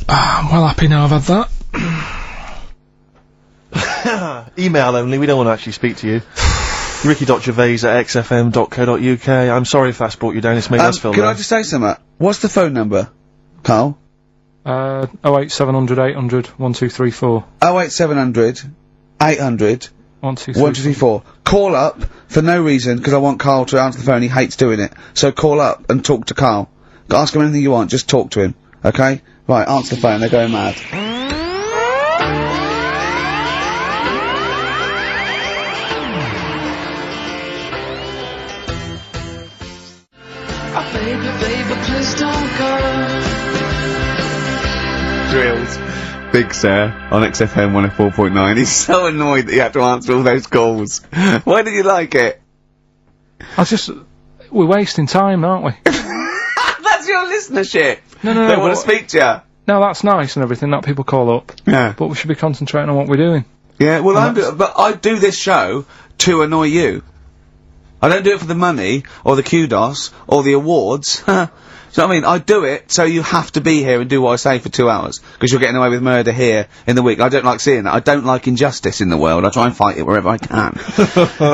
I'm well happy now I've had that. Email only, we don't want to actually speak to you. ricky.gervais@xfm.co.uk. I'm sorry if that's brought you down, it's made us feel Can low. I just say something? What's the phone number, Carl? 08700 800 1234. 08700 800 1234. 1234. call up for no reason, because I want Carl to answer the phone. He hates doing it. So call up and talk to Carl. Ask him anything you want, just talk to him. Okay? Right, answer the phone, they're going mad. Baby, please don't go. Drills. Big Sir on XFM 104.9. He's so annoyed that he had to answer all those calls. Why did you like it? We're wasting time, aren't we? That's your listenership. No, they want to speak to you. No, that's nice and everything that people call up. Yeah. But we should be concentrating on what we're doing. Yeah, well, but I do this show to annoy you. I don't do it for the money, or the kudos, or the awards. So I mean, I do it so you have to be here and do what I say for 2 hours, because you're getting away with murder here in the week. I don't like seeing that. I don't like injustice in the world. I try and fight it wherever I can.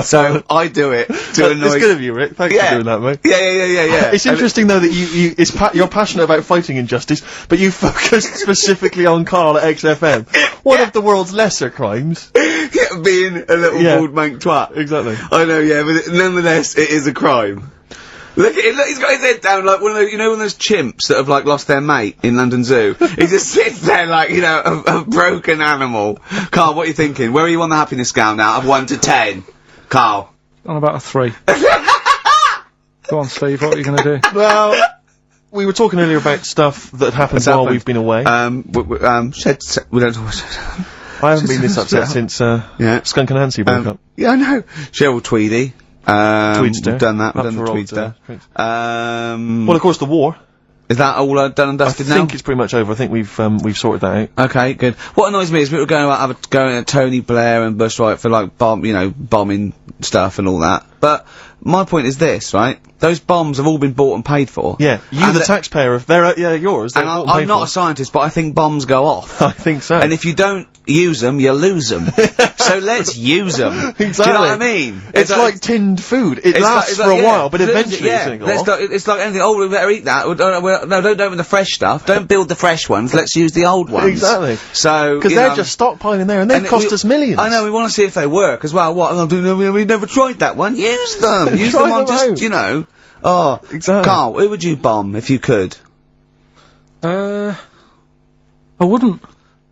So I do it to annoy. It's good of you, Rick. Thanks for doing that, mate. Yeah. It's interesting though that you're passionate about fighting injustice, but you focus specifically on Karl at XFM. One of the world's lesser crimes. Yeah, being a little bald mank twat. Exactly. I know, yeah, but nonetheless, it is a crime. Look at it, look, he's got his head down like one of those, you know, one of those chimps that have, like, lost their mate in London Zoo. He just sits there like, you know, a broken animal. Carl, what are you thinking? Where are you on the happiness scale now, of 1 to 10? Carl? On about a 3. Go on, Steve, what are you gonna do? Well, we were talking earlier about stuff that happened while we've been away. We don't talk I haven't been this upset since, Skunk and Nancy broke up. Yeah, I know. Cheryl Tweedy. Tweedster. We've done that, we've done the Tweedster. Well, of course, the war. Is that all done and dusted now? I think it's pretty much over. I think we've sorted that out. Okay, good. What annoys me is we were going at Tony Blair and Bush, right, for like bombing stuff and all that. But my point is this, right? Those bombs have all been bought and paid for. Yeah, you, the taxpayer, they're yours. And I'm not a scientist, but I think bombs go off. I think so. And if you don't use them, you lose them. So let's use them. Exactly. Do you know what I mean? It's like tinned food. It lasts for a while, but eventually it's gonna go off. It's like anything. Oh, we better eat that. No, don't open the fresh stuff. Don't build the fresh ones. Let's use the old ones. Exactly. So because they're just stockpiling there, and they cost us millions. I know. We want to see if they work as well. What? We've never tried that one. Use them. Use them on just, you know. Oh, exactly. Carl, who would you bomb if you could? I wouldn't.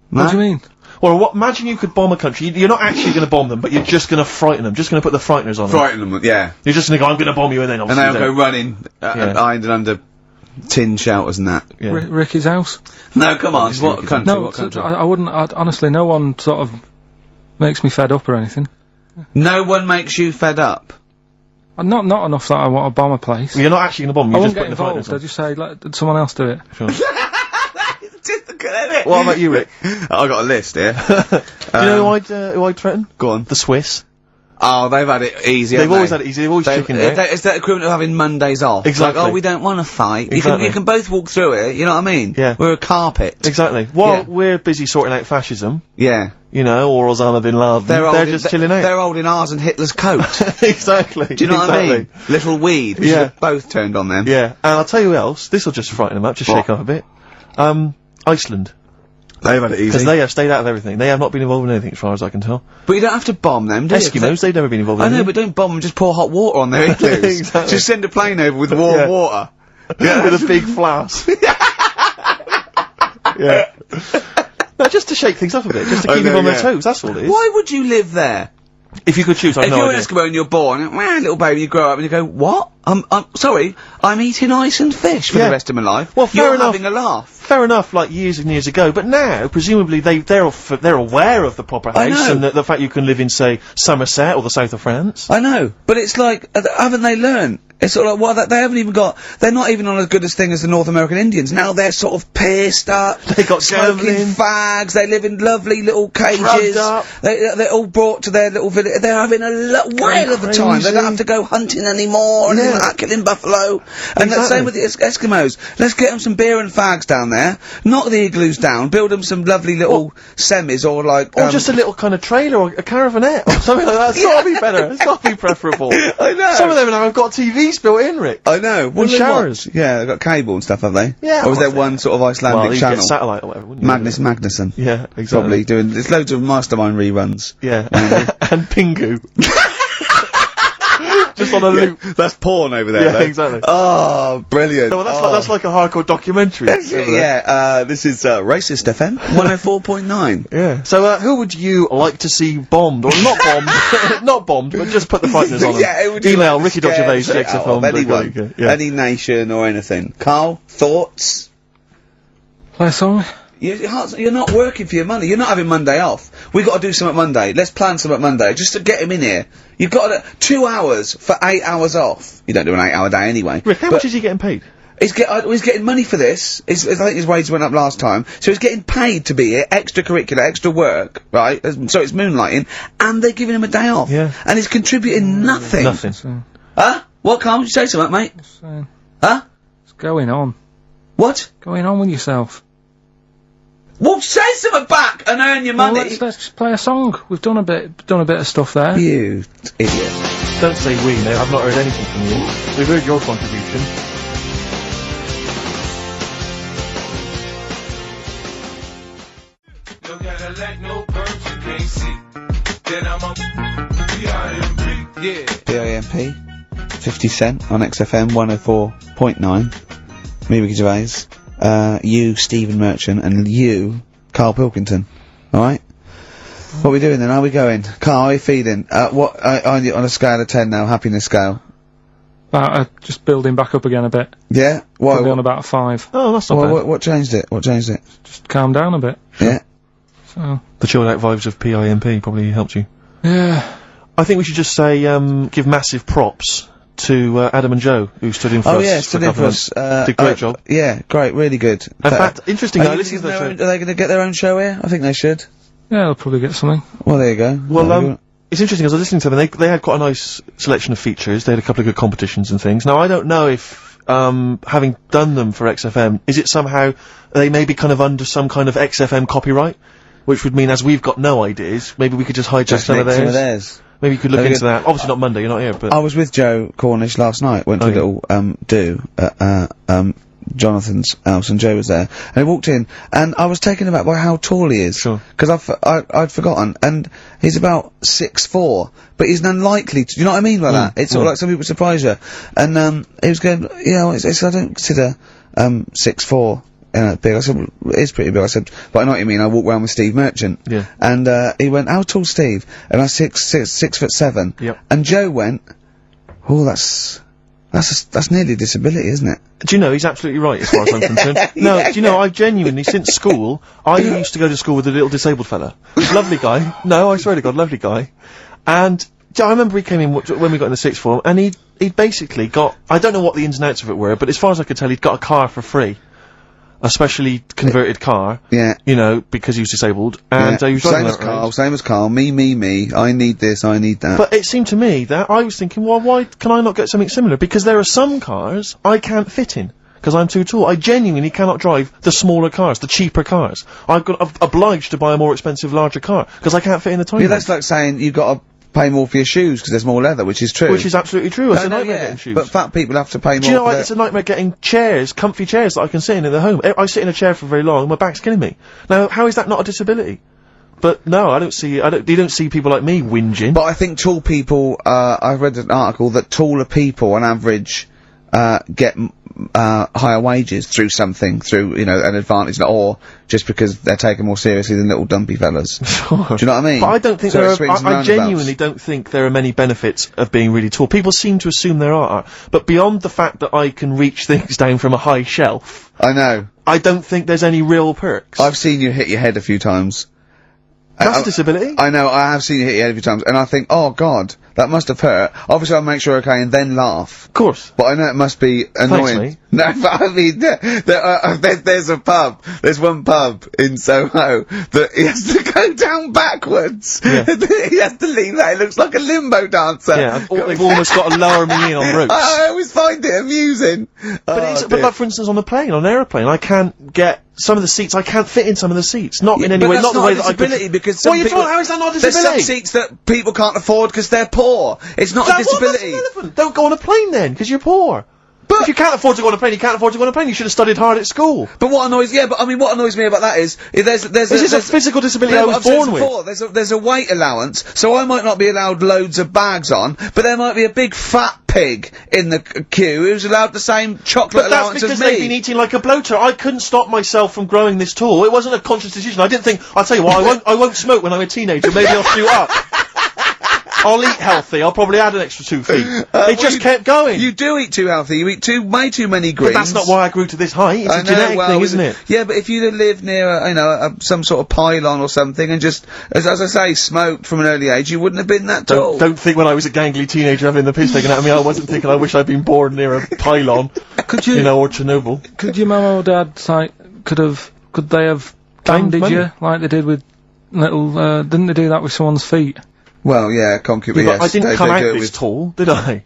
No? What do you mean? Well, imagine you could bomb a country. You're not actually going to bomb them, but you're just going to frighten them. Just going to put the frighteners on them. Frighten them, yeah. You're just going to go, I'm going to bomb you, and then obviously and they'll go running, behind and under tin shelters and that. Yeah. Ricky's house? No, come on. What country? No, what country? I wouldn't. Honestly, no one sort of makes me fed up or anything. No one makes you fed up? Not enough that I want to bomb a place. Well, you're not actually going to bomb them. I You're won't just get putting the frighteners involved. on. I just say, let someone else do it. Sure. Just a good edit. What about you, Rick? I got a list here. You know who I'd threaten? Go on. The Swiss. Oh, they've had it easy. They've always had it easy. They've always chicken there. It's that equivalent of having Mondays off. Exactly. Like, oh, we don't want to fight. Exactly. You can both walk through it. You know what I mean? Yeah. We're a carpet. Exactly. While we're busy sorting out fascism. Yeah. You know, or Osama bin Laden. They're just chilling out. They're holding ours and Hitler's coat. Exactly. Do you know what I mean? Little weed. We should have both turned on them. Yeah. And I'll tell you who else. This will just frighten them up. Just shake up a bit. Iceland. They've had it easy. Because they have stayed out of everything. They have not been involved in anything, as far as I can tell. But you don't have to bomb them, do you? Eskimos, they've never been involved in anything. I know, but don't bomb them, just pour hot water on their igloos. Exactly. Just send a plane over with warm water. Yeah, with a big flask. Yeah. No, just to shake things up a bit, just to keep them on their toes, that's all it is. Why would you live there? If you could choose, I've no idea. If you're an Eskimo and you're born, little baby, you grow up and you go, what? I'm sorry, I'm eating ice and fish for the rest of my life. Well, fair you're enough. having a laugh. Fair enough, like years and years ago, but now, presumably, they're aware of the proper house and the fact you can live in, say, Somerset or the south of France. I know, but it's like, haven't they learned? It's sort of like, they haven't even got, they're not even on as good a thing as the North American Indians. Now they're sort of pierced up. They got smoking fags, they live in lovely little cages. Up. They're all brought to their little village. They're having a whale of the time. They don't have to go hunting anymore and not killing buffalo. And the same with the Eskimos. Let's get them some beer and fags down there, knock the igloos down, build them some lovely little semis or like... Or just a little kind of trailer or a caravanette or something like that. It's gotta be better. It's gotta be preferable. I know. Some of them now have got TVs built in, Rick. I know. And showers. Yeah, they've got cable and stuff, have they? Yeah. Or was there one sort of Icelandic you channel? get satellite or whatever, wouldn't you? Magnus Magnuson. Yeah, exactly. Probably doing... There's loads of Mastermind reruns. Yeah. And Pingu. just on a loop. That's porn over there. Yeah, though. exactly. Oh, brilliant. No, well, that's like a hardcore documentary. Yeah, this is Racist FM 104.9. Yeah. So, who would you like to see bombed, or not bombed, not bombed, but just put the frighteners on them? Yeah, it would Email Ricky.Gervais, XFM. Anyone, any nation or anything. Carl, thoughts? Play a song? You're not working for your money. You're not having Monday off. We've got to do something Monday. Let's plan something Monday, just to get him in here. You've got 2 hours for 8 hours off. You don't do an 8-hour day anyway. Rick, how much is he getting paid? He's getting money for this. I think his wage went up last time, so he's getting paid to be here, extracurricular, extra work, right? So it's moonlighting, and they're giving him a day off. Yeah. And he's contributing nothing. Nothing. Huh? What, Carl? You say something, mate? Huh? What's going on? What? Going on with yourself? Well, say something back and earn your money. Well, let's just play a song. We've done a bit of stuff there. You idiot. Don't say we, no, I've not heard anything from you. We've heard your contribution. No Cadillac, no birds you can't see. Then I'm a PIMP. Yeah. PIMP. 50 Cent on XFM 104.9. Me, Ricky Gervais. You, Stephen Merchant, and you, Karl Pilkington. Alright? What are we doing then? How are we going? Carl, how are you feeling? What, on a scale of 10 now, happiness scale? Just building back up again a bit. Yeah? Probably on about a 5. Oh, that's not bad. What changed it? What changed it? Just calm down a bit. Yeah. So. The chilled out vibes of PIMP probably helped you. Yeah. I think we should just say, give massive props to Adam and Joe, who stood in for us. Oh yeah, stood in for us. Did a great job. Yeah, great, really good. In fact, interesting. Are they going to get their own show here? I think they should. Yeah, they'll probably get something. Well, there you go. Well, it's interesting, as I was listening to them, they had quite a nice selection of features. They had a couple of good competitions and things. Now, I don't know if, having done them for XFM, is it somehow, they may be kind of under some kind of XFM copyright? Which would mean, as we've got no ideas, maybe we could just hijack some of theirs. Maybe you could look into that. Obviously not Monday, you're not here, but... I was with Joe Cornish last night, went to a little, do, at, Jonathan's house, and Joe was there, and he walked in, and I was taken aback by how tall he is. Sure. Because I'd forgotten, and he's about 6'4", but he's unlikely to, do you know what I mean by that? It's sort of like some people surprise you. And, he was going, yeah, I don't consider, 6'4", big. I said, well, it is pretty big. I said, but I know what you mean. I walk around with Steve Merchant. Yeah. And, he went, how tall's Steve? And I said, 6'7". Yep. And Joe went, oh, that's nearly a disability, isn't it? Do you know, he's absolutely right, as far as I'm concerned. No, do you know, I've genuinely, since school, I used to go to school with a little disabled fella. Lovely guy. No, I swear to God, lovely guy. And, I remember he came in when we got in the 6th form, and he'd basically got, I don't know what the ins and outs of it were, but as far as I could tell, he'd got a car for free. A specially converted car. Yeah. You know, because he was disabled. And, he was driving same as Carl. Me. I need this, I need that. But it seemed to me that I was thinking, well, why can I not get something similar? Because there are some cars I can't fit in. Because I'm too tall. I genuinely cannot drive the smaller cars, the cheaper cars. I'm obliged to buy a more expensive, larger car. Because I can't fit in the tiny one. That's like saying you've got to pay more for your shoes because there's more leather, which is true. Which is absolutely true. It's a nightmare getting shoes. But fat people have to pay more. Do you know what? It's a nightmare getting chairs, comfy chairs that I can sit in the home. I sit in a chair for very long, my back's killing me. Now, how is that not a disability? But no, you don't see people like me whinging. But I think tall people, I've read an article that taller people on average, get, higher wages through an advantage, or just because they're taken more seriously than little dumpy fellas. Sure. Do you know what I mean? But I don't think I genuinely don't think there are many benefits of being really tall. People seem to assume there are, but beyond the fact that I can reach things down from a high shelf, I know. I don't think there's any real perks. I've seen you hit your head a few times. That's a disability. I know, I have seen you hit your head a few times, and I think, oh god, that must have hurt. Obviously I'll make sure okay and then laugh. Of course. But I know it must be annoying. Thanks, No, but I mean, there's a pub, there's one pub in Soho that he has to go down backwards. Yeah. He has to lean that, it looks like a limbo dancer. Yeah, they've almost got to lower me in on ropes. I always find it amusing. But like, for instance, on the plane, on an aeroplane, I can't get some of the seats, I can't fit in some of the seats. Not in any way, not the way that I could. Because some people, how is that not a there's disability? some seats that people can't afford because they're poor. It's not a disability. Well, that's irrelevant. Don't go on a plane then, because you're poor. If you can't afford to go on a plane, you can't afford to go on a plane. You should have studied hard at school. But what annoys me about that is there's This is a physical disability I was born with. There's a weight allowance, so I might not be allowed loads of bags on, but there might be a big fat pig in the queue who's allowed the same chocolate allowance But that's as because me. they've been eating like a bloater. I couldn't stop myself from growing this tall. It wasn't a conscious decision. I didn't think, I'll tell you what, I won't smoke when I'm a teenager. Maybe I'll shoot up. I'll eat healthy. I'll probably add an extra 2 feet. They just kept going. You do eat too healthy. You eat way too many greens. But that's not why I grew to this height. It's a genetic thing, isn't it? Yeah, but if you lived near some sort of pylon or something and just, as I say, smoked from an early age, you wouldn't have been that tall. Don't think when I was a gangly teenager having the piss taken out of me, I wasn't thinking I wish I'd been born near a pylon. Could you, or Chernobyl. Could your mum or dad, could they have bandaged you like they did with little, didn't they do that with someone's feet? Well, yeah, concubine, yes. I didn't come out this tall, did I?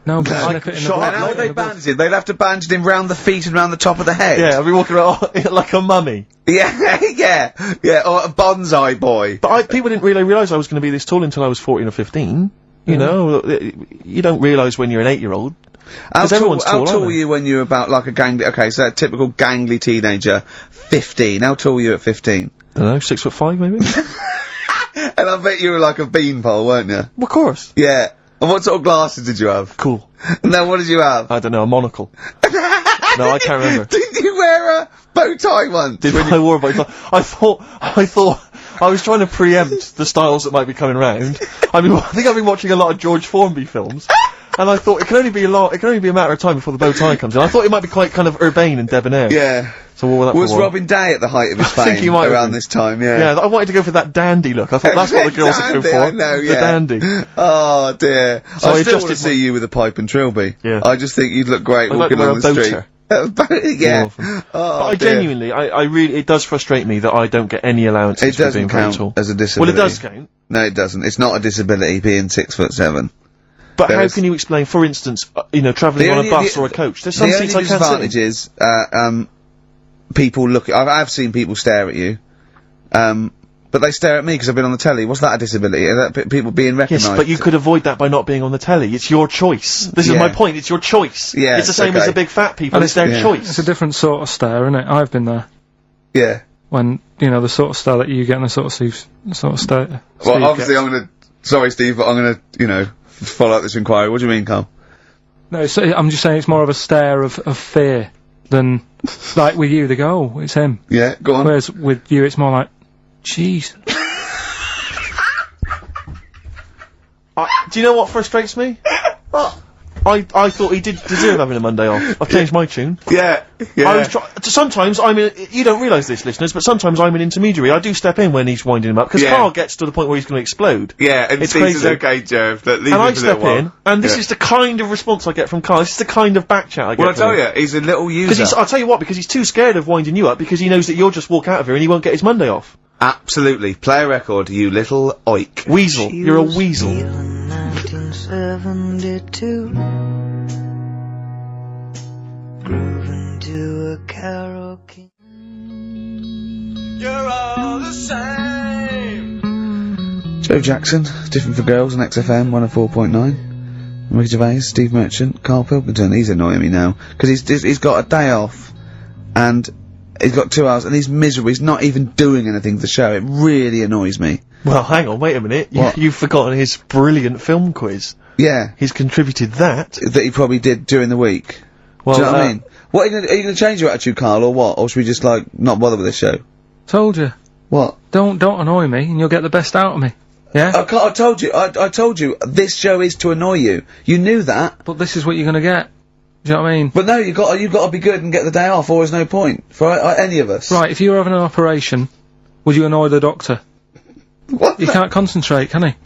No, but snip it in the butt. And how would they bandage him? They'd have to bandage him round the feet and round the top of the head. Yeah, I'd be walking around like a mummy. Yeah, yeah, or a bonsai boy. But people didn't really realise I was going to be this tall until I was 14 or 15. You know, you don't realise when you're an 8-year-old. How tall were you when you were about like a gangly, okay, so that typical gangly teenager, 15. How tall were you at 15? I don't know, 6'5" maybe? And I bet you were like a beanpole, weren't you? Well, of course. Yeah. And what sort of glasses did you have? Cool. No, what did you have? I don't know, a monocle. No, I can't remember. Did you wear a bow tie once? I wore a bow tie? I thought I was trying to preempt the styles that might be coming round. I think I've been watching a lot of George Formby films. And I thought it can only be a matter of time before the bow tie comes in. I thought it might be quite kind of urbane and debonair. Yeah. So what was Robin Day at the height of his fame? I think he might around this time, yeah. Yeah, I wanted to go for that dandy look. I thought that's what the girls would go for. I know, yeah. The dandy. Oh dear. So I still want to see you with a pipe and trilby. Yeah. I just think you'd look great walking on the street. Yeah. But I genuinely, I really, it does frustrate me that I don't get any allowances for being very tall. It doesn't count as a disability. Well, it does count. No, it doesn't. It's not a disability being 6'7". But how can you explain, for instance, travelling on a bus or a coach? There's some seats I can't sit in. The only disadvantage is, people look. I've seen people stare at you, but they stare at me because I've been on the telly. What's that a disability? Are that people being recognised? Yes, but you could avoid that by not being on the telly. It's your choice. This is my point. It's your choice. Yeah, it's the same as the big fat people. It's their choice. It's a different sort of stare, isn't it? I've been there. Yeah. When the sort of stare that you get and the sort of stare. Well, obviously, sorry, Steve, but I'm gonna, follow up this inquiry. What do you mean, Carl? No, I'm just saying it's more of a stare of fear than, like with you, they go, oh, it's him. Yeah, go on. Whereas with you, it's more like, jeez. Do you know what frustrates me? What? I thought he did deserve having a Monday off. I've changed my tune. Yeah. Sometimes you don't realise this, listeners, but sometimes I'm an intermediary. I do step in when he's winding him up, because Carl gets to the point where he's going to explode. Yeah, and it's crazy. Okay, Jerv, and I step in, and this is the kind of response I get from Carl. This is the kind of back chat I get Well, I tell you, he's a little user. I'll tell you what, because he's too scared of winding you up, because he knows that you'll just walk out of here and he won't get his Monday off. Absolutely. Play a record, you little oik. Weasel. You're a weasel. 1972, grooving to a karaoke. You're all the same. Joe Jackson, Different for Girls on XFM 104.9. Ricky Gervais, Steve Merchant, Karl Pilkington. He's annoying me now because he's got a day off and he's got 2 hours and he's miserable. He's not even doing anything to the show. It really annoys me. Well, hang on, wait a minute. You've forgotten his brilliant film quiz. Yeah. He's contributed that. That he probably did during the week. Well, do you know what I mean? What, are you gonna change your attitude, Carl, or what? Or should we just, not bother with this show? Told you. What? Don't annoy me and you'll get the best out of me. Yeah? I told you, this show is to annoy you. You knew that. But this is what you're gonna get. Do you know what I mean? But no, you've got to be good and get the day off, or there's no point. For any of us. Right, if you were having an operation, would you annoy the doctor? What? You can't concentrate, can he?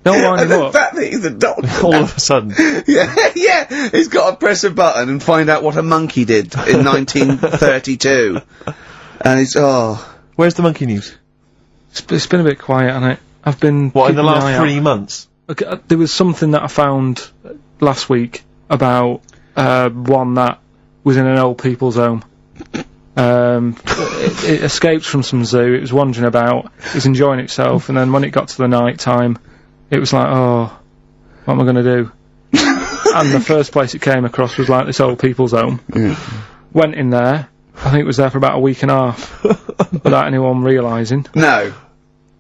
Don't wind him up. The fact that he's a doctor. All of a sudden. Yeah, he's got to press a button and find out what a monkey did in 1932. And he's, Where's the monkey news? It's been a bit quiet, hasn't it? I've been... What, in the last 3 months? Okay, there was something that I found last week about, one that was in an old people's home. It escaped from some zoo, it was wandering about, it was enjoying itself, and then when it got to the night time, it was like, oh, what am I gonna do? And the first place it came across was like this old people's home. Went in there. I think it was there for about a week and a half without anyone realising. No,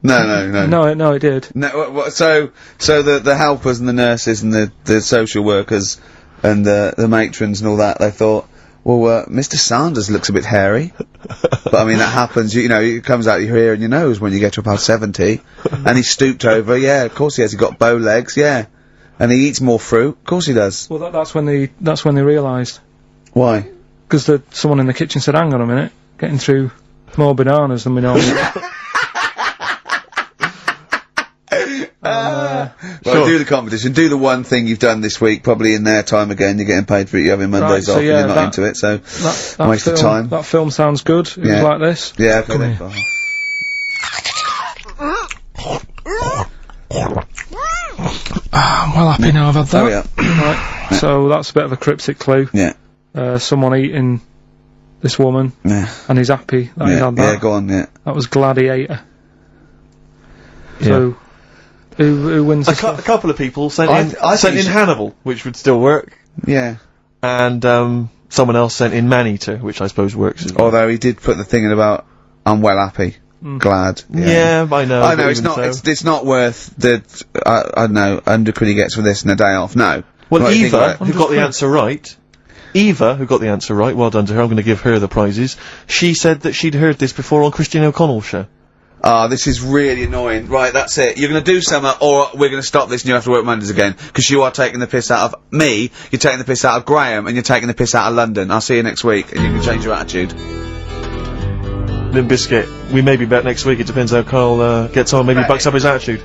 it did. No, so the helpers and the nurses and the social workers and the matrons and all that, they thought, well, Mr. Sanders looks a bit hairy. But I mean, that happens, you know, it comes out your ear and your nose when you get to about 70. And he stooped over, yeah, of course he has, he got bow legs, yeah. And he eats more fruit, of course he does. Well, that's when they realised. Why? Because someone in the kitchen said, hang on a minute, getting through more bananas than we normally Well, do the competition, do the one thing you've done this week, probably in their time again, you're getting paid for it, you're having Mondays off, and you're not into it, so that waste of time. That film sounds good, it was like this. Yeah, come here. I'm well happy now I've had that. Hurry up. Right, so that's a bit of a cryptic clue. Yeah. Someone eating this woman, and he's happy that he's had that. Yeah, go on, That was Gladiator. So, who wins a couple of people sent in Hannibal, which would still work. Yeah. And, someone else sent in Maneater, which I suppose works as well. Although he did put the thing in about, I'm well happy. Glad. Yeah, I know. I know, it's not worth the, I don't know, £100 he gets for this and a day off, no. Well, Eva, who got the answer right, well done to her, I'm going to give her the prizes, she said that she'd heard this before on Christine O'Connell's show. Ah, this is really annoying. Right, that's it. You're going to do something, or we're going to stop this and you have to work Mondays again. Because you are taking the piss out of me, you're taking the piss out of Graham, and you're taking the piss out of London. I'll see you next week, and you can change your attitude. Limp Bizkit, we may be back next week, it depends how Carl gets on, maybe bucks up his attitude.